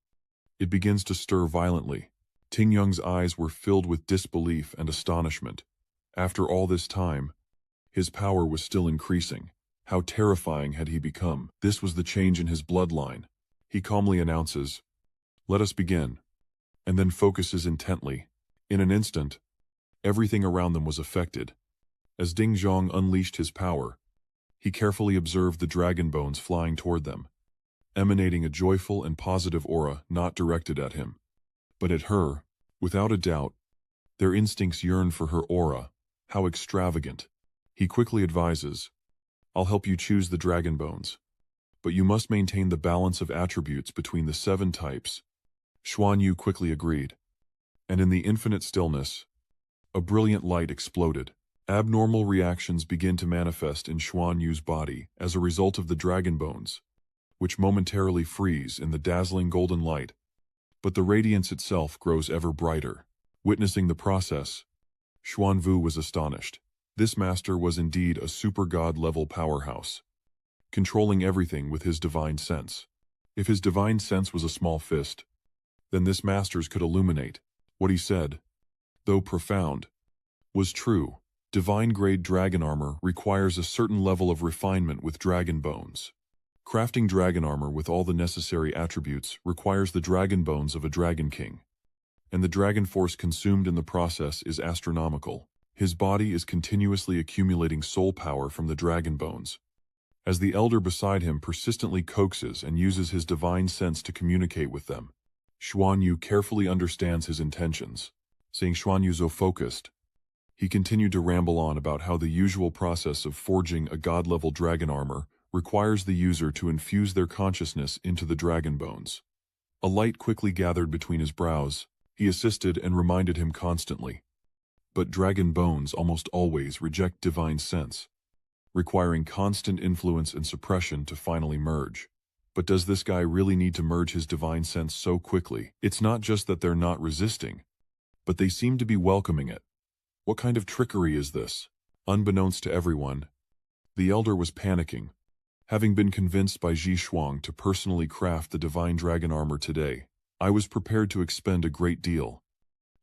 it begins to stir violently. Tingyung's eyes were filled with disbelief and astonishment. After all this time, his power was still increasing. How terrifying had he become? This was the change in his bloodline. He calmly announces, "Let us begin," and then focuses intently. In an instant, everything around them was affected. As Ding Zhong unleashed his power, he carefully observed the dragon bones flying toward them, emanating a joyful and positive aura not directed at him, but at her. Without a doubt, their instincts yearned for her aura. How extravagant. He quickly advises, "I'll help you choose the dragon bones, but you must maintain the balance of attributes between the 7 types." Xuanyu quickly agreed, and in the infinite stillness, a brilliant light exploded. Abnormal reactions begin to manifest in Xuanyu's body as a result of the dragon bones, which momentarily freeze in the dazzling golden light. But the radiance itself grows ever brighter. Witnessing the process, Xuanwu was astonished. This master was indeed a super god-level powerhouse, controlling everything with his divine sense. If his divine sense was a small fist, then this master's could illuminate. What he said, though profound, was true. Divine-grade dragon armor requires a certain level of refinement with dragon bones. Crafting dragon armor with all the necessary attributes requires the dragon bones of a dragon king, and the dragon force consumed in the process is astronomical. His body is continuously accumulating soul power from the dragon bones. As the elder beside him persistently coaxes and uses his divine sense to communicate with them, Xuanyu carefully understands his intentions. Seeing Xuanyu so focused, he continued to ramble on about how the usual process of forging a god-level dragon armor requires the user to infuse their consciousness into the dragon bones. A light quickly gathered between his brows. He assisted and reminded him constantly. But dragon bones almost always reject divine sense, requiring constant influence and suppression to finally merge. But does this guy really need to merge his divine sense so quickly? It's not just that they're not resisting, but they seem to be welcoming it. What kind of trickery is this? Unbeknownst to everyone, the elder was panicking. Having been convinced by Ji Shuang to personally craft the divine dragon armor today, I was prepared to expend a great deal.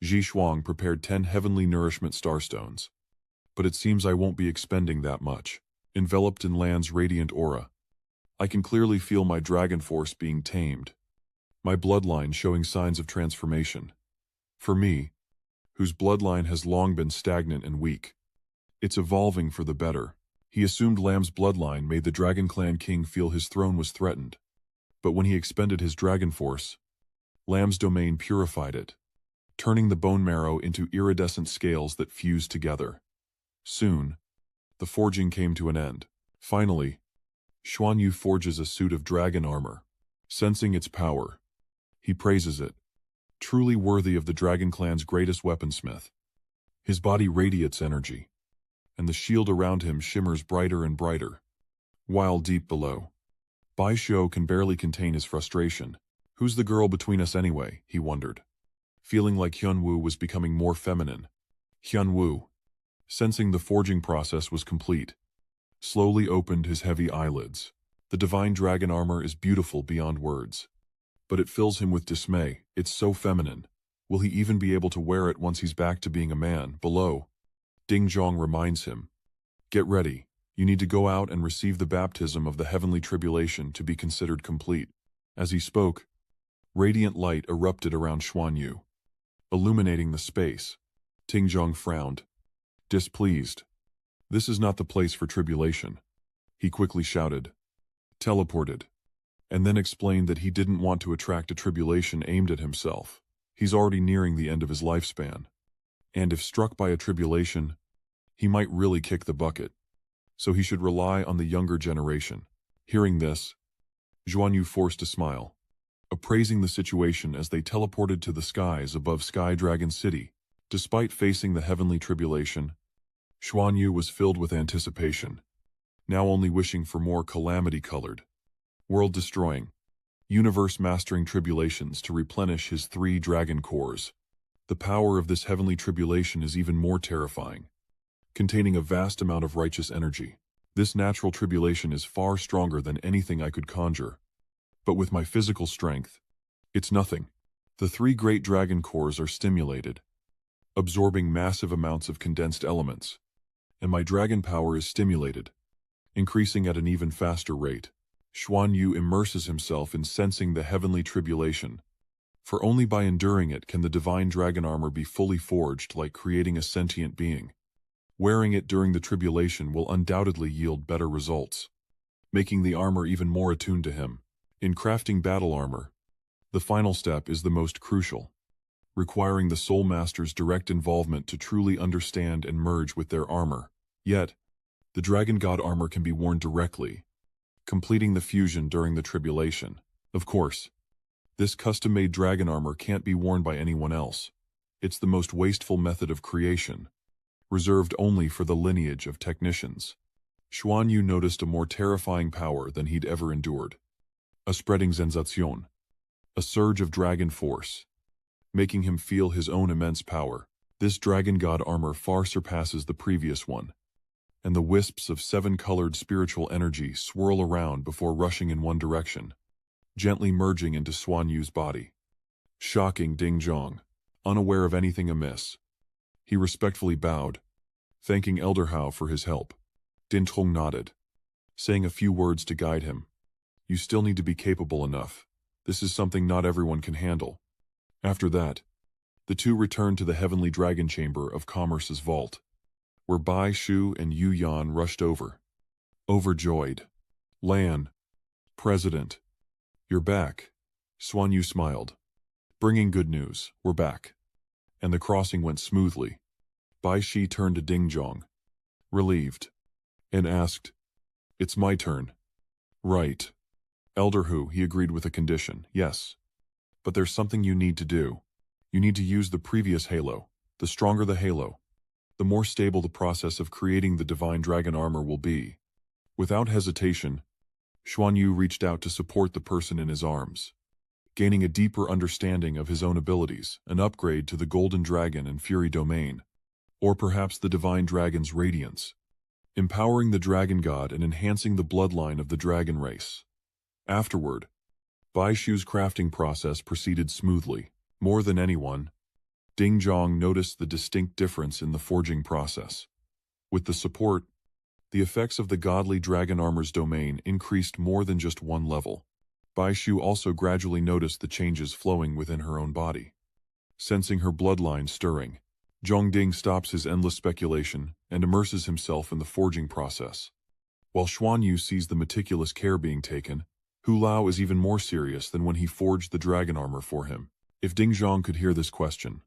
Ji Shuang prepared 10 heavenly nourishment starstones. But it seems I won't be expending that much. Enveloped in Lan's radiant aura, I can clearly feel my dragon force being tamed, my bloodline showing signs of transformation. For me, whose bloodline has long been stagnant and weak, it's evolving for the better. He assumed Lam's bloodline made the Dragon Clan king feel his throne was threatened. But when he expended his dragon force, Lam's domain purified it, turning the bone marrow into iridescent scales that fused together. Soon, the forging came to an end. Finally, Xuanyu forges a suit of dragon armor. Sensing its power, he praises it, truly worthy of the Dragon Clan's greatest weaponsmith. His body radiates energy, and the shield around him shimmers brighter and brighter. While deep below, Bai Xiu can barely contain his frustration. Who's the girl between us anyway, he wondered, feeling like Hyunwoo was becoming more feminine. Hyunwoo, sensing the forging process was complete, slowly opened his heavy eyelids. The divine dragon armor is beautiful beyond words, but it fills him with dismay. It's so feminine. Will he even be able to wear it once he's back to being a man? Below, Ding Zhong reminds him, "Get ready. You need to go out and receive the baptism of the heavenly tribulation to be considered complete." As he spoke, radiant light erupted around Xuanyu, illuminating the space. Ting Zhong frowned, displeased. "This is not the place for tribulation," he quickly shouted, teleported, and then explained that he didn't want to attract a tribulation aimed at himself. He's already nearing the end of his lifespan, and if struck by a tribulation, he might really kick the bucket, so he should rely on the younger generation. Hearing this, Xuanyu forced a smile, appraising the situation as they teleported to the skies above Sky Dragon City. Despite facing the heavenly tribulation, Xuanyu was filled with anticipation, now only wishing for more calamity-colored, world-destroying, universe-mastering tribulations to replenish his 3 dragon cores. The power of this heavenly tribulation is even more terrifying, containing a vast amount of righteous energy. This natural tribulation is far stronger than anything I could conjure. But with my physical strength, it's nothing. The 3 great dragon cores are stimulated, absorbing massive amounts of condensed elements, and my dragon power is stimulated, increasing at an even faster rate. Xuanyu immerses himself in sensing the heavenly tribulation, for only by enduring it can the divine dragon armor be fully forged, like creating a sentient being. Wearing it during the tribulation will undoubtedly yield better results, making the armor even more attuned to him. In crafting battle armor, the final step is the most crucial, requiring the Soul Master's direct involvement to truly understand and merge with their armor. Yet, the Dragon God armor can be worn directly, completing the fusion during the tribulation. Of course, this custom-made dragon armor can't be worn by anyone else. It's the most wasteful method of creation, reserved only for the lineage of technicians. Xuanyu noticed a more terrifying power than he'd ever endured. A spreading sensation, a surge of dragon force, making him feel his own immense power. This dragon god armor far surpasses the previous one, and the wisps of 7-colored spiritual energy swirl around before rushing in one direction, gently merging into Xuanyu's body. Shocking Ding Zhong, unaware of anything amiss. He respectfully bowed, thanking Elder Hao for his help. Din Tong nodded, saying a few words to guide him. "You still need to be capable enough. This is something not everyone can handle." After that, the two returned to the heavenly dragon chamber of Commerce's vault, where Bai Shu and Yu Yan rushed over, overjoyed. "Lan, President, you're back." Xuanyu smiled, bringing good news. "We're back." And the crossing went smoothly. Bai Shi turned to Ding Zhong, relieved, and asked, "It's my turn." "Right. Elder Hu," he agreed with a condition. "Yes. But there's something you need to do. You need to use the previous halo. The stronger the halo, the more stable the process of creating the divine dragon armor will be." Without hesitation, Xuanyu reached out to support the person in his arms, gaining a deeper understanding of his own abilities, an upgrade to the Golden Dragon and Fury Domain, or perhaps the Divine Dragon's Radiance. empowering the dragon god and enhancing the bloodline of the dragon race. Afterward, Bai Shu's crafting process proceeded smoothly. More than anyone, Ding Zhong noticed the distinct difference in the forging process. With the support, the effects of the godly dragon armor's domain increased more than just one level. Bai Shu also gradually noticed the changes flowing within her own body. Sensing her bloodline stirring, Zhong Ding stops his endless speculation and immerses himself in the forging process. While Xuanyu sees the meticulous care being taken, Hu Lao is even more serious than when he forged the dragon armor for him. If Ding Zhong could hear this question,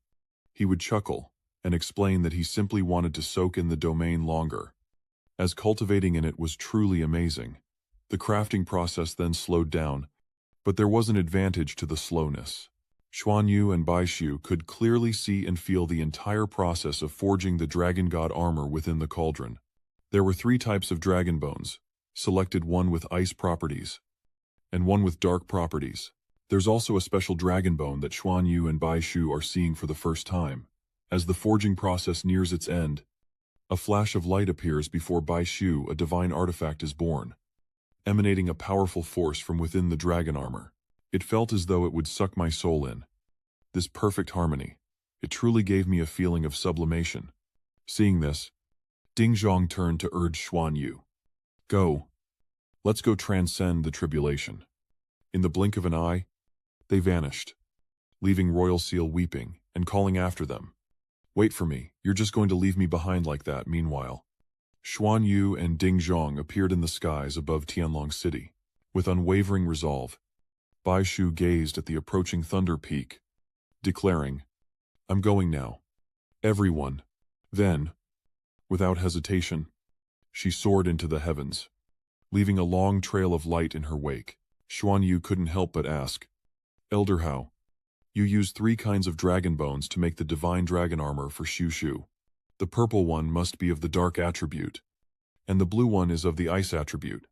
he would chuckle and explain that he simply wanted to soak in the domain longer, as cultivating in it was truly amazing. The crafting process then slowed down, but there was an advantage to the slowness. Xuanyu and Bai Shu could clearly see and feel the entire process of forging the dragon god armor within the cauldron. There were 3 types of dragon bones, selected one with ice properties, and one with dark properties. There's also a special dragon bone that Xuanyu and Bai Shu are seeing for the first time. As the forging process nears its end, a flash of light appears before Bai Shu. A divine artifact is born, emanating a powerful force from within the dragon armor. It felt as though it would suck my soul in. This perfect harmony, it truly gave me a feeling of sublimation. Seeing this, Ding Zhong turned to urge Xuanyu. Go. Let's go transcend the tribulation. In the blink of an eye, they vanished, leaving Royal Seal weeping and calling after them. Wait for me, you're just going to leave me behind like that. Meanwhile, Xuanyu and Ding Zhong appeared in the skies above Tianlong City. With unwavering resolve, Bai Shu gazed at the approaching Thunder Peak, declaring, I'm going now. Everyone. Then, without hesitation, she soared into the heavens, leaving a long trail of light in her wake. Xuanyu couldn't help but ask, Elder Hao, you used 3 kinds of dragon bones to make the divine dragon armor for Shu Shu. The purple one must be of the dark attribute, and the blue one is of the ice attribute.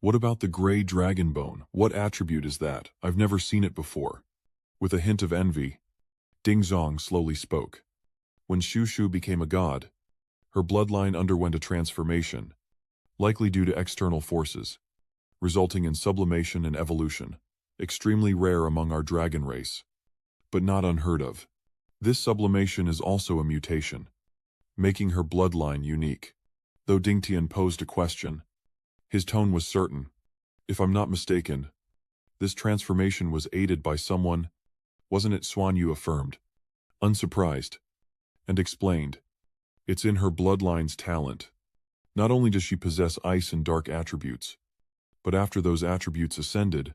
What about the gray dragon bone? What attribute is that? I've never seen it before. With a hint of envy, Ding Zhong slowly spoke. When Shu Shu became a god, her bloodline underwent a transformation, likely due to external forces, resulting in sublimation and evolution, extremely rare among our dragon race, but not unheard of. This sublimation is also a mutation, making her bloodline unique. Though Ding Tian posed a question, his tone was certain. If I'm not mistaken, this transformation was aided by someone, wasn't it? Xuanyu affirmed, unsurprised, and explained, it's in her bloodline's talent. Not only does she possess ice and dark attributes, but after those attributes ascended,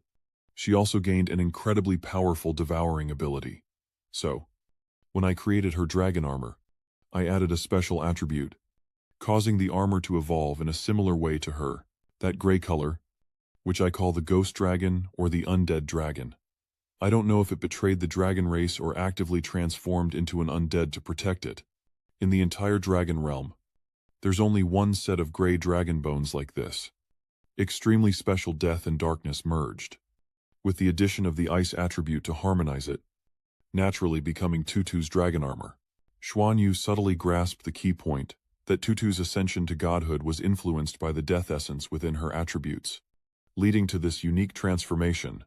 she also gained an incredibly powerful devouring ability. So, when I created her dragon armor, I added a special attribute, causing the armor to evolve in a similar way to her. That gray color, which I call the ghost dragon or the undead dragon. I don't know if it betrayed the dragon race or actively transformed into an undead to protect it. In the entire dragon realm, there's only one set of gray dragon bones like this. Extremely special death and darkness merged, with the addition of the ice attribute to harmonize it, naturally becoming Tutu's dragon armor. Xuanyu subtly grasped the key point, that Tutu's ascension to godhood was influenced by the death essence within her attributes, leading to this unique transformation.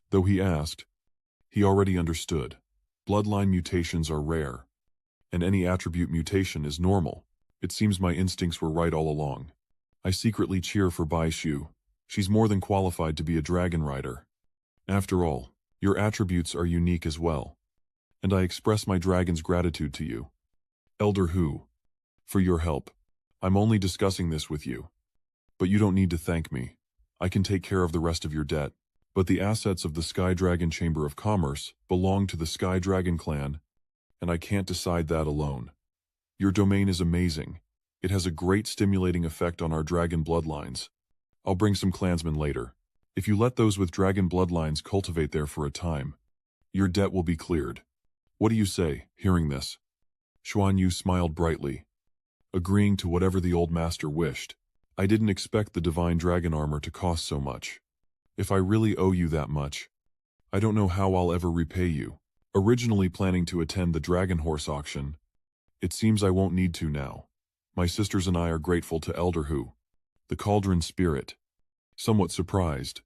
Though he asked, he already understood. Bloodline mutations are rare, and any attribute mutation is normal. It seems my instincts were right all along. I secretly cheer for Bai Shu. She's more than qualified to be a dragon rider. After all, your attributes are unique as well, and I express my dragon's gratitude to you, Elder Hu, for your help. I'm only discussing this with you, but you don't need to thank me. I can take care of the rest of your debt. But the assets of the Sky Dragon Chamber of Commerce belong to the Sky Dragon clan, and I can't decide that alone. Your domain is amazing. It has a great stimulating effect on our dragon bloodlines. I'll bring some clansmen later. If you let those with dragon bloodlines cultivate there for a time, your debt will be cleared. What do you say, hearing this? Xuanyu smiled brightly, agreeing to whatever the old master wished. I didn't expect the divine dragon armor to cost so much. If I really owe you that much, I don't know how I'll ever repay you. Originally planning to attend the Dragon Horse auction, it seems I won't need to now. My sisters and I are grateful to Elder Hu. The Cauldron Spirit, somewhat surprised,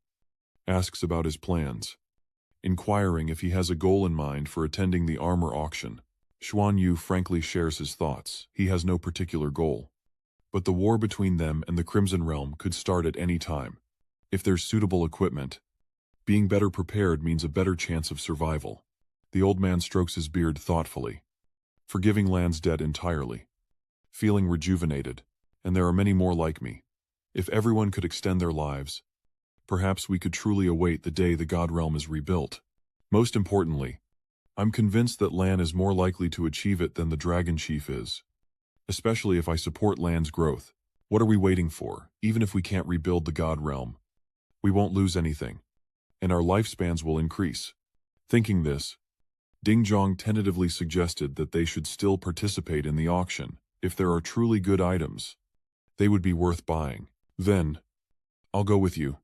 asks about his plans, inquiring if he has a goal in mind for attending the armor auction. Xuanyu frankly shares his thoughts. He has no particular goal. But the war between them and the Crimson Realm could start at any time. If there's suitable equipment, being better prepared means a better chance of survival. The old man strokes his beard thoughtfully, forgiving Lan's debt entirely, feeling rejuvenated, and there are many more like me. If everyone could extend their lives, perhaps we could truly await the day the God Realm is rebuilt. Most importantly, I'm convinced that Lan is more likely to achieve it than the Dragon Chief is, especially if I support Lan's growth. What are we waiting for? Even if we can't rebuild the God Realm, we won't lose anything, and our lifespans will increase. Thinking this, Ding Zhong tentatively suggested that they should still participate in the auction. If there are truly good items, they would be worth buying. Then, I'll go with you,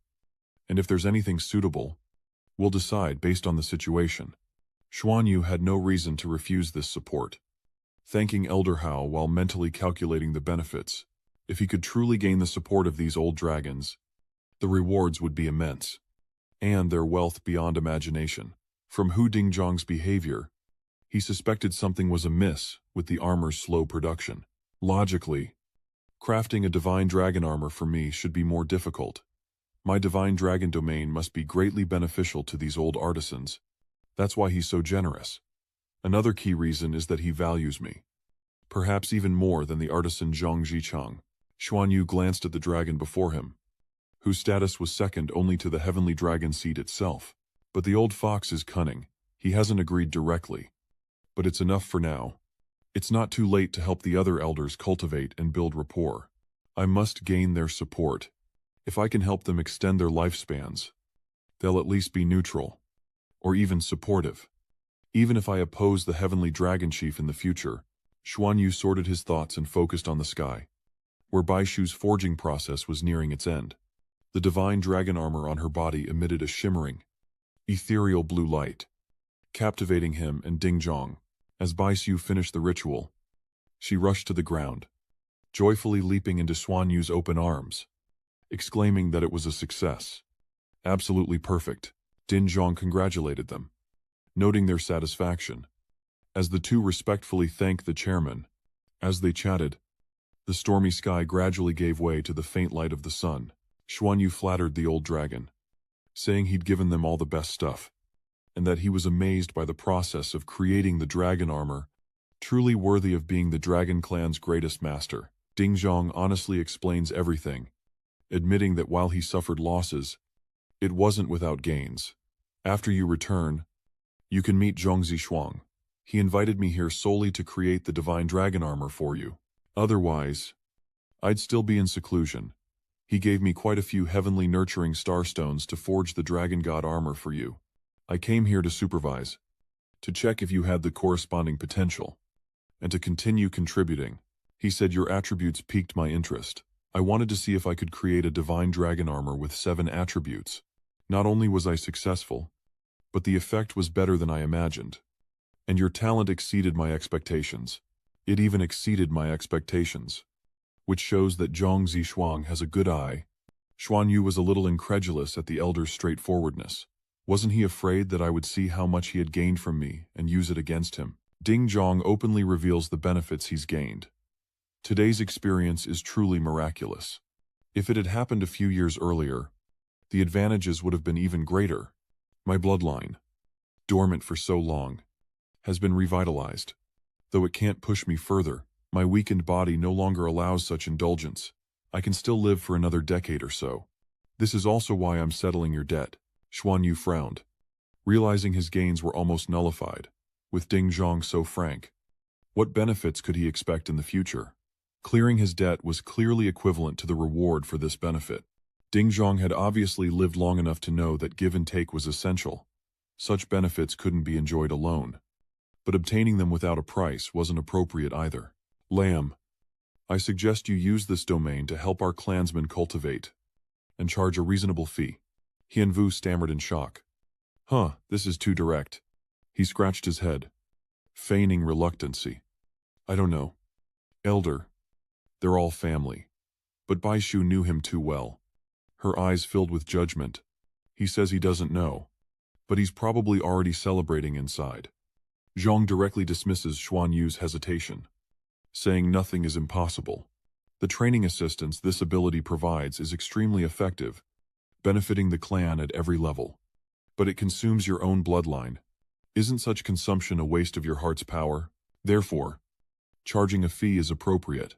and if there's anything suitable, we'll decide based on the situation. Xuanyu had no reason to refuse this support, thanking Elder Hao while mentally calculating the benefits. If he could truly gain the support of these old dragons, the rewards would be immense, and their wealth beyond imagination. From Hu Dingzhong's behavior, he suspected something was amiss with the armor's slow production. Logically, crafting a divine dragon armor for me should be more difficult. My divine dragon domain must be greatly beneficial to these old artisans. That's why he's so generous. Another key reason is that he values me, perhaps even more than the artisan Zhang Zichang. Xuanyu glanced at the dragon before him, whose status was second only to the heavenly dragon seed itself. But the old fox is cunning. He hasn't agreed directly. But it's enough for now. It's not too late to help the other elders cultivate and build rapport. I must gain their support. If I can help them extend their lifespans, they'll at least be neutral, or even supportive. Even if I oppose the heavenly dragon chief in the future, Xuanyu sorted his thoughts and focused on the sky, where Baishu's forging process was nearing its end. The divine dragon armor on her body emitted a shimmering, ethereal blue light, captivating him and Ding Zhong. As Baishu finished the ritual, she rushed to the ground, joyfully leaping into Xuanyu's open arms, exclaiming that it was a success. Absolutely perfect. Ding Zhong congratulated them, noting their satisfaction. As the two respectfully thanked the chairman, as they chatted, the stormy sky gradually gave way to the faint light of the sun. Xuanyu flattered the old dragon, saying he'd given them all the best stuff, and that he was amazed by the process of creating the dragon armor, truly worthy of being the dragon clan's greatest master. Ding Zhong honestly explains everything, admitting that while he suffered losses, it wasn't without gains. After you return, you can meet Zhongzi Shuang. He invited me here solely to create the divine dragon armor for you. Otherwise, I'd still be in seclusion. He gave me quite a few heavenly nurturing starstones to forge the dragon god armor for you. I came here to supervise, to check if you had the corresponding potential, and to continue contributing. He said your attributes piqued my interest. I wanted to see if I could create a divine dragon armor with 7 attributes. Not only was I successful, but the effect was better than I imagined. And your talent exceeded my expectations. It even exceeded my expectations, which shows that Zhang Zishuang has a good eye. Xuanyu was a little incredulous at the elder's straightforwardness. Wasn't he afraid that I would see how much he had gained from me and use it against him? Ding Zhong openly reveals the benefits he's gained. Today's experience is truly miraculous. If it had happened a few years earlier, the advantages would have been even greater. My bloodline, dormant for so long, has been revitalized. Though it can't push me further, my weakened body no longer allows such indulgence. I can still live for another decade or so. This is also why I'm settling your debt. Xuanyu frowned, realizing his gains were almost nullified, with Ding Zhong so frank. What benefits could he expect in the future? Clearing his debt was clearly equivalent to the reward for this benefit. Ding Zhong had obviously lived long enough to know that give and take was essential. Such benefits couldn't be enjoyed alone. But obtaining them without a price wasn't appropriate either. Lamb, I suggest you use this domain to help our clansmen cultivate, and charge a reasonable fee. Hian Vu stammered in shock. This is too direct. He scratched his head, feigning reluctancy. I don't know. Elder, They're all family. But Bai Shu knew him too well. Her eyes filled with judgment. He says he doesn't know, but he's probably already celebrating inside. Zhang directly dismisses Xuanyu's hesitation, saying nothing is impossible. The training assistance this ability provides is extremely effective, benefiting the clan at every level. But it consumes your own bloodline. Isn't such consumption a waste of your heart's power? Therefore, charging a fee is appropriate,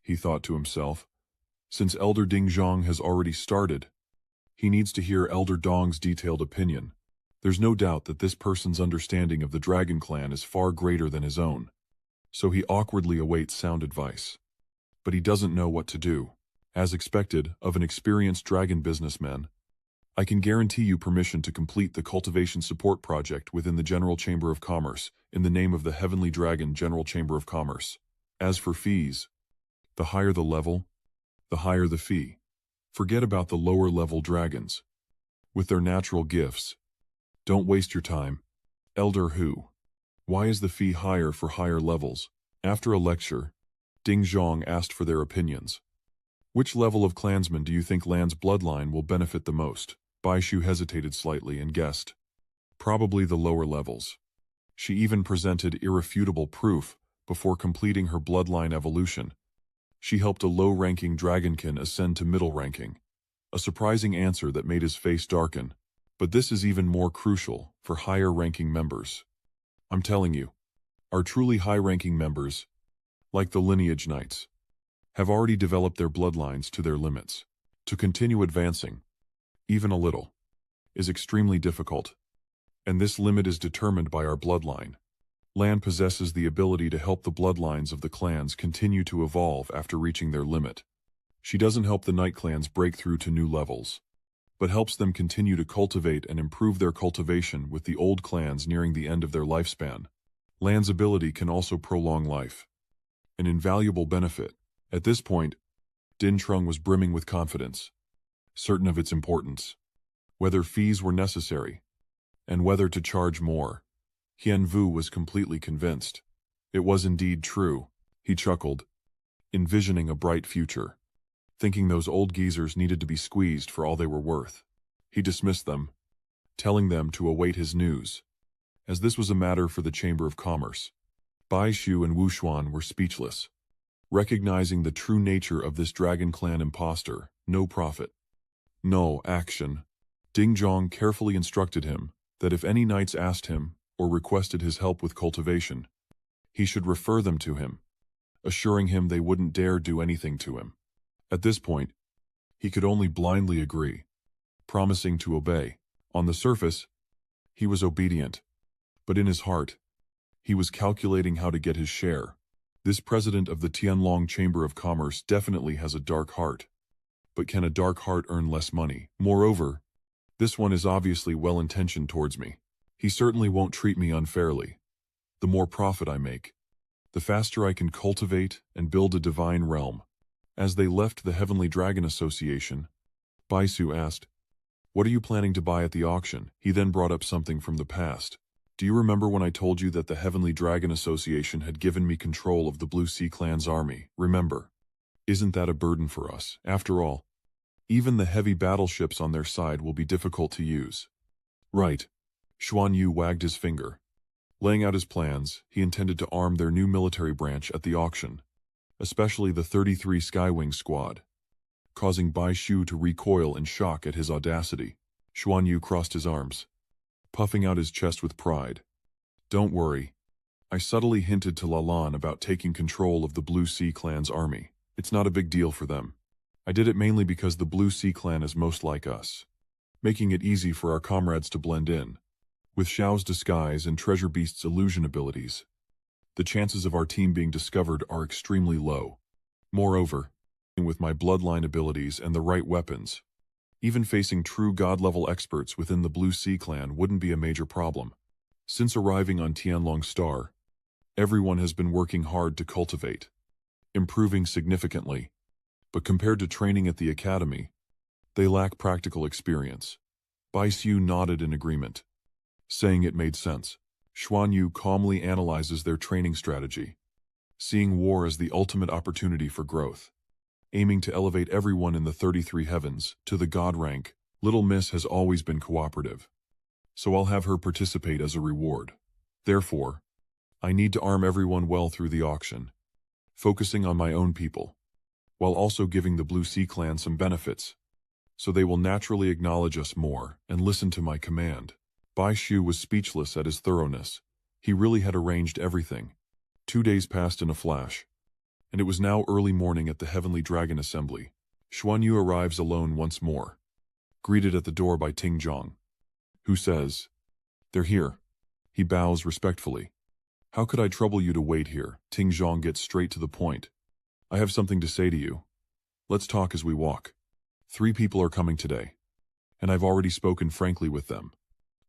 he thought to himself. Since Elder Ding Zhang has already started, he needs to hear Elder Dong's detailed opinion. There's no doubt that this person's understanding of the Dragon Clan is far greater than his own, so he awkwardly awaits sound advice. But he doesn't know what to do. As expected of an experienced dragon businessman, I can guarantee you permission to complete the cultivation support project within the General Chamber of Commerce in the name of the Heavenly Dragon General Chamber of Commerce. As for fees, the higher the level, the higher the fee. Forget about the lower-level dragons. With their natural gifts, don't waste your time. Elder Hu, why is the fee higher for higher levels? After a lecture, Ding Zhang asked for their opinions. Which level of clansman do you think Lan's bloodline will benefit the most? Bai Shu hesitated slightly and guessed. Probably the lower levels. She even presented irrefutable proof before completing her bloodline evolution. She helped a low-ranking dragonkin ascend to middle ranking. A surprising answer that made his face darken. But this is even more crucial for higher-ranking members. I'm telling you, our truly high-ranking members, like the lineage knights, have already developed their bloodlines to their limits. To continue advancing, even a little, is extremely difficult. And this limit is determined by our bloodline. Lan possesses the ability to help the bloodlines of the clans continue to evolve after reaching their limit. She doesn't help the Night clans break through to new levels, but helps them continue to cultivate and improve their cultivation with the old clans nearing the end of their lifespan. Lan's ability can also prolong life, an invaluable benefit. At this point, Din Trung was brimming with confidence, certain of its importance, whether fees were necessary, and whether to charge more. Hian Vu was completely convinced. It was indeed true. He chuckled, envisioning a bright future, thinking those old geezers needed to be squeezed for all they were worth. He dismissed them, telling them to await his news, as this was a matter for the Chamber of Commerce. Bai Shu and Wu Xuan were speechless, recognizing the true nature of this Dragon Clan impostor. No profit, no action. Ding Zhang carefully instructed him that if any knights asked him or requested his help with cultivation, he should refer them to him, assuring him they wouldn't dare do anything to him. At this point, he could only blindly agree, promising to obey. On the surface, he was obedient, but in his heart, he was calculating how to get his share. This president of the Tianlong Chamber of Commerce definitely has a dark heart. But can a dark heart earn less money? Moreover, this one is obviously well-intentioned towards me. He certainly won't treat me unfairly. The more profit I make, the faster I can cultivate and build a divine realm. As they left the Heavenly Dragon Association, Bai Su asked, "What are you planning to buy at the auction?" He then brought up something from the past. "Do you remember when I told you that the Heavenly Dragon Association had given me control of the Blue Sea Clan's army? Remember? Isn't that a burden for us? After all, even the heavy battleships on their side will be difficult to use." "Right." Xuanyu wagged his finger. Laying out his plans, he intended to arm their new military branch at the auction, especially the 33 Skywing Squad, causing Bai Shu to recoil in shock at his audacity. Xuanyu crossed his arms, puffing out his chest with pride. "Don't worry. I subtly hinted to Lan about taking control of the Blue Sea Clan's army. It's not a big deal for them. I did it mainly because the Blue Sea Clan is most like us, making it easy for our comrades to blend in. With Xiao's disguise and Treasure Beast's illusion abilities, the chances of our team being discovered are extremely low. Moreover, with my bloodline abilities and the right weapons, even facing true god-level experts within the Blue Sea Clan wouldn't be a major problem. Since arriving on Tianlong Star, everyone has been working hard to cultivate, improving significantly, but compared to training at the academy, they lack practical experience." Bai Su nodded in agreement, saying it made sense. Xuanyu calmly analyzes their training strategy. seeing war as the ultimate opportunity for growth. Aiming to elevate everyone in the 33 heavens to the god rank, Little Miss has always been cooperative. So I'll have her participate as a reward. Therefore, I need to arm everyone well through the auction, focusing on my own people, while also giving the Blue Sea clan some benefits, so they will naturally acknowledge us more and listen to my command. Bai Shu was speechless at his thoroughness. He really had arranged everything. 2 days passed in a flash, and it was now early morning at the Heavenly Dragon Assembly. Xuanyu arrives alone once more, greeted at the door by Ting Zhong, who says, "They're here." He bows respectfully. "How could I trouble you to wait here?" Ting Zhong gets straight to the point. "I have something to say to you. Let's talk as we walk. 3 people are coming today, and I've already spoken frankly with them.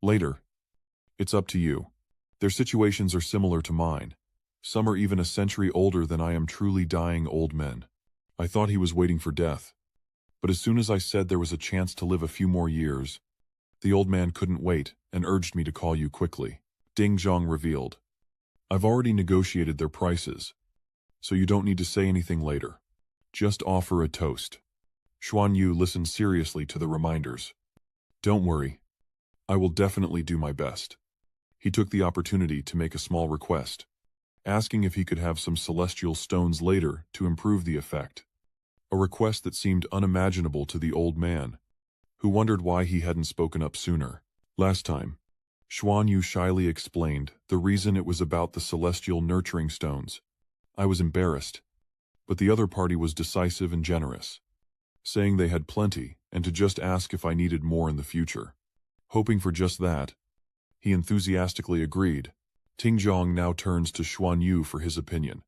Later, it's up to you. Their situations are similar to mine. Some are even a century older than I am, truly dying old men. I thought he was waiting for death. But as soon as I said there was a chance to live a few more years, the old man couldn't wait and urged me to call you quickly." Ding Zhong revealed, "I've already negotiated their prices, so you don't need to say anything later. Just offer a toast." Xuanyu listened seriously to the reminders. "Don't worry. I will definitely do my best." He took the opportunity to make a small request, asking if he could have some celestial stones later to improve the effect. A request that seemed unimaginable to the old man, who wondered why he hadn't spoken up sooner. Last time, Xuanyu shyly explained the reason it was about the celestial nurturing stones. I was embarrassed, but the other party was decisive and generous, saying they had plenty and to just ask if I needed more in the future. Hoping for just that, he enthusiastically agreed. Ting Zhong now turns to Xuanyu for his opinion,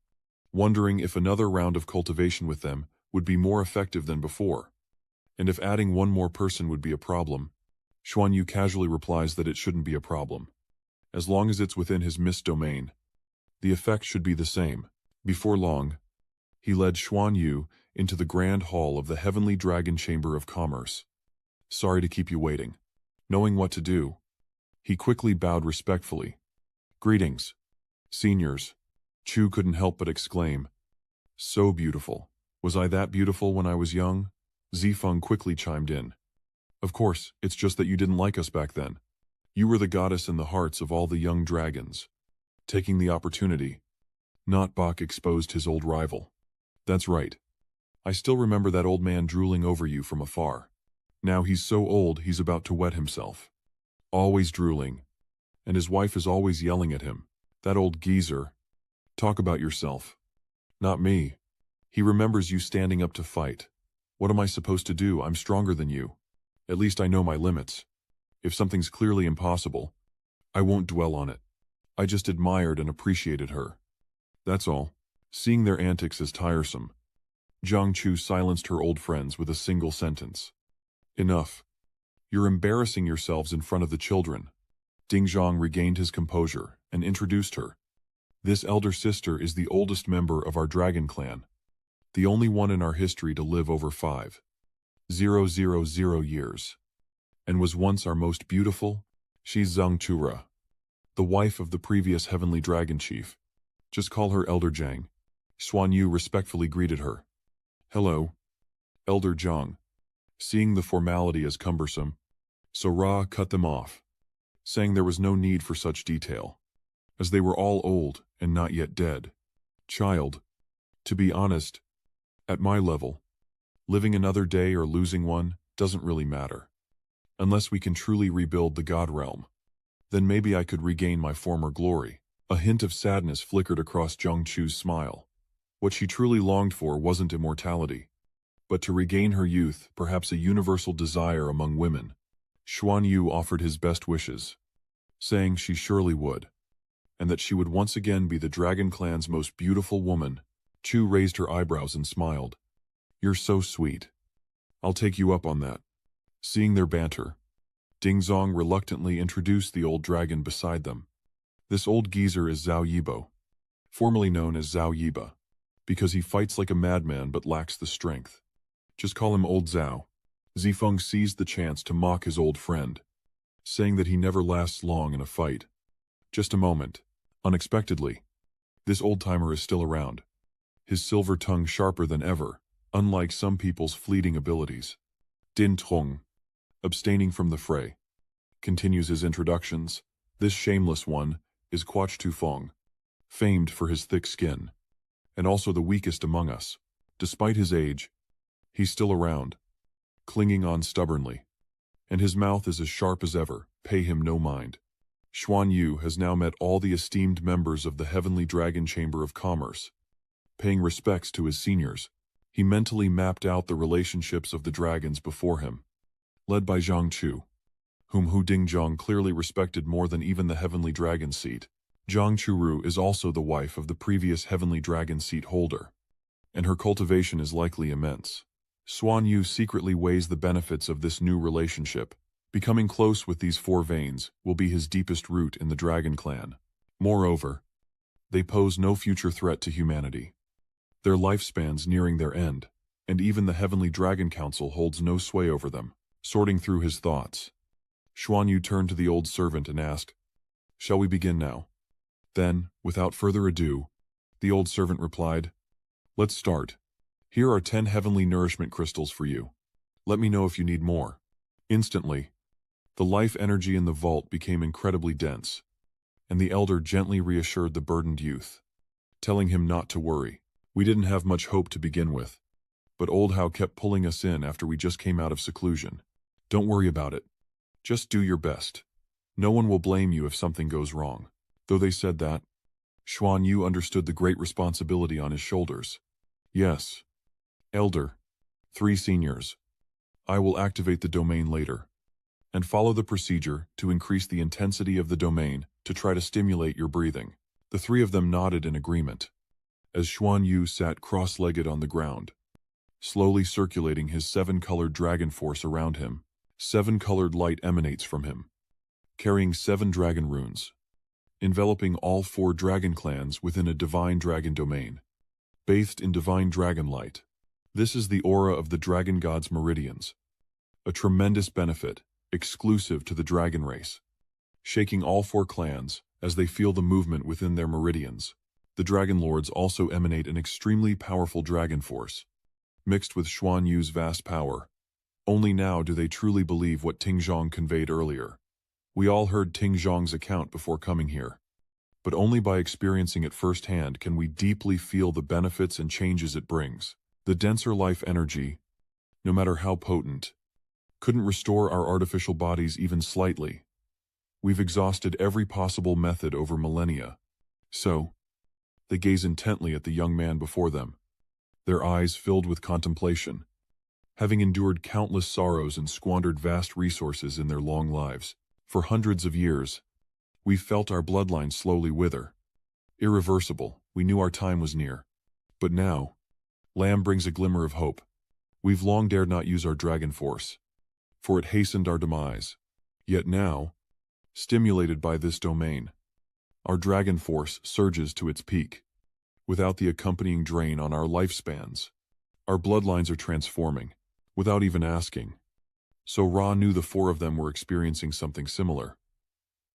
wondering if another round of cultivation with them would be more effective than before, and if adding one more person would be a problem. Xuanyu casually replies that it shouldn't be a problem. As long as it's within his mist domain, the effect should be the same. Before long, he led Xuanyu into the grand hall of the Heavenly Dragon Chamber of Commerce. "Sorry to keep you waiting." Knowing what to do, he quickly bowed respectfully. "Greetings, seniors." Chu couldn't help but exclaim, "So beautiful. Was I that beautiful when I was young?" Zifeng quickly chimed in. "Of course, it's just that you didn't like us back then. You were the goddess in the hearts of all the young dragons." Taking the opportunity, Not Bach exposed his old rival. "That's right. I still remember that old man drooling over you from afar. Now he's so old he's about to wet himself. Always drooling. And his wife is always yelling at him. That old geezer. Talk about yourself." "Not me. He remembers you standing up to fight. What am I supposed to do? I'm stronger than you. At least I know my limits. If something's clearly impossible, I won't dwell on it. I just admired and appreciated her. That's all." Seeing their antics as tiresome, Zhang Chu silenced her old friends with a single sentence. "Enough. You're embarrassing yourselves in front of the children." Ding Zhong regained his composure and introduced her. "This elder sister is the oldest member of our dragon clan, the only one in our history to live over 5,000 years, and was once our most beautiful. She's Zhang Chura, the wife of the previous heavenly dragon chief. Just call her Elder Zhang." Xuanyu respectfully greeted her. "Hello, Elder Zhang." Seeing the formality as cumbersome, Ra cut them off, saying there was no need for such detail, as they were all old and not yet dead. "Child, to be honest, at my level, living another day or losing one doesn't really matter. Unless we can truly rebuild the God realm, then maybe I could regain my former glory." A hint of sadness flickered across Zhang Chu's smile. What she truly longed for wasn't immortality, but to regain her youth, perhaps a universal desire among women. Xuanyu offered his best wishes, saying she surely would, and that she would once again be the Dragon Clan's most beautiful woman. Chu raised her eyebrows and smiled. "You're so sweet. I'll take you up on that." Seeing their banter, Ding Zong reluctantly introduced the old dragon beside them. "This old geezer is Zhao Yibo, formerly known as Zhao Yiba, because he fights like a madman but lacks the strength. Just call him Old Zhao." Zifeng seized the chance to mock his old friend, saying that he never lasts long in a fight. Just a moment. Unexpectedly, This old-timer is still around, his silver tongue sharper than ever, unlike some people's fleeting abilities. Din Tong, abstaining from the fray, continues his introductions. This shameless one is Quach Tu Fong, famed for his thick skin, and also the weakest among us. Despite his age, he's still around, clinging on stubbornly, and his mouth is as sharp as ever. Pay him no mind. Xuanyu has now met all the esteemed members of the Heavenly Dragon Chamber of Commerce. Paying respects to his seniors, he mentally mapped out the relationships of the dragons before him, led by Zhang Chu, whom Hu Dingzhong clearly respected more than even the Heavenly Dragon seat. Zhang Churu is also the wife of the previous Heavenly Dragon seat holder, and her cultivation is likely immense. Xuanyu secretly weighs the benefits of this new relationship. Becoming close with these four veins will be his deepest root in the Dragon Clan. Moreover, they pose no future threat to humanity, their lifespans nearing their end, and even the Heavenly Dragon Council holds no sway over them. Sorting through his thoughts, Xuanyu turned to the old servant and asked, "Shall we begin now?" Then, without further ado, the old servant replied, "Let's start. Here are 10 heavenly nourishment crystals for you. Let me know if you need more." Instantly, the life energy in the vault became incredibly dense, and the elder gently reassured the burdened youth, telling him not to worry. We didn't have much hope to begin with, but old Hao kept pulling us in after we just came out of seclusion. Don't worry about it. Just do your best. No one will blame you if something goes wrong. Though they said that, Xuanyu understood the great responsibility on his shoulders. Yes, elder, 3 seniors. I will activate the domain later, and follow the procedure to increase the intensity of the domain to try to stimulate your breathing. The 3 of them nodded in agreement, as Xuanyu sat cross-legged on the ground, slowly circulating his 7-colored dragon force around him. 7-colored light emanates from him, carrying 7 dragon runes, enveloping all 4 dragon clans within a divine dragon domain, bathed in divine dragon light. This is the aura of the dragon god's meridians, a tremendous benefit exclusive to the dragon race, shaking all 4 clans as they feel the movement within their meridians. The dragon lords also emanate an extremely powerful dragon force, mixed with Xuanyu's vast power. Only now do they truly believe what Tingzhong conveyed earlier. We all heard Tingzhong's account before coming here, but only by experiencing it firsthand can we deeply feel the benefits and changes it brings. The denser life energy, no matter how potent, couldn't restore our artificial bodies even slightly. We've exhausted every possible method over millennia. So, they gaze intently at the young man before them, their eyes filled with contemplation. Having endured countless sorrows and squandered vast resources in their long lives, for hundreds of years, we felt our bloodline slowly wither. Irreversible, we knew our time was near. But now, Lamb brings a glimmer of hope. We've long dared not use our dragon force, for it hastened our demise. Yet now, stimulated by this domain, our dragon force surges to its peak, without the accompanying drain on our lifespans. Our bloodlines are transforming, without even asking. So Ra knew the 4 of them were experiencing something similar.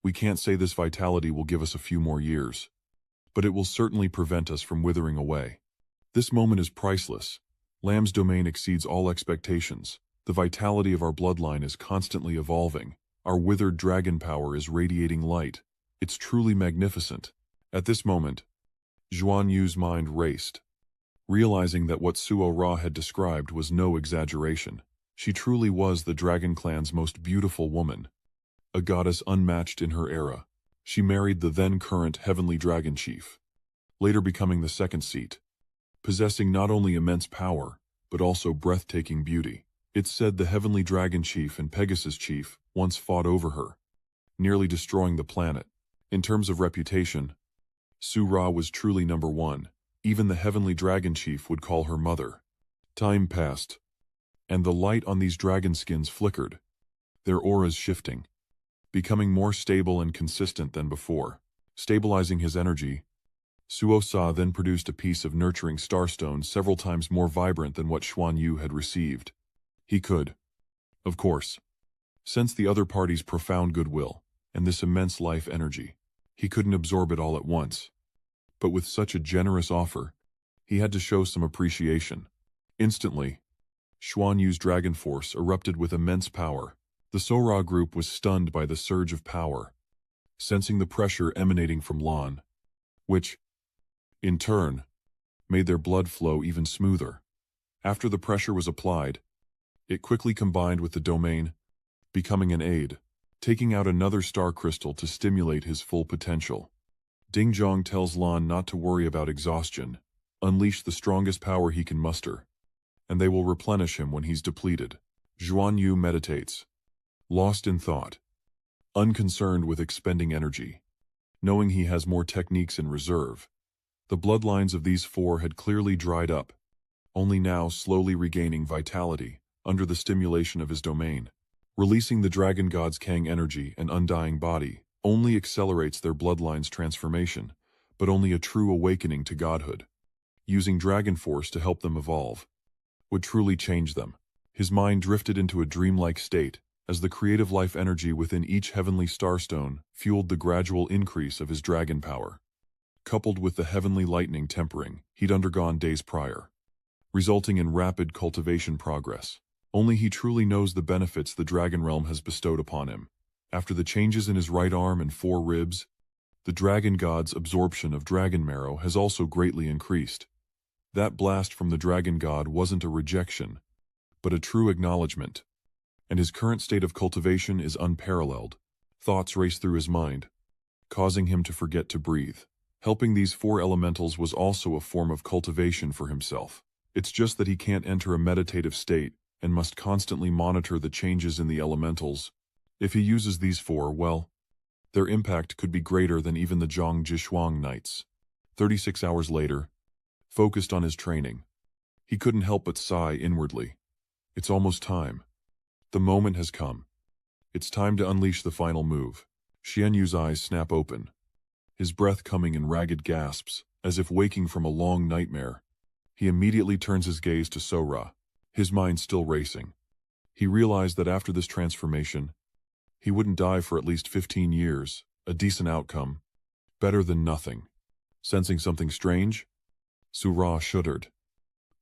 We can't say this vitality will give us a few more years, but it will certainly prevent us from withering away. This moment is priceless. Lamb's domain exceeds all expectations. The vitality of our bloodline is constantly evolving. Our withered dragon power is radiating light. It's truly magnificent. At this moment, Xuanyu's mind raced, realizing that what Suo Ra had described was no exaggeration. She truly was the Dragon Clan's most beautiful woman, a goddess unmatched in her era. She married the then-current Heavenly Dragon Chief, later becoming the 2nd seat, possessing not only immense power, but also breathtaking beauty. It's said the Heavenly Dragon Chief and Pegasus Chief once fought over her, nearly destroying the planet. In terms of reputation, Su Ra was truly number 1. Even the Heavenly Dragon Chief would call her mother. Time passed, and the light on these dragon skins flickered, their auras shifting, becoming more stable and consistent than before. Stabilizing his energy, Suo Sa then produced a piece of nurturing starstone several times more vibrant than what Xuanyu had received. He could, of course, sense the other party's profound goodwill and this immense life energy. He couldn't absorb it all at once, But with such a generous offer, he had to show some appreciation. Instantly, Xuanyu's dragon force erupted with immense power. The Sora group was stunned by the surge of power, sensing the pressure emanating from Lan, which, in turn, made their blood flow even smoother. After the pressure was applied, it quickly combined with the domain, becoming an aid, taking out another star crystal to stimulate his full potential. Dingzhong tells Lan not to worry about exhaustion, unleash the strongest power he can muster, and they will replenish him when he's depleted. Xuanyu meditates, lost in thought, unconcerned with expending energy, knowing he has more techniques in reserve. The bloodlines of these four had clearly dried up, only now slowly regaining vitality under the stimulation of his domain. Releasing the dragon god's Kang energy and undying body only accelerates their bloodline's transformation, but only a true awakening to godhood. Using dragon force to help them evolve would truly change them. His mind drifted into a dreamlike state as the creative life energy within each heavenly starstone fueled the gradual increase of his dragon power. Coupled with the heavenly lightning tempering he'd undergone days prior, resulting in rapid cultivation progress. Only he truly knows the benefits the dragon realm has bestowed upon him. After the changes in his right arm and 4 ribs, the dragon god's absorption of dragon marrow has also greatly increased. That blast from the dragon god wasn't a rejection, but a true acknowledgement. And his current state of cultivation is unparalleled. Thoughts race through his mind, causing him to forget to breathe. Helping these 4 elementals was also a form of cultivation for himself. It's just that he can't enter a meditative state and must constantly monitor the changes in the elementals. If he uses these 4, well, their impact could be greater than even the Zhang Jishuang nights. 36 hours later, focused on his training, he couldn't help but sigh inwardly. It's almost time. The moment has come. It's time to unleash the final move. Xuanyu's eyes snap open, his breath coming in ragged gasps, as if waking from a long nightmare. He immediately turns his gaze to Sora, his mind still racing. He realized that after this transformation, he wouldn't die for at least 15 years, a decent outcome. Better than nothing. Sensing something strange, Sora shuddered.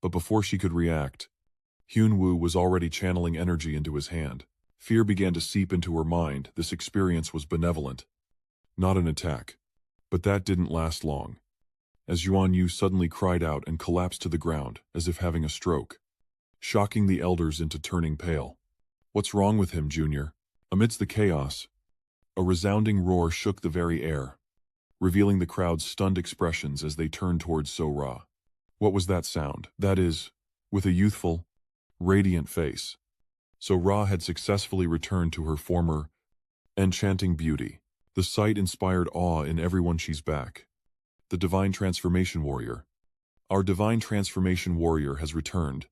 But before she could react, Hyunwoo was already channeling energy into his hand. Fear began to seep into her mind. This experience was benevolent, not an attack. But that didn't last long, as Xuanyu suddenly cried out and collapsed to the ground, as if having a stroke, shocking the elders into turning pale. "What's wrong with him, Junior?" Amidst the chaos, a resounding roar shook the very air, revealing the crowd's stunned expressions as they turned towards Sora. What was that sound? That is, with a youthful, radiant face, Sora had successfully returned to her former, enchanting beauty. The sight inspired awe in everyone. She's back. The Divine Transformation Warrior. Our Divine Transformation Warrior has returned,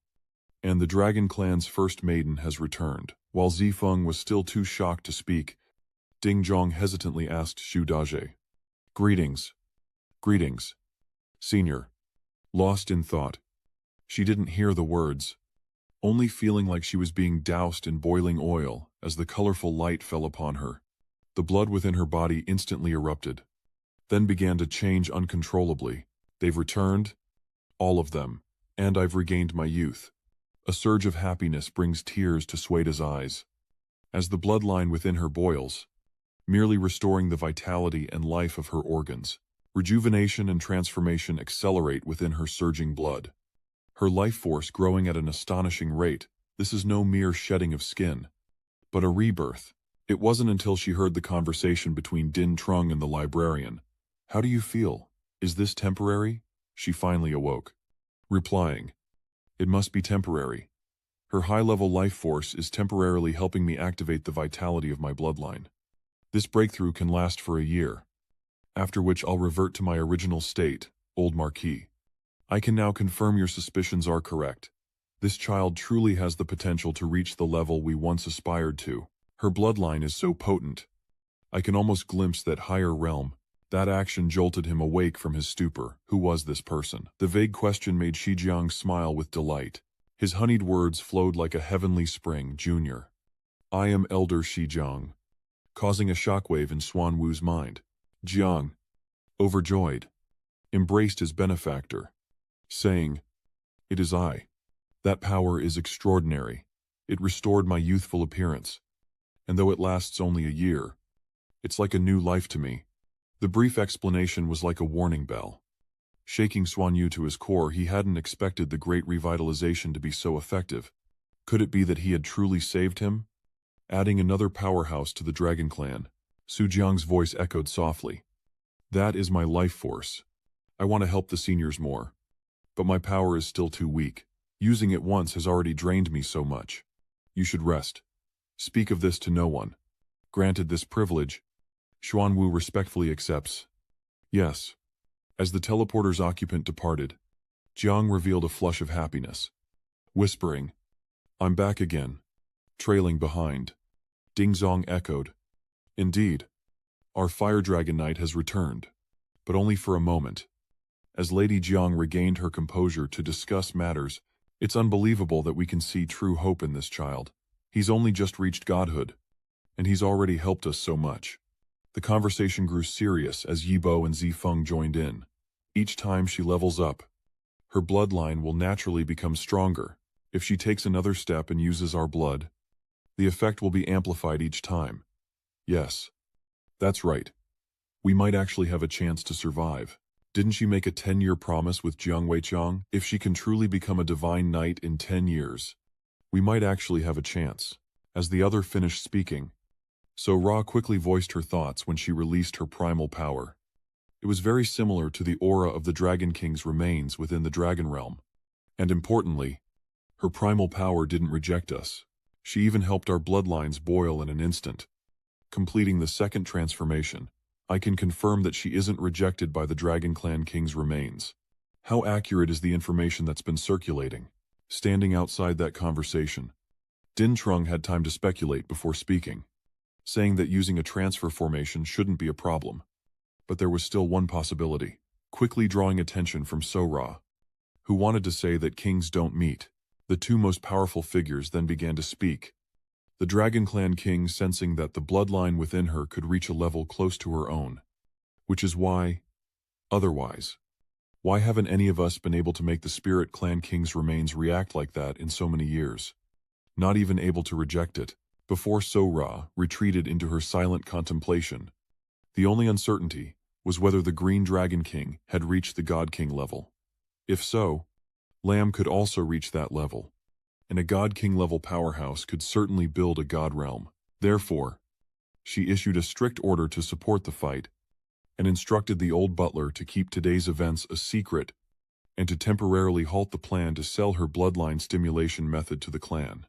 and the Dragon Clan's first maiden has returned. While Zifeng was still too shocked to speak, Dingzhong hesitantly asked Xu Daje, "Greetings. Greetings, Senior." Lost in thought, she didn't hear the words, only feeling like she was being doused in boiling oil as the colorful light fell upon her. The blood within her body instantly erupted, then began to change uncontrollably. "They've returned, all of them, and I've regained my youth." A surge of happiness brings tears to Sueda's eyes, as the bloodline within her boils, merely restoring the vitality and life of her organs. Rejuvenation and transformation accelerate within her surging blood, her life force growing at an astonishing rate. This is no mere shedding of skin, but a rebirth. It wasn't until she heard the conversation between Din Trung and the librarian. "How do you feel? Is this temporary?" She finally awoke, replying, "It must be temporary. Her high-level life force is temporarily helping me activate the vitality of my bloodline. This breakthrough can last for a year, after which I'll revert to my original state, Old Marquis. I can now confirm your suspicions are correct. This child truly has the potential to reach the level we once aspired to. Her bloodline is so potent. I can almost glimpse that higher realm." That action jolted him awake from his stupor. Who was this person? The vague question made Shijiang smile with delight. His honeyed words flowed like a heavenly spring. "Junior. I am Elder Shijiang," causing a shockwave in Xuanwu's mind. Jiang, overjoyed, embraced his benefactor, saying, "It is I. That power is extraordinary. It restored my youthful appearance. And though it lasts only a year, it's like a new life to me." The brief explanation was like a warning bell. Shaking Xuanyu to his core, he hadn't expected the great revitalization to be so effective. Could it be that he had truly saved him? Adding another powerhouse to the Dragon Clan, Su Jiang's voice echoed softly. "That is my life force. I want to help the seniors more. But my power is still too weak. Using it once has already drained me so much. You should rest. Speak of this to no one." Granted this privilege, Xuanwu respectfully accepts. "Yes." As the teleporter's occupant departed, Jiang revealed a flush of happiness, whispering, "I'm back again." Trailing behind, Dingzong echoed, "Indeed, our Fire Dragon Knight has returned, but only for a moment." As Lady Jiang regained her composure to discuss matters, "It's unbelievable that we can see true hope in this child. He's only just reached godhood, and he's already helped us so much." The conversation grew serious as Yibo and Zifeng joined in. Each time she levels up, her bloodline will naturally become stronger. If she takes another step and uses our blood, the effect will be amplified each time. Yes, that's right. We might actually have a chance to survive. Didn't she make a 10-year promise with Jiang Weiqiang? If she can truly become a divine knight in 10 years, we might actually have a chance. As the other finished speaking, So Ra quickly voiced her thoughts when she released her primal power. It was very similar to the aura of the Dragon King's remains within the Dragon Realm. And importantly, her primal power didn't reject us. She even helped our bloodlines boil in an instant. Completing the second transformation, I can confirm that she isn't rejected by the Dragon Clan King's remains. How accurate is the information that's been circulating? Standing outside that conversation, Din Trung had time to speculate before speaking, saying that using a transfer formation shouldn't be a problem. But there was still one possibility, quickly drawing attention from Sora, who wanted to say that kings don't meet. The two most powerful figures then began to speak. The Dragon Clan King sensing that the bloodline within her could reach a level close to her own. Which is why, otherwise, why haven't any of us been able to make the Spirit Clan King's remains react like that in so many years? Not even able to reject it. Before Sora retreated into her silent contemplation, the only uncertainty was whether the Green Dragon King had reached the God King level. If so, Lamb could also reach that level, and a God King level powerhouse could certainly build a God realm. Therefore, she issued a strict order to support the fight, and instructed the old butler to keep today's events a secret and to temporarily halt the plan to sell her bloodline stimulation method to the clan,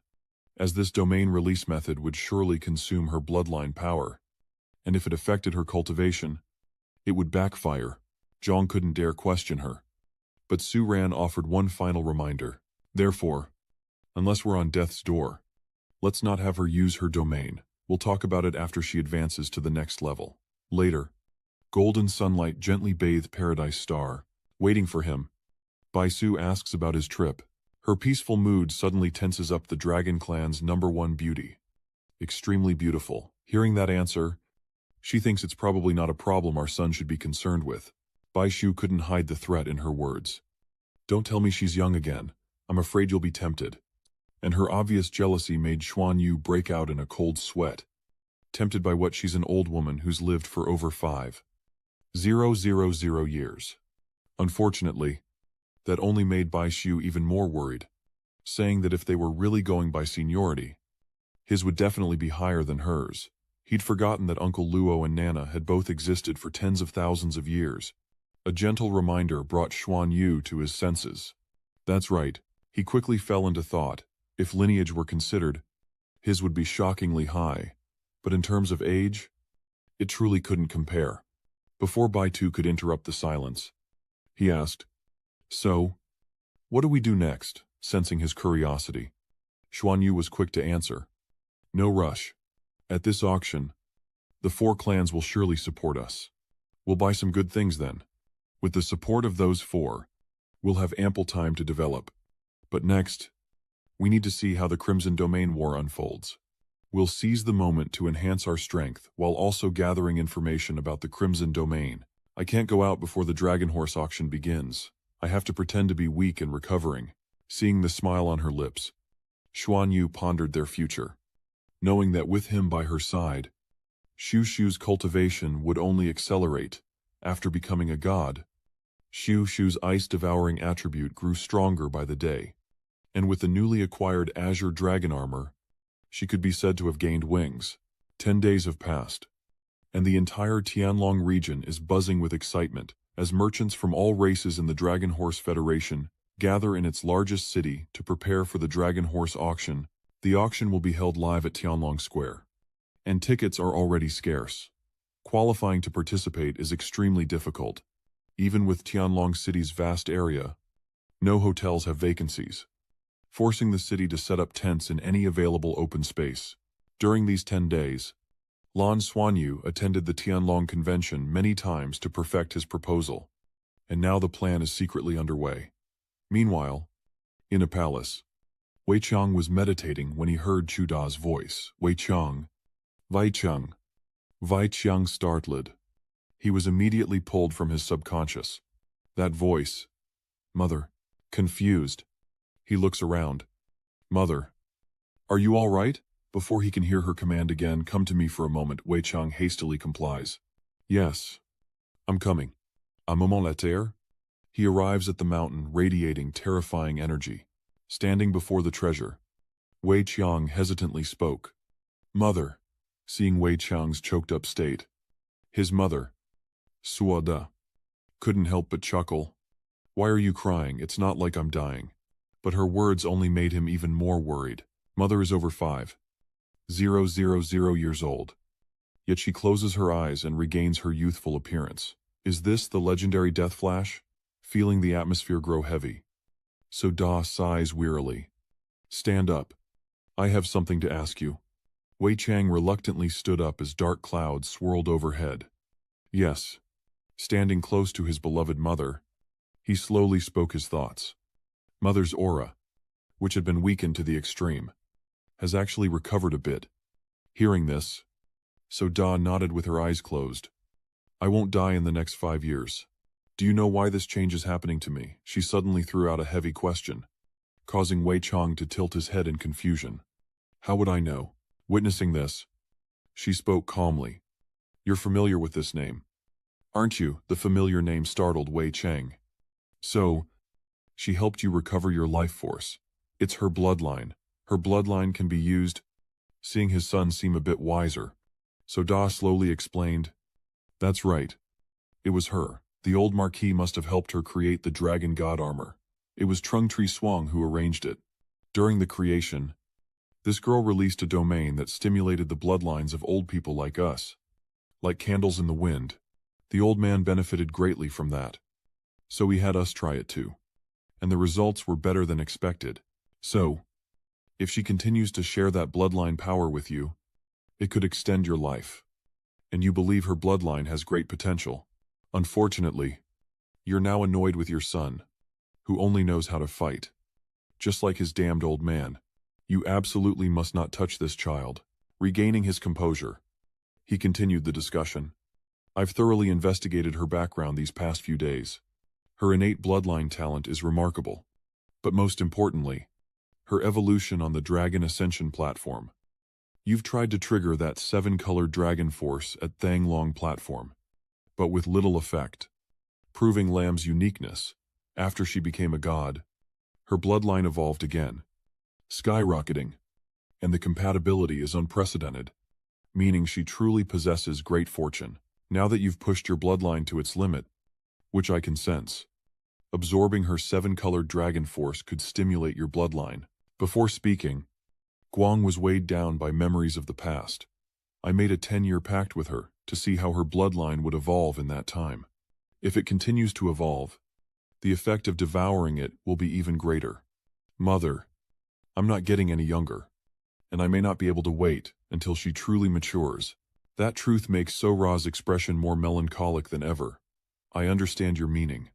as this domain release method would surely consume her bloodline power, and if it affected her cultivation, it would backfire. Zhang couldn't dare question her. But Su Ran offered one final reminder. Therefore, unless we're on death's door, let's not have her use her domain. We'll talk about it after she advances to the next level. Later, golden sunlight gently bathed Paradise Star. Waiting for him, Bai Su asks about his trip. Her peaceful mood suddenly tenses up the Dragon Clan's #1 beauty. Extremely beautiful. Hearing that answer, she thinks it's probably not a problem our son should be concerned with. Bai Shu couldn't hide the threat in her words. Don't tell me she's young again. I'm afraid you'll be tempted. And her obvious jealousy made Xuanyu break out in a cold sweat. Tempted by what? She's an old woman who's lived for over 5,000 years. Unfortunately, that only made Bai Shu even more worried, saying that if they were really going by seniority, his would definitely be higher than hers. He'd forgotten that Uncle Luo and Nana had both existed for tens of thousands of years. A gentle reminder brought Xuanyu to his senses. That's right, he quickly fell into thought. If lineage were considered, his would be shockingly high. But in terms of age, it truly couldn't compare. Before Baitu could interrupt the silence, he asked, "So, what do we do next?" Sensing his curiosity, Xuanyu was quick to answer. "No rush. At this auction, the 4 clans will surely support us. We'll buy some good things then. With the support of those 4, we'll have ample time to develop. But next, we need to see how the Crimson Domain War unfolds. We'll seize the moment to enhance our strength while also gathering information about the Crimson Domain. I can't go out before the dragon horse auction begins. I have to pretend to be weak and recovering. Seeing the smile on her lips, Xuanyu pondered their future, knowing that with him by her side, Shu's cultivation would only accelerate. After becoming a god, Shu's ice-devouring attribute grew stronger by the day, and with the newly acquired azure dragon armor, she could be said to have gained wings. 10 days have passed, and the entire Tianlong region is buzzing with excitement as merchants from all races in the Dragon Horse Federation gather in its largest city to prepare for the Dragon Horse auction. The auction will be held live at Tianlong Square, and tickets are already scarce. Qualifying to participate is extremely difficult. Even with Tianlong City's vast area, no hotels have vacancies, forcing the city to set up tents in any available open space. During these 10 days, Lan Xuanyu attended the Tianlong convention many times to perfect his proposal, and now the plan is secretly underway. Meanwhile, in a palace, Wei Qiang was meditating when he heard Chu Da's voice. Wei Qiang. Wei Qiang. Wei Qiang startled. He was immediately pulled from his subconscious. That voice. Mother. Confused. He looks around. Mother. Are you all right? Before he can hear her command again, come to me for a moment, Wei Qiang hastily complies. Yes. I'm coming. A moment later, he arrives at the mountain radiating terrifying energy. Standing before the treasure, Wei Qiang hesitantly spoke. Mother. Seeing Wei Qiang's choked-up state, his mother, Suada, couldn't help but chuckle. Why are you crying? It's not like I'm dying. But her words only made him even more worried. Mother is over 5,000 years old. Yet she closes her eyes and regains her youthful appearance. Is this the legendary death flash? Feeling the atmosphere grow heavy, So Da sighs wearily. Stand up. I have something to ask you. Wei Qiang reluctantly stood up as dark clouds swirled overhead. Yes. Standing close to his beloved mother, he slowly spoke his thoughts. Mother's aura, which had been weakened to the extreme, has actually recovered a bit. Hearing this, So Da nodded with her eyes closed. I won't die in the next 5 years. Do you know why this change is happening to me? She suddenly threw out a heavy question, causing Wei Qiang to tilt his head in confusion. How would I know? Witnessing this, she spoke calmly. You're familiar with this name, aren't you? The familiar name startled Wei Qiang. So, she helped you recover your life force. It's her bloodline. Her bloodline can be used. Seeing his son seem a bit wiser, So Da slowly explained. That's right. It was her. The old Marquis must have helped her create the Dragon God armor. It was Trung Tri Swang who arranged it. During the creation, this girl released a domain that stimulated the bloodlines of old people like us. Like candles in the wind. The old man benefited greatly from that. So he had us try it too. And the results were better than expected. So, if she continues to share that bloodline power with you, it could extend your life. And you believe her bloodline has great potential. Unfortunately, you're now annoyed with your son, who only knows how to fight. Just like his damned old man. You absolutely must not touch this child. Regaining his composure, he continued the discussion. I've thoroughly investigated her background these past few days. Her innate bloodline talent is remarkable. But most importantly, her evolution on the Dragon Ascension platform. You've tried to trigger that 7-colored dragon force at Thanglong platform, but with little effect. Proving Lam's uniqueness, after she became a god, her bloodline evolved again, skyrocketing, and the compatibility is unprecedented, meaning she truly possesses great fortune. Now that you've pushed your bloodline to its limit, which I can sense, absorbing her 7-colored dragon force could stimulate your bloodline. Before speaking, Guang was weighed down by memories of the past. I made a 10-year pact with her to see how her bloodline would evolve in that time. If it continues to evolve, the effect of devouring it will be even greater. Mother, I'm not getting any younger, and I may not be able to wait until she truly matures. That truth makes Sora's expression more melancholic than ever. I understand your meaning.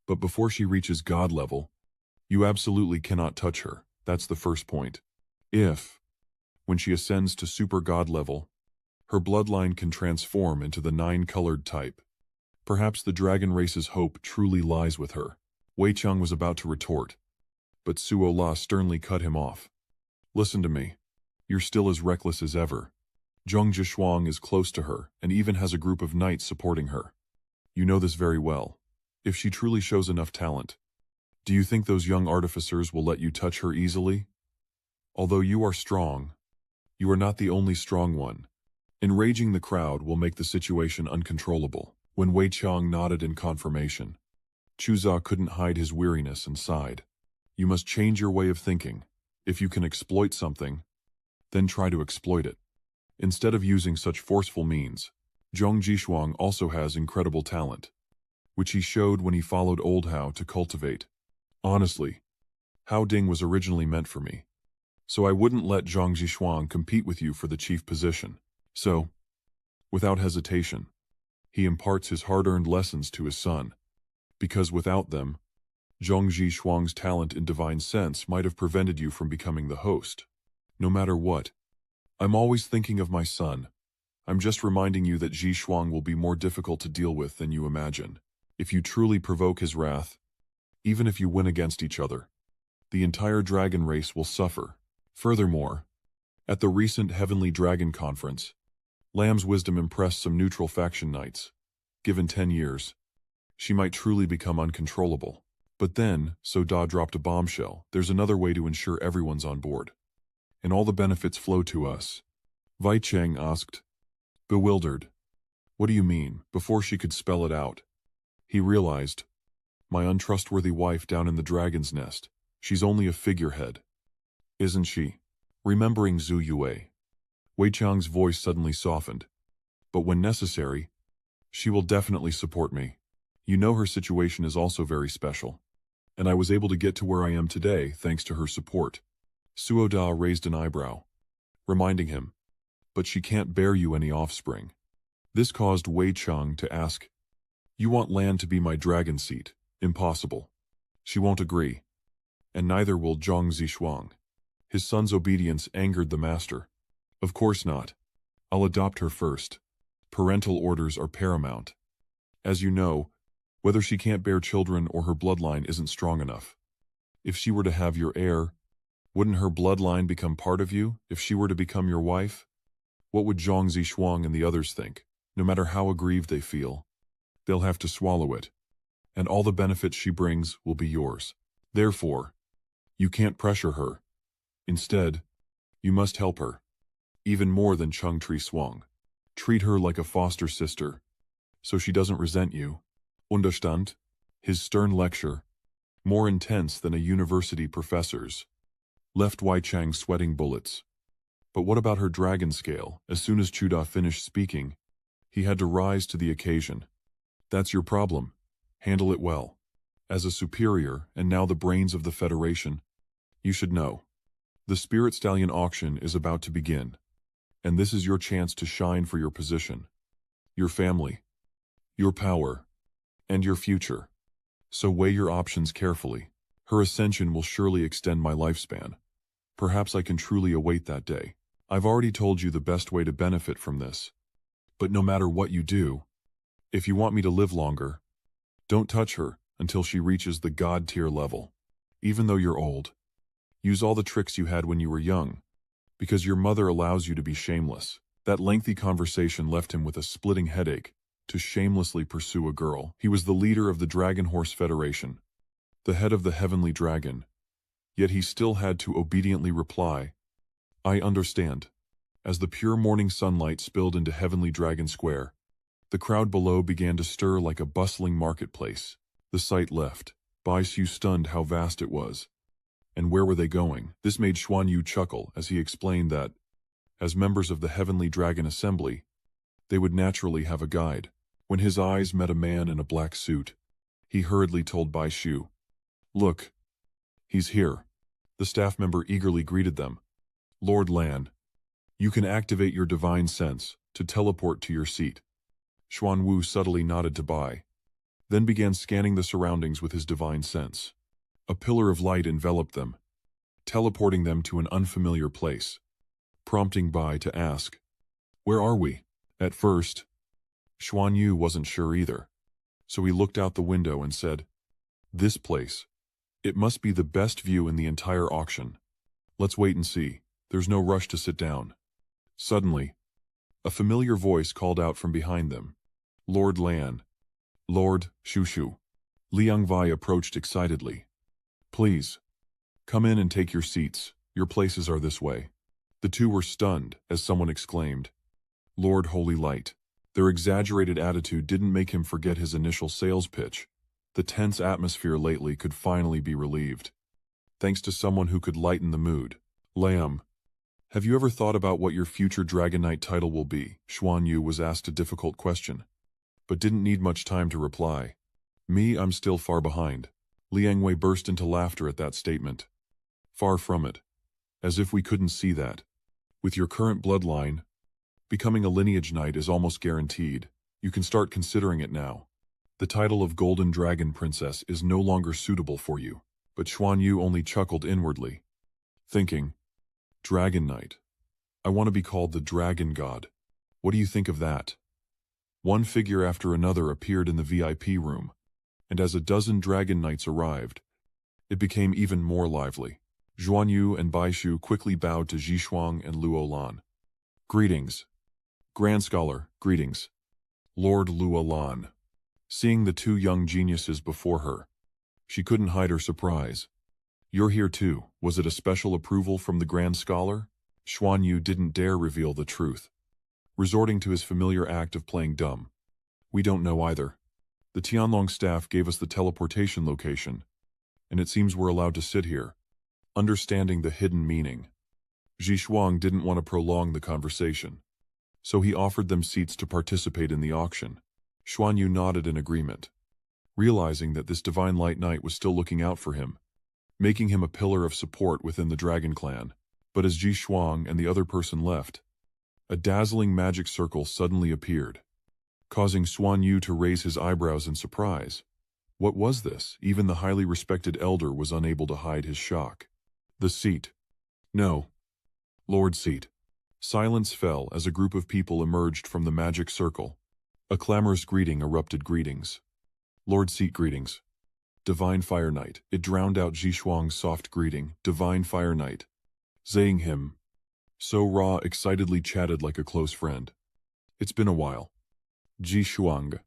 But before she reaches God level, you absolutely cannot touch her. That's the first point. If, when she ascends to super God level, her bloodline can transform into the 9-colored type. Perhaps the dragon race's hope truly lies with her. Wei Cheng was about to retort, but Suo La sternly cut him off. Listen to me. You're still as reckless as ever. Zheng Zhishuang is close to her and even has a group of knights supporting her. You know this very well. If she truly shows enough talent, do you think those young artificers will let you touch her easily? Although you are strong, you are not the only strong one. Enraging the crowd will make the situation uncontrollable. When Wei Cheng nodded in confirmation, Chuza couldn't hide his weariness and sighed. You must change your way of thinking. If you can exploit something, then try to exploit it. Instead of using such forceful means, Zheng Zhishuang also has incredible talent, which he showed when he followed Old Hao to cultivate. Honestly, Hao Ding was originally meant for me, so I wouldn't let Zheng Zhishuang compete with you for the chief position. So, without hesitation, he imparts his hard-earned lessons to his son, because without them, Zheng Zhishuang's talent in divine sense might have prevented you from becoming the host. No matter what, I'm always thinking of my son. I'm just reminding you that Zhishuang will be more difficult to deal with than you imagine. If you truly provoke his wrath, even if you win against each other, the entire dragon race will suffer. Furthermore, at the recent Heavenly Dragon Conference, Lamb's wisdom impressed some neutral faction knights. Given 10 years, she might truly become uncontrollable. But then, So Da dropped a bombshell. There's another way to ensure everyone's on board, and all the benefits flow to us. Wei Cheng asked, bewildered. What do you mean? Before she could spell it out, he realized, my untrustworthy wife down in the dragon's nest. She's only a figurehead, isn't she? Remembering Zhu Yue, Wei Cheng's voice suddenly softened. But when necessary, she will definitely support me. You know her situation is also very special, and I was able to get to where I am today thanks to her support. Suo Da raised an eyebrow, reminding him, but she can't bear you any offspring. This caused Wei Cheng to ask, you want Lan to be my dragon seat? Impossible. She won't agree, and neither will Zheng Zhishuang. His son's obedience angered the master. Of course not. I'll adopt her first. Parental orders are paramount. As you know, whether she can't bear children or her bloodline isn't strong enough. If she were to have your heir, wouldn't her bloodline become part of you if she were to become your wife? What would Zheng Zhishuang and the others think? No matter how aggrieved they feel, they'll have to swallow it, and all the benefits she brings will be yours. Therefore, you can't pressure her. Instead, you must help her, even more than Cheng Tri Swang. Treat her like a foster sister, so she doesn't resent you. Understand? His stern lecture, more intense than a university professor's, left Wei Cheng sweating bullets. But what about her dragon scale? As soon as Chuda finished speaking, he had to rise to the occasion. That's your problem. Handle it well. As a superior, and now the brains of the Federation, you should know. The Spirit Stallion auction is about to begin, and this is your chance to shine for your position, your family, your power, and your future. So weigh your options carefully. Her ascension will surely extend my lifespan. Perhaps I can truly await that day. I've already told you the best way to benefit from this. But no matter what you do, if you want me to live longer, don't touch her until she reaches the God-tier level. Even though you're old, use all the tricks you had when you were young, because your mother allows you to be shameless. That lengthy conversation left him with a splitting headache to shamelessly pursue a girl. He was the leader of the Dragon Horse Federation, the head of the Heavenly Dragon, yet he still had to obediently reply, I understand. As the pure morning sunlight spilled into Heavenly Dragon Square, the crowd below began to stir like a bustling marketplace. The sight left Bai Xiu stunned how vast it was. And where were they going? This made Xuanyu chuckle as he explained that, as members of the Heavenly Dragon Assembly, they would naturally have a guide. When his eyes met a man in a black suit, he hurriedly told Bai Xiu, look, he's here. The staff member eagerly greeted them. Lord Lan, you can activate your divine sense to teleport to your seat. Xuanwu subtly nodded to Bai, then began scanning the surroundings with his divine sense. A pillar of light enveloped them, teleporting them to an unfamiliar place, prompting Bai to ask, where are we? At first, Xuanyu wasn't sure either. So he looked out the window and said, "This place. It must be the best view in the entire auction. Let's wait and see. There's no rush to sit down." Suddenly, a familiar voice called out from behind them. "Lord Lan. Lord Shushu." Liang Vai approached excitedly. "Please, come in and take your seats. Your places are this way." The two were stunned as someone exclaimed, "Lord Holy Light." Their exaggerated attitude didn't make him forget his initial sales pitch. The tense atmosphere lately could finally be relieved, thanks to someone who could lighten the mood. "Lam, have you ever thought about what your future Dragon Knight title will be?" Xuanyu was asked a difficult question, but didn't need much time to reply. "Me, I'm still far behind." Liang Wei burst into laughter at that statement. "Far from it. As if we couldn't see that. With your current bloodline, becoming a lineage knight is almost guaranteed. You can start considering it now. The title of Golden Dragon Princess is no longer suitable for you." But Xuanyu only chuckled inwardly, thinking, "Dragon Knight. I want to be called the Dragon God. What do you think of that?" One figure after another appeared in the VIP room, and as a dozen Dragon Knights arrived, it became even more lively. Xuanyu and Baishu quickly bowed to Zhishuang and Luolan. "Greetings. Grand Scholar, greetings." Lord Luolan. Seeing the two young geniuses before her, she couldn't hide her surprise. "You're here too. Was it a special approval from the Grand Scholar?" Xuanyu didn't dare reveal the truth, resorting to his familiar act of playing dumb. "We don't know either. The Tianlong staff gave us the teleportation location, and it seems we're allowed to sit here." Understanding the hidden meaning, Zhishuang didn't want to prolong the conversation, so he offered them seats to participate in the auction. Xuanyu nodded in agreement, realizing that this Divine Light Knight was still looking out for him, making him a pillar of support within the Dragon Clan. But as Zhishuang and the other person left, a dazzling magic circle suddenly appeared, causing Xuanyu to raise his eyebrows in surprise. What was this? Even the highly respected elder was unable to hide his shock. "The seat." "No. Lord Seat." Silence fell as a group of people emerged from the magic circle. A clamorous greeting erupted. "Greetings. Lord Seat, greetings. Divine Fire Knight." It drowned out Zhishuang's soft greeting. "Divine Fire Knight." Zaying him. So Ra excitedly chatted like a close friend. "It's been a while. Zhishuang.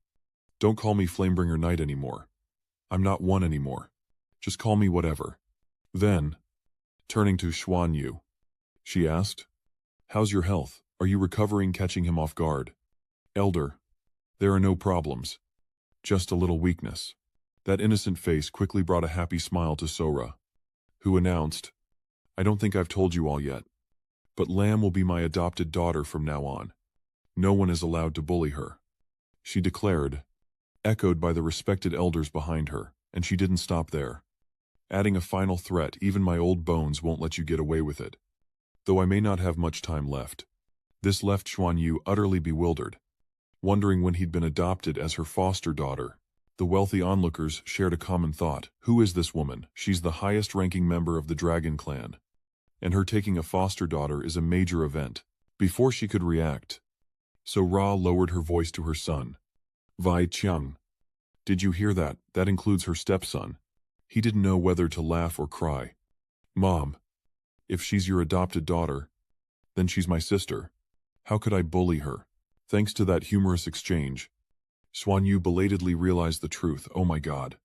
Don't call me Flamebringer Knight anymore. I'm not one anymore. Just call me whatever." Then, turning to Xuanyu, she asked, "How's your health? Are you recovering?" Catching him off guard. "Elder, there are no problems. Just a little weakness." That innocent face quickly brought a happy smile to Sora, who announced, "I don't think I've told you all yet, but Lam will be my adopted daughter from now on. No one is allowed to bully her," she declared, echoed by the respected elders behind her, and she didn't stop there, adding a final threat: "Even my old bones won't let you get away with it. Though I may not have much time left." This left Xuanyu utterly bewildered, wondering when he'd been adopted as her foster daughter. The wealthy onlookers shared a common thought. Who is this woman? She's the highest-ranking member of the Dragon Clan, and her taking a foster daughter is a major event. Before she could react, so Ra lowered her voice to her son. "Vai Qiang. Did you hear that? That includes her stepson." He didn't know whether to laugh or cry. "Mom, if she's your adopted daughter, then she's my sister. How could I bully her?" Thanks to that humorous exchange, Xuanyu belatedly realized the truth. Oh my god.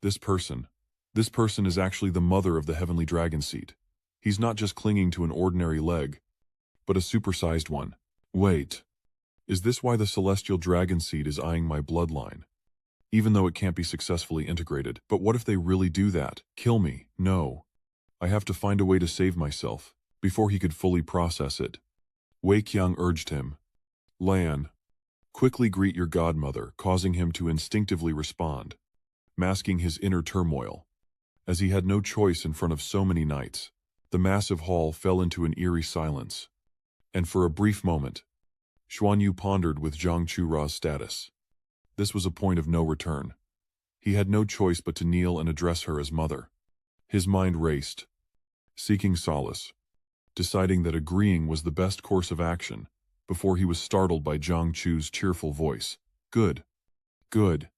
This person is actually the mother of the Heavenly Dragon Seat. He's not just clinging to an ordinary leg, but a supersized one. Wait. Is this why the Celestial Dragon Seed is eyeing my bloodline? Even though it can't be successfully integrated. But what if they really do that? Kill me? No. I have to find a way to save myself. Before he could fully process it, Wei Qiang urged him. Lan, quickly greet your godmother, causing him to instinctively respond, masking his inner turmoil. As he had no choice in front of so many knights, the massive hall fell into an eerie silence. And for a brief moment, Xuanyu pondered with Zhang Chura's status. This was a point of no return. He had no choice but to kneel and address her as mother. His mind raced, seeking solace, deciding that agreeing was the best course of action, before he was startled by Zhang Chu's cheerful voice. Good. Good.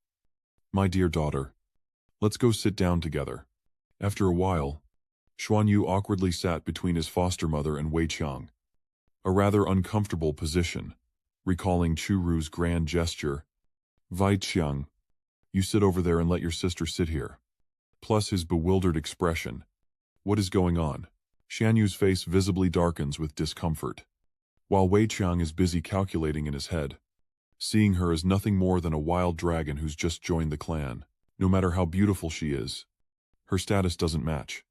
My dear daughter, let's go sit down together. After a while, Xuanyu awkwardly sat between his foster mother and Wei Qiang. A rather uncomfortable position, recalling Churu's grand gesture. Wei Qiang, you sit over there and let your sister sit here. Plus his bewildered expression. What is going on? Xuanyu's face visibly darkens with discomfort, while Wei Qiang is busy calculating in his head, seeing her as nothing more than a wild dragon who's just joined the clan. No matter how beautiful she is, her status doesn't match.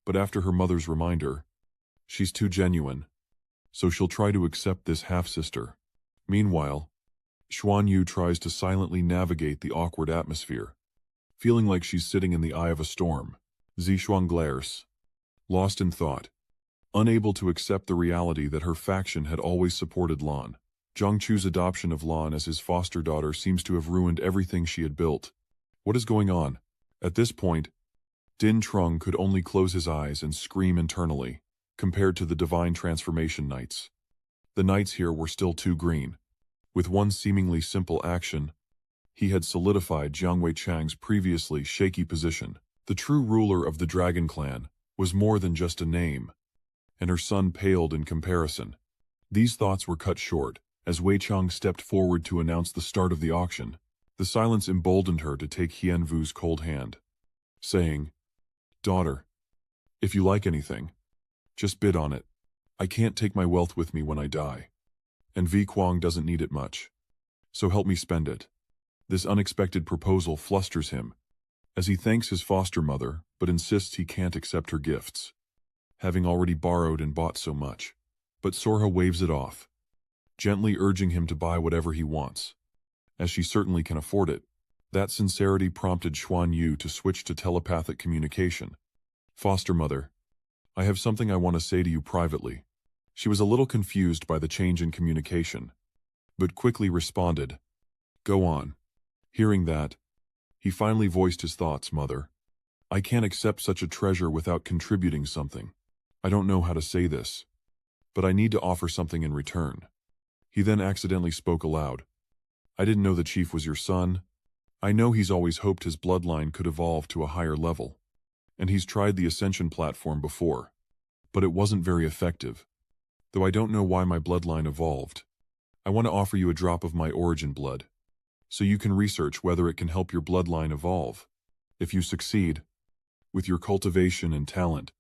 But after her mother's reminder, she's too genuine, so she'll try to accept this half-sister. Meanwhile, Xuanyu tries to silently navigate the awkward atmosphere, feeling like she's sitting in the eye of a storm. Zishuang glares, lost in thought, unable to accept the reality that her faction had always supported Lan. Zhangchu's adoption of Lan as his foster daughter seems to have ruined everything she had built. What is going on? At this point, Din Trung could only close his eyes and scream internally, compared to the divine transformation knights. The knights here were still too green. With one seemingly simple action, he had solidified Jiang Weichang's previously shaky position. The true ruler of the Dragon Clan was more than just a name, and her son paled in comparison. These thoughts were cut short, as Wei Qiang stepped forward to announce the start of the auction. The silence emboldened her to take Hian Vu's cold hand, saying, "Daughter, if you like anything, just bid on it. I can't take my wealth with me when I die, and Vi Kuang doesn't need it much, so help me spend it." This unexpected proposal flusters him, as he thanks his foster mother but insists he can't accept her gifts, having already borrowed and bought so much. But Sorha waves it off, gently urging him to buy whatever he wants, as she certainly can afford it. That sincerity prompted Xuanyu to switch to telepathic communication. "Foster mother, I have something I want to say to you privately." She was a little confused by the change in communication, but quickly responded, "Go on." Hearing that, he finally voiced his thoughts. "Mother, I can't accept such a treasure without contributing something. I don't know how to say this, but I need to offer something in return." He then accidentally spoke aloud. "I didn't know the chief was your son. I know he's always hoped his bloodline could evolve to a higher level, and he's tried the Ascension platform before, but it wasn't very effective. Though I don't know why my bloodline evolved. I want to offer you a drop of my origin blood, so you can research whether it can help your bloodline evolve. If you succeed, with your cultivation and talent,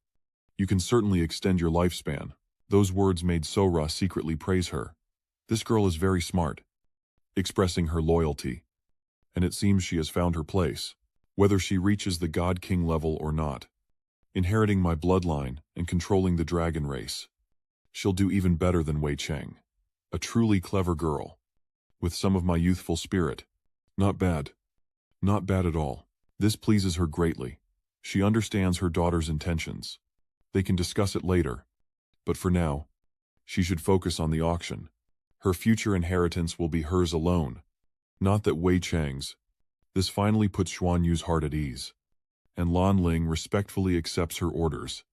you can certainly extend your lifespan." Those words made Sora secretly praise her. This girl is very smart, expressing her loyalty, and it seems she has found her place. Whether she reaches the God King level or not, inheriting my bloodline and controlling the dragon race, she'll do even better than Wei Cheng. A truly clever girl, with some of my youthful spirit. Not bad. Not bad at all. This pleases her greatly. She understands her daughter's intentions. They can discuss it later, but for now, she should focus on the auction. Her future inheritance will be hers alone, not that Wei Cheng's. This finally puts Xuanyu's heart at ease, and Lan Ling respectfully accepts her orders,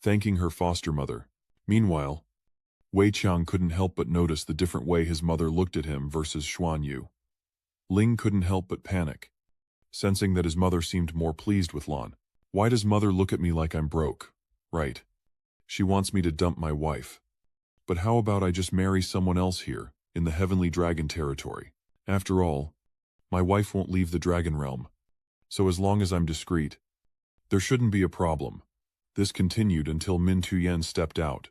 thanking her foster mother. Meanwhile, Wei Qiang couldn't help but notice the different way his mother looked at him versus Xuanyu. Ling couldn't help but panic, sensing that his mother seemed more pleased with Lan. "Why does mother look at me like I'm broke? Right. She wants me to dump my wife. But how about I just marry someone else here, in the Heavenly Dragon territory? After all, my wife won't leave the Dragon Realm, so as long as I'm discreet, there shouldn't be a problem." This continued until Min Tuyen stepped out,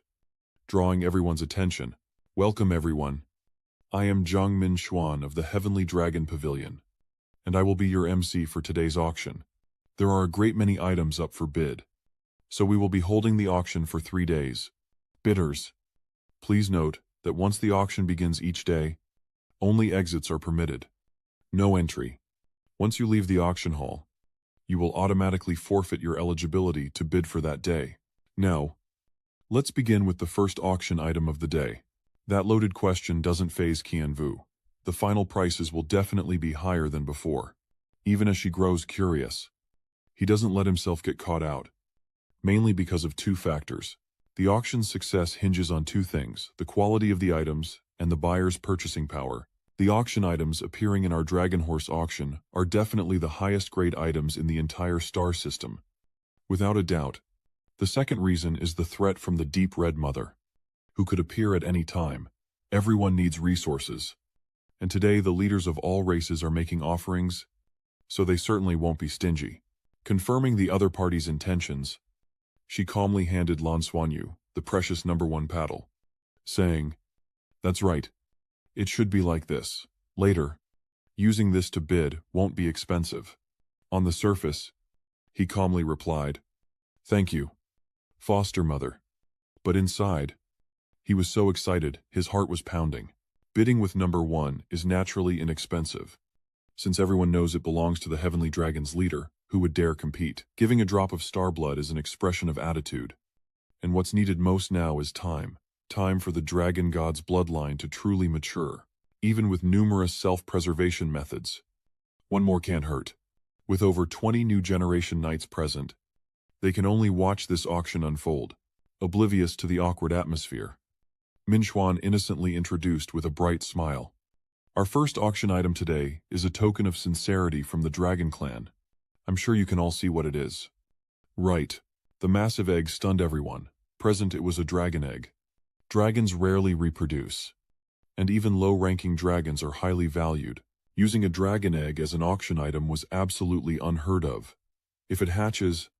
drawing everyone's attention. "Welcome everyone. I am Zhang Min Xuan of the Heavenly Dragon Pavilion, and I will be your MC for today's auction. There are a great many items up for bid, so we will be holding the auction for 3 days. Bidders, please note that once the auction begins each day, only exits are permitted. No entry. Once you leave the auction hall, you will automatically forfeit your eligibility to bid for that day. Now, let's begin with the first auction item of the day." That loaded question doesn't faze Qian Vu. The final prices will definitely be higher than before, even as she grows curious. He doesn't let himself get caught out, mainly because of 2 factors. The auction's success hinges on 2 things: the quality of the items and the buyer's purchasing power. The auction items appearing in our Dragon Horse auction are definitely the highest grade items in the entire star system. Without a doubt. The second reason is the threat from the Deep Red Mother, who could appear at any time. Everyone needs resources. And today the leaders of all races are making offerings, so they certainly won't be stingy. Confirming the other party's intentions, she calmly handed Lan Xuanyu the precious #1 paddle, saying, "That's right. It should be like this. Later, using this to bid won't be expensive." On the surface, he calmly replied, "Thank you, foster mother." But inside, he was so excited, his heart was pounding. Bidding with #1 is naturally inexpensive, since everyone knows it belongs to the Heavenly Dragon's leader, who would dare compete. Giving a drop of star blood is an expression of attitude. And what's needed most now is time. Time for the dragon god's bloodline to truly mature, even with numerous self-preservation methods. One more can't hurt. With over 20 new generation knights present, they can only watch this auction unfold, oblivious to the awkward atmosphere. Minxuan innocently introduced with a bright smile. Our first auction item today is a token of sincerity from the Dragon Clan. I'm sure you can all see what it is. Right. The massive egg stunned everyone. Present, it was a dragon egg. Dragons rarely reproduce, and even low-ranking dragons are highly valued. Using a dragon egg as an auction item was absolutely unheard of. If it hatches,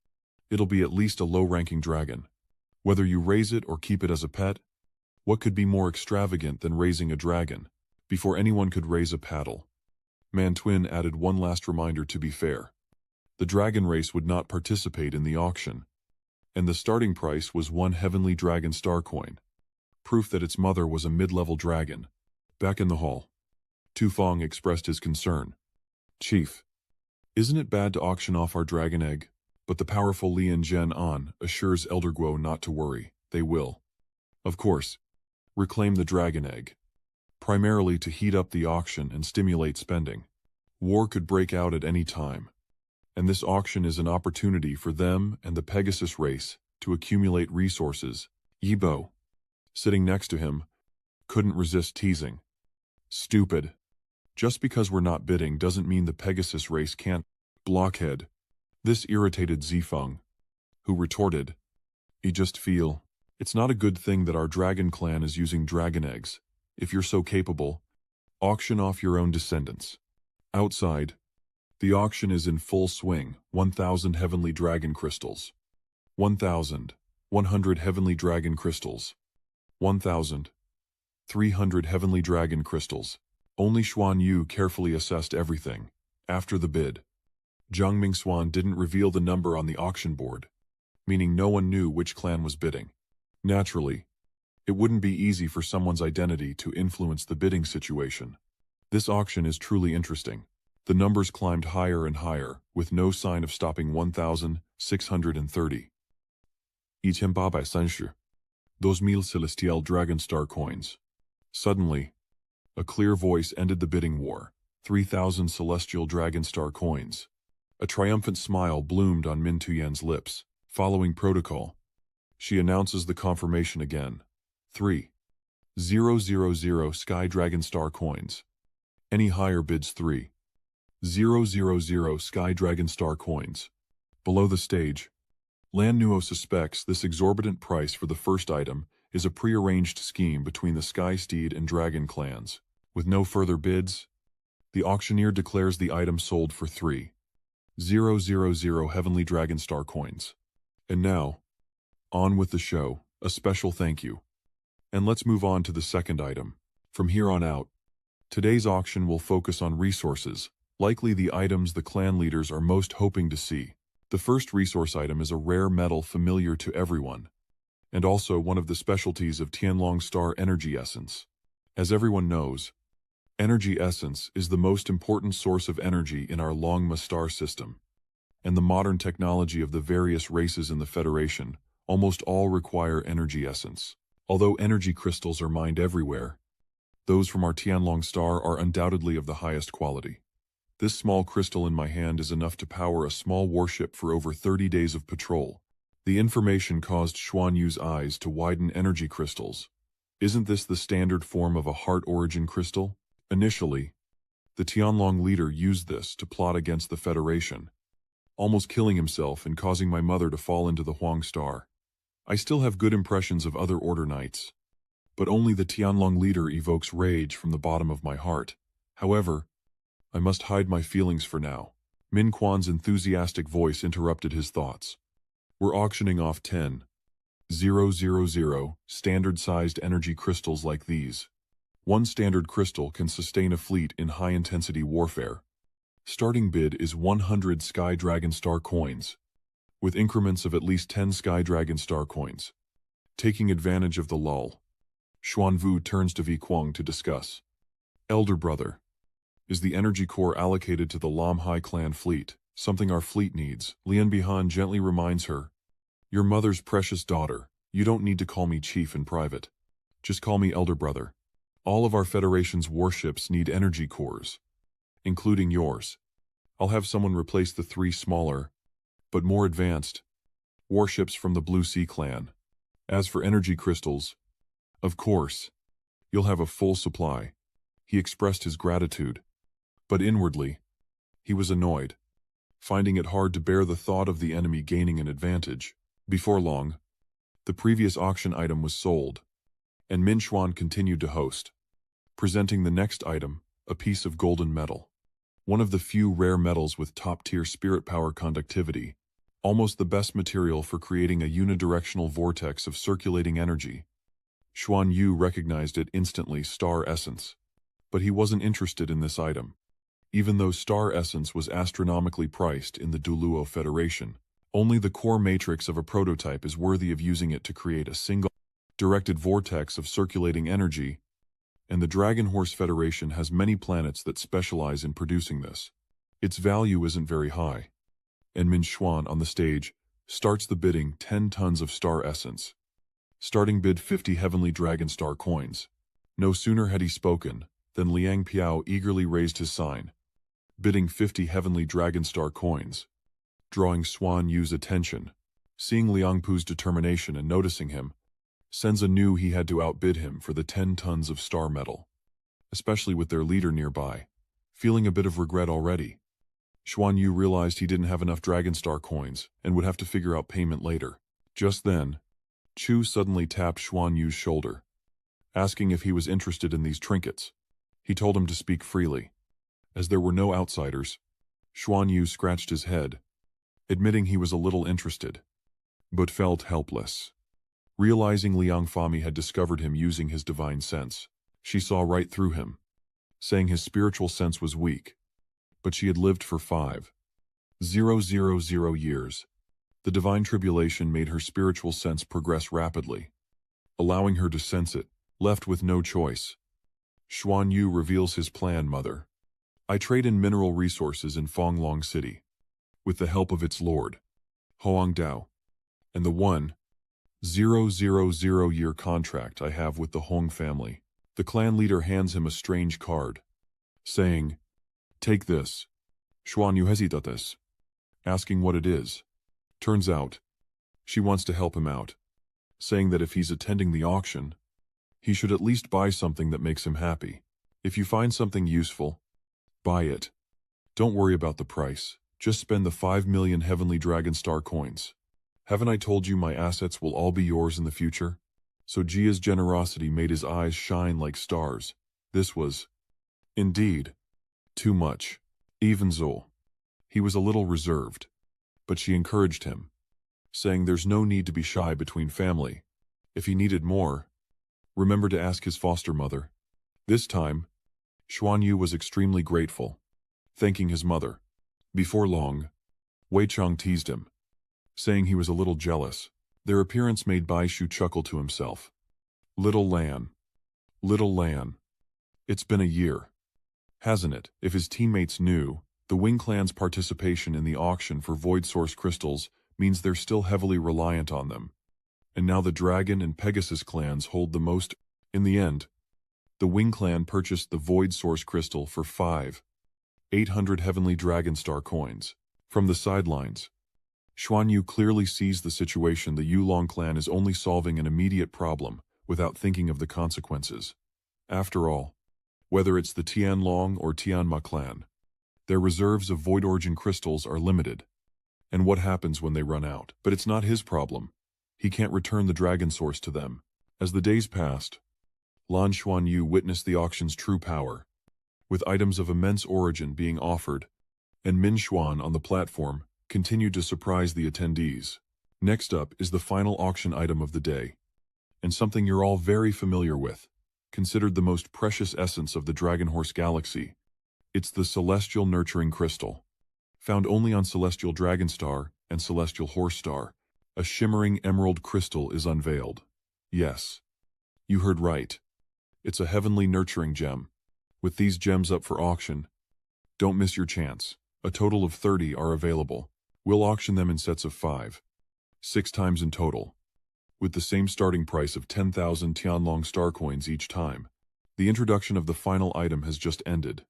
it'll be at least a low-ranking dragon. Whether you raise it or keep it as a pet, what could be more extravagant than raising a dragon? Before anyone could raise a paddle, Mantwin added one last reminder to be fair. The dragon race would not participate in the auction, and the starting price was 1 heavenly dragon star coin, proof that its mother was a mid-level dragon. Back in the hall, Tu Feng expressed his concern. "Chief, isn't it bad to auction off our dragon egg?" But the powerful Lian Zhen-an assures Elder Guo not to worry, they will. Of course, reclaim the dragon egg, primarily to heat up the auction and stimulate spending. War could break out at any time, and this auction is an opportunity for them and the Pegasus race to accumulate resources. Yibo, sitting next to him, couldn't resist teasing. "Stupid. Just because we're not bidding doesn't mean the Pegasus race can't." Blockhead. This irritated Zifeng, who retorted, "You just feel. It's not a good thing that our dragon clan is using dragon eggs. If you're so capable, auction off your own descendants." Outside, the auction is in full swing. 1,000 heavenly dragon crystals. 1,100 heavenly dragon crystals. 1,300 heavenly dragon crystals. Only Xuanyu carefully assessed everything. After the bid, Zhang Mingxuan didn't reveal the number on the auction board, meaning no one knew which clan was bidding. Naturally, it wouldn't be easy for someone's identity to influence the bidding situation. This auction is truly interesting. The numbers climbed higher and higher, with no sign of stopping. 1,630. 1,830. 2,000 celestial dragon star coins. Suddenly, a clear voice ended the bidding war. 3,000 celestial dragon star coins. A triumphant smile bloomed on Min Tuyen's lips. Following protocol, she announces the confirmation again. 3,000 Sky Dragon Star coins. Any higher bids 3,000 Sky Dragon Star coins. Below the stage, Lan Nuo suspects this exorbitant price for the first item is a prearranged scheme between the Sky Steed and Dragon clans. With no further bids, the auctioneer declares the item sold for 3,000 Heavenly Dragon Star coins. And now, on with the show, a special thank you. And let's move on to the second item. From here on out, today's auction will focus on resources, likely the items the clan leaders are most hoping to see. The first resource item is a rare metal familiar to everyone, and also one of the specialties of Tianlong Star Energy Essence. As everyone knows, energy essence is the most important source of energy in our Longma star system, and the modern technology of the various races in the Federation almost all require energy essence. Although energy crystals are mined everywhere, those from our Tianlong star are undoubtedly of the highest quality. This small crystal in my hand is enough to power a small warship for over 30 days of patrol. The information caused Xuanyu's eyes to widen. Energy crystals. Isn't this the standard form of a heart origin crystal? Initially, the Tianlong leader used this to plot against the Federation, almost killing himself and causing my mother to fall into the Huang Star. I still have good impressions of other Order Knights, but only the Tianlong leader evokes rage from the bottom of my heart. However, I must hide my feelings for now. Min Quan's enthusiastic voice interrupted his thoughts. We're auctioning off 10,000 standard-sized energy crystals like these. One standard crystal can sustain a fleet in high-intensity warfare. Starting bid is 100 Sky Dragon Star coins, with increments of at least 10 Sky Dragon Star coins. Taking advantage of the lull, Xuanyu turns to Vi Kuang to discuss. Elder brother, is the energy core allocated to the Lam Hai clan fleet, something our fleet needs? Lian Bihan gently reminds her. Your mother's precious daughter, you don't need to call me chief in private. Just call me elder brother. All of our Federation's warships need energy cores, including yours. I'll have someone replace the 3 smaller, but more advanced, warships from the Blue Sea clan. As for energy crystals, of course, you'll have a full supply. He expressed his gratitude, but inwardly, he was annoyed, finding it hard to bear the thought of the enemy gaining an advantage. Before long, the previous auction item was sold, and Min Xuan continued to host, presenting the next item, a piece of golden metal. One of the few rare metals with top-tier spirit power conductivity, almost the best material for creating a unidirectional vortex of circulating energy. Xuanyu recognized it instantly, star essence. But he wasn't interested in this item. Even though star essence was astronomically priced in the Duluo Federation, only the core matrix of a prototype is worthy of using it to create a single directed vortex of circulating energy, and the Dragon Horse Federation has many planets that specialize in producing this. Its value isn't very high. And Min Xuan on the stage starts the bidding 10 tons of star essence. Starting bid 50 Heavenly Dragon Star coins. No sooner had he spoken than Liang Piao eagerly raised his sign, bidding 50 Heavenly Dragon Star coins, drawing Xuanyu's attention. Seeing Liang Pu's determination and noticing him, Senza knew he had to outbid him for the 10 tons of star metal, especially with their leader nearby. Feeling a bit of regret already, Xuanyu realized he didn't have enough Dragon Star coins and would have to figure out payment later. Just then, Chu suddenly tapped Xuanyu's shoulder, asking if he was interested in these trinkets. He told him to speak freely. As there were no outsiders, Xuanyu scratched his head, admitting he was a little interested, but felt helpless. Realizing Liang Fami had discovered him using his divine sense, she saw right through him, saying his spiritual sense was weak. But she had lived for 5,000 years. The divine tribulation made her spiritual sense progress rapidly, allowing her to sense it, left with no choice. Xuanyu reveals his plan, mother. I trade in mineral resources in Fonglong City, with the help of its lord, Hoang Dao, and the 1,000-year contract I have with the Hong family. The clan leader hands him a strange card, saying, take this. Xuanyu hesitates, asking what it is. Turns out, she wants to help him out, saying that if he's attending the auction, he should at least buy something that makes him happy. If you find something useful, buy it. Don't worry about the price. Just spend the 5 million Heavenly Dragon Star coins. Haven't I told you my assets will all be yours in the future? So Jia's generosity made his eyes shine like stars. This was, indeed, too much. Even Zol. He was a little reserved, but she encouraged him, saying there's no need to be shy between family. If he needed more, remember to ask his foster mother. This time, Xuanyu was extremely grateful, thanking his mother. Before long, Wei Chong teased him, saying he was a little jealous. Their appearance made Bai Shu chuckle to himself. Little Lan. Little Lan. It's been a year, hasn't it? If his teammates knew, the Wing Clan's participation in the auction for Void Source crystals means they're still heavily reliant on them. And now the Dragon and Pegasus clans hold the most. In the end, the Wing Clan purchased the Void Source crystal for 5,800 Heavenly Dragon Star coins. From the sidelines, Xuanyu clearly sees the situation. The Yulong clan is only solving an immediate problem without thinking of the consequences. After all, Whether it's the Tianlong or Tianma clan, their reserves of Void Origin crystals are limited. And what happens when they run out? But it's not his problem. He can't return the dragon source to them. As the days passed, Lan Xuanyu witnessed the auction's true power, with items of immense origin being offered, and Min Xuan on the platform continued to surprise the attendees. Next up is the final auction item of the day, and something you're all very familiar with, considered the most precious essence of the Dragon Horse Galaxy. It's the Celestial Nurturing Crystal. Found only on Celestial Dragon Star and Celestial Horse Star, a shimmering emerald crystal is unveiled. Yes, you heard right. It's a heavenly nurturing gem. With these gems up for auction, don't miss your chance. A total of 30 are available. We'll auction them in sets of 5, 6 times in total, with the same starting price of 10,000 Tianlong star coins each time. The introduction of the final item has just ended,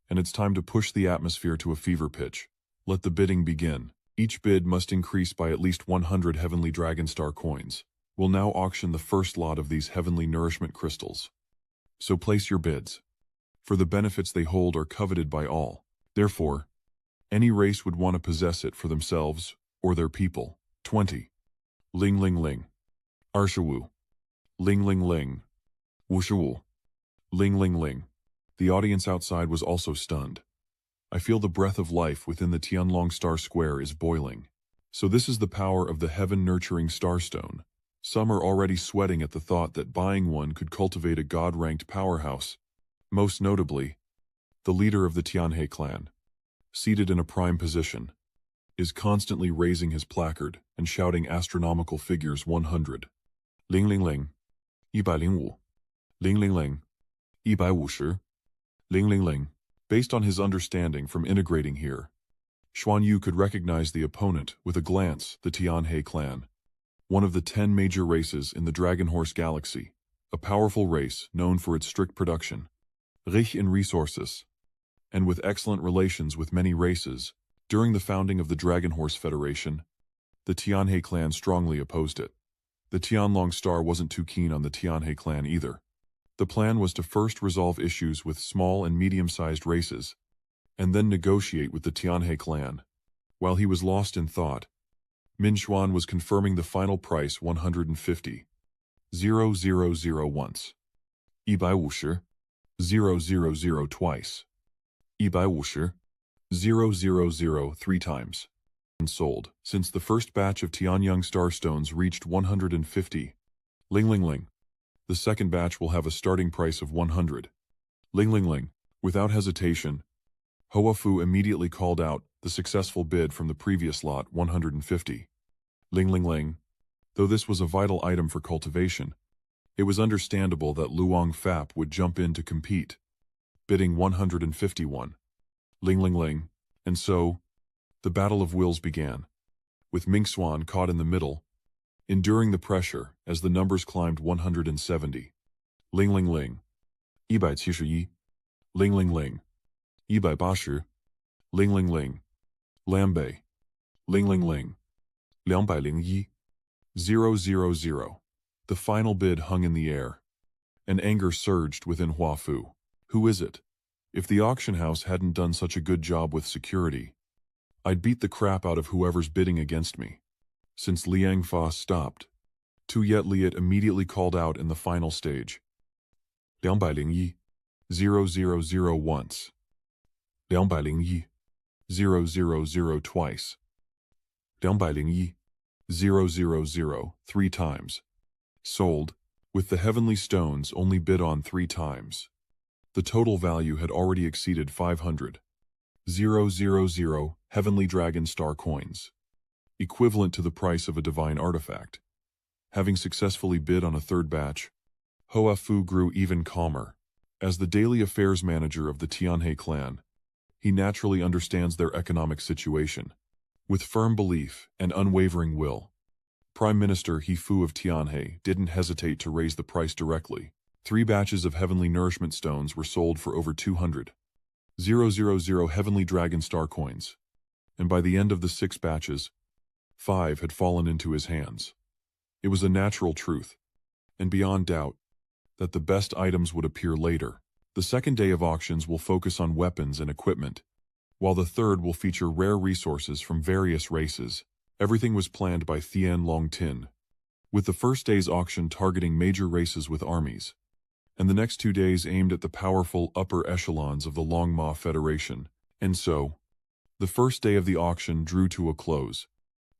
and it's time to push the atmosphere to a fever pitch. Let the bidding begin. Each bid must increase by at least 100 Heavenly Dragon Star coins. We'll now auction the first lot of these Heavenly Nourishment Crystals. So place your bids, for the benefits they hold are coveted by all. Therefore, any race would want to possess it for themselves or their people. 20. Ling Ling Ling. Arshawu. Ling Ling Ling. Wushawu. Ling Ling Ling. The audience outside was also stunned. I feel the breath of life within the Tianlong Star Square is boiling. So this is the power of the heaven-nurturing starstone. Some are already sweating at the thought that buying one could cultivate a god-ranked powerhouse. Most notably, the leader of the Tianhe clan, seated in a prime position, is constantly raising his placard and shouting astronomical figures 100. Ling Ling Ling. 105. Ling Ling Ling. 150. Ling Ling Ling. Based on his understanding from integrating here, Xuanyu could recognize the opponent with a glance, the Tianhe clan, one of the 10 major races in the Dragon Horse Galaxy, a powerful race known for its strict production, rich in resources, and with excellent relations with many races. During the founding of the Dragon Horse Federation, the Tianhe clan strongly opposed it. The Tianlong Star wasn't too keen on the Tianhe clan either. The plan was to first resolve issues with small and medium-sized races, and then negotiate with the Tianhe clan. While he was lost in thought, Min Xuan was confirming the final price 150. 000 once. 150. 000 twice. 150. 000 3 times. And sold. Since the first batch of Tianyang Starstones reached 150. Ling Ling Ling. The second batch will have a starting price of 100. Ling Ling Ling. Without hesitation, Hoa Fu immediately called out the successful bid from the previous lot, 150. Ling Ling Ling. Though this was a vital item for cultivation, it was understandable that Luong Fap would jump in to compete, bidding 151. Ling Ling Ling. And so, the battle of wills began, with Ming Xuan caught in the middle, enduring the pressure as the numbers climbed 170. Ling Ling Ling. 171. Ling Ling Ling. 180. Ling Ling Ling. Lambei. Ling Ling Ling. 201. 000. The final bid hung in the air, and anger surged within Hua Fu. Who is it? If the auction house hadn't done such a good job with security, I'd beat the crap out of whoever's bidding against me. Since Liang Fa stopped, Tu Yet Liet immediately called out in the final stage. 201. 000 once. 201. 000 twice. 201. 000 3 times. Sold, with the heavenly stones only bid on 3 times. The total value had already exceeded 500. 000 Heavenly Dragon Star coins, equivalent to the price of a divine artifact. Having successfully bid on a third batch, Hoa Fu grew even calmer. As the daily affairs manager of the Tianhe clan, he naturally understands their economic situation. With firm belief and unwavering will, Prime Minister He Fu of Tianhe didn't hesitate to raise the price directly. 3 batches of Heavenly Nourishment Stones were sold for over 200. 000 Heavenly Dragon Star coins, and by the end of the 6 batches, 5 had fallen into his hands. It was a natural truth, and beyond doubt, that the best items would appear later. The second day of auctions will focus on weapons and equipment, while the third will feature rare resources from various races. Everything was planned by Thian Long Tin, with the first day's auction targeting major races with armies, and the next 2 days aimed at the powerful upper echelons of the Longma Federation. And so, the first day of the auction drew to a close,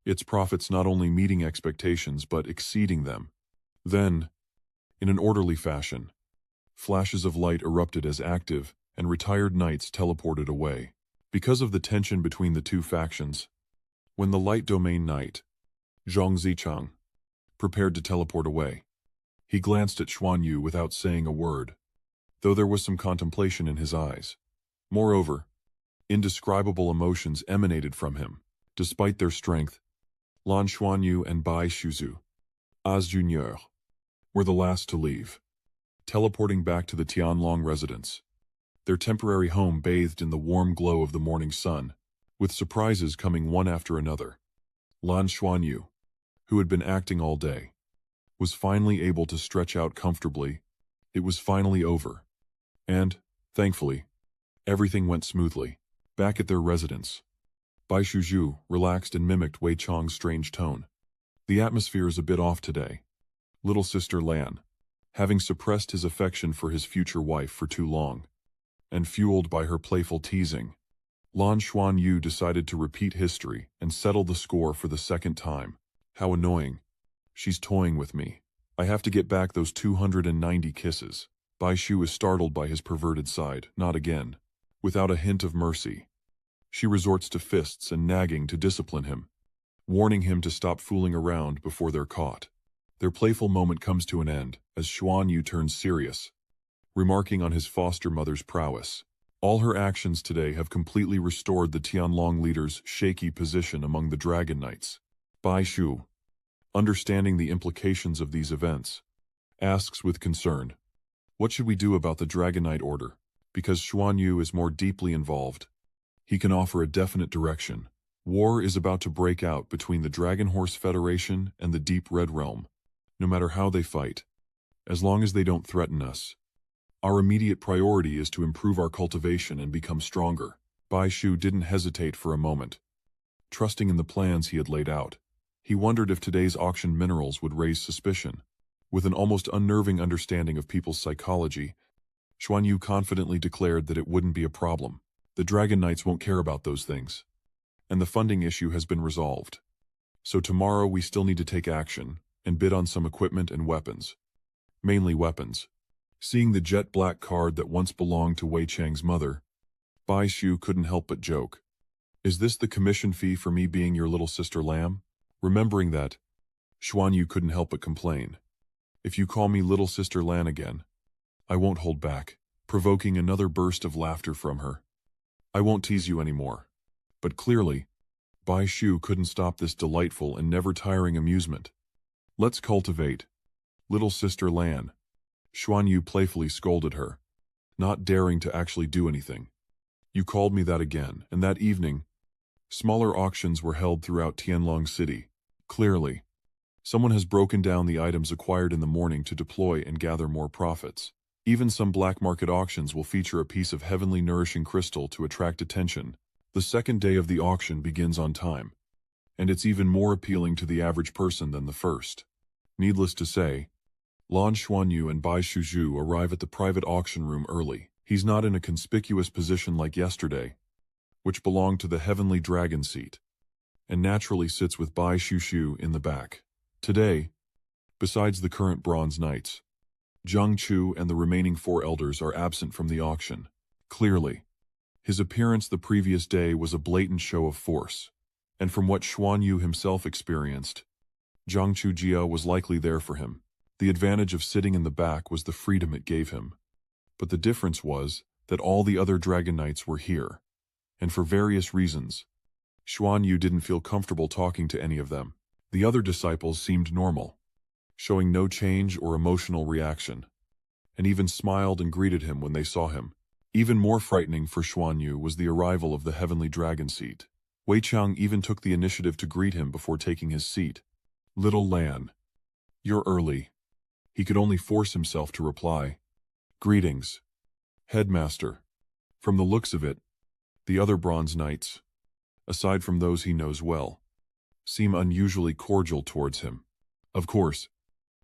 its profits not only meeting expectations but exceeding them. Then, in an orderly fashion, flashes of light erupted as active and retired knights teleported away. Because of the tension between the two factions, when the light domain knight, Zhang Zichang, prepared to teleport away, he glanced at Xuanyu without saying a word, though there was some contemplation in his eyes. Moreover, indescribable emotions emanated from him. Despite their strength, Lan Xuanyu and Bai Shuzu, as Junior, were the last to leave, teleporting back to the Tianlong residence, their temporary home bathed in the warm glow of the morning sun, with surprises coming one after another. Lan Xuanyu, who had been acting all day, was finally able to stretch out comfortably. It was finally over. And, thankfully, everything went smoothly. Back at their residence, Bai Shuju relaxed and mimicked Wei Chang's strange tone. The atmosphere is a bit off today. Little sister Lan, having suppressed his affection for his future wife for too long, and fueled by her playful teasing, Lan Xuanyu decided to repeat history and settle the score for the second time. How annoying. She's toying with me. I have to get back those 290 kisses. Bai Shu is startled by his perverted side. Not again. Without a hint of mercy, she resorts to fists and nagging to discipline him, warning him to stop fooling around before they're caught. Their playful moment comes to an end as Xuanyu turns serious, remarking on his foster mother's prowess. All her actions today have completely restored the Tianlong leader's shaky position among the Dragon Knights. Bai Shu, understanding the implications of these events, asks with concern, "What should we do about the Dragon Knight Order?" Because Xuanyu is more deeply involved, he can offer a definite direction. War is about to break out between the Dragon Horse Federation and the Deep Red Realm. No matter how they fight, as long as they don't threaten us, our immediate priority is to improve our cultivation and become stronger. Bai Shu didn't hesitate for a moment. Trusting in the plans he had laid out, he wondered if today's auctioned minerals would raise suspicion. With an almost unnerving understanding of people's psychology, Xuanyu confidently declared that it wouldn't be a problem. The Dragon Knights won't care about those things, and the funding issue has been resolved. So tomorrow we still need to take action and bid on some equipment and weapons. Mainly weapons. Seeing the jet black card that once belonged to Wei Chang's mother, Bai Shu couldn't help but joke. "Is this the commission fee for me being your little sister lamb?" Remembering that, Xuanyu couldn't help but complain. "If you call me little sister Lan again, I won't hold back," provoking another burst of laughter from her. "I won't tease you anymore." But clearly, Bai Shu couldn't stop this delightful and never-tiring amusement. "Let's cultivate, little sister Lan," Xuanyu playfully scolded her, not daring to actually do anything. "You called me that again." And that evening, smaller auctions were held throughout Tianlong City. Clearly, someone has broken down the items acquired in the morning to deploy and gather more profits. Even some black market auctions will feature a piece of heavenly nourishing crystal to attract attention. The second day of the auction begins on time, and it's even more appealing to the average person than the first. Needless to say, Lan Xuanyu and Bai Shuju arrive at the private auction room early. He's not in a conspicuous position like yesterday, which belonged to the heavenly dragon seat, and naturally sits with Bai Shushu in the back. Today, besides the current bronze knights, Zhang Chu and the remaining 4 elders are absent from the auction. Clearly, his appearance the previous day was a blatant show of force, and from what Xuanyu himself experienced, Zhang Chu Jia was likely there for him. The advantage of sitting in the back was the freedom it gave him. But the difference was that all the other Dragon Knights were here, and for various reasons, Xuanyu didn't feel comfortable talking to any of them. The other disciples seemed normal, showing no change or emotional reaction, and even smiled and greeted him when they saw him. Even more frightening for Xuanyu was the arrival of the heavenly dragon seat. Wei Chang even took the initiative to greet him before taking his seat. "Little Lan, you're early." He could only force himself to reply, "Greetings." Headmaster. From the looks of it, the other Bronze Knights, aside from those he knows well, seem unusually cordial towards him. Of course,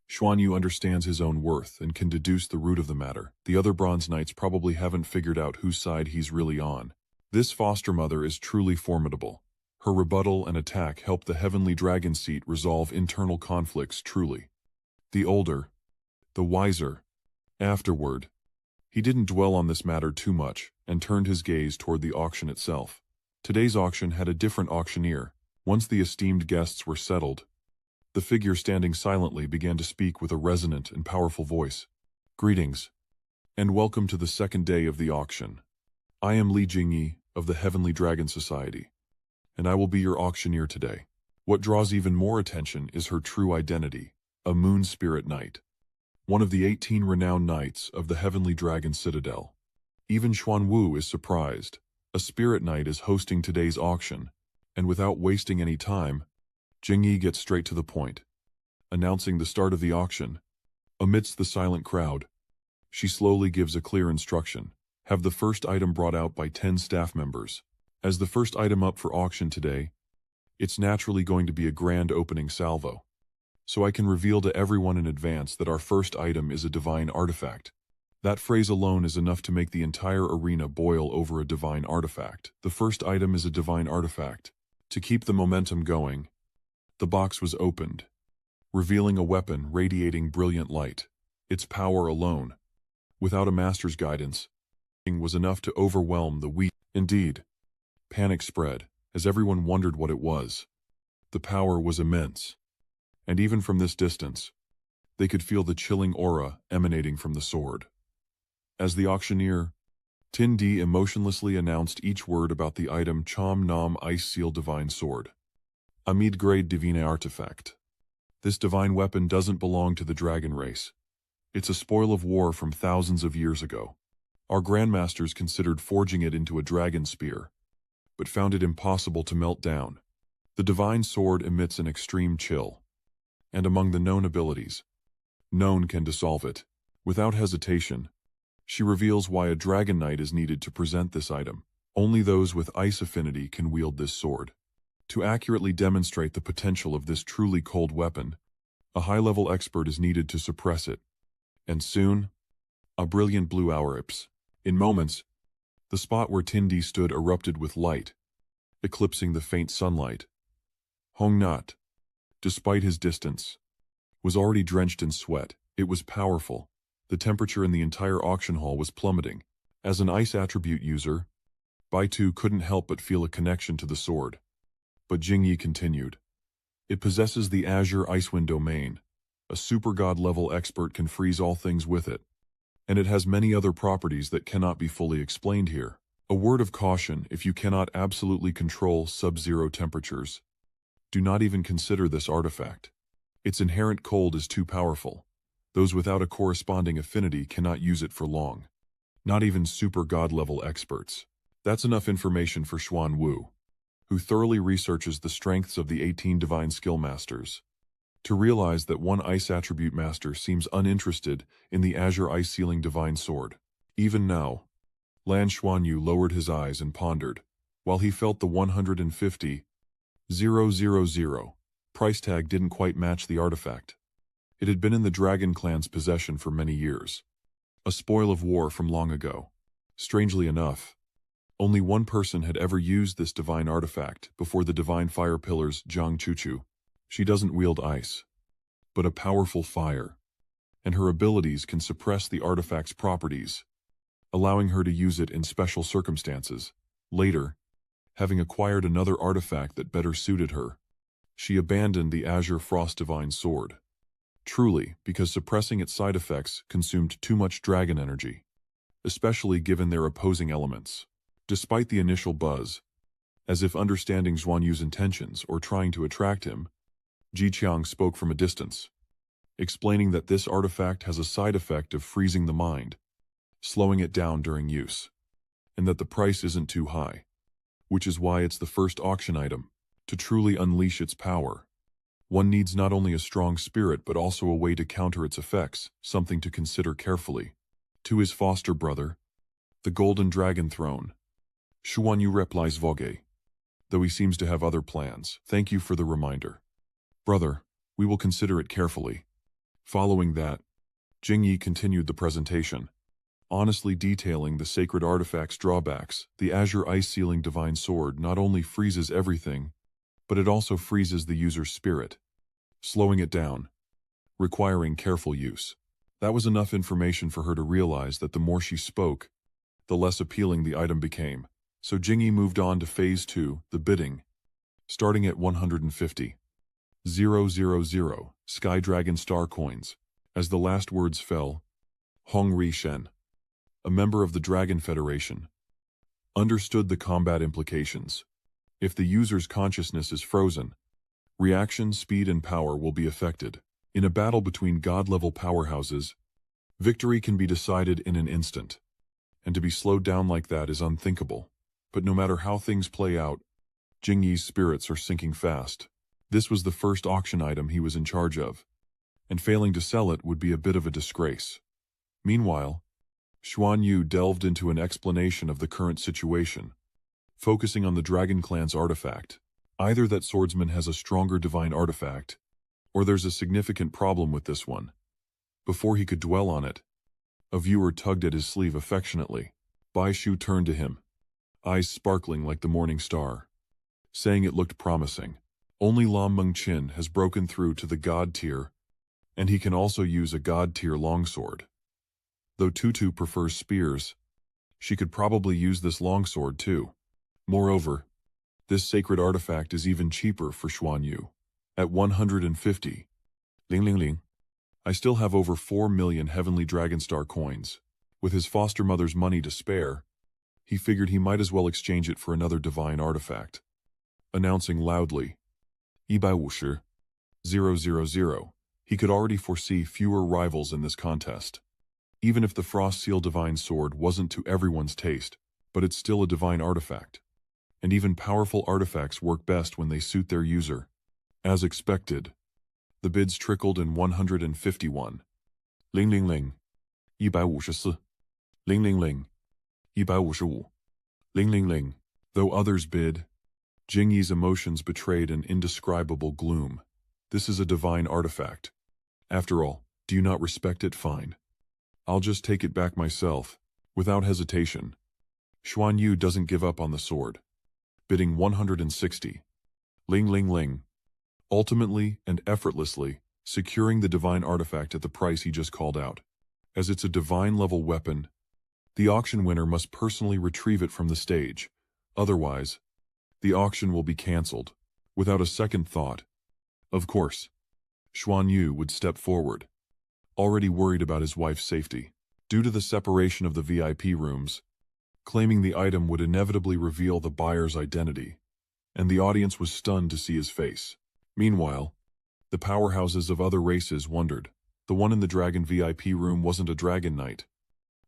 Xuanyu understands his own worth and can deduce the root of the matter. The other Bronze Knights probably haven't figured out whose side he's really on. This foster mother is truly formidable. Her rebuttal and attack help the Heavenly Dragon Seat resolve internal conflicts truly. The older, the wiser. Afterward, he didn't dwell on this matter too much and turned his gaze toward the auction itself. Today's auction had a different auctioneer. Once the esteemed guests were settled, the figure standing silently began to speak with a resonant and powerful voice. Greetings, and welcome to the second day of the auction. I am Li Jingyi of the Heavenly Dragon Society, and I will be your auctioneer today. What draws even more attention is her true identity, a moon spirit knight. One of the 18 renowned knights of the Heavenly Dragon Citadel. Even Xuanyu is surprised. A spirit knight is hosting today's auction, and without wasting any time, Jingyi gets straight to the point, announcing the start of the auction. Amidst the silent crowd, she slowly gives a clear instruction. Have the first item brought out by 10 staff members. As the first item up for auction today, it's naturally going to be a grand opening salvo. So I can reveal to everyone in advance that our first item is a divine artifact. That phrase alone is enough to make the entire arena boil over a divine artifact. The first item is a divine artifact. To keep the momentum going, the box was opened, revealing a weapon radiating brilliant light. Its power alone, without a master's guidance, was enough to overwhelm the weak. Indeed, panic spread, as everyone wondered what it was. The power was immense, and even from this distance, they could feel the chilling aura emanating from the sword. As the auctioneer, Tin Di emotionlessly announced each word about the item Chom Nam Ice Seal Divine Sword. A mid-grade divine artifact. This divine weapon doesn't belong to the dragon race. It's a spoil of war from thousands of years ago. Our grandmasters considered forging it into a dragon spear, but found it impossible to melt down. The divine sword emits an extreme chill, and among the known abilities, none can dissolve it. Without hesitation, she reveals why a dragon knight is needed to present this item. Only those with ice affinity can wield this sword. To accurately demonstrate the potential of this truly cold weapon, a high-level expert is needed to suppress it. And soon, a brilliant blue aurips. In moments, the spot where Tindi stood erupted with light, eclipsing the faint sunlight. Hong Nat, despite his distance, was already drenched in sweat. It was powerful. The temperature in the entire auction hall was plummeting. As an ice attribute user, Baitu couldn't help but feel a connection to the sword. But Jingyi continued. It possesses the Azure Icewind domain. A super god-level expert can freeze all things with it. And it has many other properties that cannot be fully explained here. A word of caution: if you cannot absolutely control sub-zero temperatures, do not even consider this artifact. Its inherent cold is too powerful. Those without a corresponding affinity cannot use it for long. Not even super god-level experts. That's enough information for Xuanyu, who thoroughly researches the strengths of the 18 divine skill masters, to realize that one ice attribute master seems uninterested in the Azure Ice Sealing Divine Sword. Even now, Lan Xuanyu lowered his eyes and pondered, while he felt the 150,000 price tag didn't quite match the artifact. It had been in the Dragon Clan's possession for many years, a spoil of war from long ago. Strangely enough, only one person had ever used this divine artifact before the divine fire pillars Zhang Chuchu. She doesn't wield ice, but a powerful fire, and her abilities can suppress the artifact's properties, allowing her to use it in special circumstances. Later, having acquired another artifact that better suited her, she abandoned the Azure Frost Divine Sword. Truly, because suppressing its side effects consumed too much dragon energy, especially given their opposing elements. Despite the initial buzz, as if understanding Xuanyu's intentions or trying to attract him, Ji Qiang spoke from a distance, explaining that this artifact has a side effect of freezing the mind, slowing it down during use, and that the price isn't too high, which is why it's the first auction item. To truly unleash its power, one needs not only a strong spirit but also a way to counter its effects, something to consider carefully. To his foster brother, The Golden Dragon Throne. Xuanyu replies Vogue, though he seems to have other plans. Thank you for the reminder. Brother, we will consider it carefully. Following that, Jingyi continued the presentation, honestly detailing the sacred artifact's drawbacks. The Azure Ice Sealing Divine Sword not only freezes everything, but it also freezes the user's spirit, slowing it down, requiring careful use. That was enough information for her to realize that the more she spoke, the less appealing the item became. So Jingyi moved on to Phase 2, the bidding, starting at 150,000 Sky Dragon Star Coins. As the last words fell, Hong Ri Shen, a member of the Dragon Federation, understood the combat implications. If the user's consciousness is frozen, reaction speed and power will be affected. In a battle between god-level powerhouses, victory can be decided in an instant, and to be slowed down like that is unthinkable. But no matter how things play out, Jingyi's spirits are sinking fast. This was the first auction item he was in charge of, and failing to sell it would be a bit of a disgrace. Meanwhile, Xuanyu delved into an explanation of the current situation, focusing on the Dragon Clan's artifact. Either that swordsman has a stronger divine artifact, or there's a significant problem with this one. Before he could dwell on it, a viewer tugged at his sleeve affectionately. Bai Shu turned to him, eyes sparkling like the morning star, saying it looked promising. Only Lam Mengqin has broken through to the god tier, and he can also use a god tier longsword. Though Tutu prefers spears, she could probably use this longsword too. Moreover, this sacred artifact is even cheaper for Xuanyu. At 150, Ling. I still have over 4 million Heavenly Dragonstar coins. With his foster mother's money to spare, he figured he might as well exchange it for another divine artifact. Announcing loudly, 150,000. He could already foresee fewer rivals in this contest. Even if the Frost Seal Divine Sword wasn't to everyone's taste, but it's still a divine artifact. And even powerful artifacts work best when they suit their user. As expected, the bids trickled in 151. Ling. 154. Ling. 155. Ling. Though others bid, Jingyi's emotions betrayed an indescribable gloom. This is a divine artifact. After all, do you not respect it? Fine. I'll just take it back myself, without hesitation. Xuanyu doesn't give up on the sword, bidding 160. Ling. Ultimately and effortlessly, securing the divine artifact at the price he just called out. As it's a divine-level weapon, the auction winner must personally retrieve it from the stage. Otherwise, the auction will be cancelled. Without a second thought, of course, Xuanyu would step forward, already worried about his wife's safety. Due to the separation of the VIP rooms, claiming the item would inevitably reveal the buyer's identity, and the audience was stunned to see his face. Meanwhile, the powerhouses of other races wondered. The one in the Dragon VIP room wasn't a Dragon Knight,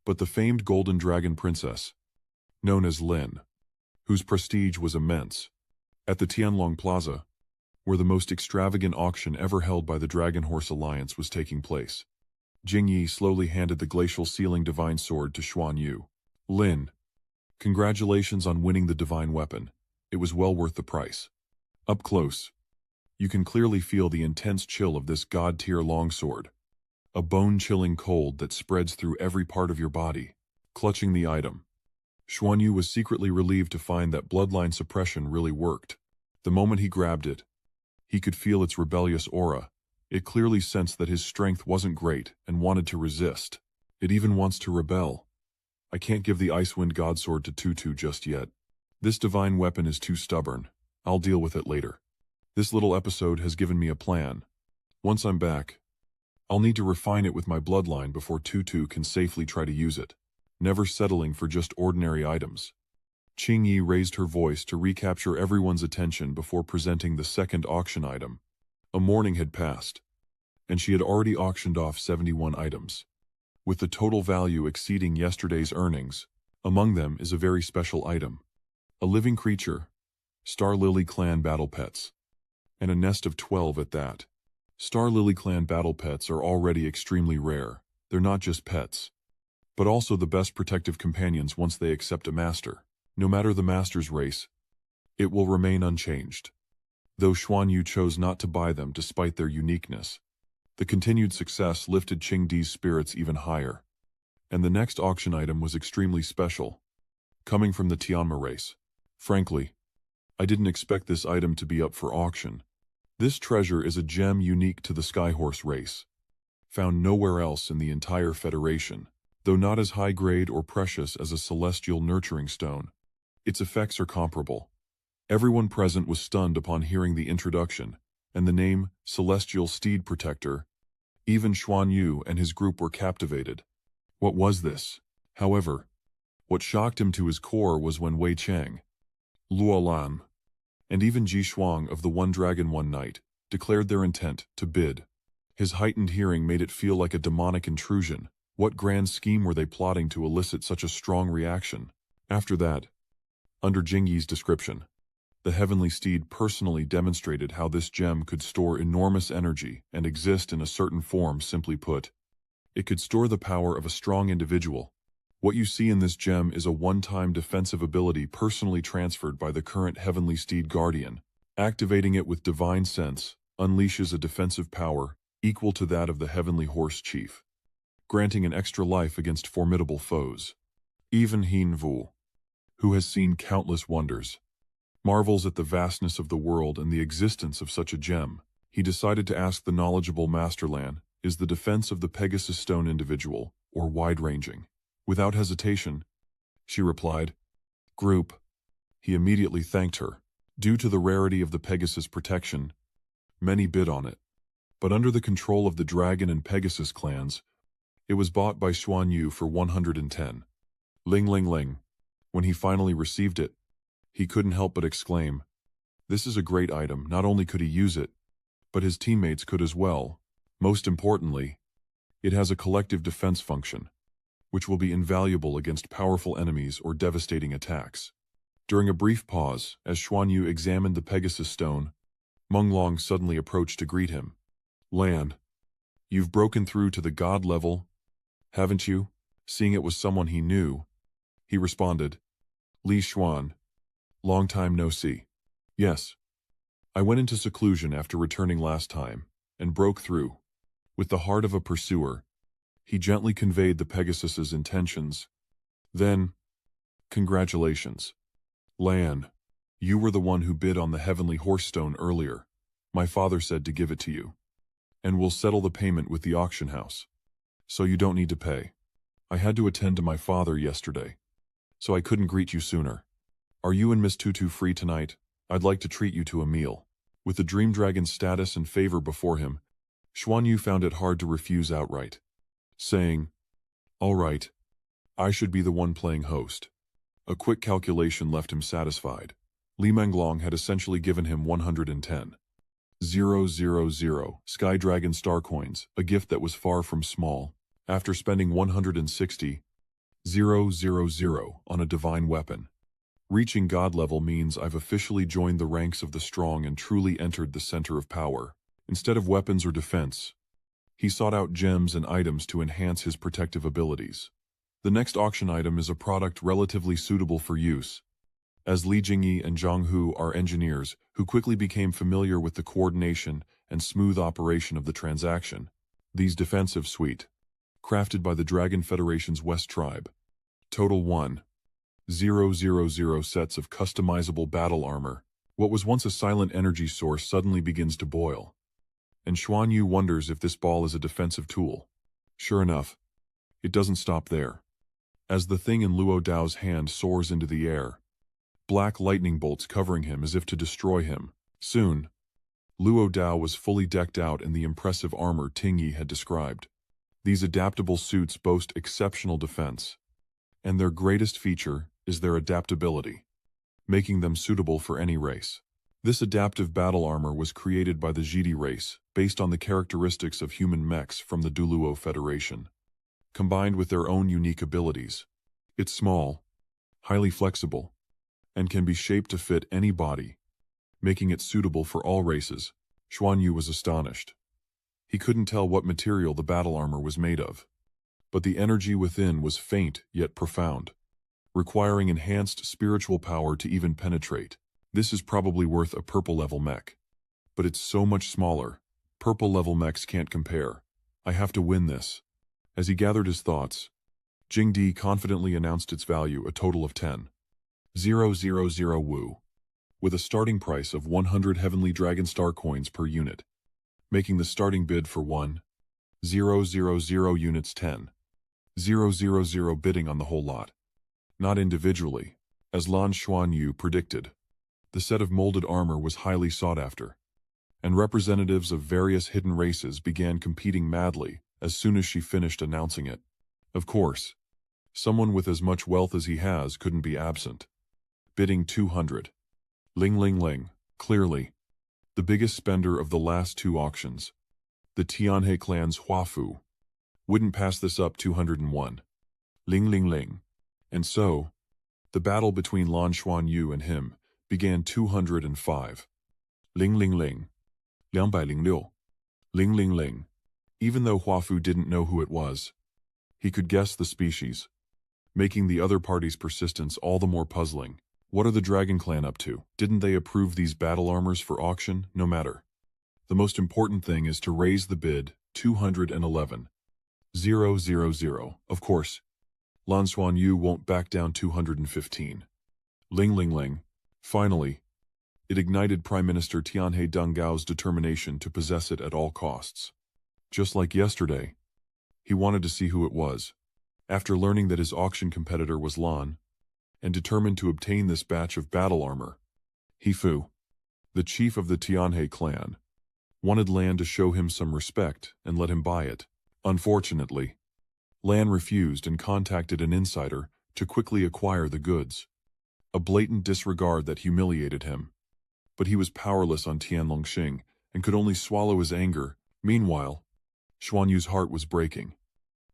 but the famed Golden Dragon Princess, known as Lin, whose prestige was immense. At the Tianlong Plaza, where the most extravagant auction ever held by the Dragon Horse Alliance was taking place, Jingyi slowly handed the Glacial Sealing Divine Sword to Xuanyu. Lin, congratulations on winning the divine weapon. It was well worth the price. Up close, you can clearly feel the intense chill of this god-tier longsword, a bone-chilling cold that spreads through every part of your body. Clutching the item, Xuanyu was secretly relieved to find that bloodline suppression really worked. The moment he grabbed it, he could feel its rebellious aura. It clearly sensed that his strength wasn't great and wanted to resist. It even wants to rebel. I can't give the Icewind Godsword to Tutu just yet. This divine weapon is too stubborn. I'll deal with it later. This little episode has given me a plan. Once I'm back, I'll need to refine it with my bloodline before Tutu can safely try to use it, never settling for just ordinary items. Qingyi raised her voice to recapture everyone's attention before presenting the second auction item. A morning had passed, and she had already auctioned off 71 items, with the total value exceeding yesterday's earnings. Among them is a very special item, a living creature, Star Lily Clan Battle Pets, and a nest of 12 at that. Star Lily Clan Battle Pets are already extremely rare. They're not just pets. but also the best protective companions once they accept a master. No matter the master's race, it will remain unchanged. Though Xuanyu chose not to buy them despite their uniqueness, the continued success lifted Qingdi's spirits even higher. And the next auction item was extremely special, coming from the Tianma race. Frankly, I didn't expect this item to be up for auction. This treasure is a gem unique to the Skyhorse race, found nowhere else in the entire Federation. Though not as high-grade or precious as a celestial nurturing stone, its effects are comparable. Everyone present was stunned upon hearing the introduction, and the name Celestial Steed Protector. Even Xuanyu and his group were captivated. What was this? However, what shocked him to his core was when Wei Cheng, Luo Lan, and even Ji Shuang of the One Dragon One Night declared their intent to bid. His heightened hearing made it feel like a demonic intrusion. What grand scheme were they plotting to elicit such a strong reaction? After that, under Jingyi's description, the heavenly steed personally demonstrated how this gem could store enormous energy and exist in a certain form. Simply put, it could store the power of a strong individual. What you see in this gem is a one-time defensive ability personally transferred by the current Heavenly Steed Guardian. Activating it with Divine Sense unleashes a defensive power equal to that of the Heavenly Horse Chief, granting an extra life against formidable foes. Even Hin Vu, who has seen countless wonders, marvels at the vastness of the world and the existence of such a gem. He decided to ask the knowledgeable Master Lan, is the defense of the Pegasus Stone individual or wide-ranging? Without hesitation, she replied, "Group." He immediately thanked her. Due to the rarity of the Pegasus protection, many bid on it. But under the control of the Dragon and Pegasus clans, it was bought by Xuanyu for 110. Ling ling ling. When he finally received it, he couldn't help but exclaim, "This is a great item." Not only could he use it, but his teammates could as well. Most importantly, it has a collective defense function, which will be invaluable against powerful enemies or devastating attacks. During a brief pause, as Xuanyu examined the Pegasus Stone, Meng Long suddenly approached to greet him. "Lan, you've broken through to the god level, haven't you?" Seeing it was someone he knew, he responded, "Li Xuan, long time no see." "Yes. I went into seclusion after returning last time, and broke through." With the heart of a pursuer, he gently conveyed the Pegasus's intentions. Then, "Congratulations. Lan, you were the one who bid on the Heavenly Horse Stone earlier. My father said to give it to you. And we'll settle the payment with the auction house. So you don't need to pay. I had to attend to my father yesterday, so I couldn't greet you sooner. Are you and Miss Tutu free tonight? I'd like to treat you to a meal." With the Dream Dragon's status and favor before him, Xuanyu found it hard to refuse outright, saying, "All right, I should be the one playing host." A quick calculation left him satisfied. Li Menglong had essentially given him 110,000 Sky Dragon Star Coins, a gift that was far from small. After spending 160,000 on a divine weapon, reaching god level means I've officially joined the ranks of the strong and truly entered the center of power. Instead of weapons or defense, he sought out gems and items to enhance his protective abilities. The next auction item is a product relatively suitable for use, as Li Jingyi and Zhang Hu are engineers who quickly became familiar with the coordination and smooth operation of the transaction. These defensive suite, crafted by the Dragon Federation's West Tribe, total 1,000 sets of customizable battle armor. What was once a silent energy source suddenly begins to boil. And Xuanyu wonders if this ball is a defensive tool. Sure enough, it doesn't stop there. As the thing in Luo Dao's hand soars into the air, black lightning bolts covering him as if to destroy him. Soon, Luo Dao was fully decked out in the impressive armor Tingyi had described. These adaptable suits boast exceptional defense, and their greatest feature is their adaptability, making them suitable for any race. This adaptive battle armor was created by the Jidi race, based on the characteristics of human mechs from the Duluo Federation, combined with their own unique abilities. It's small, highly flexible, and can be shaped to fit any body, making it suitable for all races. Xuanyu was astonished. He couldn't tell what material the battle armor was made of, but the energy within was faint yet profound, requiring enhanced spiritual power to even penetrate. This is probably worth a purple-level mech. But it's so much smaller. Purple-level mechs can't compare. I have to win this. As he gathered his thoughts, Jingdi confidently announced its value, a total of 10,000 Wu, with a starting price of 100 Heavenly Dragon Star coins per unit, making the starting bid for 1,000 units 10,000 bidding on the whole lot. Not individually, as Lan Xuanyu predicted. The set of molded armor was highly sought after, and representatives of various hidden races began competing madly as soon as she finished announcing it. Of course, someone with as much wealth as he has couldn't be absent. Bidding 200. Ling Ling Ling, clearly, the biggest spender of the last two auctions. The Tianhe clan's Huafu wouldn't pass this up. 201. Ling Ling Ling. And so, the battle between Lan Xuanyu and him began. 205. Ling Ling Ling. 206. Ling Ling Ling. Even though Huafu didn't know who it was, he could guess the species, making the other party's persistence all the more puzzling. What are the Dragon Clan up to? Didn't they approve these battle armors for auction? No matter. The most important thing is to raise the bid. 211. 000. Of course, Lan Xuanyu won't back down. 215. Ling Ling Ling. Finally, it ignited Prime Minister Tianhe Denggao's determination to possess it at all costs. Just like yesterday, he wanted to see who it was. After learning that his auction competitor was Lan, and determined to obtain this batch of battle armor, Fu, the chief of the Tianhe clan, wanted Lan to show him some respect and let him buy it. Unfortunately, Lan refused and contacted an insider to quickly acquire the goods. A blatant disregard that humiliated him. But he was powerless on Tianlongxing and could only swallow his anger. Meanwhile, Xuanyu's heart was breaking,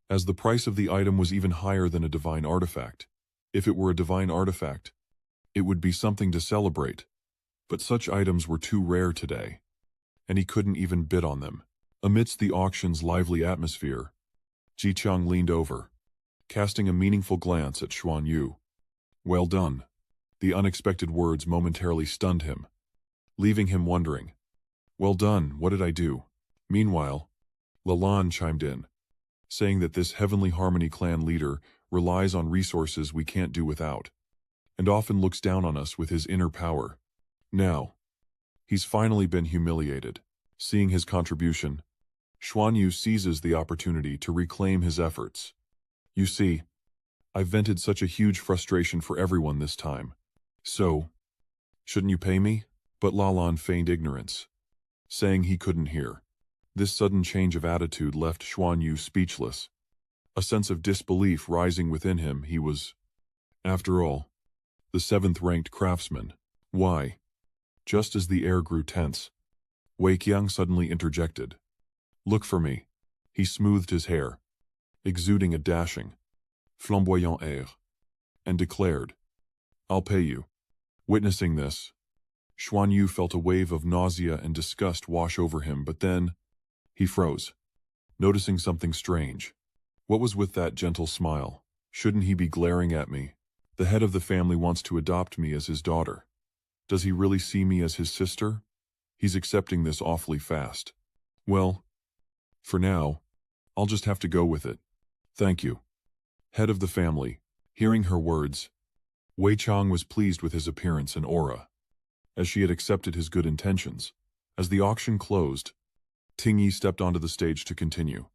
as the price of the item was even higher than a divine artifact. If it were a divine artifact, it would be something to celebrate. But such items were too rare today, and he couldn't even bid on them. Amidst the auction's lively atmosphere, Ji Chang leaned over, casting a meaningful glance at Xuanyu. Well done. The unexpected words momentarily stunned him, leaving him wondering. Well done, what did I do? Meanwhile, Lalan chimed in, saying that this Heavenly Harmony clan leader relies on resources we can't do without, and often looks down on us with his inner power. Now, he's finally been humiliated. Seeing his contribution, Xuanyu seizes the opportunity to reclaim his efforts. You see, I've vented such a huge frustration for everyone this time. So, shouldn't you pay me? But Lalan feigned ignorance, saying he couldn't hear. This sudden change of attitude left Xuanyu speechless, a sense of disbelief rising within him. He was, after all, the 7th-ranked craftsman. Why? Just as the air grew tense, Wei Qiang suddenly interjected. Look for me. He smoothed his hair, exuding a dashing, flamboyant air, and declared, I'll pay you. Witnessing this, Xuanyu felt a wave of nausea and disgust wash over him, but then he froze, noticing something strange. What was with that gentle smile? Shouldn't he be glaring at me? The head of the family wants to adopt me as his daughter. Does he really see me as his sister? He's accepting this awfully fast. Well, for now, I'll just have to go with it. Thank you. Head of the family. Hearing her words, Wei Chang was pleased with his appearance and aura, as she had accepted his good intentions. As the auction closed, Ting Yi stepped onto the stage to continue.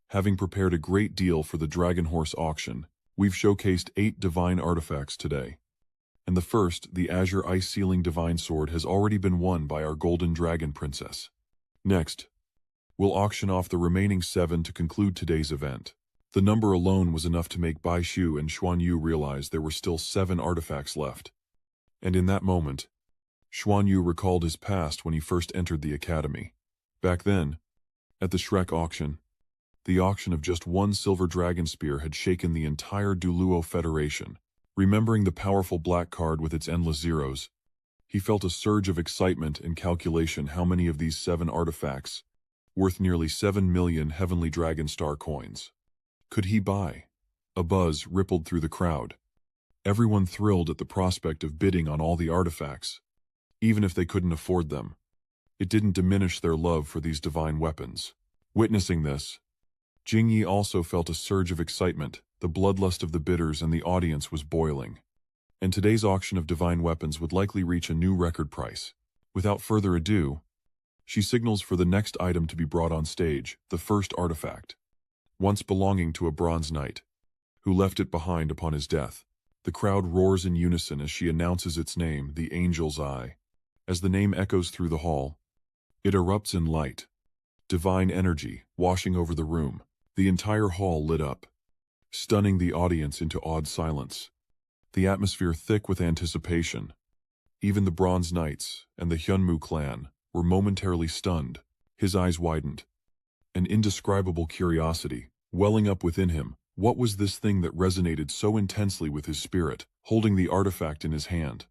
Having prepared a great deal for the Dragon Horse auction, we've showcased 8 divine artifacts today. And the first, the Azure Ice Sealing Divine Sword, has already been won by our Golden Dragon Princess. Next, we'll auction off the remaining 7 to conclude today's event. The number alone was enough to make Bai Shu and Xuanyu realize there were still 7 artifacts left. And in that moment, Xuanyu recalled his past when he first entered the academy. Back then, at the Shrek auction, the auction of just 1 silver dragon spear had shaken the entire Duluo Federation. Remembering the powerful black card with its endless zeros, he felt a surge of excitement and calculation how many of these 7 artifacts, worth nearly 7 million Heavenly Dragon Star coins, Could he buy? A buzz rippled through the crowd. Everyone thrilled at the prospect of bidding on all the artifacts, even if they couldn't afford them. It didn't diminish their love for these divine weapons. Witnessing this, Jingyi also felt a surge of excitement. The bloodlust of the bidders and the audience was boiling. And today's auction of divine weapons would likely reach a new record price. Without further ado, she signals for the next item to be brought on stage, the first artifact. Once belonging to a bronze knight, who left it behind upon his death. The crowd roars in unison as she announces its name, the Angel's Eye. As the name echoes through the hall, it erupts in light. Divine energy washing over the room. The entire hall lit up, stunning the audience into awed silence. The atmosphere thick with anticipation. Even the Bronze Knights and the Hyunmu clan were momentarily stunned. His eyes widened. An indescribable curiosity welling up within him. What was this thing that resonated so intensely with his spirit? Holding the artifact in his hand,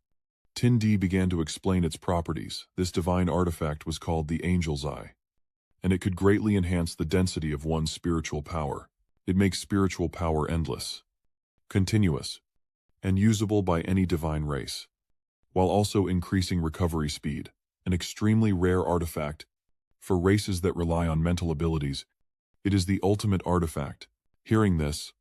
Tindi began to explain its properties. This divine artifact was called the Angel's Eye, and it could greatly enhance the density of one's spiritual power. It makes spiritual power endless, continuous, and usable by any divine race, while also increasing recovery speed. An extremely rare artifact for races that rely on mental abilities. It is the ultimate artifact. Hearing this,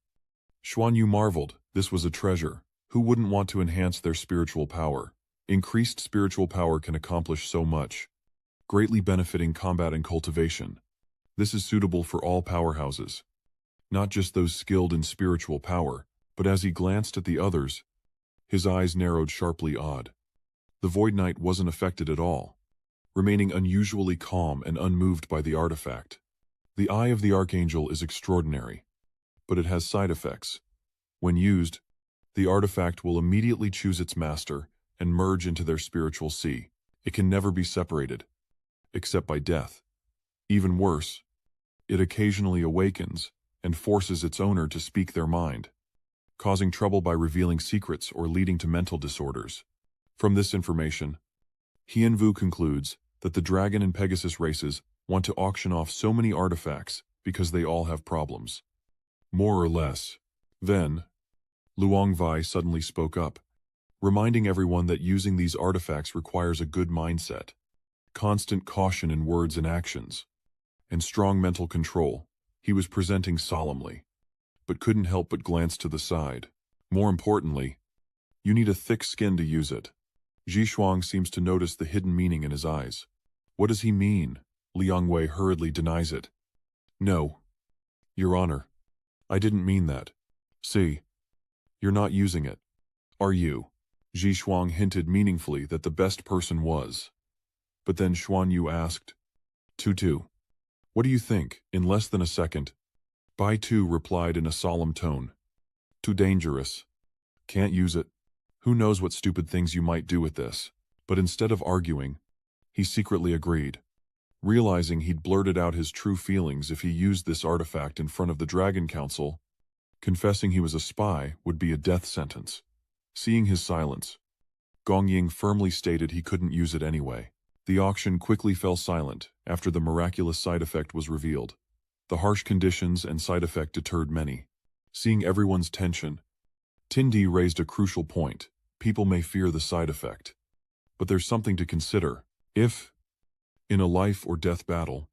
Xuanyu marveled. This was a treasure. Who wouldn't want to enhance their spiritual power? Increased spiritual power can accomplish so much, greatly benefiting combat and cultivation. This is suitable for all powerhouses, not just those skilled in spiritual power. But as he glanced at the others, his eyes narrowed sharply. Odd. The Void Knight wasn't affected at all, remaining unusually calm and unmoved by the artifact. The Eye of the Archangel is extraordinary, but it has side effects. When used, the artifact will immediately choose its master and merge into their spiritual sea. It can never be separated, except by death. Even worse, it occasionally awakens and forces its owner to speak their mind, causing trouble by revealing secrets or leading to mental disorders. From this information, Hyunvu concludes that the Dragon and Pegasus races want to auction off so many artifacts because they all have problems. More or less. Then, Luong Vai suddenly spoke up, reminding everyone that using these artifacts requires a good mindset, constant caution in words and actions, and strong mental control. He was presenting solemnly, but couldn't help but glance to the side. More importantly, you need a thick skin to use it. Zhishuang seems to notice the hidden meaning in his eyes. What does he mean? Liang Wei hurriedly denies it. No, Your Honor, I didn't mean that. See, you're not using it, are you? Zhishuang hinted meaningfully that the best person was. But then Xuanyu asked, Tutu, what do you think? In less than a second, Bai Tu replied in a solemn tone. Too dangerous. Can't use it. Who knows what stupid things you might do with this? But instead of arguing, he secretly agreed, realizing he'd blurted out his true feelings if he used this artifact in front of the Dragon Council. Confessing he was a spy would be a death sentence. Seeing his silence, Gong Ying firmly stated he couldn't use it anyway. The auction quickly fell silent after the miraculous side effect was revealed. The harsh conditions and side effect deterred many. Seeing everyone's tension, Tindi raised a crucial point. People may fear the side effect, but there's something to consider. If, in a life or death battle,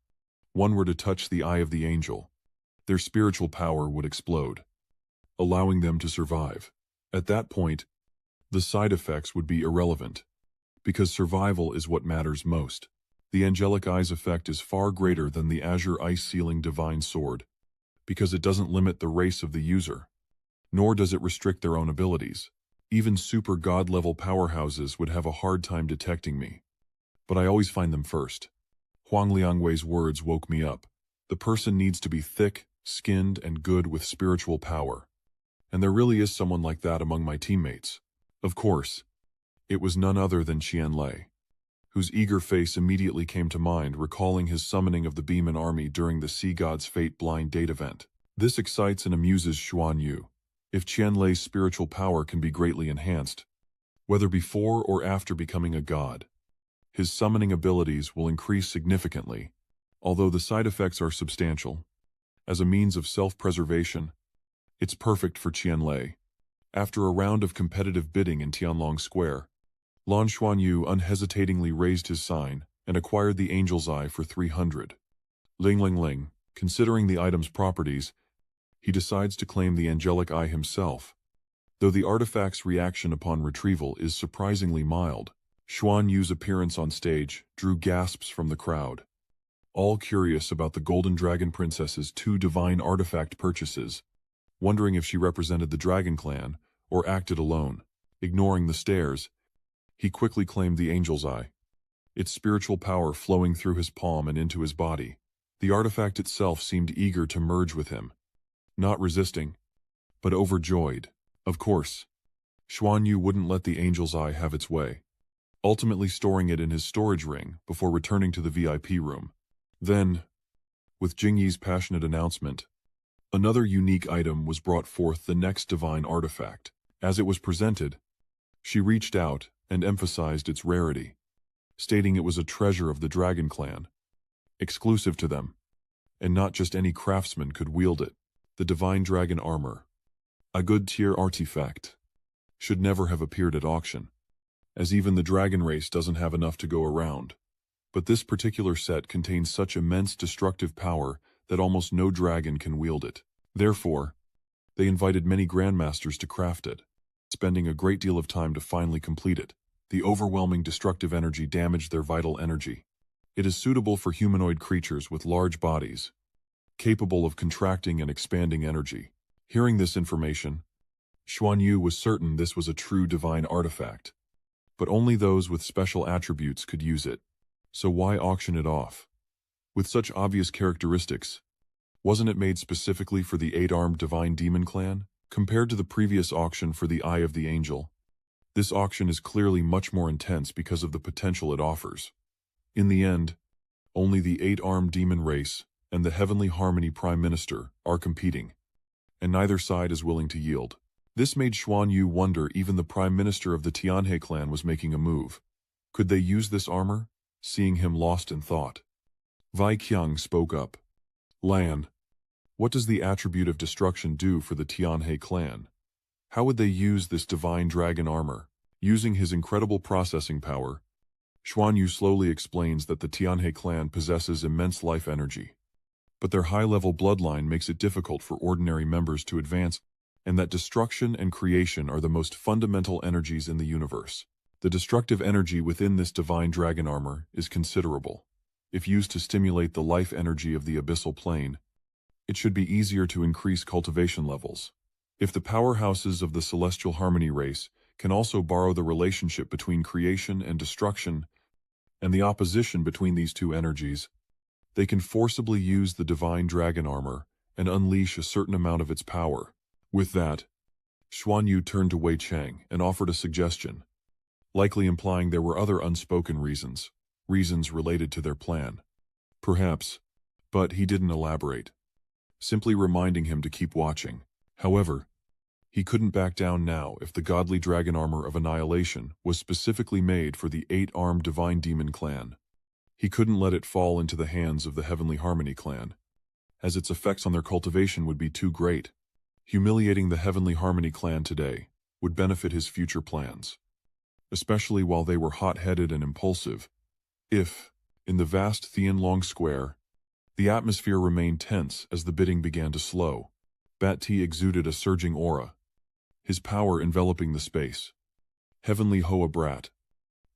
one were to touch the Eye of the Angel, their spiritual power would explode, allowing them to survive. At that point, the side effects would be irrelevant, because survival is what matters most. The Angelic Eye's effect is far greater than the Azure Ice Sealing Divine Sword, because it doesn't limit the race of the user, nor does it restrict their own abilities. Even super god-level powerhouses would have a hard time detecting me, but I always find them first. Huang Liangwei's words woke me up. The person needs to be thick, skinned, and good with spiritual power. And there really is someone like that among my teammates. Of course, it was none other than Qianlei, whose eager face immediately came to mind, recalling his summoning of the Beeman army during the Sea God's Fate blind date event. This excites and amuses Xuanyu. If Qianlei's spiritual power can be greatly enhanced, whether before or after becoming a god, his summoning abilities will increase significantly. Although the side effects are substantial, as a means of self-preservation, It's perfect for Qianlei. After a round of competitive bidding in Tianlong Square, Lan Xuanyu unhesitatingly raised his sign and acquired the Angel's Eye for 300. Ling Ling Ling, considering the item's properties, he decides to claim the angelic eye himself. Though the artifact's reaction upon retrieval is surprisingly mild, Xuanyu's appearance on stage drew gasps from the crowd, all curious about the Golden Dragon Princess's 2 divine artifact purchases, wondering if she represented the Dragon Clan or acted alone. Ignoring the stares, he quickly claimed the Angel's Eye, its spiritual power flowing through his palm and into his body. The artifact itself seemed eager to merge with him, not resisting, but overjoyed. Of course, Xuanyu wouldn't let the Angel's Eye have its way, ultimately storing it in his storage ring before returning to the VIP room. Then, with Jingyi's passionate announcement, another unique item was brought forth, the next divine artifact. As it was presented, she reached out and emphasized its rarity, stating it was a treasure of the Dragon Clan, exclusive to them, and not just any craftsman could wield it. The divine dragon armor, a good tier artifact, should never have appeared at auction, as even the dragon race doesn't have enough to go around. But this particular set contains such immense destructive power that almost no dragon can wield it. Therefore, they invited many grandmasters to craft it, spending a great deal of time to finally complete it. The overwhelming destructive energy damaged their vital energy. It is suitable for humanoid creatures with large bodies, capable of contracting and expanding energy. Hearing this information, Xuanyu was certain this was a true divine artifact, but only those with special attributes could use it. So why auction it off? With such obvious characteristics, wasn't it made specifically for the 8-armed divine demon clan? Compared to the previous auction for the Eye of the Angel, this auction is clearly much more intense because of the potential it offers. In the end, only the 8-armed demon race and the Heavenly Harmony Prime Minister are competing, and neither side is willing to yield. This made Xuanyu wonder even the Prime Minister of the Tianhe clan was making a move. Could they use this armor? Seeing him lost in thought, Vai Qiang spoke up. Lan, what does the attribute of destruction do for the Tianhe clan? How would they use this divine dragon armor? Using his incredible processing power, Xuanyu slowly explains that the Tianhe clan possesses immense life energy, but their high-level bloodline makes it difficult for ordinary members to advance, and that destruction and creation are the most fundamental energies in the universe. The destructive energy within this divine dragon armor is considerable. If used to stimulate the life energy of the abyssal plane, it should be easier to increase cultivation levels. If the powerhouses of the celestial harmony race can also borrow the relationship between creation and destruction and the opposition between these two energies, they can forcibly use the divine dragon armor and unleash a certain amount of its power. With that, Xuanyu turned to Wei Chang and offered a suggestion, likely implying there were other unspoken reasons related to their plan. Perhaps, but he didn't elaborate, simply reminding him to keep watching. However, he couldn't back down now if the godly dragon armor of annihilation was specifically made for the 8-armed divine demon clan. He couldn't let it fall into the hands of the Heavenly Harmony clan, as its effects on their cultivation would be too great. Humiliating the Heavenly Harmony clan today would benefit his future plans, especially while they were hot-headed and impulsive. If, in the vast Tianlong Square, the atmosphere remained tense as the bidding began to slow, Bat T exuded a surging aura, his power enveloping the space. Heavenly Hoa Brat,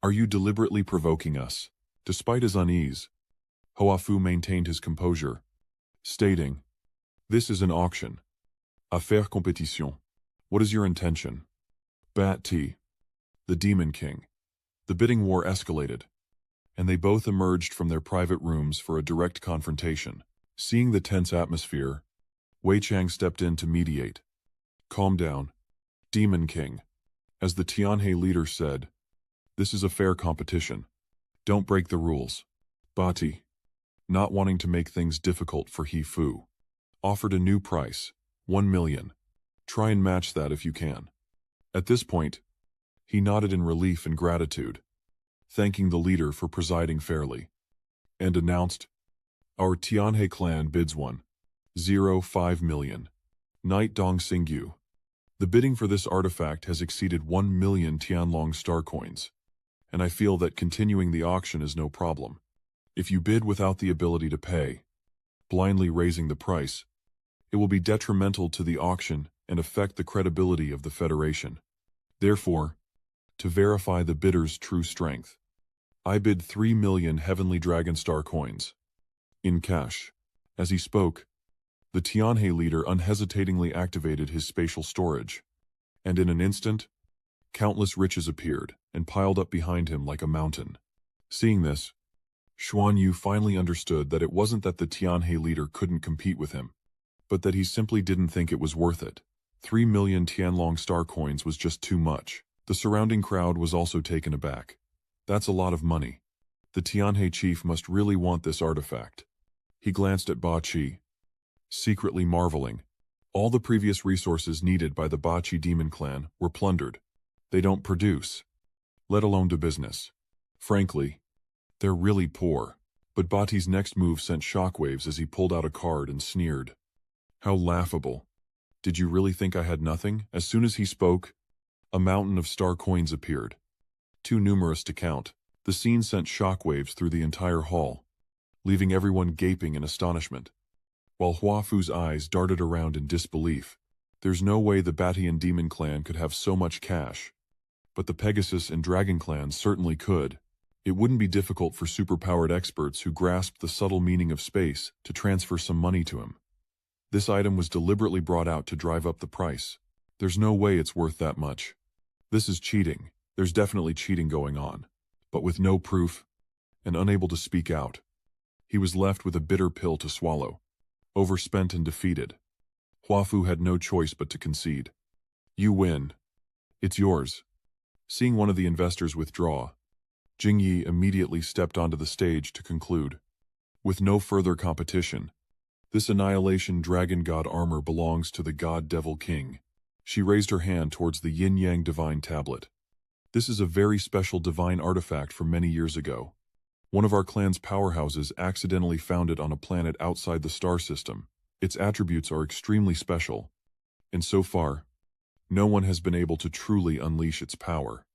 are you deliberately provoking us? Despite his unease, Hoa Fu maintained his composure, stating, "This is an auction. À faire compétition. What is your intention?" Bat T, the Demon King. The bidding war escalated, and they both emerged from their private rooms for a direct confrontation. Seeing the tense atmosphere, Wei Chang stepped in to mediate. "Calm down, Demon King. As the Tianhe leader said, this is a fair competition. Don't break the rules." Bati, not wanting to make things difficult for He Fu, offered a new price, 1 million. Try and match that if you can. At this point, he nodded in relief and gratitude, thanking the leader for presiding fairly, and announced, "Our Tianhe clan bids 1.05 million. Night Dong Xingyu. The bidding for this artifact has exceeded 1 million Tianlong star coins, and I feel that continuing the auction is no problem. If you bid without the ability to pay, blindly raising the price, it will be detrimental to the auction and affect the credibility of the Federation. Therefore, to verify the bidder's true strength, I bid 3 million Heavenly Dragon Star coins. In cash. As he spoke, the Tianhe leader unhesitatingly activated his spatial storage, and in an instant, countless riches appeared and piled up behind him like a mountain. Seeing this, Xuanyu finally understood that it wasn't that the Tianhe leader couldn't compete with him, but that he simply didn't think it was worth it. 3 million Tianlong star coins was just too much. The surrounding crowd was also taken aback. That's a lot of money. The Tianhe chief must really want this artifact. He glanced at Ba Qi, secretly marveling. All the previous resources needed by the Ba Qi demon clan were plundered. They don't produce, let alone do business. Frankly, they're really poor. But Bati's next move sent shockwaves as he pulled out a card and sneered. How laughable. Did you really think I had nothing? As soon as he spoke, a mountain of star coins appeared. Too numerous to count. The scene sent shockwaves through the entire hall, leaving everyone gaping in astonishment. While Huafu's eyes darted around in disbelief. There's no way the Batian demon clan could have so much cash. But the Pegasus and Dragon clans certainly could. It wouldn't be difficult for superpowered experts who grasped the subtle meaning of space to transfer some money to him. This item was deliberately brought out to drive up the price. There's no way it's worth that much. This is cheating. There's definitely cheating going on. But with no proof, and unable to speak out, he was left with a bitter pill to swallow. Overspent and defeated, Huafu had no choice but to concede. You win. It's yours. Seeing one of the investors withdraw, Jingyi immediately stepped onto the stage to conclude. With no further competition, this Annihilation Dragon God armor belongs to the God Devil King. She raised her hand towards the Yin-Yang Divine Tablet. This is a very special divine artifact from many years ago. One of our clan's powerhouses accidentally found it on a planet outside the star system. Its attributes are extremely special, and so far, no one has been able to truly unleash its power.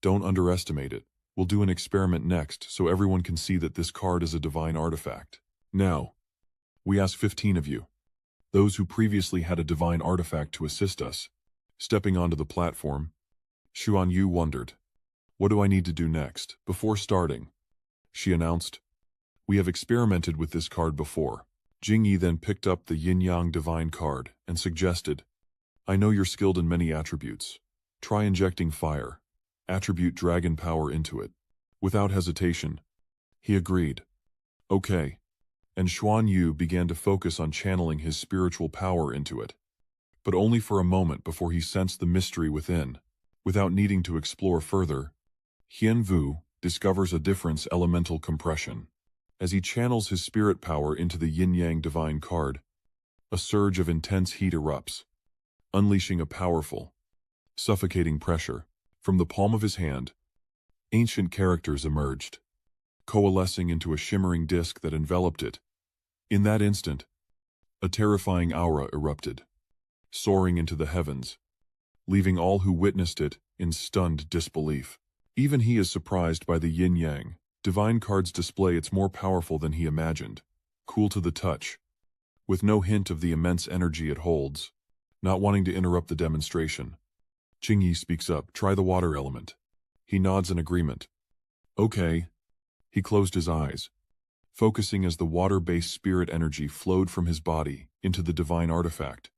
Don't underestimate it. We'll do an experiment next so everyone can see that this card is a divine artifact. Now, we ask 15 of you, those who previously had a divine artifact, to assist us. Stepping onto the platform, Xuanyu wondered, what do I need to do next? Before starting, she announced, we have experimented with this card before. Jingyi then picked up the Yin-Yang Divine card and suggested, I know you're skilled in many attributes. Try injecting fire, attribute dragon power into it. Without hesitation, he agreed. Okay. And Xuanyu began to focus on channeling his spiritual power into it. But only for a moment before he sensed the mystery within. Without needing to explore further, Hianvu discovers a difference: elemental compression. As he channels his spirit power into the Yin-Yang Divine card, a surge of intense heat erupts, unleashing a powerful, suffocating pressure. From the palm of his hand, ancient characters emerged, coalescing into a shimmering disk that enveloped it. In that instant, a terrifying aura erupted, soaring into the heavens, leaving all who witnessed it in stunned disbelief. Even he is surprised by the Yin-Yang Divine card's display. It's more powerful than he imagined, cool to the touch, with no hint of the immense energy it holds. Not wanting to interrupt the demonstration, Jingyi speaks up, try the water element. He nods in agreement. Okay. He closed his eyes, focusing as the water-based spirit energy flowed from his body into the divine artifact.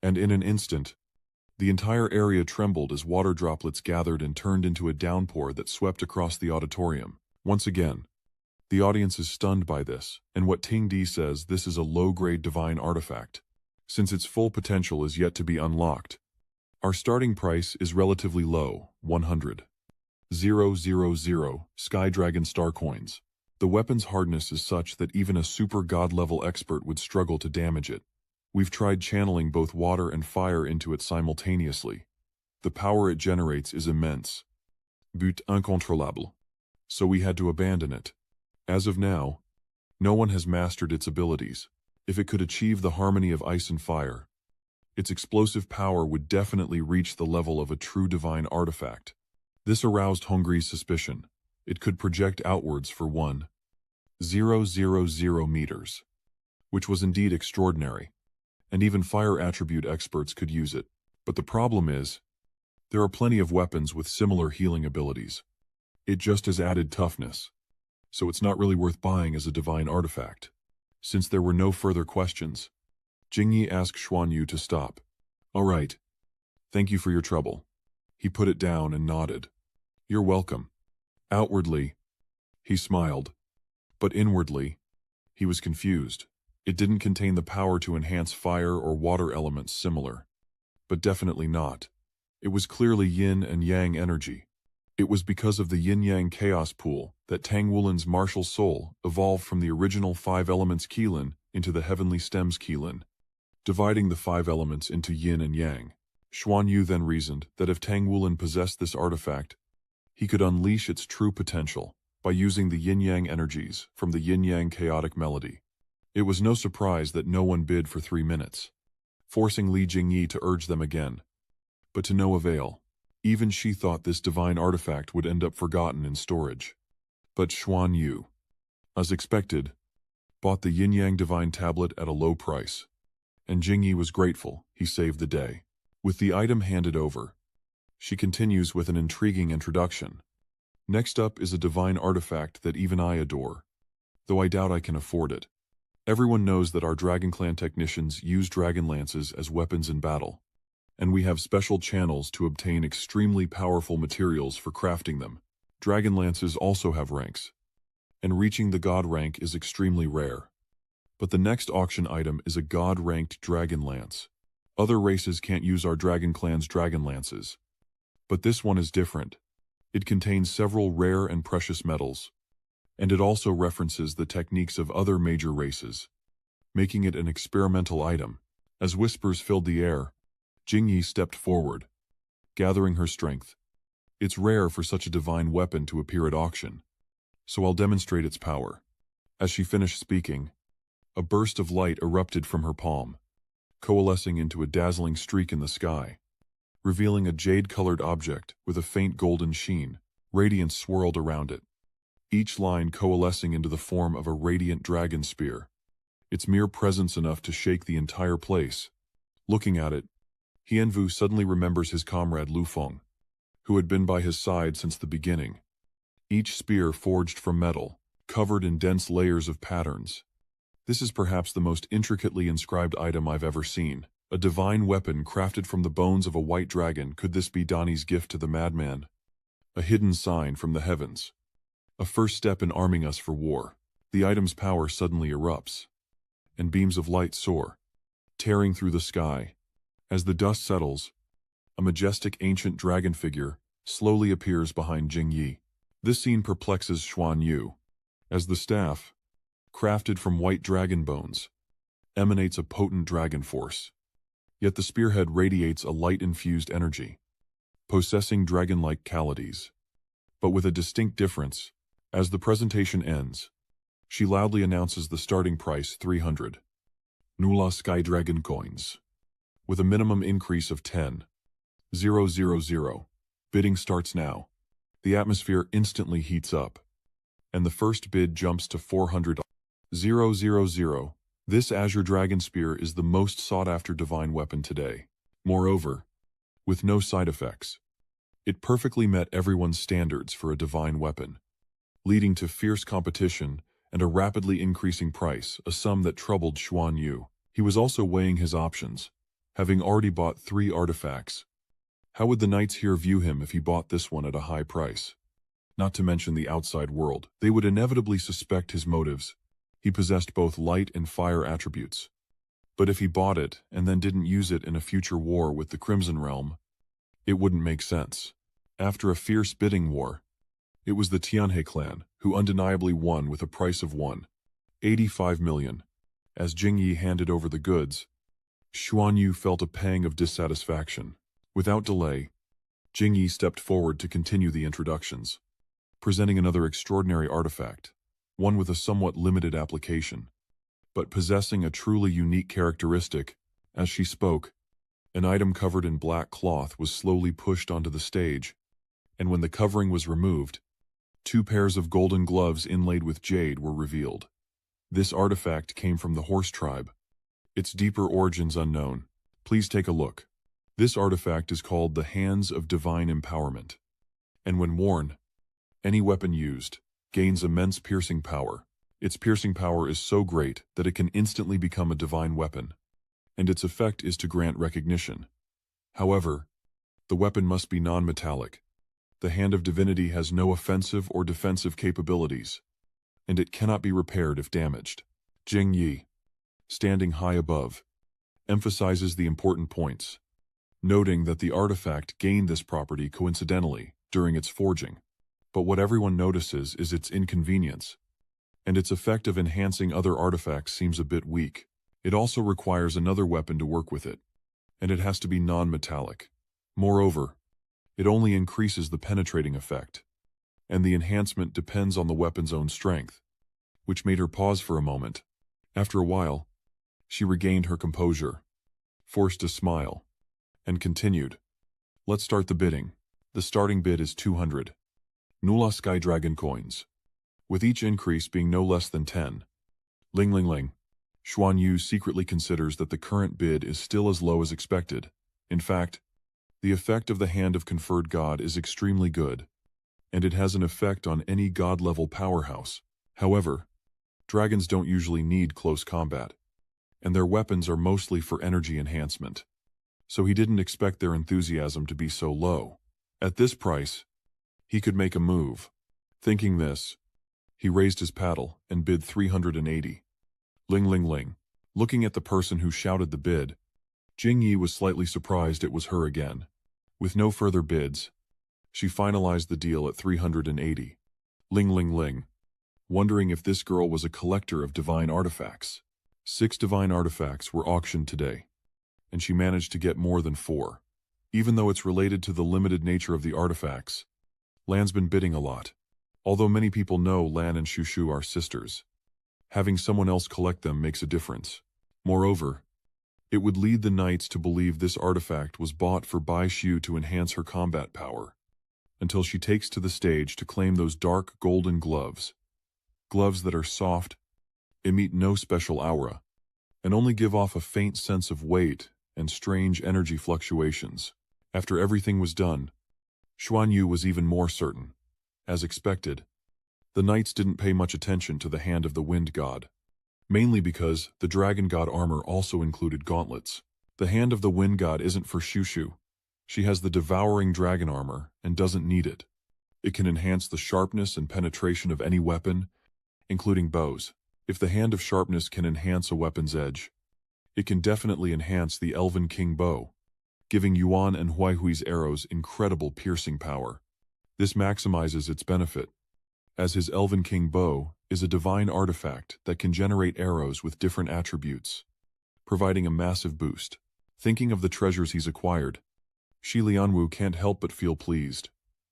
And in an instant, the entire area trembled as water droplets gathered and turned into a downpour that swept across the auditorium. Once again, the audience is stunned by this, and what Ting Di says, this is a low-grade divine artifact, since its full potential is yet to be unlocked. Our starting price is relatively low, 100,000 Sky Dragon Star Coins. The weapon's hardness is such that even a super god-level expert would struggle to damage it. We've tried channeling both water and fire into it simultaneously. The power it generates is immense, but incontrôlable. So we had to abandon it. As of now, no one has mastered its abilities. If it could achieve the harmony of ice and fire, its explosive power would definitely reach the level of a true divine artifact. This aroused Hongri's suspicion. It could project outwards for 1,000 meters, which was indeed extraordinary, and even fire attribute experts could use it. But the problem is, there are plenty of weapons with similar healing abilities. It just has added toughness, so it's not really worth buying as a divine artifact. Since there were no further questions, Jingyi asked Xuanyu to stop. "All right. Thank you for your trouble." He put it down and nodded. "You're welcome." Outwardly, he smiled, but inwardly, he was confused. It didn't contain the power to enhance fire or water elements similar, but definitely not. It was clearly yin and yang energy. It was because of the yin-yang chaos pool that Tang Wulin's martial soul evolved from the original 5 elements Qilin into the heavenly stems Qilin, dividing the 5 elements into yin and yang. Xuanyu then reasoned that if Tang Wulin possessed this artifact, he could unleash its true potential by using the yin-yang energies from the yin-yang chaotic melody. It was no surprise that no one bid for 3 minutes, forcing Li Jingyi to urge them again. But to no avail. Even she thought this divine artifact would end up forgotten in storage. But Xuanyu, as expected, bought the yin-yang divine tablet at a low price. And Jingyi was grateful he saved the day. With the item handed over, she continues with an intriguing introduction. "Next up is a divine artifact that even I adore, though I doubt I can afford it. Everyone knows that our Dragon Clan technicians use dragon lances as weapons in battle, and we have special channels to obtain extremely powerful materials for crafting them. Dragon lances also have ranks, and reaching the god rank is extremely rare. But the next auction item is a god-ranked dragon lance. Other races can't use our Dragon Clan's dragon lances, but this one is different. It contains several rare and precious metals, and it also references the techniques of other major races, making it an experimental item." As whispers filled the air, Jingyi stepped forward, gathering her strength. "It's rare for such a divine weapon to appear at auction, so I'll demonstrate its power." As she finished speaking, a burst of light erupted from her palm, coalescing into a dazzling streak in the sky, revealing a jade-colored object with a faint golden sheen. Radiance swirled around it, each line coalescing into the form of a radiant dragon spear, its mere presence enough to shake the entire place. Looking at it, Hianvu suddenly remembers his comrade Lu Feng, who had been by his side since the beginning. Each spear forged from metal, covered in dense layers of patterns. This is perhaps the most intricately inscribed item I've ever seen. A divine weapon crafted from the bones of a white dragon. Could this be Donnie's gift to the madman? A hidden sign from the heavens. A first step in arming us for war. The item's power suddenly erupts, and beams of light soar, tearing through the sky. As the dust settles, a majestic ancient dragon figure slowly appears behind Jingyi. This scene perplexes Xuanyu, as the staff, crafted from white dragon bones, emanates a potent dragon force. Yet the spearhead radiates a light-infused energy, possessing dragon-like qualities. But with a distinct difference, as the presentation ends, she loudly announces the starting price: 300 Nula Sky Dragon coins, with a minimum increase of 10,000. Bidding starts now. The atmosphere instantly heats up, and the first bid jumps to 400,000. This Azure Dragon Spear is the most sought-after divine weapon today. Moreover, with no side effects, it perfectly met everyone's standards for a divine weapon, leading to fierce competition and a rapidly increasing price, a sum that troubled Xuanyu. He was also weighing his options, having already bought 3 artifacts. How would the knights here view him if he bought this one at a high price? Not to mention the outside world. They would inevitably suspect his motives. He possessed both light and fire attributes. But if he bought it and then didn't use it in a future war with the Crimson Realm, it wouldn't make sense. After a fierce bidding war, it was the Tianhe clan who undeniably won with a price of 1.85 million. As Jingyi handed over the goods, Xuanyu felt a pang of dissatisfaction. Without delay, Jingyi stepped forward to continue the introductions, presenting another extraordinary artifact, one with a somewhat limited application, but possessing a truly unique characteristic. As she spoke, An item covered in black cloth was slowly pushed onto the stage, and when the covering was removed, 2 pairs of golden gloves inlaid with jade were revealed. This artifact came from the horse tribe. Its deeper origins unknown. Please take a look. This artifact is called the Hands of Divine Empowerment. And when worn, any weapon used gains immense piercing power. Its piercing power is so great that it can instantly become a divine weapon, and its effect is to grant recognition. However, the weapon must be non-metallic. The Hand of Divinity has no offensive or defensive capabilities, and it cannot be repaired if damaged. Jing Yi, standing high above, emphasizes the important points, noting that the artifact gained this property coincidentally during its forging. But what everyone notices is its inconvenience, and its effect of enhancing other artifacts seems a bit weak. It also requires another weapon to work with it, and it has to be non-metallic. Moreover, it only increases the penetrating effect, and the enhancement depends on the weapon's own strength, which made her pause for a moment. After a while, she regained her composure, forced a smile, and continued. Let's start the bidding. The starting bid is 200 Nula Sky Dragon coins, with each increase being no less than 10. Ling Ling Ling. Xuanyu secretly considers that the current bid is still as low as expected. In fact, the effect of the Hand of Conferred God is extremely good, and it has an effect on any god-level powerhouse. However, dragons don't usually need close combat, and their weapons are mostly for energy enhancement, so he didn't expect their enthusiasm to be so low. At this price, he could make a move. Thinking this, he raised his paddle and bid 380. Ling Ling Ling. Looking at the person who shouted the bid, Jing Yi was slightly surprised it was her again. With no further bids, she finalized the deal at 380. Ling Ling Ling. Wondering if this girl was a collector of divine artifacts. 6 divine artifacts were auctioned today, and she managed to get more than 4. Even though it's related to the limited nature of the artifacts, Lan's been bidding a lot. Although many people know Lan and Shushu are sisters, having someone else collect them makes a difference. Moreover, it would lead the knights to believe this artifact was bought for Bai Xiu to enhance her combat power, until she takes to the stage to claim those dark golden gloves. Gloves that are soft, emit no special aura, and only give off a faint sense of weight and strange energy fluctuations. After everything was done, Xuanyu was even more certain. As expected, the knights didn't pay much attention to the Hand of the Wind God, mainly because the Dragon God armor also included gauntlets. The Hand of the Wind God isn't for Shushu. She has the Devouring Dragon armor and doesn't need it. It can enhance the sharpness and penetration of any weapon, including bows. If the Hand of Sharpness can enhance a weapon's edge, it can definitely enhance the Elven King bow, giving Yuan and Huihui's arrows incredible piercing power. This maximizes its benefit, as his Elven King bow is a divine artifact that can generate arrows with different attributes, providing a massive boost. Thinking of the treasures he's acquired, Shi Lianwu can't help but feel pleased.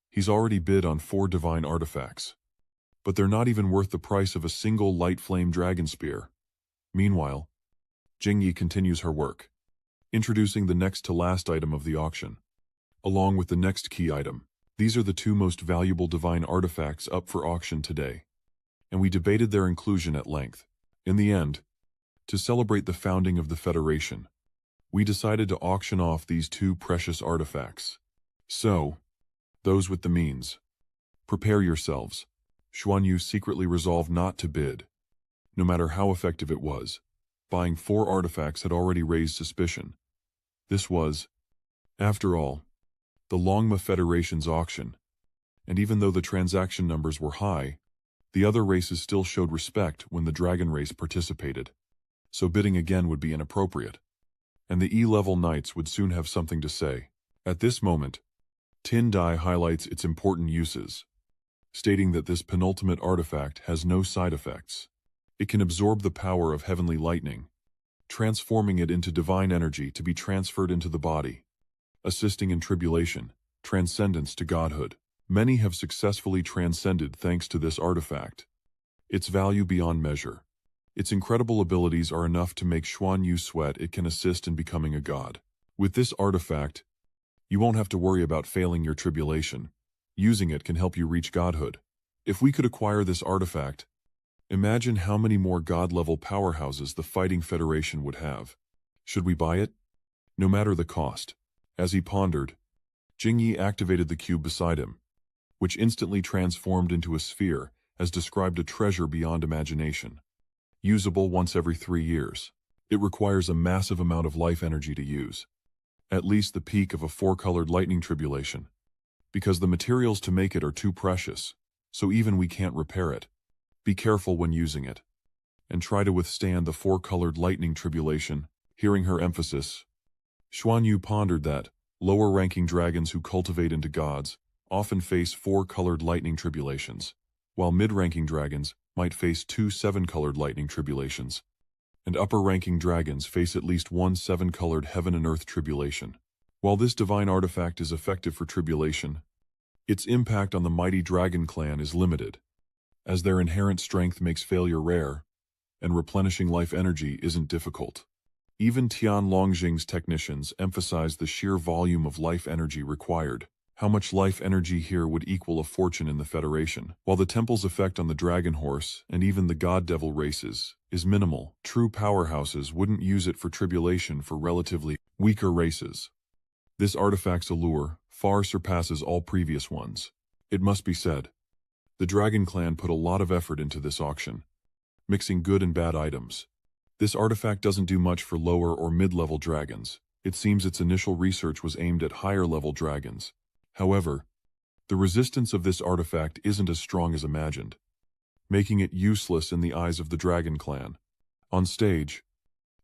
He's already bid on 4 divine artifacts, but they're not even worth the price of a single light flame dragon spear. Meanwhile, Jing Yi continues her work, introducing the next to last item of the auction, along with the next key item. These are the 2 most valuable divine artifacts up for auction today, and we debated their inclusion at length. In the end, to celebrate the founding of the Federation, we decided to auction off these 2 precious artifacts. So, those with the means, prepare yourselves. Xuanyu secretly resolved not to bid. No matter how effective it was, buying 4 artifacts had already raised suspicion. This was, after all, the Longma Federation's auction, and even though the transaction numbers were high, the other races still showed respect when the dragon race participated, so bidding again would be inappropriate, and the E-level knights would soon have something to say. At this moment, Tin Dai highlights its important uses, stating that this penultimate artifact has no side effects. It can absorb the power of heavenly lightning, transforming it into divine energy to be transferred into the body, assisting in tribulation, transcendence to godhood. Many have successfully transcended thanks to this artifact. Its value beyond measure. Its incredible abilities are enough to make Xuanyu sweat it can assist in becoming a god. With this artifact, you won't have to worry about failing your tribulation. Using it can help you reach godhood. If we could acquire this artifact, imagine how many more god-level powerhouses the Fighting Federation would have. Should we buy it? No matter the cost. As he pondered, Jingyi activated the cube beside him, which instantly transformed into a sphere, as described a treasure beyond imagination. Usable once every 3 years. It requires a massive amount of life energy to use. At least the peak of a 4-colored lightning tribulation. Because the materials to make it are too precious, so even we can't repair it. Be careful when using it. And try to withstand the 4-colored lightning tribulation. Hearing her emphasis, Xuanyu pondered that lower-ranking dragons who cultivate into gods often face 4-colored lightning tribulations, while mid-ranking dragons might face 2 7-colored lightning tribulations, and upper-ranking dragons face at least 1 7-colored heaven and earth tribulation. While this divine artifact is effective for tribulation, its impact on the mighty dragon clan is limited, as their inherent strength makes failure rare, and replenishing life energy isn't difficult. Even Tian Longjing's technicians emphasize the sheer volume of life energy required. How much life energy here would equal a fortune in the Federation? While the temple's effect on the dragon horse and even the god-devil races is minimal, true powerhouses wouldn't use it for tribulation for relatively weaker races. This artifact's allure far surpasses all previous ones. It must be said, the Dragon Clan put a lot of effort into this auction, mixing good and bad items. This artifact doesn't do much for lower or mid-level dragons. It seems its initial research was aimed at higher-level dragons. However, the resistance of this artifact isn't as strong as imagined, making it useless in the eyes of the Dragon Clan. On stage,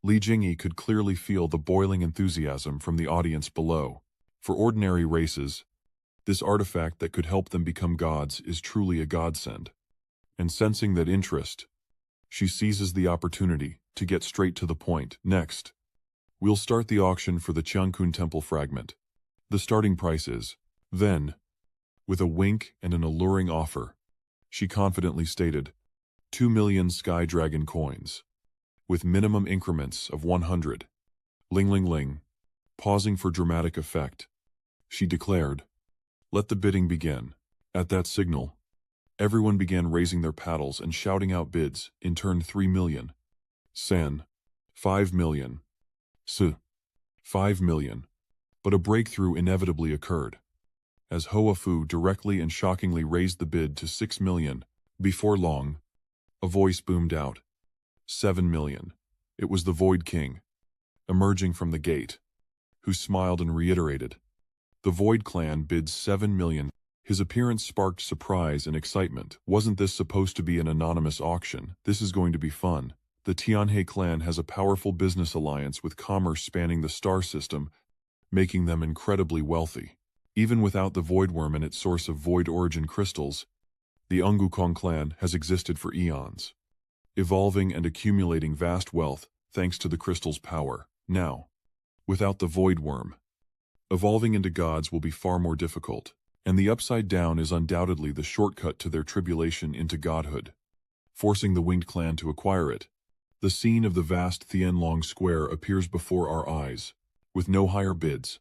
Li Jingyi could clearly feel the boiling enthusiasm from the audience below. For ordinary races, this artifact that could help them become gods is truly a godsend. And sensing that interest, she seizes the opportunity to get straight to the point. Next, we'll start the auction for the Qiangkun Temple fragment. The starting price is. Then, with a wink and an alluring offer, she confidently stated, 2 million Sky Dragon coins, with minimum increments of 100. Ling ling ling. Pausing for dramatic effect, she declared, let the bidding begin. At that signal, everyone began raising their paddles and shouting out bids, in turn 3 million. Sen. 5 million. S. 5 million. But a breakthrough inevitably occurred, as Hoa Fu directly and shockingly raised the bid to 6 million. Before long, a voice boomed out. 7 million. It was the Void King, emerging from the gate, who smiled and reiterated. The Void Clan bids 7 million. His appearance sparked surprise and excitement. Wasn't this supposed to be an anonymous auction? This is going to be fun. The Tianhe clan has a powerful business alliance with commerce spanning the star system, making them incredibly wealthy. Even without the Void Worm and its source of void origin crystals, the Ungukong clan has existed for eons, evolving and accumulating vast wealth thanks to the crystal's power. Now, without the Void Worm, evolving into gods will be far more difficult, and the Upside Down is undoubtedly the shortcut to their tribulation into godhood. Forcing the Winged Clan to acquire it, the scene of the vast Thienlong Square appears before our eyes, with no higher bids.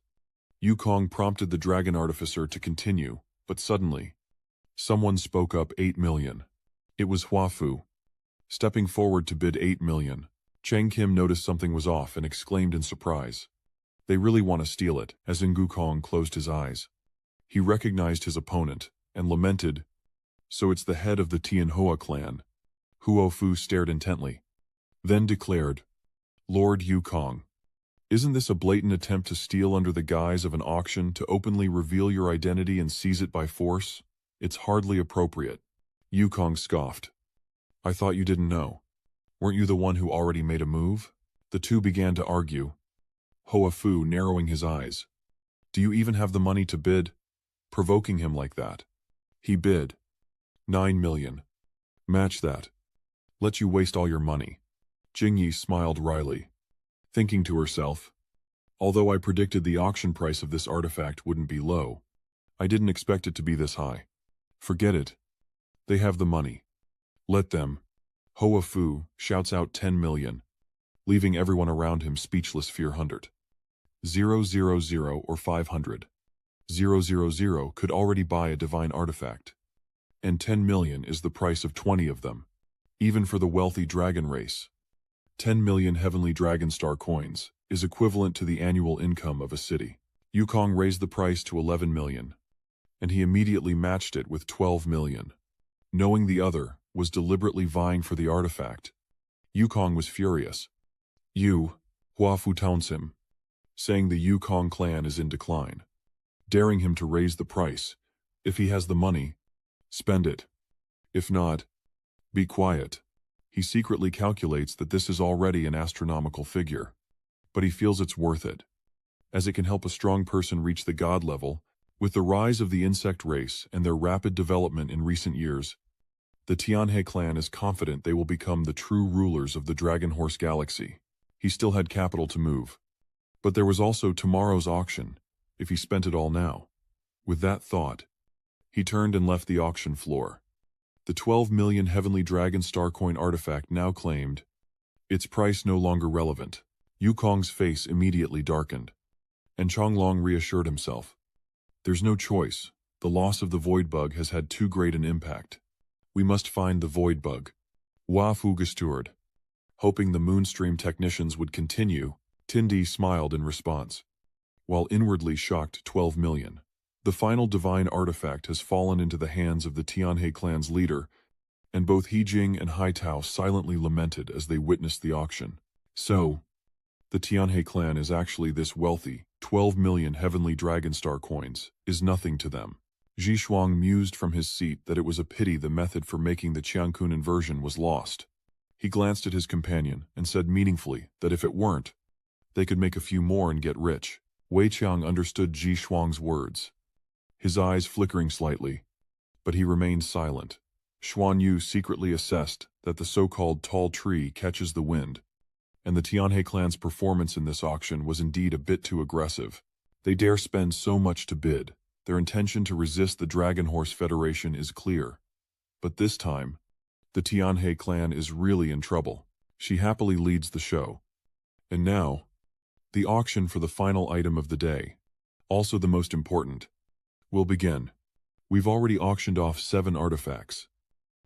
Yukong prompted the Dragon Artificer to continue, but suddenly, someone spoke up. 8 million. It was Hua Fu, stepping forward to bid 8 million. Cheng Kim noticed something was off and exclaimed in surprise. They really want to steal it. As Ngukong closed his eyes, he recognized his opponent and lamented, so it's the head of the Tianhua clan. Huo Fu stared intently, then declared, Lord Yukong, isn't this a blatant attempt to steal under the guise of an auction to openly reveal your identity and seize it by force? It's hardly appropriate. Yukong scoffed. I thought you didn't know. Weren't you the one who already made a move? The two began to argue, Hoa Fu narrowing his eyes. Do you even have the money to bid? Provoking him like that. He bid 9 million. Match that. Let you waste all your money. Jingyi smiled wryly, thinking to herself, although I predicted the auction price of this artifact wouldn't be low, I didn't expect it to be this high. Forget it. They have the money. Let them. Hoa Fu shouts out 10 million, leaving everyone around him speechless. 400. 000 or 500. 000 could already buy a divine artifact. And 10 million is the price of 20 of them. Even for the wealthy dragon race. 10 million heavenly dragon star coins is equivalent to the annual income of a city. Yukong raised the price to 11 million. And he immediately matched it with 12 million. Knowing the other was deliberately vying for the artifact, Yukong was furious. Hua Fu taunts him, saying the Yukong clan is in decline, daring him to raise the price. If he has the money, spend it. If not, be quiet. He secretly calculates that this is already an astronomical figure, but he feels it's worth it, as it can help a strong person reach the god level. With the rise of the insect race and their rapid development in recent years, the Tianhe clan is confident they will become the true rulers of the Dragon Horse Galaxy. He still had capital to move, but there was also tomorrow's auction, if he spent it all now. With that thought, he turned and left the auction floor. The 12 million Heavenly Dragon Star Coin artifact now claimed, its price no longer relevant. Yukong's face immediately darkened, and Chonglong reassured himself. There's no choice. The loss of the Void Bug has had too great an impact. We must find the Void Bug. Hua Fu gestured. Hoping the Moonstream technicians would continue, Tindi smiled in response, while inwardly shocked 12 million. The final divine artifact has fallen into the hands of the Tianhe clan's leader, and both He Jing and Hai Tao silently lamented as they witnessed the auction. So, the Tianhe clan is actually this wealthy. 12 million heavenly dragon star coins is nothing to them. Zhishuang mused from his seat that it was a pity the method for making the Qiankun inversion was lost. He glanced at his companion and said meaningfully that if it weren't, they could make a few more and get rich. Wei Qiang understood Zhishuang's words, his eyes flickering slightly, but he remained silent. Xuanyu secretly assessed that the so-called tall tree catches the wind, and the Tianhe clan's performance in this auction was indeed a bit too aggressive. They dare spend so much to bid. Their intention to resist the Dragon Horse Federation is clear. But this time, the Tianhe clan is really in trouble. She happily leads the show. And now, the auction for the final item of the day, also the most important, will begin. We've already auctioned off 7 artifacts,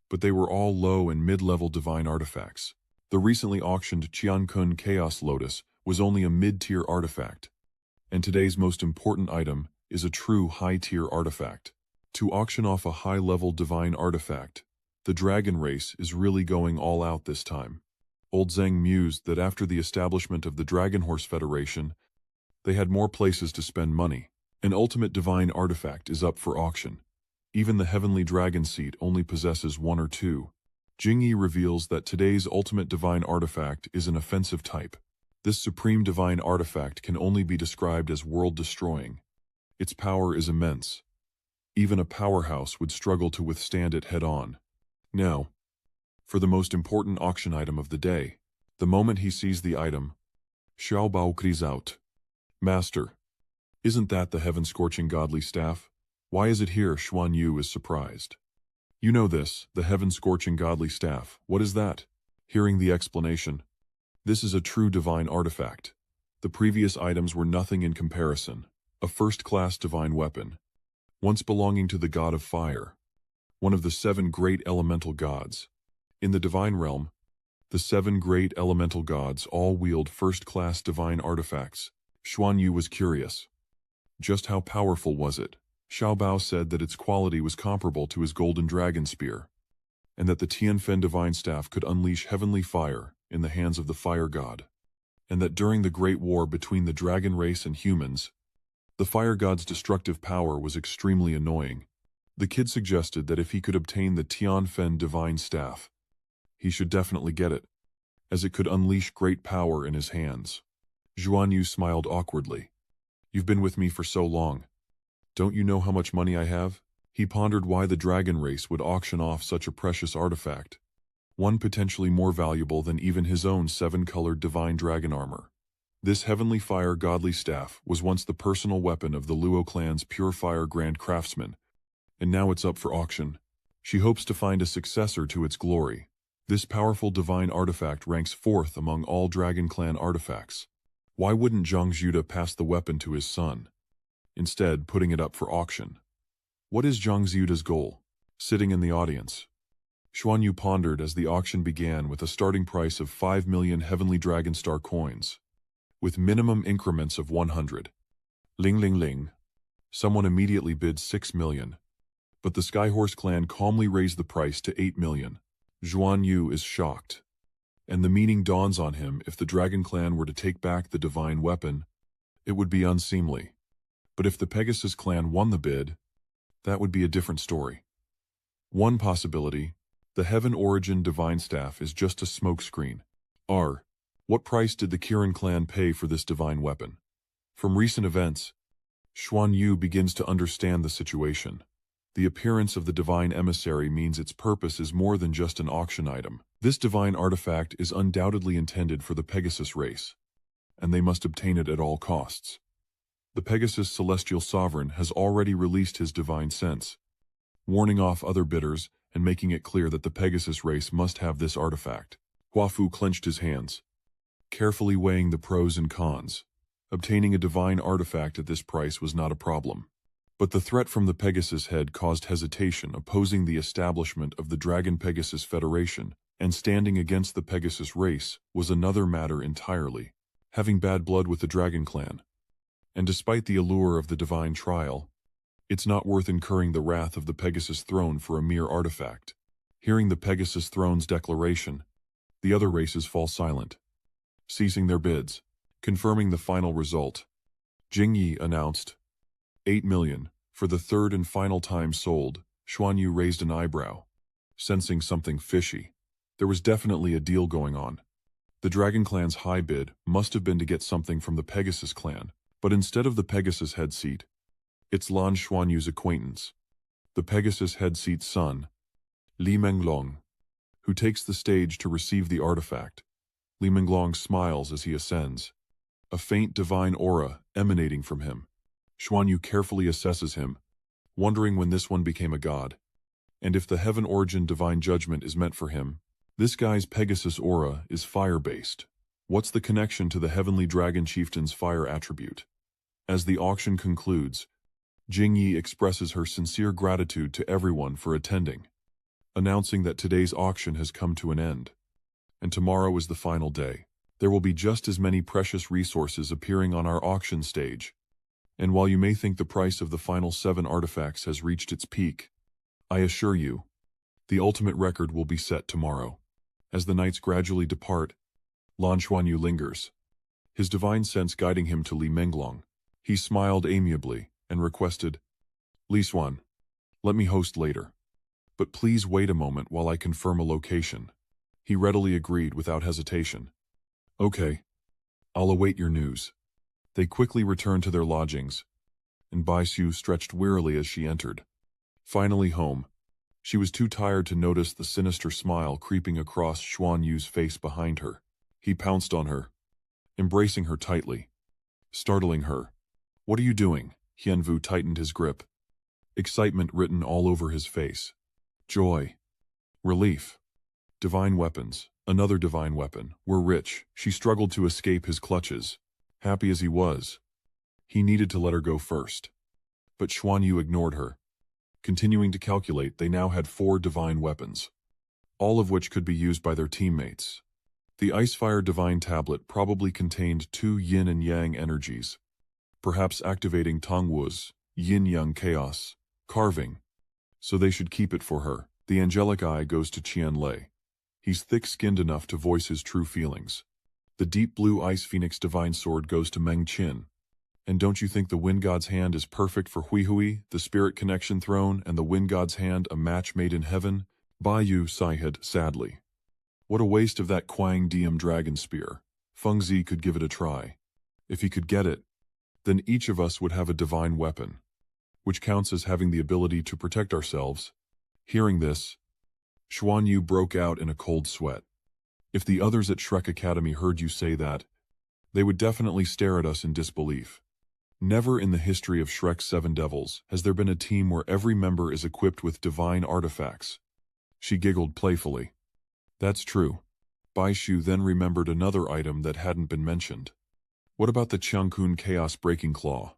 but they were all low and mid-level divine artifacts. The recently auctioned Qiankun Chaos Lotus was only a mid-tier artifact, and today's most important item is a true high-tier artifact. To auction off a high-level divine artifact, the dragon race is really going all out this time. Old Zheng mused that after the establishment of the Dragon Horse Federation, they had more places to spend money. An ultimate divine artifact is up for auction. Even the Heavenly Dragon Seat only possesses 1 or 2. Jingyi reveals that today's ultimate divine artifact is an offensive type. This supreme divine artifact can only be described as world-destroying. Its power is immense. Even a powerhouse would struggle to withstand it head-on. Now, for the most important auction item of the day. The moment he sees the item, Xiao Bao cries out, "Master, isn't that the heaven-scorching godly staff? Why is it here?" Xuanyu is surprised. "You know this, the heaven-scorching godly staff. What is that?" Hearing the explanation, "This is a true divine artifact. The previous items were nothing in comparison. A first-class divine weapon, once belonging to the god of fire, one of the 7 great elemental gods. In the divine realm, the 7 great elemental gods all wield first-class divine artifacts." Xuanyu was curious. Just how powerful was it? Xiao Bao said that its quality was comparable to his golden dragon spear, and that the Tianfen divine staff could unleash heavenly fire in the hands of the fire god, and that during the great war between the dragon race and humans, the fire god's destructive power was extremely annoying. The kid suggested that if he could obtain the Tianfen divine staff, he should definitely get it, as it could unleash great power in his hands. Xuanyu smiled awkwardly. "You've been with me for so long. Don't you know how much money I have?" He pondered why the dragon race would auction off such a precious artifact, one potentially more valuable than even his own 7-colored divine dragon armor. This heavenly fire godly staff was once the personal weapon of the Luo clan's pure fire grand craftsman, and now it's up for auction. She hopes to find a successor to its glory. This powerful divine artifact ranks 4th among all Dragon Clan artifacts. Why wouldn't Zhang Zhuda pass the weapon to his son, instead putting it up for auction? What is Zhang Zhuda's goal? Sitting in the audience, Xuanyu pondered as the auction began with a starting price of 5 million Heavenly Dragon Star coins, with minimum increments of 100. Ling ling ling. Someone immediately bid 6 million, but the Skyhorse clan calmly raised the price to 8 million. Xuanyu is shocked, and the meaning dawns on him. If the Dragon clan were to take back the divine weapon, it would be unseemly. But if the Pegasus clan won the bid, that would be a different story. One possibility: the Heaven Origin Divine Staff is just a smokescreen. What price did the Kirin clan pay for this divine weapon? From recent events, Xuanyu begins to understand the situation. The appearance of the divine emissary means its purpose is more than just an auction item. This divine artifact is undoubtedly intended for the Pegasus race, and they must obtain it at all costs. The Pegasus Celestial Sovereign has already released his divine sense, warning off other bidders and making it clear that the Pegasus race must have this artifact. Huafu clenched his hands, carefully weighing the pros and cons. Obtaining a divine artifact at this price was not a problem. But the threat from the Pegasus head caused hesitation, opposing the establishment of the Dragon Pegasus Federation, and standing against the Pegasus race was another matter entirely. Having bad blood with the Dragon clan, and despite the allure of the divine trial, it's not worth incurring the wrath of the Pegasus throne for a mere artifact. Hearing the Pegasus throne's declaration, the other races fall silent, ceasing their bids. Confirming the final result, Jingyi announced 8 million for the third and final time sold. Xuanyu raised an eyebrow, sensing something fishy. There was definitely a deal going on. The Dragon clan's high bid must have been to get something from the Pegasus clan, but instead of the Pegasus head seat, it's Lan Xuanyu's acquaintance, the Pegasus head seat's son, Li Menglong, who takes the stage to receive the artifact. Li Menglong smiles as he ascends, a faint divine aura emanating from him. Xuanyu carefully assesses him, wondering when this one became a god, and if the Heaven Origin Divine Judgment is meant for him. This guy's Pegasus aura is fire-based. What's the connection to the Heavenly Dragon Chieftain's fire attribute? As the auction concludes, Jingyi expresses her sincere gratitude to everyone for attending, announcing that today's auction has come to an end, and tomorrow is the final day. There will be just as many precious resources appearing on our auction stage, and while you may think the price of the final 7 artifacts has reached its peak, I assure you, the ultimate record will be set tomorrow. As the knights gradually depart, Lan Xuanyu lingers, his divine sense guiding him to Li Menglong. He smiled amiably and requested, "Li Xuan, let me host later. But please wait a moment while I confirm a location." He readily agreed without hesitation. "Okay, I'll await your news." They quickly returned to their lodgings, and Bai Xu stretched wearily as she entered. Finally home, she was too tired to notice the sinister smile creeping across Xuanyu's face behind her. He pounced on her, embracing her tightly, startling her. "What are you doing?" Hianvu tightened his grip, excitement written all over his face. Joy, relief, divine weapons, another divine weapon, were rich. She struggled to escape his clutches. Happy as he was, he needed to let her go first. But Xuanyu ignored her, continuing to calculate. They now had 4 divine weapons, all of which could be used by their teammates. The Icefire Divine Tablet probably contained 2 yin and yang energies, perhaps activating Tongwu's yin-yang chaos carving, so they should keep it for her. The angelic eye goes to Qian Lei. He's thick-skinned enough to voice his true feelings. The deep blue Ice Phoenix Divine Sword goes to Meng Qin. And don't you think the Wind God's Hand is perfect for Hui Hui, the Spirit Connection Throne, and the Wind God's Hand a match made in heaven? Bai Yu sighed sadly. What a waste of that Quang Diem Dragon Spear. Feng Zi could give it a try. If he could get it, then each of us would have a divine weapon, which counts as having the ability to protect ourselves. Hearing this, Xuanyu broke out in a cold sweat. If the others at Shrek Academy heard you say that, they would definitely stare at us in disbelief. Never in the history of Shrek's 7 Devils has there been a team where every member is equipped with divine artifacts. She giggled playfully. That's true. Bai Shu then remembered another item that hadn't been mentioned. What about the Qiangkun Chaos Breaking Claw?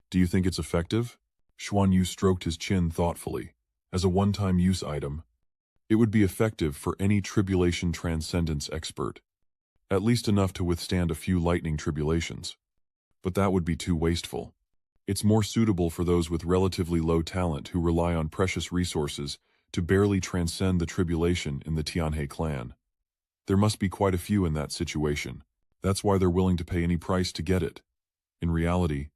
Do you think it's effective? Xuanyu stroked his chin thoughtfully. As a one-time use item, it would be effective for any tribulation transcendence expert. At least enough to withstand a few lightning tribulations. But that would be too wasteful. It's more suitable for those with relatively low talent who rely on precious resources to barely transcend the tribulation in the Tianhe clan. There must be quite a few in that situation. That's why they're willing to pay any price to get it. In reality,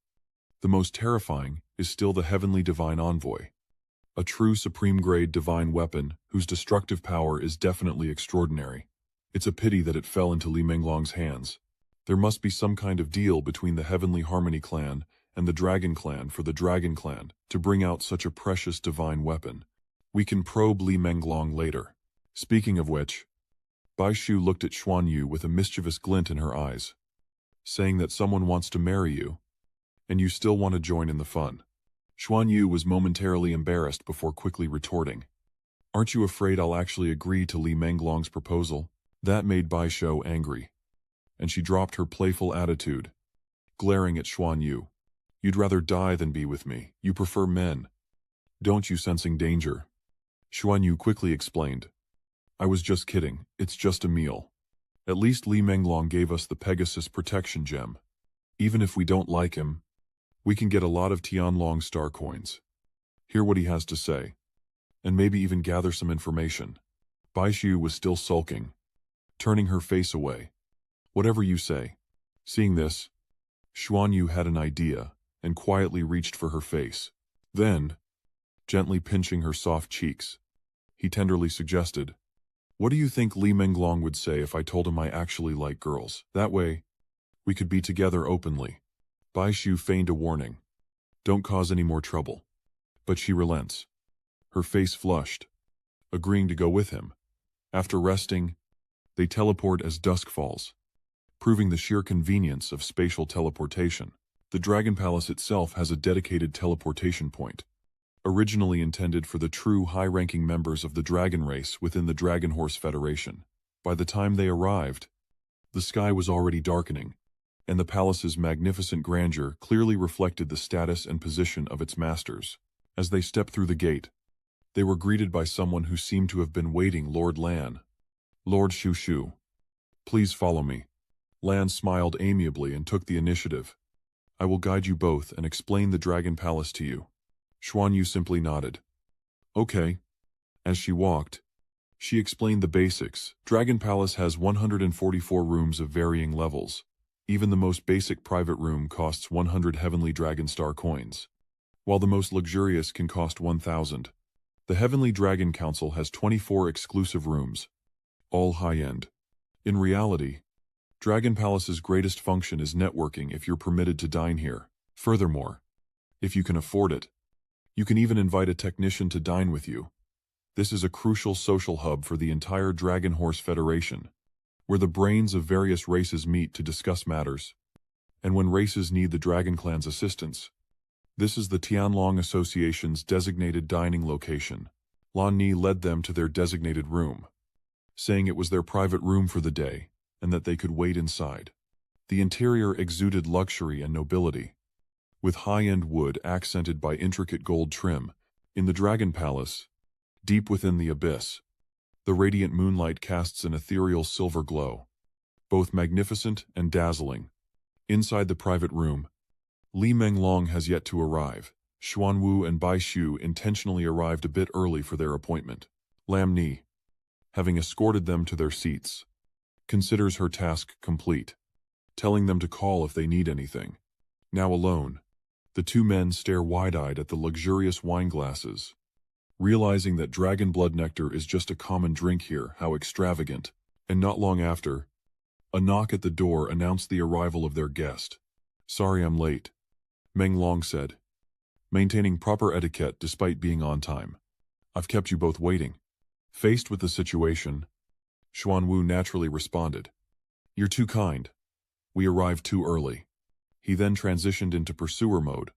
the most terrifying is still the Heavenly Divine Envoy. A true supreme-grade divine weapon whose destructive power is definitely extraordinary. It's a pity that it fell into Li Menglong's hands. There must be some kind of deal between the Heavenly Harmony clan and the Dragon clan for the Dragon clan to bring out such a precious divine weapon. We can probe Li Menglong later. Speaking of which, Bai Shu looked at Xuanyu with a mischievous glint in her eyes, saying that someone wants to marry you, and you still want to join in the fun. Xuanyu was momentarily embarrassed before quickly retorting, "Aren't you afraid I'll actually agree to Li Menglong's proposal?" That made Bai Shu angry, and she dropped her playful attitude, glaring at Xuanyu. "You'd rather die than be with me. You prefer men. Don't you?" Sensing danger, Xuanyu quickly explained, "I was just kidding. It's just a meal. At least Li Menglong gave us the Pegasus protection gem. Even if we don't like him, we can get a lot of Tianlong star coins. Hear what he has to say, and maybe even gather some information." Bai Shu was still sulking, turning her face away. "Whatever you say." Seeing this, Xuanyu had an idea and quietly reached for her face. Then, gently pinching her soft cheeks, he tenderly suggested, "What do you think Li Menglong would say if I told him I actually like girls? That way, we could be together openly." Bai Shu feigned a warning, "Don't cause any more trouble." But she relents. Her face flushed, agreeing to go with him. After resting, they teleport as dusk falls, proving the sheer convenience of spatial teleportation. The Dragon Palace itself has a dedicated teleportation point, originally intended for the true high-ranking members of the dragon race within the Dragon Horse Federation. By the time they arrived, the sky was already darkening, and the palace's magnificent grandeur clearly reflected the status and position of its masters. As they stepped through the gate, they were greeted by someone who seemed to have been waiting, Lord Lan. "Lord Shu Shu, please follow me." Lan smiled amiably and took the initiative. "I will guide you both and explain the Dragon Palace to you." Xuanyu simply nodded. "Okay." As she walked, she explained the basics. Dragon Palace has 144 rooms of varying levels. Even the most basic private room costs 100 Heavenly Dragon Star coins, while the most luxurious can cost 1,000. The Heavenly Dragon Council has 24 exclusive rooms, all high-end. In reality, Dragon Palace's greatest function is networking if you're permitted to dine here. Furthermore, if you can afford it, you can even invite a technician to dine with you. This is a crucial social hub for the entire Dragon Horse Federation, where the brains of various races meet to discuss matters. And when races need the Dragon Clan's assistance, this is the Tianlong Association's designated dining location. Lan Ni led them to their designated room, saying it was their private room for the day, and that they could wait inside. The interior exuded luxury and nobility, with high-end wood accented by intricate gold trim. In the Dragon Palace, deep within the abyss, the radiant moonlight casts an ethereal silver glow, both magnificent and dazzling. Inside the private room, Li Menglong has yet to arrive. Xuanwu and Bai Shu intentionally arrived a bit early for their appointment. Lam Ni, having escorted them to their seats, considers her task complete, telling them to call if they need anything. Now alone, the two men stare wide-eyed at the luxurious wine glasses, realizing that dragon blood nectar is just a common drink here. How extravagant. And not long after, a knock at the door announced the arrival of their guest. "Sorry I'm late," Menglong said, maintaining proper etiquette despite being on time. "I've kept you both waiting." Faced with the situation, Xuanwu naturally responded, "You're too kind. We arrived too early." He then transitioned into pursuer mode,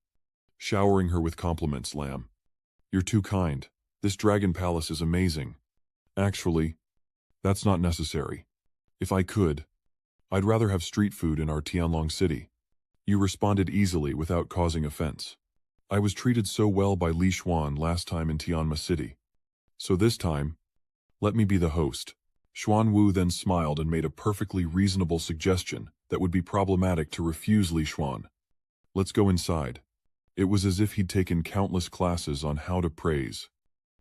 showering her with compliments. "Lam, you're too kind. This Dragon Palace is amazing. Actually, that's not necessary. If I could, I'd rather have street food in our Tianlong city. You responded easily without causing offense. I was treated so well by Li Xuan last time in Tianma City. So this time, let me be the host. Xuanwu then smiled and made a perfectly reasonable suggestion that would be problematic to refuse Li Xuan. Let's go inside. It was as if he'd taken countless classes on how to praise.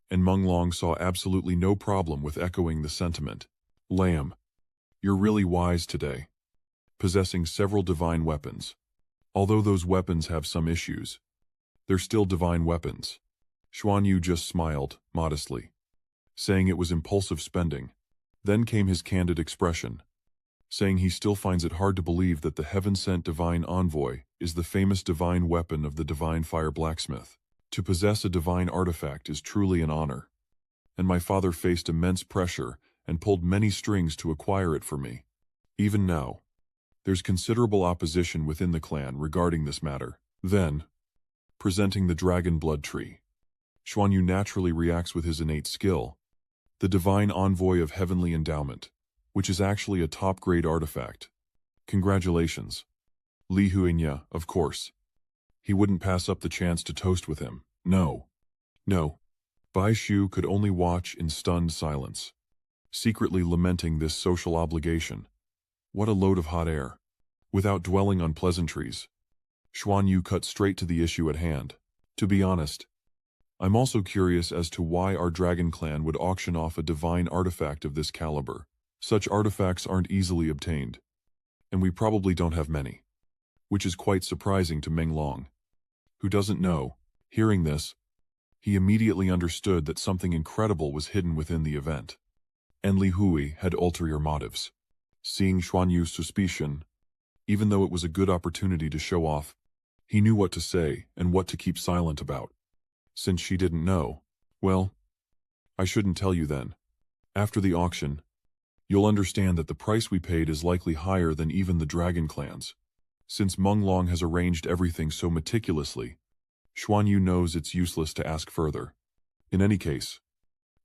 And Meng Long saw absolutely no problem with echoing the sentiment. Lamb, you're really wise today. Possessing several divine weapons. Although those weapons have some issues, they're still divine weapons. Xuanyu just smiled, modestly, saying it was impulsive spending. Then came his candid expression, saying he still finds it hard to believe that the heaven-sent divine envoy is the famous divine weapon of the divine fire blacksmith. To possess a divine artifact is truly an honor. And my father faced immense pressure and pulled many strings to acquire it for me. Even now, there's considerable opposition within the clan regarding this matter. Then, presenting the dragon blood tree, Xuanyu naturally reacts with his innate skill, the divine envoy of heavenly endowment, which is actually a top-grade artifact. Congratulations. Li Huinya, of course. He wouldn't pass up the chance to toast with him. No. No. Bai Shu could only watch in stunned silence, secretly lamenting this social obligation. What a load of hot air. Without dwelling on pleasantries, Xuanyu cut straight to the issue at hand. To be honest, I'm also curious as to why our dragon clan would auction off a divine artifact of this caliber. Such artifacts aren't easily obtained, and we probably don't have many, which is quite surprising to Meng Long, who doesn't know. Hearing this, he immediately understood that something incredible was hidden within the event. And Li Hui had ulterior motives. Seeing Xuanyu's suspicion, even though it was a good opportunity to show off, he knew what to say and what to keep silent about. Since she didn't know, well, I shouldn't tell you then. After the auction, you'll understand that the price we paid is likely higher than even the dragon clans. Since Meng Long has arranged everything so meticulously, Xuanyu knows it's useless to ask further. In any case,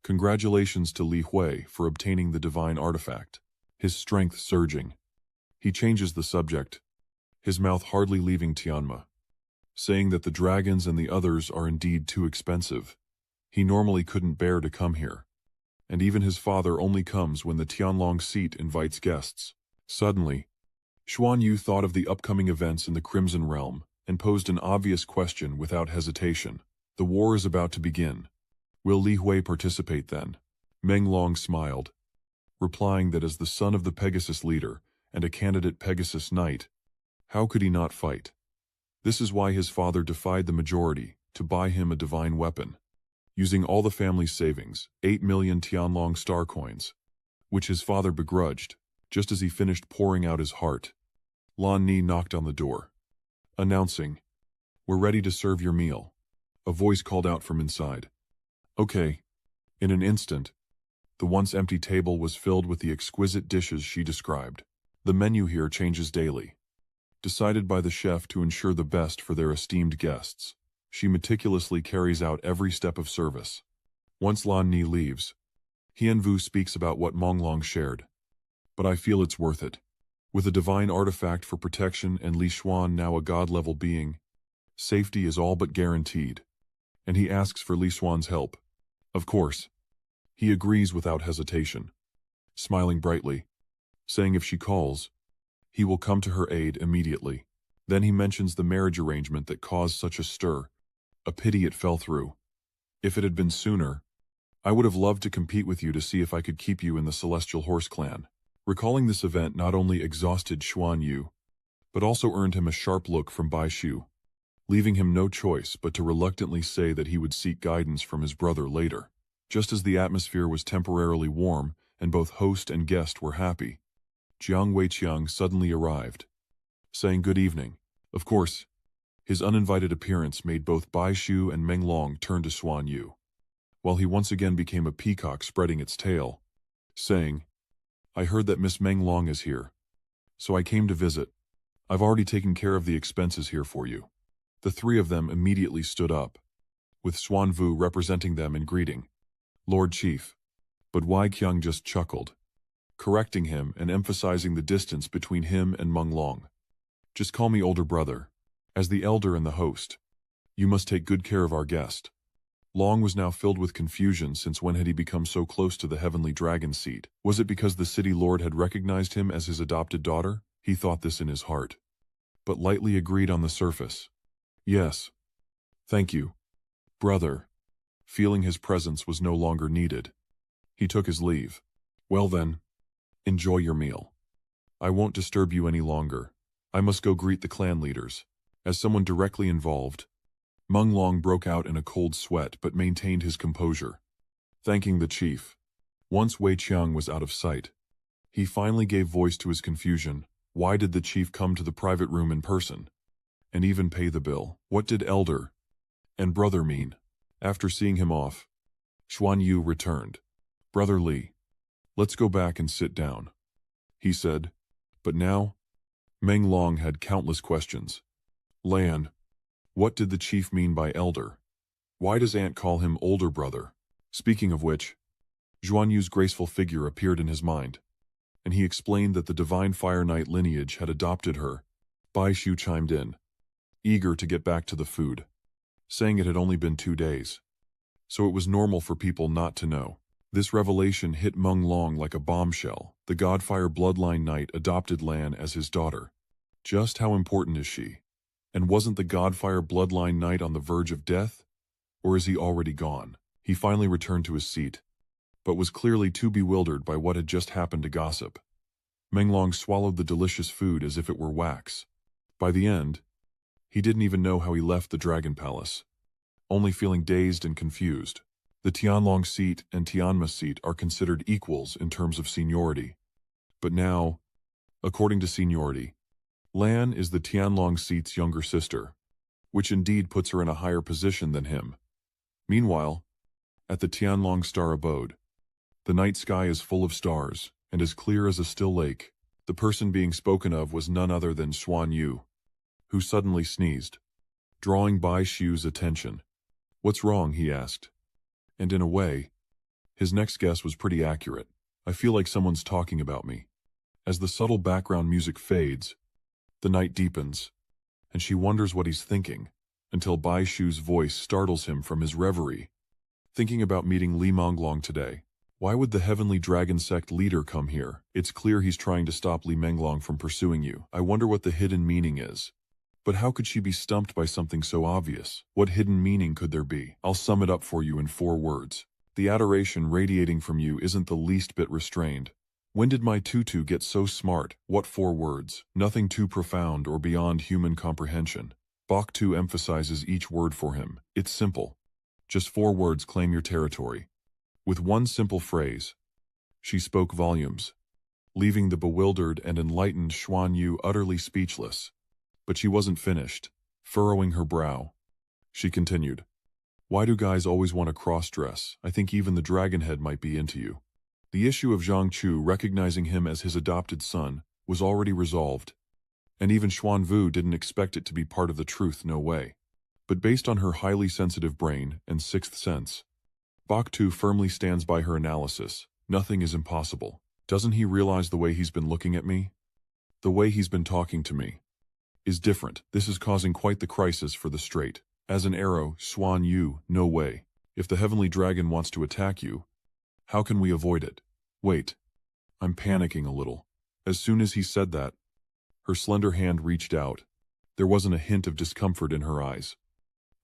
congratulations to Li Hui for obtaining the divine artifact. His strength surging, he changes the subject, his mouth hardly leaving Tianma, saying that the dragons and the others are indeed too expensive. He normally couldn't bear to come here, and even his father only comes when the Tianlong seat invites guests. Suddenly, Xuanyu thought of the upcoming events in the Crimson Realm and posed an obvious question without hesitation. The war is about to begin. Will Li Hui participate then? Meng Long smiled, replying that as the son of the Pegasus leader and a candidate Pegasus knight, how could he not fight? This is why his father defied the majority to buy him a divine weapon, using all the family's savings, 8 million Tianlong star coins, which his father begrudged. Just as he finished pouring out his heart, Lan Ni knocked on the door, announcing, "We're ready to serve your meal." A voice called out from inside. Okay. In an instant, the once empty table was filled with the exquisite dishes she described. The menu here changes daily, decided by the chef to ensure the best for their esteemed guests. She meticulously carries out every step of service. Once Lan Ni leaves, Hian Vu speaks about what Meng Long shared. But I feel it's worth it. With a divine artifact for protection and Li Xuan now a god-level being, safety is all but guaranteed. And he asks for Li Xuan's help. Of course. He agrees without hesitation, smiling brightly, saying if she calls, he will come to her aid immediately. Then he mentions the marriage arrangement that caused such a stir. A pity it fell through. If it had been sooner, I would have loved to compete with you to see if I could keep you in the Celestial Horse clan. Recalling this event not only exhausted Xuanyu, but also earned him a sharp look from Bai Shu, leaving him no choice but to reluctantly say that he would seek guidance from his brother later. Just as the atmosphere was temporarily warm and both host and guest were happy, Jiang Weiqiang suddenly arrived, saying good evening. Of course, his uninvited appearance made both Bai Shu and Meng Long turn to Xuanyu, while he once again became a peacock spreading its tail, saying, I heard that Miss Meng Long is here, so I came to visit. I've already taken care of the expenses here for you. The three of them immediately stood up, with Xuanvu representing them in greeting. Lord Chief. But Wei Qiang just chuckled, correcting him and emphasizing the distance between him and Meng Long. Just call me older brother. As the elder and the host, you must take good care of our guest. Long was now filled with confusion, since when had he become so close to the heavenly dragon seat? Was it because the city lord had recognized him as his adopted daughter? He thought this in his heart, but lightly agreed on the surface. Yes. Thank you, brother. Feeling his presence was no longer needed, he took his leave. Well then, enjoy your meal. I won't disturb you any longer. I must go greet the clan leaders. As someone directly involved, Meng Long broke out in a cold sweat but maintained his composure. Thanking the chief. Once Wei Qiang was out of sight, he finally gave voice to his confusion. Why did the chief come to the private room in person? And even pay the bill? What did elder and brother mean? After seeing him off, Xuanyu returned. Brother Li, let's go back and sit down, he said. But now, Meng Long had countless questions. Lan, what did the chief mean by elder? Why does aunt call him older brother? Speaking of which, Xuanyu's graceful figure appeared in his mind, and he explained that the divine Fire Knight lineage had adopted her. Bai Shu chimed in, eager to get back to the food, saying it had only been 2 days, so it was normal for people not to know. This revelation hit Meng Long like a bombshell. The Godfire bloodline knight adopted Lan as his daughter. Just how important is she? And wasn't the Godfire bloodline knight on the verge of death? Or is he already gone? He finally returned to his seat, but was clearly too bewildered by what had just happened to gossip. Meng Long swallowed the delicious food as if it were wax. By the end, he didn't even know how he left the Dragon Palace, only feeling dazed and confused. The Tianlong seat and Tianma seat are considered equals in terms of seniority. But now, according to seniority, Lan is the Tianlong seat's younger sister, which indeed puts her in a higher position than him. Meanwhile, at the Tianlong star abode, the night sky is full of stars and as clear as a still lake. The person being spoken of was none other than Xuanyu, who suddenly sneezed, drawing Bai Shu's attention. What's wrong? He asked. And in a way, his next guess was pretty accurate. I feel like someone's talking about me. As the subtle background music fades, the night deepens, and she wonders what he's thinking, until Bai Shu's voice startles him from his reverie. Thinking about meeting Li Menglong today. Why would the Heavenly Dragon Sect leader come here? It's clear he's trying to stop Li Menglong from pursuing you. I wonder what the hidden meaning is. But how could she be stumped by something so obvious? What hidden meaning could there be? I'll sum it up for you in 4 words. The adoration radiating from you isn't the least bit restrained. When did my tutu get so smart? What 4 words? Nothing too profound or beyond human comprehension. Bok Tu emphasizes each word for him. It's simple. Just 4 words claim your territory. With one simple phrase, she spoke volumes, leaving the bewildered and enlightened Xuanyu utterly speechless. But she wasn't finished. Furrowing her brow, she continued. Why do guys always want to cross-dress? I think even the Dragonhead might be into you. The issue of Zhang Chu recognizing him as his adopted son was already resolved, and even Xuanvu didn't expect it to be part of the truth, no way. But based on her highly sensitive brain and 6th sense, Bok Tu firmly stands by her analysis. Nothing is impossible. Doesn't he realize the way he's been looking at me? The way he's been talking to me is different. This is causing quite the crisis for the straight. As an arrow, Xuanyu, no way. If the Heavenly Dragon wants to attack you, how can we avoid it? Wait. I'm panicking a little. As soon as he said that, her slender hand reached out. There wasn't a hint of discomfort in her eyes.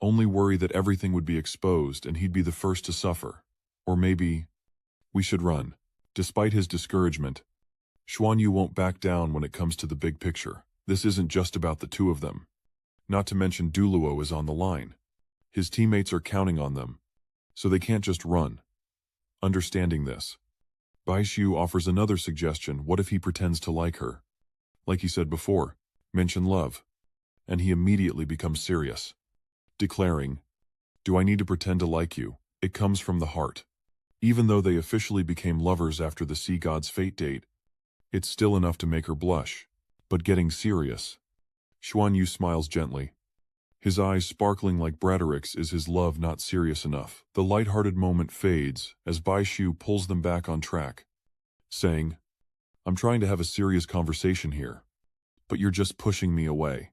Only worry that everything would be exposed and he'd be the first to suffer. Or maybe, we should run. Despite his discouragement, Xuanyu won't back down when it comes to the big picture. This isn't just about the 2 of them. Not to mention Duluo is on the line. His teammates are counting on them, so they can't just run. Understanding this, Bai Shu offers another suggestion. What if he pretends to like her? Like he said before, mention love, and he immediately becomes serious, declaring, do I need to pretend to like you? It comes from the heart. Even though they officially became lovers after the Sea God's fate date, it's still enough to make her blush. But getting serious, Xuanyu smiles gently. His eyes sparkling like Braderick's. Is his love not serious enough? The light-hearted moment fades as Bai Shu pulls them back on track, saying, I'm trying to have a serious conversation here, but you're just pushing me away.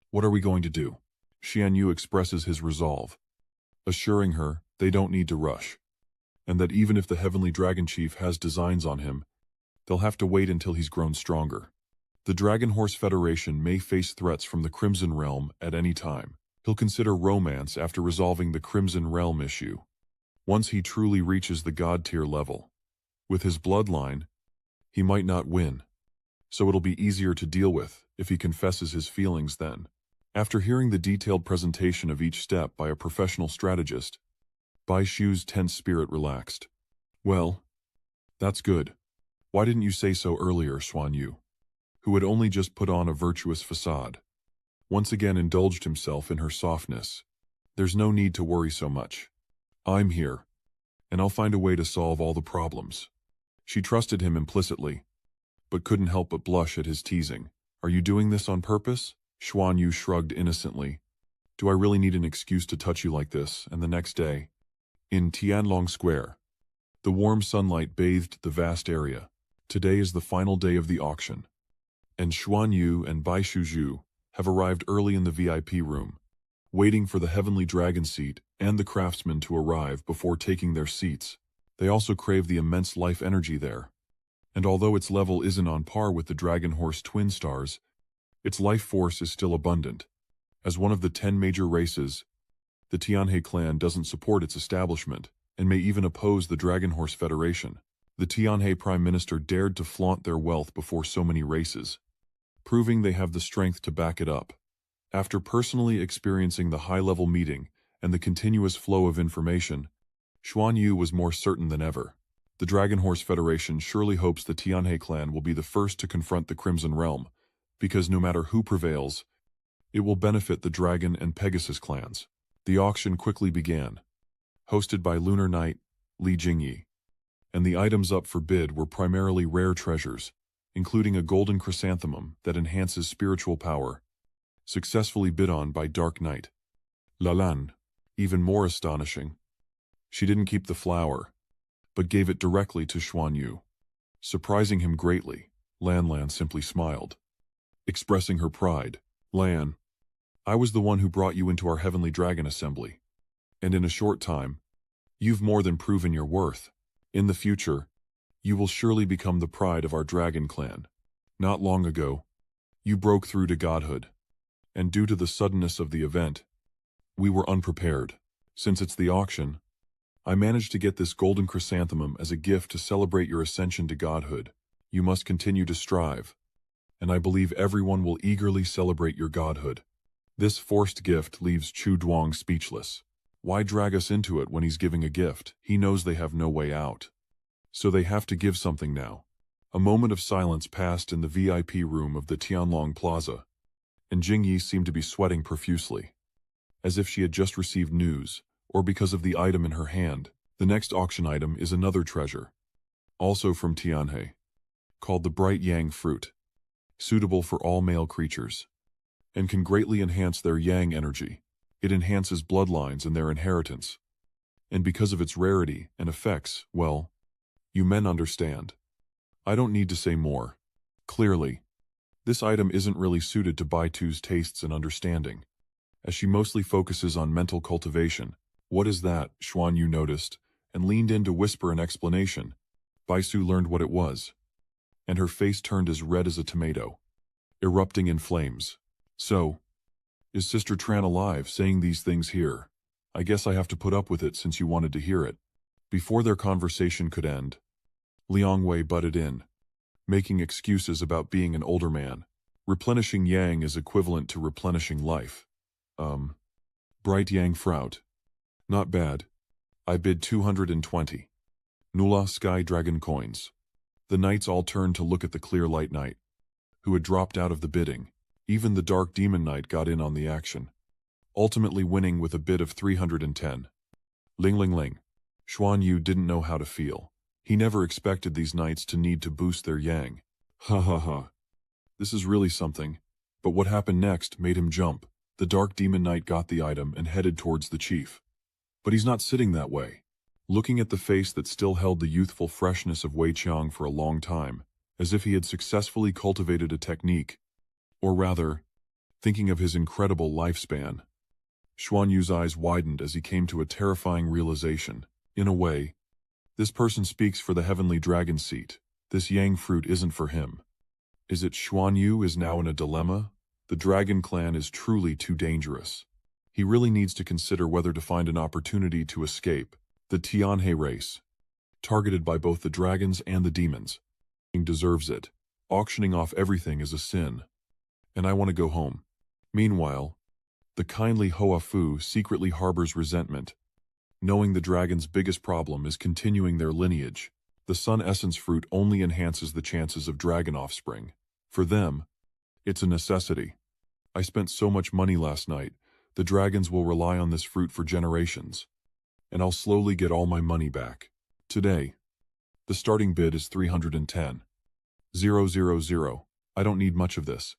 What are we going to do? Xuanyu expresses his resolve, assuring her they don't need to rush, and that even if the Heavenly Dragon Chief has designs on him, they'll have to wait until he's grown stronger. The Dragon Horse Federation may face threats from the Crimson Realm at any time. He'll consider romance after resolving the Crimson Realm issue, once he truly reaches the God tier level. With his bloodline, he might not win, so it'll be easier to deal with if he confesses his feelings then. After hearing the detailed presentation of each step by a professional strategist, Bai Shu's tense spirit relaxed. Well, that's good. Why didn't you say so earlier, Xuanyu, who had only just put on a virtuous facade, once again indulged himself in her softness. There's no need to worry so much. I'm here, and I'll find a way to solve all the problems. She trusted him implicitly, but couldn't help but blush at his teasing. Are you doing this on purpose? Xuanyu shrugged innocently. Do I really need an excuse to touch you like this? And the next day, in Tianlong Square, the warm sunlight bathed the vast area. Today is the final day of the auction, and Xuanyu and Bai Shuju have arrived early in the VIP room, waiting for the Heavenly Dragon seat and the craftsmen to arrive before taking their seats. They also crave the immense life energy there, and although its level isn't on par with the Dragon Horse twin stars, its life force is still abundant. As one of the 10 major races, the Tianhe clan doesn't support its establishment, and may even oppose the Dragon Horse Federation. The Tianhe Prime Minister dared to flaunt their wealth before so many races, proving they have the strength to back it up. After personally experiencing the high-level meeting and the continuous flow of information, Xuanyu was more certain than ever. The Dragon Horse Federation surely hopes the Tianhe clan will be the first to confront the Crimson Realm, because no matter who prevails, it will benefit the Dragon and Pegasus clans. The auction quickly began, hosted by Lunar Knight Li Jingyi, and the items up for bid were primarily rare treasures, including a golden chrysanthemum that enhances spiritual power, successfully bid on by Dark Knight Lan. Even more astonishing, she didn't keep the flower, but gave it directly to Xuanyu. Surprising him greatly, Lan simply smiled, expressing her pride. Lan, I was the one who brought you into our Heavenly Dragon Assembly, and in a short time, you've more than proven your worth. In the future, you will surely become the pride of our dragon clan. Not long ago, you broke through to godhood, and due to the suddenness of the event, we were unprepared. Since it's the auction, I managed to get this golden chrysanthemum as a gift to celebrate your ascension to godhood. You must continue to strive, and I believe everyone will eagerly celebrate your godhood. This forced gift leaves Chu Duang speechless. Why drag us into it when he's giving a gift? He knows they have no way out. So they have to give something now. A moment of silence passed in the VIP room of the Tianlong Plaza, and Jingyi seemed to be sweating profusely, as if she had just received news, or because of the item in her hand. The next auction item is another treasure, also from Tianhe, called the Bright Yang Fruit, suitable for all male creatures, and can greatly enhance their yang energy. It enhances bloodlines and their inheritance, and because of its rarity and effects, well, you men understand. I don't need to say more. Clearly, this item isn't really suited to Baitu's tastes and understanding, as she mostly focuses on mental cultivation. What is that? Xuanyu noticed, and leaned in to whisper an explanation. Baisu learned what it was, and her face turned as red as a tomato, erupting in flames. So, is Sister Tran alive, saying these things here? I guess I have to put up with it since you wanted to hear it. Before their conversation could end, Liang Wei butted in, making excuses about being an older man. Replenishing yang is equivalent to replenishing life. Bright Yang Fruit. Not bad. I bid 220. Nula Sky Dragon coins. The knights all turned to look at the Clear Light Knight, who had dropped out of the bidding. Even the Dark Demon Knight got in on the action, ultimately winning with a bid of 310. Ling Ling Ling. Xuanyu didn't know how to feel. He never expected these knights to need to boost their yang. Ha ha ha. This is really something. But what happened next made him jump. The Dark Demon Knight got the item and headed towards the chief. But he's not sitting that way. Looking at the face that still held the youthful freshness of Wei Qiang for a long time, as if he had successfully cultivated a technique, or rather, thinking of his incredible lifespan. Xuanyu's eyes widened as he came to a terrifying realization. In a way, this person speaks for the heavenly dragon seat. This yang fruit isn't for him. Is it Xuanyu is now in a dilemma? The dragon clan is truly too dangerous. He really needs to consider whether to find an opportunity to escape. The Tianhe race, targeted by both the dragons and the demons, deserves it. Auctioning off everything is a sin. And I want to go home. Meanwhile, the kindly Hoa Fu secretly harbors resentment, knowing the dragon's biggest problem is continuing their lineage. The sun essence fruit only enhances the chances of dragon offspring. For them, it's a necessity. I spent so much money last night, the dragons will rely on this fruit for generations, and I'll slowly get all my money back. Today, the starting bid is 310. 000. I don't need much of this.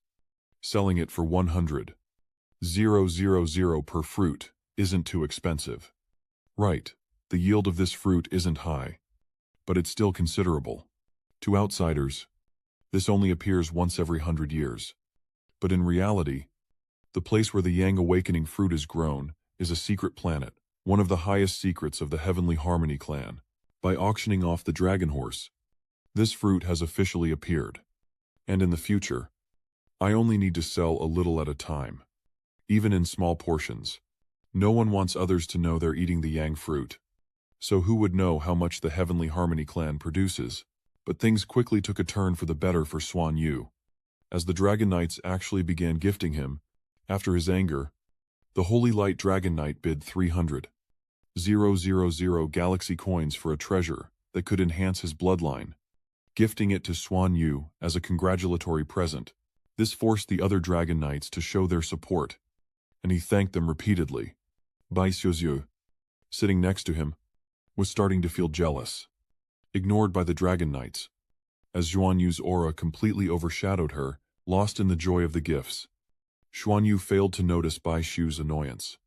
Selling it for 100. 000 per fruit isn't too expensive. Right, the yield of this fruit isn't high, but it's still considerable. To outsiders, this only appears once every 100 years. But in reality, the place where the Yang Awakening fruit is grown is a secret planet, one of the highest secrets of the Heavenly Harmony clan. By auctioning off the dragon horse, this fruit has officially appeared. And in the future, I only need to sell a little at a time, even in small portions. No one wants others to know they're eating the Yang fruit. So who would know how much the Heavenly Harmony clan produces? But things quickly took a turn for the better for Xuanyu. As the Dragon Knights actually began gifting him, after his anger, the Holy Light Dragon Knight bid 300. 000 galaxy coins for a treasure that could enhance his bloodline, gifting it to Xuanyu as a congratulatory present. This forced the other Dragon Knights to show their support, and he thanked them repeatedly. Bai Xiuzhu, sitting next to him, was starting to feel jealous, ignored by the Dragon Knights, as Xuanyu's aura completely overshadowed her, lost in the joy of the gifts. Xuanyu failed to notice Bai Xiu's annoyance,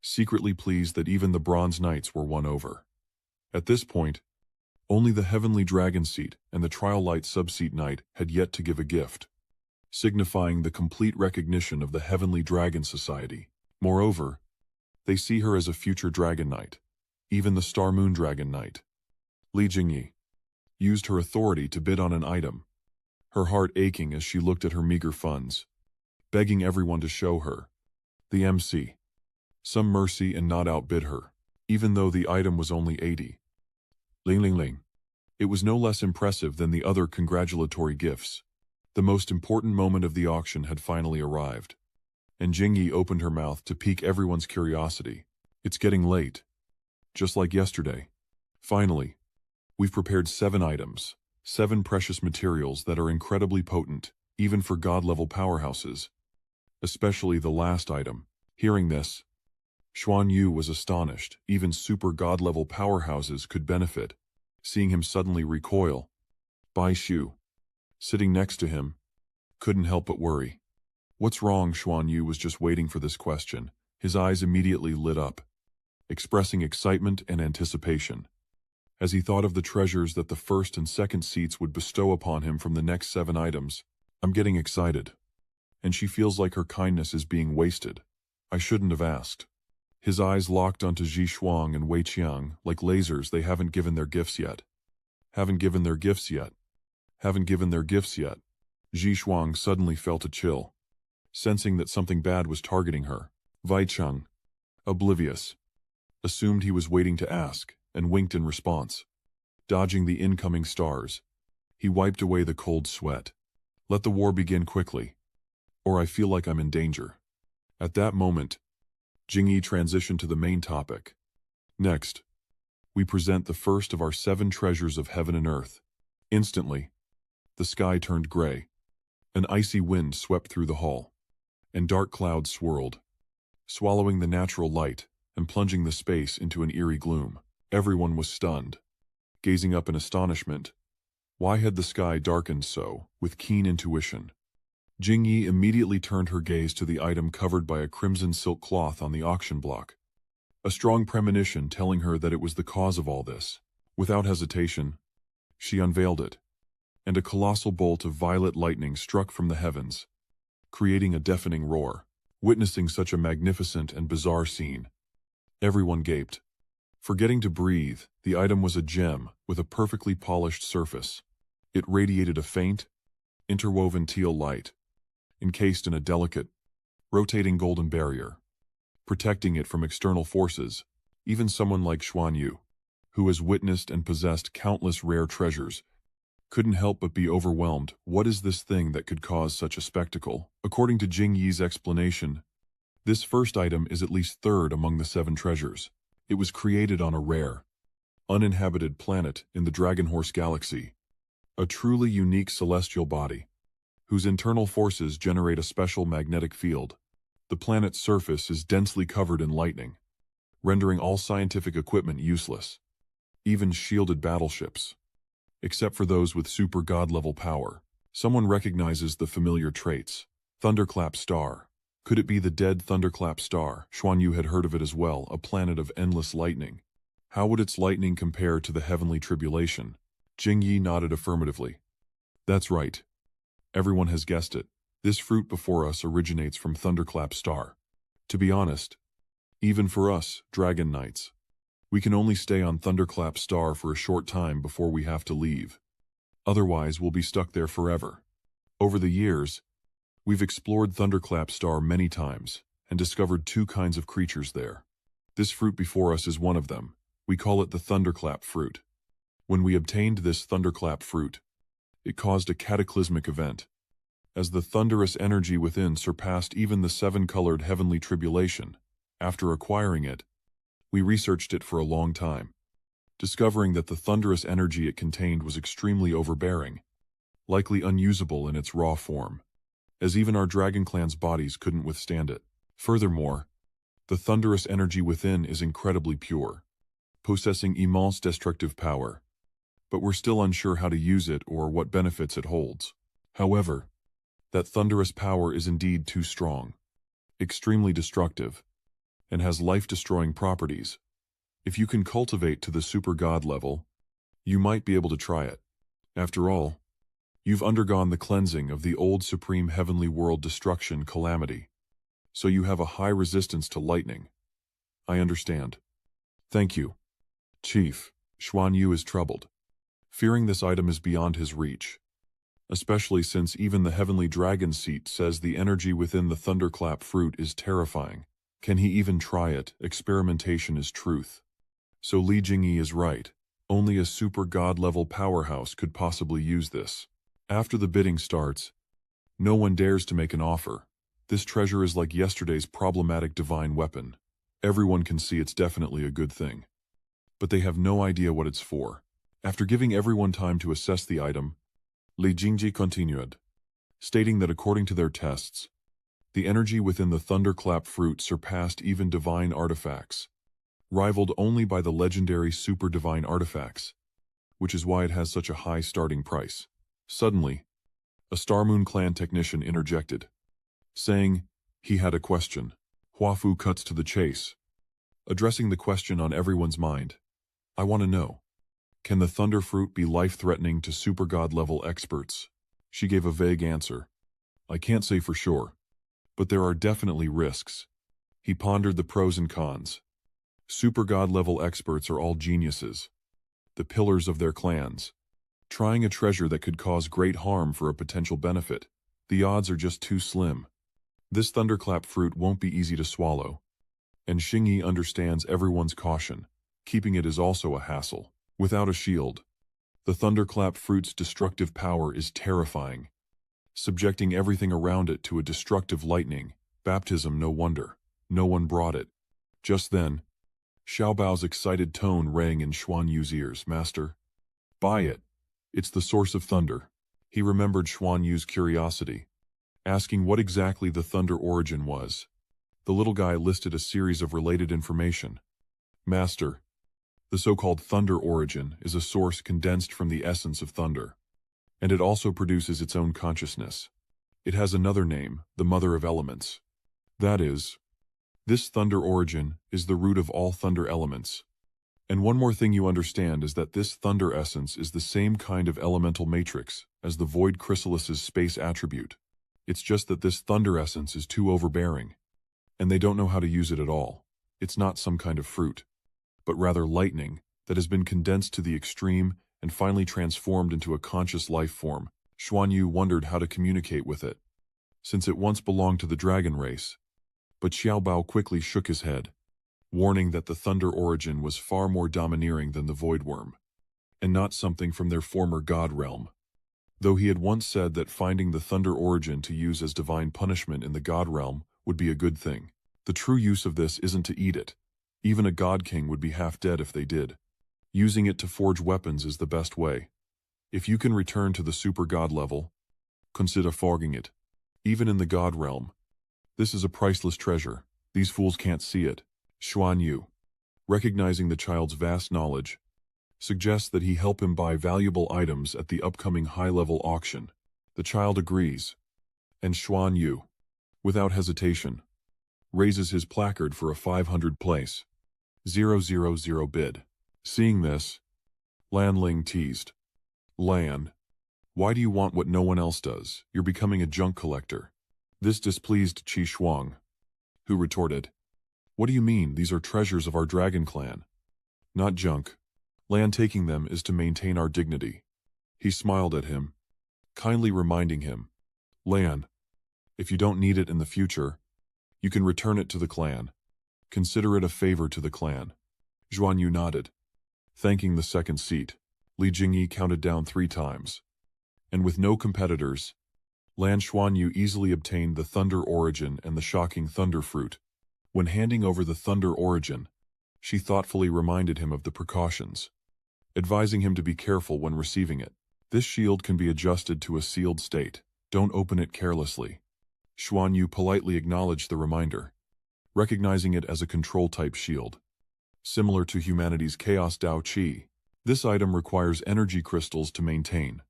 secretly pleased that even the Bronze Knights were won over. At this point, only the Heavenly Dragon Seat and the Trial Light Subseat Knight had yet to give a gift, signifying the complete recognition of the Heavenly Dragon Society. Moreover, they see her as a future Dragon Knight. Even the Star Moon Dragon Knight, Li Jingyi, used her authority to bid on an item, her heart aching as she looked at her meager funds, begging everyone to show her, the MC, some mercy and not outbid her, even though the item was only 80. Ling ling ling. It was no less impressive than the other congratulatory gifts. The most important moment of the auction had finally arrived, and Jingyi opened her mouth to pique everyone's curiosity. It's getting late. Just like yesterday. Finally, we've prepared 7 items, 7 precious materials that are incredibly potent, even for god-level powerhouses. Especially the last item. Hearing this, Xuanyu was astonished. Even super god-level powerhouses could benefit. Seeing him suddenly recoil, Bai Xiu, sitting next to him, couldn't help but worry. What's wrong? Xuanyu was just waiting for this question. His eyes immediately lit up, expressing excitement and anticipation, as he thought of the treasures that the first and second seats would bestow upon him from the next 7 items. I'm getting excited, and she feels like her kindness is being wasted. I shouldn't have asked. His eyes locked onto Ji Shuang and Wei Qiang like lasers. They haven't given their gifts yet. Haven't given their gifts yet. Haven't given their gifts yet. Ji Shuang suddenly felt a chill, sensing that something bad was targeting her. Wei Qiang, oblivious, assumed he was waiting to ask, and winked in response. Dodging the incoming stars, he wiped away the cold sweat. Let the war begin quickly, or I feel like I'm in danger. At that moment, Jingyi transitioned to the main topic. Next, we present the first of our 7 treasures of heaven and earth. Instantly, the sky turned gray. An icy wind swept through the hall, and dark clouds swirled, swallowing the natural light and plunging the space into an eerie gloom. Everyone was stunned, gazing up in astonishment. Why had the sky darkened so? With keen intuition, Jingyi immediately turned her gaze to the item covered by a crimson silk cloth on the auction block, a strong premonition telling her that it was the cause of all this. Without hesitation, she unveiled it. and a colossal bolt of violet lightning struck from the heavens, creating a deafening roar. Witnessing such a magnificent and bizarre scene, everyone gaped. Forgetting to breathe, the item was a gem with a perfectly polished surface. It radiated a faint, interwoven teal light, encased in a delicate, rotating golden barrier, protecting it from external forces. Even someone like Xuanyu, who has witnessed and possessed countless rare treasures, couldn't help but be overwhelmed. What is this thing that could cause such a spectacle? According to Jing Yi's explanation, this first item is at least third among the 7 treasures. It was created on a rare, uninhabited planet in the Dragon Horse Galaxy, a truly unique celestial body, whose internal forces generate a special magnetic field. The planet's surface is densely covered in lightning, rendering all scientific equipment useless, even shielded battleships, except for those with super god-level power. Someone recognizes the familiar traits. Thunderclap Star. Could it be the dead Thunderclap Star? Xuanyu had heard of it as well, a planet of endless lightning. How would its lightning compare to the heavenly tribulation? Jing Yi nodded affirmatively. That's right. Everyone has guessed it. This fruit before us originates from Thunderclap Star. To be honest, even for us, Dragon Knights, we can only stay on Thunderclap Star for a short time before we have to leave. Otherwise, we'll be stuck there forever. Over the years, we've explored Thunderclap Star many times and discovered 2 kinds of creatures there. This fruit before us is one of them. We call it the Thunderclap fruit. When we obtained this Thunderclap fruit, it caused a cataclysmic event, as the thunderous energy within surpassed even the 7-colored heavenly tribulation. After acquiring it, we researched it for a long time, discovering that the thunderous energy it contained was extremely overbearing, likely unusable in its raw form, as even our dragon clan's bodies couldn't withstand it. Furthermore, the thunderous energy within is incredibly pure, possessing immense destructive power, but we're still unsure how to use it or what benefits it holds. However, that thunderous power is indeed too strong, extremely destructive, and has life-destroying properties. If you can cultivate to the super god level, you might be able to try it. After all, you've undergone the cleansing of the old supreme heavenly world destruction calamity, so you have a high resistance to lightning. I understand. Thank you, Chief. Xuanyu is troubled, fearing this item is beyond his reach, especially since even the heavenly dragon seat says the energy within the thunderclap fruit is terrifying. Can he even try it? Experimentation is truth. So Li Jingyi is right. Only a super god-level powerhouse could possibly use this. After the bidding starts, no one dares to make an offer. This treasure is like yesterday's problematic divine weapon. Everyone can see it's definitely a good thing, but they have no idea what it's for. After giving everyone time to assess the item, Li Jingji continued, stating that according to their tests, the energy within the thunderclap fruit surpassed even divine artifacts, rivaled only by the legendary super divine artifacts, which is why it has such a high starting price. Suddenly, a Star Moon Clan technician interjected, saying he had a question. Huafu cuts to the chase, addressing the question on everyone's mind. I want to know, can the thunder fruit be life-threatening to super god-level experts? She gave a vague answer. I can't say for sure, but there are definitely risks. He pondered the pros and cons. Super god-level experts are all geniuses, the pillars of their clans. Trying a treasure that could cause great harm for a potential benefit, the odds are just too slim. This thunderclap fruit won't be easy to swallow, and Xingyi understands everyone's caution. Keeping it is also a hassle. Without a shield, the thunderclap fruit's destructive power is terrifying, subjecting everything around it to a destructive lightning. Baptism, no wonder. No one brought it. Just then, Xiaobao's excited tone rang in Xuanyu's ears. Master, buy it. It's the source of thunder. He remembered Xuanyu's curiosity, asking what exactly the thunder origin was. The little guy listed a series of related information. Master, the so-called thunder origin is a source condensed from the essence of thunder, and it also produces its own consciousness. It has another name, the mother of elements. That is, this thunder origin is the root of all thunder elements. And one more thing you understand is that this thunder essence is the same kind of elemental matrix as the void chrysalis's space attribute. It's just that this thunder essence is too overbearing, and they don't know how to use it at all. It's not some kind of fruit, but rather lightning that has been condensed to the extreme and finally transformed into a conscious life form. Xuanyu wondered how to communicate with it, since it once belonged to the dragon race. But Xiaobao quickly shook his head, warning that the thunder origin was far more domineering than the void worm, and not something from their former god realm. Though he had once said that finding the thunder origin to use as divine punishment in the god realm would be a good thing. The true use of this isn't to eat it. Even a god king would be half dead if they did. Using it to forge weapons is the best way. If you can return to the super god level, consider forging it. Even in the god realm, this is a priceless treasure. These fools can't see it. Xuanyu, recognizing the child's vast knowledge, suggests that he help him buy valuable items at the upcoming high-level auction. The child agrees, and Xuanyu, without hesitation, raises his placard for a 500 place, 000 bid. Seeing this, Lan Ling teased, "Lan, why do you want what no one else does? You're becoming a junk collector." This displeased Qi Shuang, who retorted, "What do you mean? These are treasures of our dragon clan. Not junk. Lan taking them is to maintain our dignity." He smiled at him, kindly reminding him, "Lan, if you don't need it in the future, you can return it to the clan. Consider it a favor to the clan." Xuanyu nodded, thanking the second seat. Li Jingyi counted down 3 times. And with no competitors, Lan Xuanyu easily obtained the Thunder Origin and the shocking Thunder Fruit. When handing over the Thunder Origin, she thoughtfully reminded him of the precautions, advising him to be careful when receiving it. This shield can be adjusted to a sealed state. Don't open it carelessly. Xuanyu politely acknowledged the reminder, recognizing it as a control-type shield, similar to humanity's Chaos Dao Qi. This item requires energy crystals to maintain,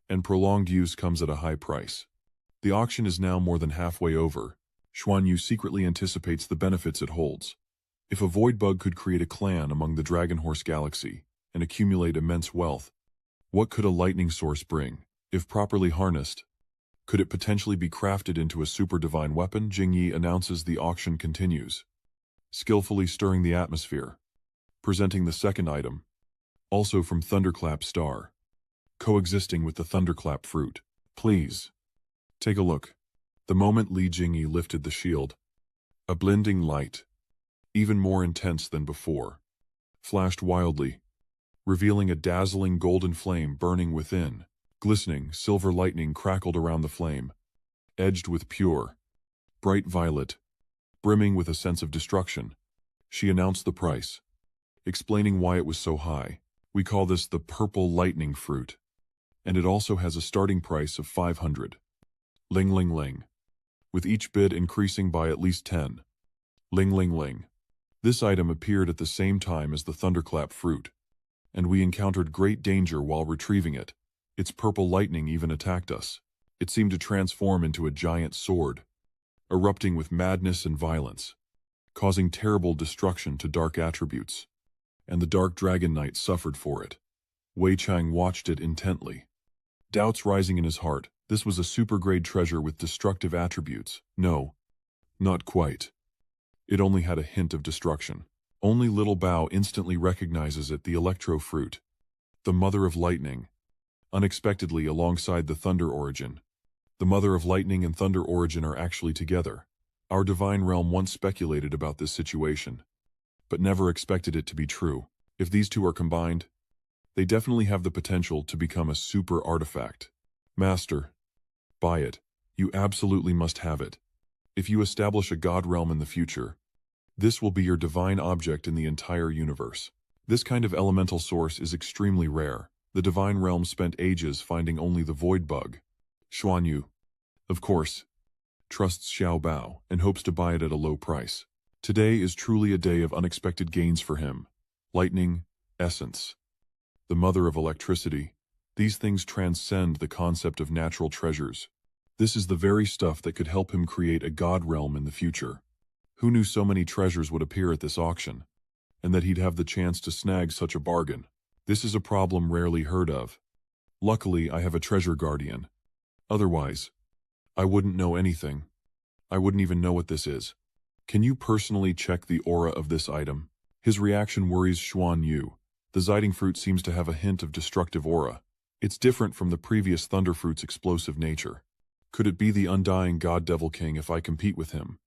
and prolonged use comes at a high price. The auction is now more than halfway over. Xuanyu secretly anticipates the benefits it holds. If a void bug could create a clan among the Dragon Horse Galaxy and accumulate immense wealth, what could a lightning source bring? If properly harnessed, could it potentially be crafted into a super divine weapon? Jingyi announces the auction continues, skillfully stirring the atmosphere, presenting the second item, also from Thunderclap Star, coexisting with the Thunderclap fruit. Please, take a look. The moment Li Jingyi lifted the shield, a blinding light, even more intense than before, flashed wildly, revealing a dazzling golden flame burning within. Glistening, silver lightning crackled around the flame, edged with pure, bright violet, brimming with a sense of destruction. She announced the price, explaining why it was so high. "We call this the purple lightning fruit, and it also has a starting price of 500. Ling ling ling, with each bid increasing by at least 10. Ling ling ling. This item appeared at the same time as the thunderclap fruit, and we encountered great danger while retrieving it. Its purple lightning even attacked us. It seemed to transform into a giant sword, erupting with madness and violence, causing terrible destruction to dark attributes, and the Dark Dragon Knight suffered for it." Wei Chang watched it intently, doubts rising in his heart. This was a super-grade treasure with destructive attributes. No, not quite. It only had a hint of destruction. Only Little Bao instantly recognizes it, the Electro Fruit, the Mother of Lightning, unexpectedly alongside the Thunder Origin. The Mother of Lightning and Thunder Origin are actually together. Our divine realm once speculated about this situation, but never expected it to be true. If these two are combined, they definitely have the potential to become a super artifact. Master, buy it. You absolutely must have it. If you establish a god realm in the future, this will be your divine object in the entire universe. This kind of elemental source is extremely rare. The divine realm spent ages finding only the void bug. Xuanyu, of course, trusts Xiao Bao and hopes to buy it at a low price. Today is truly a day of unexpected gains for him. Lightning, essence, the mother of electricity. These things transcend the concept of natural treasures. This is the very stuff that could help him create a god realm in the future. Who knew so many treasures would appear at this auction, and that he'd have the chance to snag such a bargain? This is a problem rarely heard of. Luckily, I have a treasure guardian. Otherwise, I wouldn't know anything. I wouldn't even know what this is. Can you personally check the aura of this item? His reaction worries Xuanyu. The Ziding fruit seems to have a hint of destructive aura. It's different from the previous Thunder fruit's explosive nature. Could it be the undying God Devil King if I compete with him?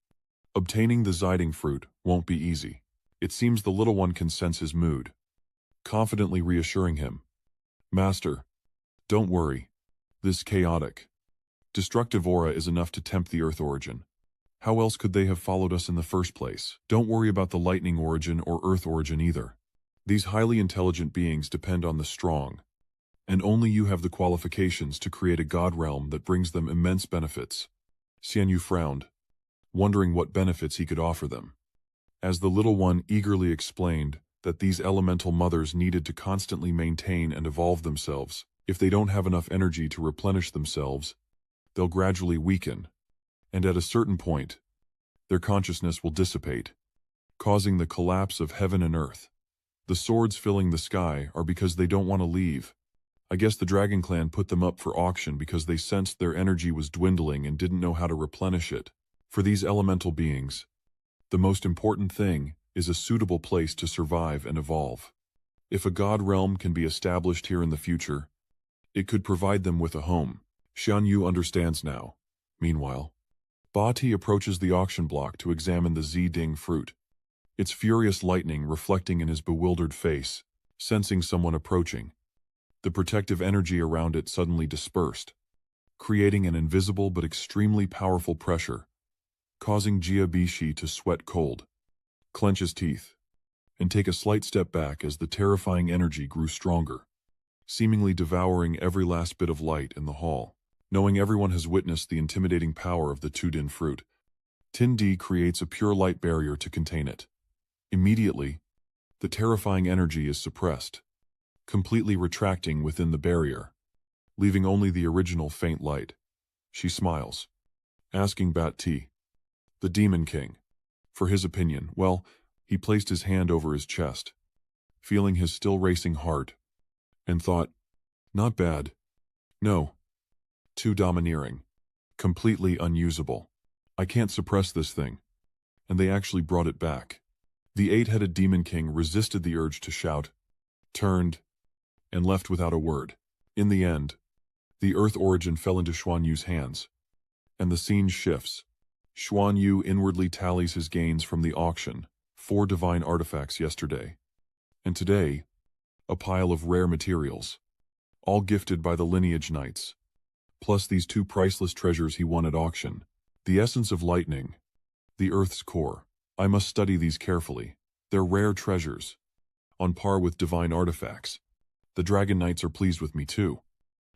Obtaining the Ziding fruit won't be easy. It seems the little one can sense his mood, confidently reassuring him. Master, don't worry. This chaotic, destructive aura is enough to tempt the Earth origin. How else could they have followed us in the first place? Don't worry about the lightning origin or Earth origin either. These highly intelligent beings depend on the strong, and only you have the qualifications to create a god realm that brings them immense benefits. Xuanyu frowned, wondering what benefits he could offer them. As the little one eagerly explained that these elemental mothers needed to constantly maintain and evolve themselves. If they don't have enough energy to replenish themselves, they'll gradually weaken, and at a certain point, their consciousness will dissipate, causing the collapse of heaven and earth. The swords filling the sky are because they don't want to leave. I guess the Dragon Clan put them up for auction because they sensed their energy was dwindling and didn't know how to replenish it. For these elemental beings, the most important thing is a suitable place to survive and evolve. If a god realm can be established here in the future, it could provide them with a home. Xuanyu understands now. Meanwhile, Bati approaches the auction block to examine the Ziding fruit. Its furious lightning reflecting in his bewildered face, sensing someone approaching. The protective energy around it suddenly dispersed, creating an invisible but extremely powerful pressure, causing Jiabishi to sweat cold, clench his teeth, and take a slight step back as the terrifying energy grew stronger, seemingly devouring every last bit of light in the hall. Knowing everyone has witnessed the intimidating power of the Tudin fruit, Tindi creates a pure light barrier to contain it. Immediately, the terrifying energy is suppressed, completely retracting within the barrier, leaving only the original faint light. She smiles, asking Bat-T, the Demon King, for his opinion. Well, he placed his hand over his chest, feeling his still racing heart, and thought, not bad. No. Too domineering. Completely unusable. I can't suppress this thing. And they actually brought it back. The eight-headed Demon King resisted the urge to shout, turned, and left without a word. In the end, the Earth origin fell into Xuanyu's hands, and the scene shifts. Xuanyu inwardly tallies his gains from the auction, 4 divine artifacts yesterday, and today, a pile of rare materials, all gifted by the lineage knights, plus these 2 priceless treasures he won at auction, the essence of lightning, the Earth's core. I must study these carefully. They're rare treasures, on par with divine artifacts. The Dragon Knights are pleased with me too,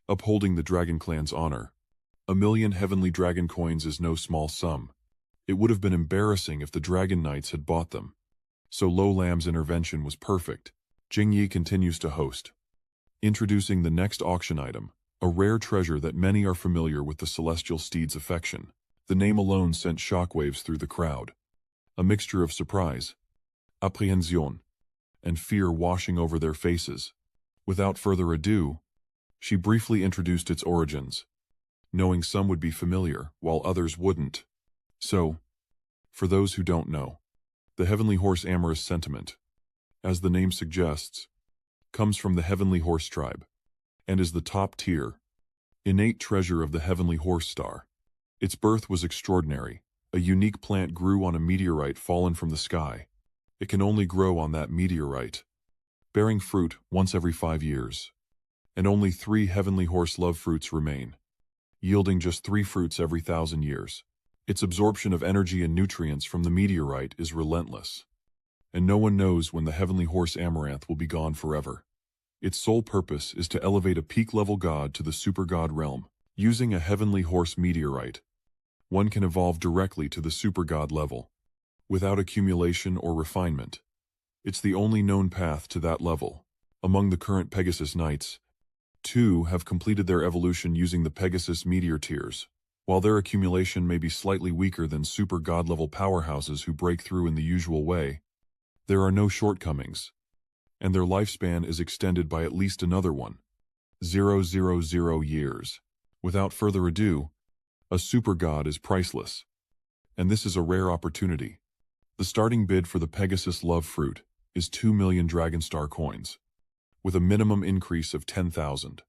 upholding the Dragon Clan's honor. 1,000,000 heavenly dragon coins is no small sum. It would have been embarrassing if the Dragon Knights had bought them. So Lo Lam's intervention was perfect. Jingyi continues to host, introducing the next auction item, a rare treasure that many are familiar with, the Celestial Steed's affection. The name alone sent shockwaves through the crowd, a mixture of surprise, appréhension, and fear washing over their faces. Without further ado, she briefly introduced its origins, knowing some would be familiar, while others wouldn't. So, for those who don't know, the Heavenly Horse amorous sentiment, as the name suggests, comes from the Heavenly Horse tribe, and is the top-tier, innate treasure of the Heavenly Horse star. Its birth was extraordinary. A unique plant grew on a meteorite fallen from the sky. It can only grow on that meteorite, bearing fruit once every 5 years. And only 3 Heavenly Horse love fruits remain, yielding just 3 fruits every 1,000 years. Its absorption of energy and nutrients from the meteorite is relentless, and no one knows when the Heavenly Horse Amaranth will be gone forever. Its sole purpose is to elevate a peak-level god to the super god realm. Using a Heavenly Horse meteorite, one can evolve directly to the super god level, without accumulation or refinement. It's the only known path to that level. Among the current Pegasus Knights, 2 have completed their evolution using the Pegasus Meteor Tiers. While their accumulation may be slightly weaker than super god-level powerhouses who break through in the usual way, there are no shortcomings, and their lifespan is extended by at least another one. 000 years. Without further ado, a super god is priceless. And this is a rare opportunity. The starting bid for the Pegasus Love Fruit is 2 million Dragon Star coins, with a minimum increase of 10,000.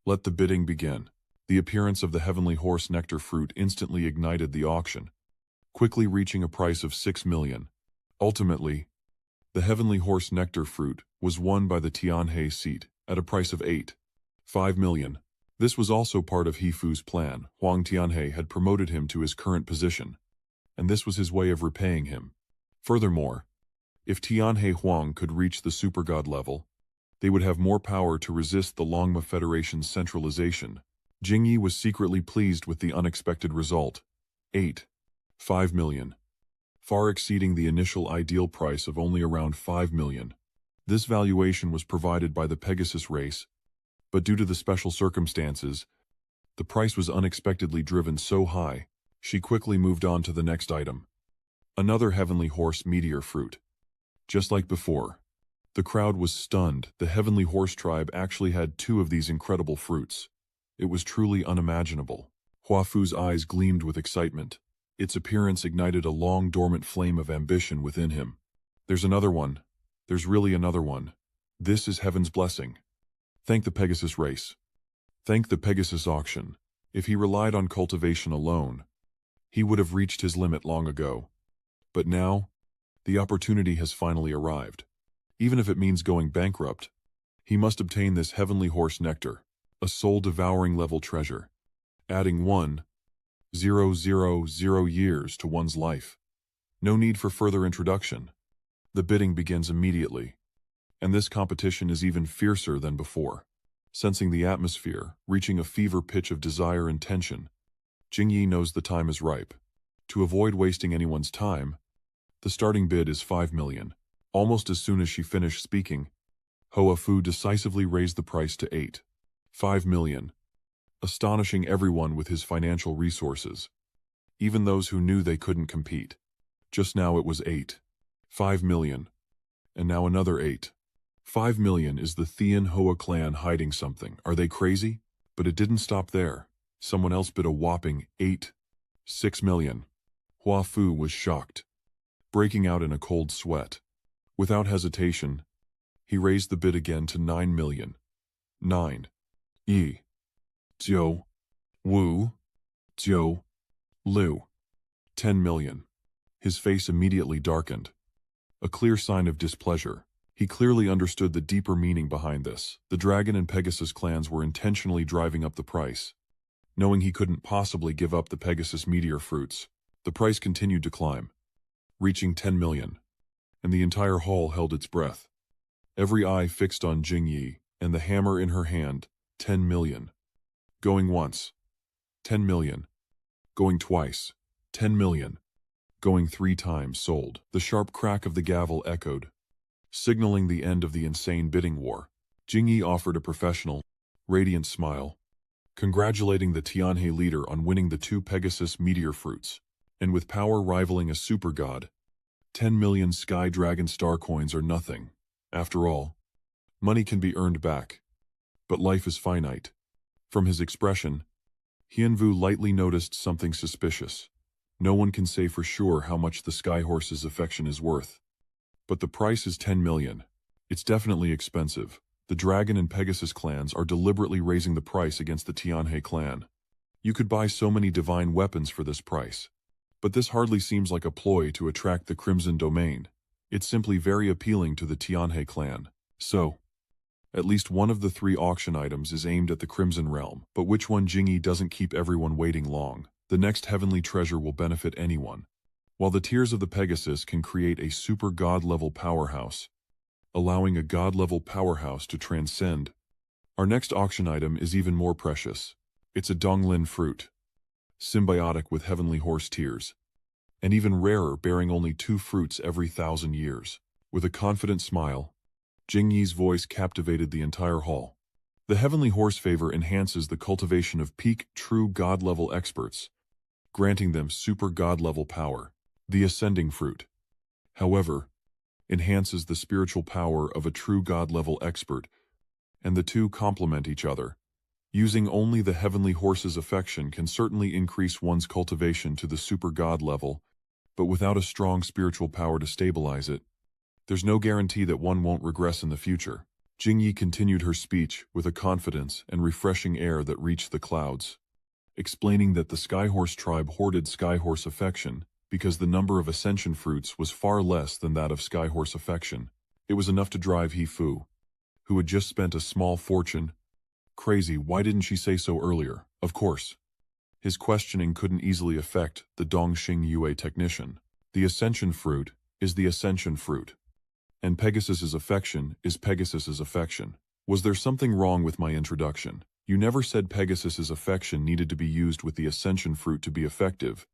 Let the bidding begin. The appearance of the Heavenly Horse Nectar fruit instantly ignited the auction, quickly reaching a price of 6 million. Ultimately, the Heavenly Horse Nectar fruit was won by the Tianhe seat at a price of 5 million. This was also part of He Fu's plan. Huang Tianhe had promoted him to his current position, and this was his way of repaying him. Furthermore, if Tianhe Huang could reach the super god level, they would have more power to resist the Longma Federation's centralization. Jingyi was secretly pleased with the unexpected result. 5 million. Far exceeding the initial ideal price of only around 5 million. This valuation was provided by the Pegasus race, but due to the special circumstances, the price was unexpectedly driven so high, she quickly moved on to the next item. Another Heavenly Horse Meteor Fruit. Just like before, the crowd was stunned. The Heavenly Horse tribe actually had 2 of these incredible fruits. It was truly unimaginable. Hua Fu's eyes gleamed with excitement. Its appearance ignited a long dormant flame of ambition within him. There's another one. There's really another one. This is heaven's blessing. Thank the Pegasus race. Thank the Pegasus auction. If he relied on cultivation alone, he would have reached his limit long ago. But now, the opportunity has finally arrived. Even if it means going bankrupt, he must obtain this Heavenly Horse Nectar, a soul-devouring level treasure, adding 1,000 years to one's life. No need for further introduction. The bidding begins immediately, and this competition is even fiercer than before. Sensing the atmosphere, reaching a fever pitch of desire and tension, Jingyi knows the time is ripe. To avoid wasting anyone's time, the starting bid is 5 million. Almost as soon as she finished speaking, Hua Fu decisively raised the price to 5 million, astonishing everyone with his financial resources, even those who knew they couldn't compete. Just now it was 5 million, and now another 5 million. Is the Thean Hoa clan hiding something? Are they crazy? But it didn't stop there. Someone else bid a whopping 6 million. Hua Fu was shocked, breaking out in a cold sweat. Without hesitation, he raised the bid again to 9 million. 9. Jiu. Wu. Jiu. Lu. 10 million. His face immediately darkened, a clear sign of displeasure. He clearly understood the deeper meaning behind this. The Dragon and Pegasus clans were intentionally driving up the price. Knowing he couldn't possibly give up the Pegasus meteor fruits, the price continued to climb, reaching 10 million. And the entire hall held its breath. Every eye fixed on Jingyi, and the hammer in her hand. 10 million. Going once. 10 million. Going twice. 10 million. Going 3 times. Sold. The sharp crack of the gavel echoed, signaling the end of the insane bidding war. Jingyi offered a professional, radiant smile, congratulating the Tianhe leader on winning the 2 Pegasus meteor fruits. And with power rivaling a super god, 10 million Sky Dragon Star coins are nothing. After all, money can be earned back, but life is finite. From his expression, Hianvu lightly noticed something suspicious. No one can say for sure how much the Sky Horse's affection is worth, but the price is 10 million. It's definitely expensive. The Dragon and Pegasus clans are deliberately raising the price against the Tianhe clan. You could buy so many divine weapons for this price. But this hardly seems like a ploy to attract the Crimson Domain. It's simply very appealing to the Tianhe clan. So, at least one of the 3 auction items is aimed at the Crimson Realm. But which one? Jingyi doesn't keep everyone waiting long. The next heavenly treasure will benefit anyone. While the Tears of the Pegasus can create a super god-level powerhouse, allowing a god-level powerhouse to transcend, our next auction item is even more precious. It's a Donglin fruit, symbiotic with Heavenly Horse Tears, and even rarer, bearing only 2 fruits every 1,000 years. With a confident smile, Jingyi's voice captivated the entire hall. The Heavenly Horse favor enhances the cultivation of peak, true god-level experts, granting them super god-level power. The Ascending Fruit, however, enhances the spiritual power of a true god-level expert and the two complement each other. Using only the heavenly horse's affection can certainly increase one's cultivation to the super god level, but without a strong spiritual power to stabilize it, there's no guarantee that one won't regress in the future. Jingyi continued her speech with a confidence and refreshing air that reached the clouds, explaining that the Skyhorse tribe hoarded Skyhorse affection because the number of ascension fruits was far less than that of Skyhorse affection. It was enough to drive He Fu, who had just spent a small fortune, crazy. Why didn't she say so earlier? Of course. His questioning couldn't easily affect the Dongxing Yue technician. The ascension fruit is the ascension fruit, and Pegasus's affection is Pegasus's affection. Was there something wrong with my introduction? You never said Pegasus's affection needed to be used with the ascension fruit to be effective,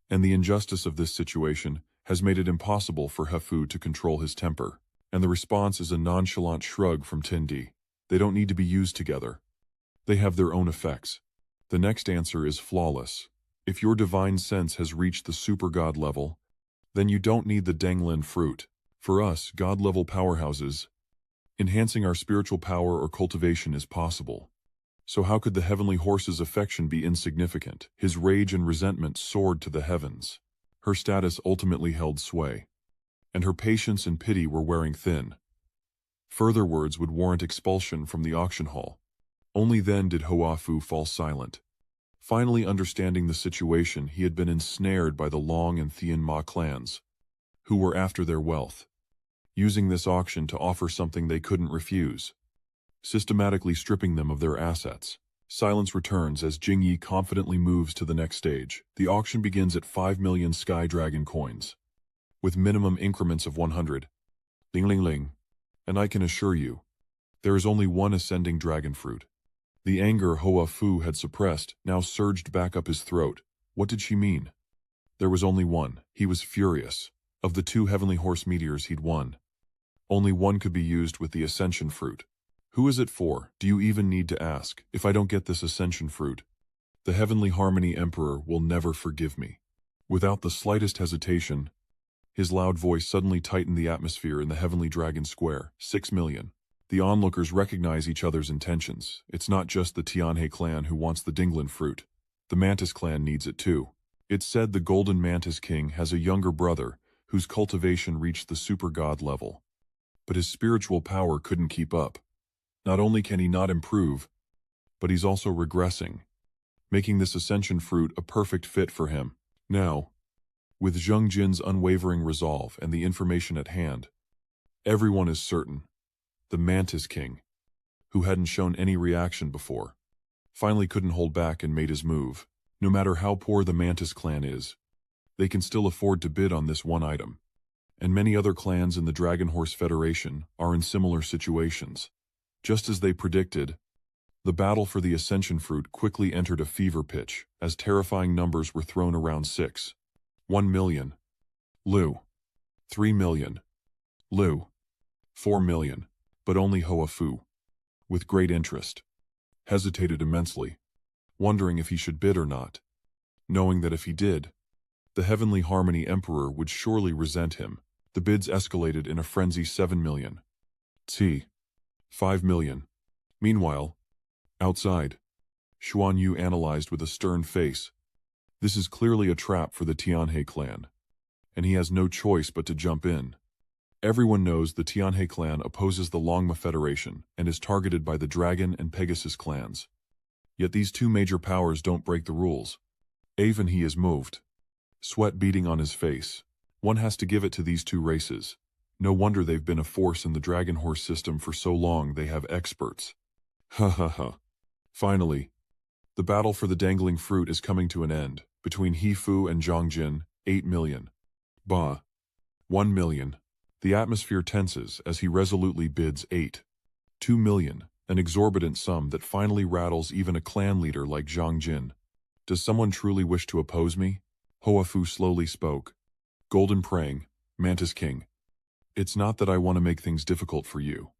and the injustice of this situation has made it impossible for He Fu to control his temper. And the response is a nonchalant shrug from Tindi. They don't need to be used together. They have their own effects. The next answer is flawless. If your divine sense has reached the super god level, then you don't need the Danglin fruit. For us, god-level powerhouses, enhancing our spiritual power or cultivation is possible. So how could the heavenly horse's affection be insignificant? His rage and resentment soared to the heavens. Her status ultimately held sway, and her patience and pity were wearing thin. Further words would warrant expulsion from the auction hall. Only then did Hoa Fu fall silent. Finally understanding the situation, he had been ensnared by the Long and Thien Ma clans, who were after their wealth, using this auction to offer something they couldn't refuse, systematically stripping them of their assets. Silence returns as Jingyi confidently moves to the next stage. The auction begins at 5 million Sky Dragon coins, with minimum increments of 100. Ling ling ling. And I can assure you, there is only one ascending dragon fruit. The anger Hoa Fu had suppressed now surged back up his throat. What did she mean? There was only one. He was furious. Of the 2 heavenly horse meteors he'd won, only one could be used with the ascension fruit. Who is it for? Do you even need to ask? If I don't get this ascension fruit, the Heavenly Harmony Emperor will never forgive me. Without the slightest hesitation, his loud voice suddenly tightened the atmosphere in the Heavenly Dragon Square. 6 million. The onlookers recognize each other's intentions. It's not just the Tianhe clan who wants the Dinglin fruit. The Mantis clan needs it too. It's said the Golden Mantis King has a younger brother whose cultivation reached the super god level, but his spiritual power couldn't keep up. Not only can he not improve, but he's also regressing, making this ascension fruit a perfect fit for him. Now, with Zheng Jin's unwavering resolve and the information at hand, everyone is certain. The Mantis King, who hadn't shown any reaction before, finally couldn't hold back and made his move. No matter how poor the Mantis clan is, they can still afford to bid on this one item. And many other clans in the Dragon Horse Federation are in similar situations. Just as they predicted, the battle for the Ascension Fruit quickly entered a fever pitch as terrifying numbers were thrown around. 6. 1 million. Lu. 3 million. Lu. 4 million. But only Hoa Fu, with great interest, hesitated immensely, wondering if he should bid or not, knowing that if he did, the Heavenly Harmony Emperor would surely resent him. The bids escalated in a frenzy. 7 million. 5 million. Meanwhile, outside, Xuanyu analyzed with a stern face. This is clearly a trap for the Tianhe clan, and he has no choice but to jump in. Everyone knows the Tianhe clan opposes the Longma Federation and is targeted by the Dragon and Pegasus clans. Yet these 2 major powers don't break the rules. Even he is moved, sweat beading on his face. One has to give it to these 2 races. No wonder they've been a force in the Dragon Horse system for so long. They have experts. Ha ha ha. Finally, the battle for the dangling fruit is coming to an end. Between He Fu and Zhang Jin, 8 million. Ba. 1 million. The atmosphere tenses as he resolutely bids 2 million, an exorbitant sum that finally rattles even a clan leader like Zhang Jin. Does someone truly wish to oppose me? Hoa Fu slowly spoke. Golden Praying, Mantis King. It's not that I want to make things difficult for you.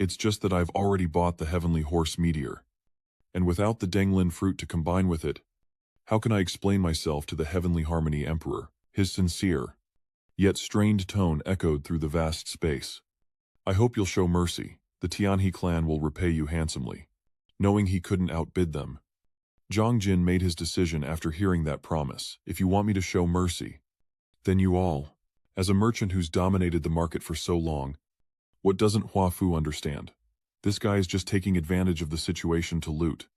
It's just that I've already bought the Heavenly Horse Meteor. And without the Danglin fruit to combine with it, how can I explain myself to the Heavenly Harmony Emperor? His sincere, yet strained tone echoed through the vast space. I hope you'll show mercy. The Tianhe clan will repay you handsomely. Knowing he couldn't outbid them, Zhang Jin made his decision after hearing that promise. If you want me to show mercy, then you all. As a merchant who's dominated the market for so long, what doesn't Hua Fu understand? This guy is just taking advantage of the situation to loot.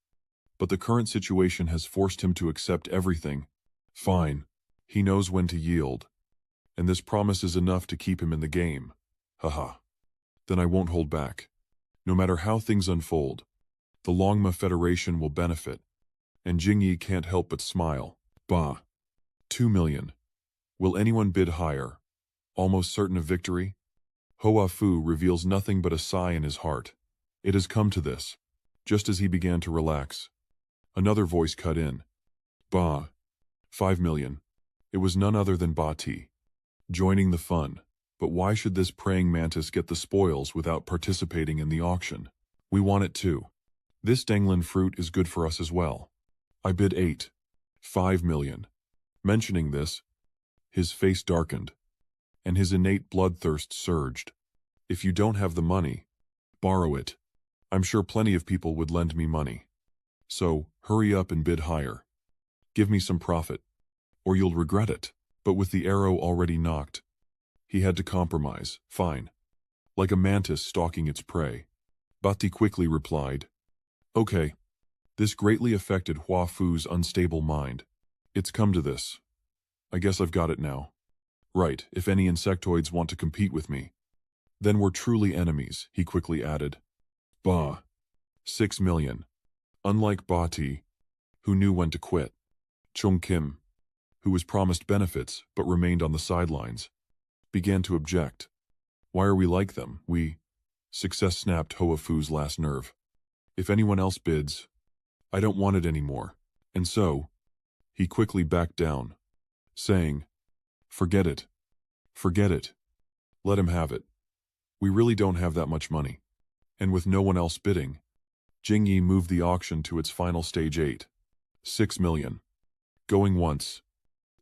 But the current situation has forced him to accept everything. Fine. He knows when to yield. And this promise is enough to keep him in the game. Haha. Then I won't hold back. No matter how things unfold, the Longma Federation will benefit. And Jingyi can't help but smile. Bah. 2 million. Will anyone bid higher? Almost certain of victory? Hoa Fu reveals nothing but a sigh in his heart. It has come to this. Just as he began to relax, another voice cut in. Bah. 5 million. It was none other than Ba Ti. Joining the fun. But why should this praying mantis get the spoils without participating in the auction? We want it too. This dangling fruit is good for us as well. I bid 8. 5 million. Mentioning this, his face darkened, and his innate bloodthirst surged. If you don't have the money, borrow it. I'm sure plenty of people would lend me money. So, hurry up and bid higher. Give me some profit, or you'll regret it. But with the arrow already knocked, he had to compromise. Fine. Like a mantis stalking its prey. Bati quickly replied. Okay. This greatly affected Hua Fu's unstable mind. It's come to this. I guess I've got it now. Right, if any insectoids want to compete with me, then we're truly enemies, he quickly added. Bah. 6 million. Unlike Ba Ti, who knew when to quit, Chung Kim, who was promised benefits but remained on the sidelines, began to object. Why are we like them? Success snapped Hoa Fu's last nerve. If anyone else bids, I don't want it anymore. And so, he quickly backed down, saying, Forget it. Forget it. Let him have it. We really don't have that much money. And with no one else bidding, Jingyi moved the auction to its final stage 8. 6 million. Going once.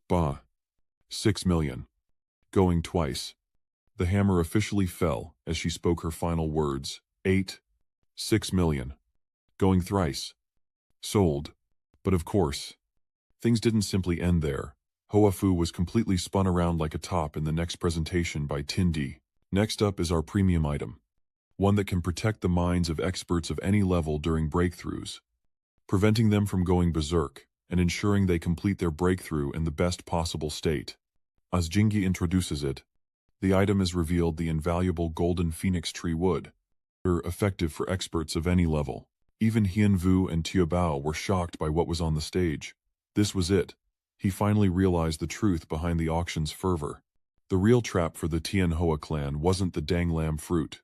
Bah. 6 million. Going twice. The hammer officially fell as she spoke her final words. 8. 6 million. Going thrice. Sold. But of course, things didn't simply end there. Hoa Fu was completely spun around like a top in the next presentation by Tindi. Next up is our premium item. One that can protect the minds of experts of any level during breakthroughs, preventing them from going berserk and ensuring they complete their breakthrough in the best possible state. As Jingyi introduces it, the item is revealed the invaluable golden phoenix tree wood, effective for experts of any level. Even Hianvu and Tiabao were shocked by what was on the stage. This was it. He finally realized the truth behind the auction's fervor. The real trap for the Tian Hoa clan wasn't the dang lam fruit,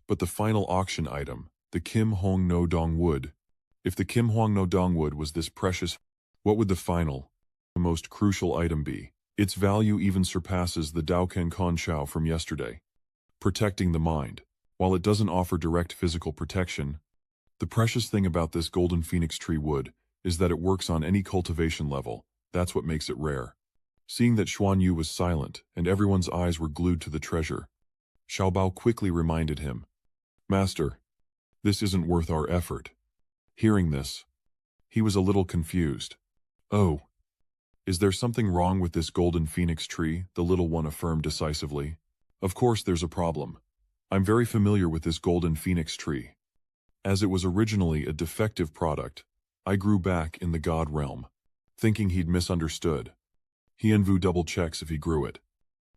but the final auction item, the Kim Hong No Dong wood. If the Kim Hong No Dong wood was this precious, what would the final, the most crucial item be? Its value even surpasses the Daoken Kon Shao from yesterday. Protecting the mind. While it doesn't offer direct physical protection, the precious thing about this golden phoenix tree wood is that it works on any cultivation level. That's what makes it rare. Seeing that Xuanyu was silent and everyone's eyes were glued to the treasure, Xiaobao quickly reminded him, Master, this isn't worth our effort. Hearing this, he was a little confused. Oh, is there something wrong with this golden phoenix tree? The little one affirmed decisively. Of course there's a problem. I'm very familiar with this golden phoenix tree. As it was originally a defective product, I grew back in the god realm, thinking he'd misunderstood. Hianvu double-checks if he grew it,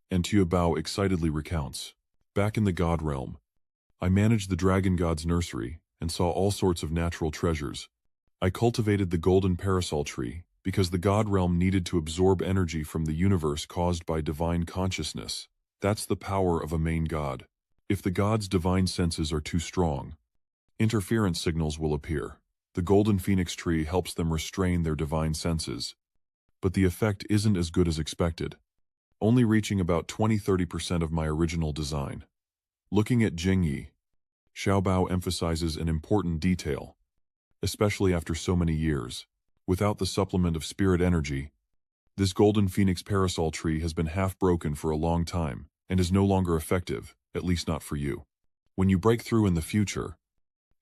and Tiabao excitedly recounts. Back in the god realm, I managed the dragon god's nursery and saw all sorts of natural treasures. I cultivated the golden parasol tree because the god realm needed to absorb energy from the universe caused by divine consciousness. That's the power of a main god. If the god's divine senses are too strong, interference signals will appear. The golden phoenix tree helps them restrain their divine senses, but the effect isn't as good as expected, only reaching about 20–30% of my original design. Looking at Jingyi, Xiaobao emphasizes an important detail, especially after so many years. Without the supplement of spirit energy, this golden phoenix parasol tree has been half broken for a long time and is no longer effective, at least not for you. When you break through in the future,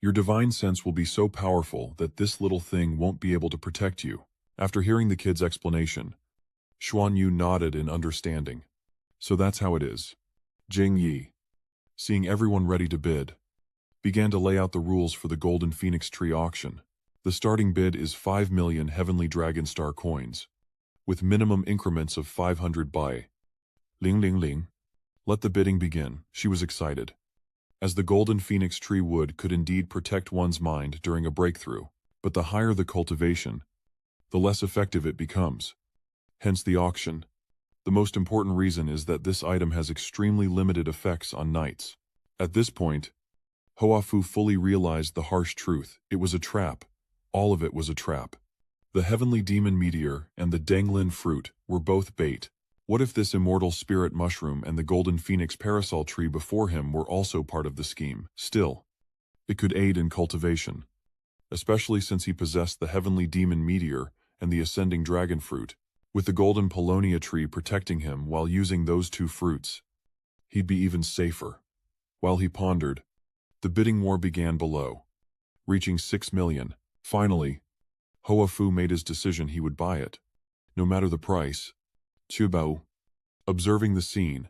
your divine sense will be so powerful that this little thing won't be able to protect you. After hearing the kid's explanation, Xuanyu nodded in understanding. So that's how it is. Jing Yi, seeing everyone ready to bid, began to lay out the rules for the Golden Phoenix Tree auction. The starting bid is 5 million Heavenly Dragon Star coins, with minimum increments of 500 Bai. Ling ling ling. Let the bidding begin. She was excited, as the Golden Phoenix Tree wood could indeed protect one's mind during a breakthrough, but the higher the cultivation, the less effective it becomes. Hence the auction. The most important reason is that this item has extremely limited effects on knights. At this point, Hoafu fully realized the harsh truth. It was a trap. All of it was a trap. The Heavenly Demon Meteor and the Denglin fruit were both bait. What if this immortal spirit mushroom and the Golden Phoenix parasol tree before him were also part of the scheme? Still, it could aid in cultivation, especially since he possessed the Heavenly Demon Meteor and the Ascending Dragon fruit. With the Golden Paulownia tree protecting him while using those two fruits, he'd be even safer. While he pondered, the bidding war began below, reaching 6 million. Finally, Hoafu made his decision. He would buy it, no matter the price. Chubao, observing the scene,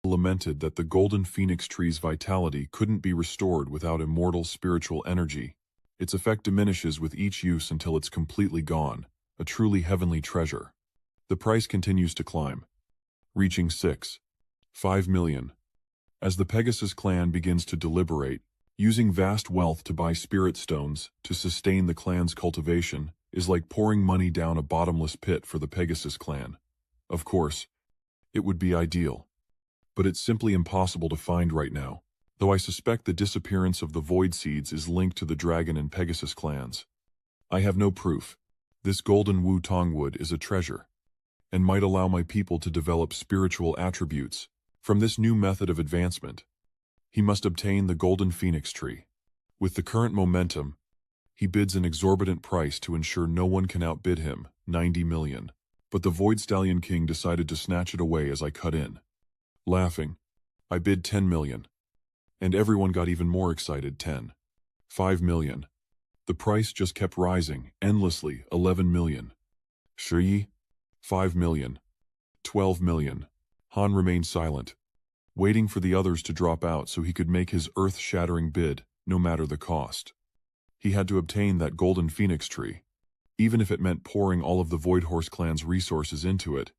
lamented that the Golden Phoenix tree's vitality couldn't be restored without immortal spiritual energy. Its effect diminishes with each use until it's completely gone, a truly heavenly treasure. The price continues to climb, reaching 5 million. As the Pegasus clan begins to deliberate, using vast wealth to buy spirit stones to sustain the clan's cultivation is like pouring money down a bottomless pit for the Pegasus clan. Of course, it would be ideal, but it's simply impossible to find right now, though I suspect the disappearance of the Void Seeds is linked to the Dragon and Pegasus clans. I have no proof. This golden Wu Tong wood is a treasure, and might allow my people to develop spiritual attributes. From this new method of advancement, he must obtain the Golden Phoenix tree. With the current momentum, he bids an exorbitant price to ensure no one can outbid him, 90 million. But the Void Stallion King decided to snatch it away as I cut in. Laughing, I bid 10 million. And everyone got even more excited. 5 million. The price just kept rising, endlessly. 11 million. Shi, 5 million. 12 million. Han remained silent, waiting for the others to drop out so he could make his earth-shattering bid, no matter the cost. He had to obtain that Golden Phoenix tree. Even if it meant pouring all of the Void Horse clan's resources into it,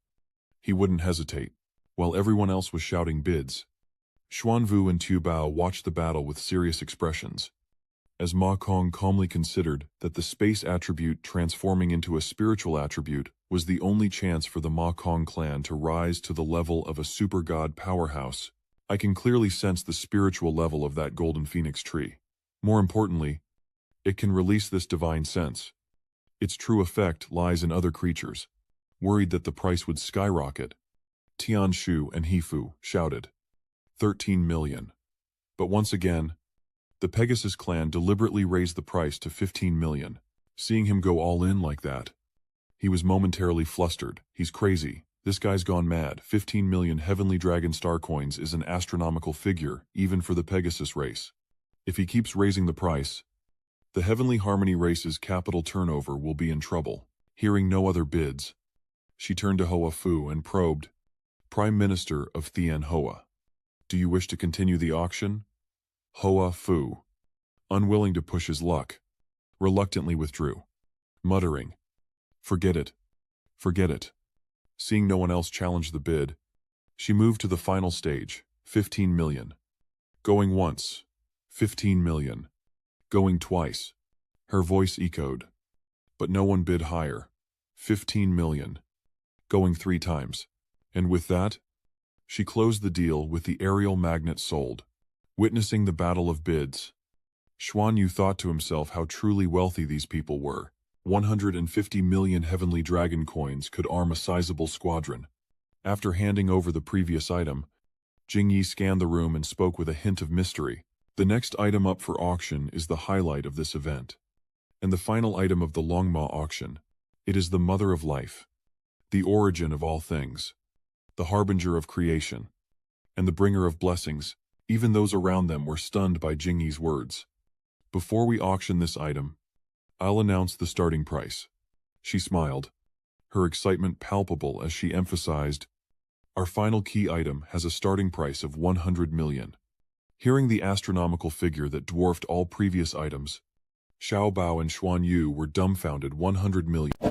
he wouldn't hesitate. While everyone else was shouting bids, Xuanvu and Tu Bao watched the battle with serious expressions, as Ma Kong calmly considered that the space attribute transforming into a spiritual attribute was the only chance for the Ma Kong clan to rise to the level of a super god powerhouse. I can clearly sense the spiritual level of that Golden Phoenix tree. More importantly, it can release this divine sense. Its true effect lies in other creatures. Worried that the price would skyrocket, Tian Shu and Hifu shouted, 13 million. But once again, the Pegasus clan deliberately raised the price to 15 million. Seeing him go all in like that, he was momentarily flustered. He's crazy. This guy's gone mad. 15 million Heavenly Dragon Star coins is an astronomical figure, even for the Pegasus race. If he keeps raising the price, the Heavenly Harmony race's capital turnover will be in trouble. Hearing no other bids, she turned to Hoa Fu and probed, Prime Minister of Thien Hoa, do you wish to continue the auction? Hoa Fu, unwilling to push his luck, reluctantly withdrew, muttering, forget it, forget it. Seeing no one else challenge the bid, she moved to the final stage, 15 million. Going once, 15 million. Going twice. Her voice echoed. But no one bid higher. 15 million. Going 3 times. And with that, she closed the deal with the aerial magnet sold. Witnessing the battle of bids, Xuanyu thought to himself how truly wealthy these people were. 150 million Heavenly Dragon coins could arm a sizable squadron. After handing over the previous item, Jingyi scanned the room and spoke with a hint of mystery. The next item up for auction is the highlight of this event, and the final item of the Longma auction. It is the Mother of Life, the origin of all things, the harbinger of creation, and the bringer of blessings. Even those around them were stunned by Jingyi's words. Before we auction this item, I'll announce the starting price. She smiled, her excitement palpable as she emphasized, our final key item has a starting price of 100 million. Hearing the astronomical figure that dwarfed all previous items, Xiao Bao and Xuanyu were dumbfounded. 100 million.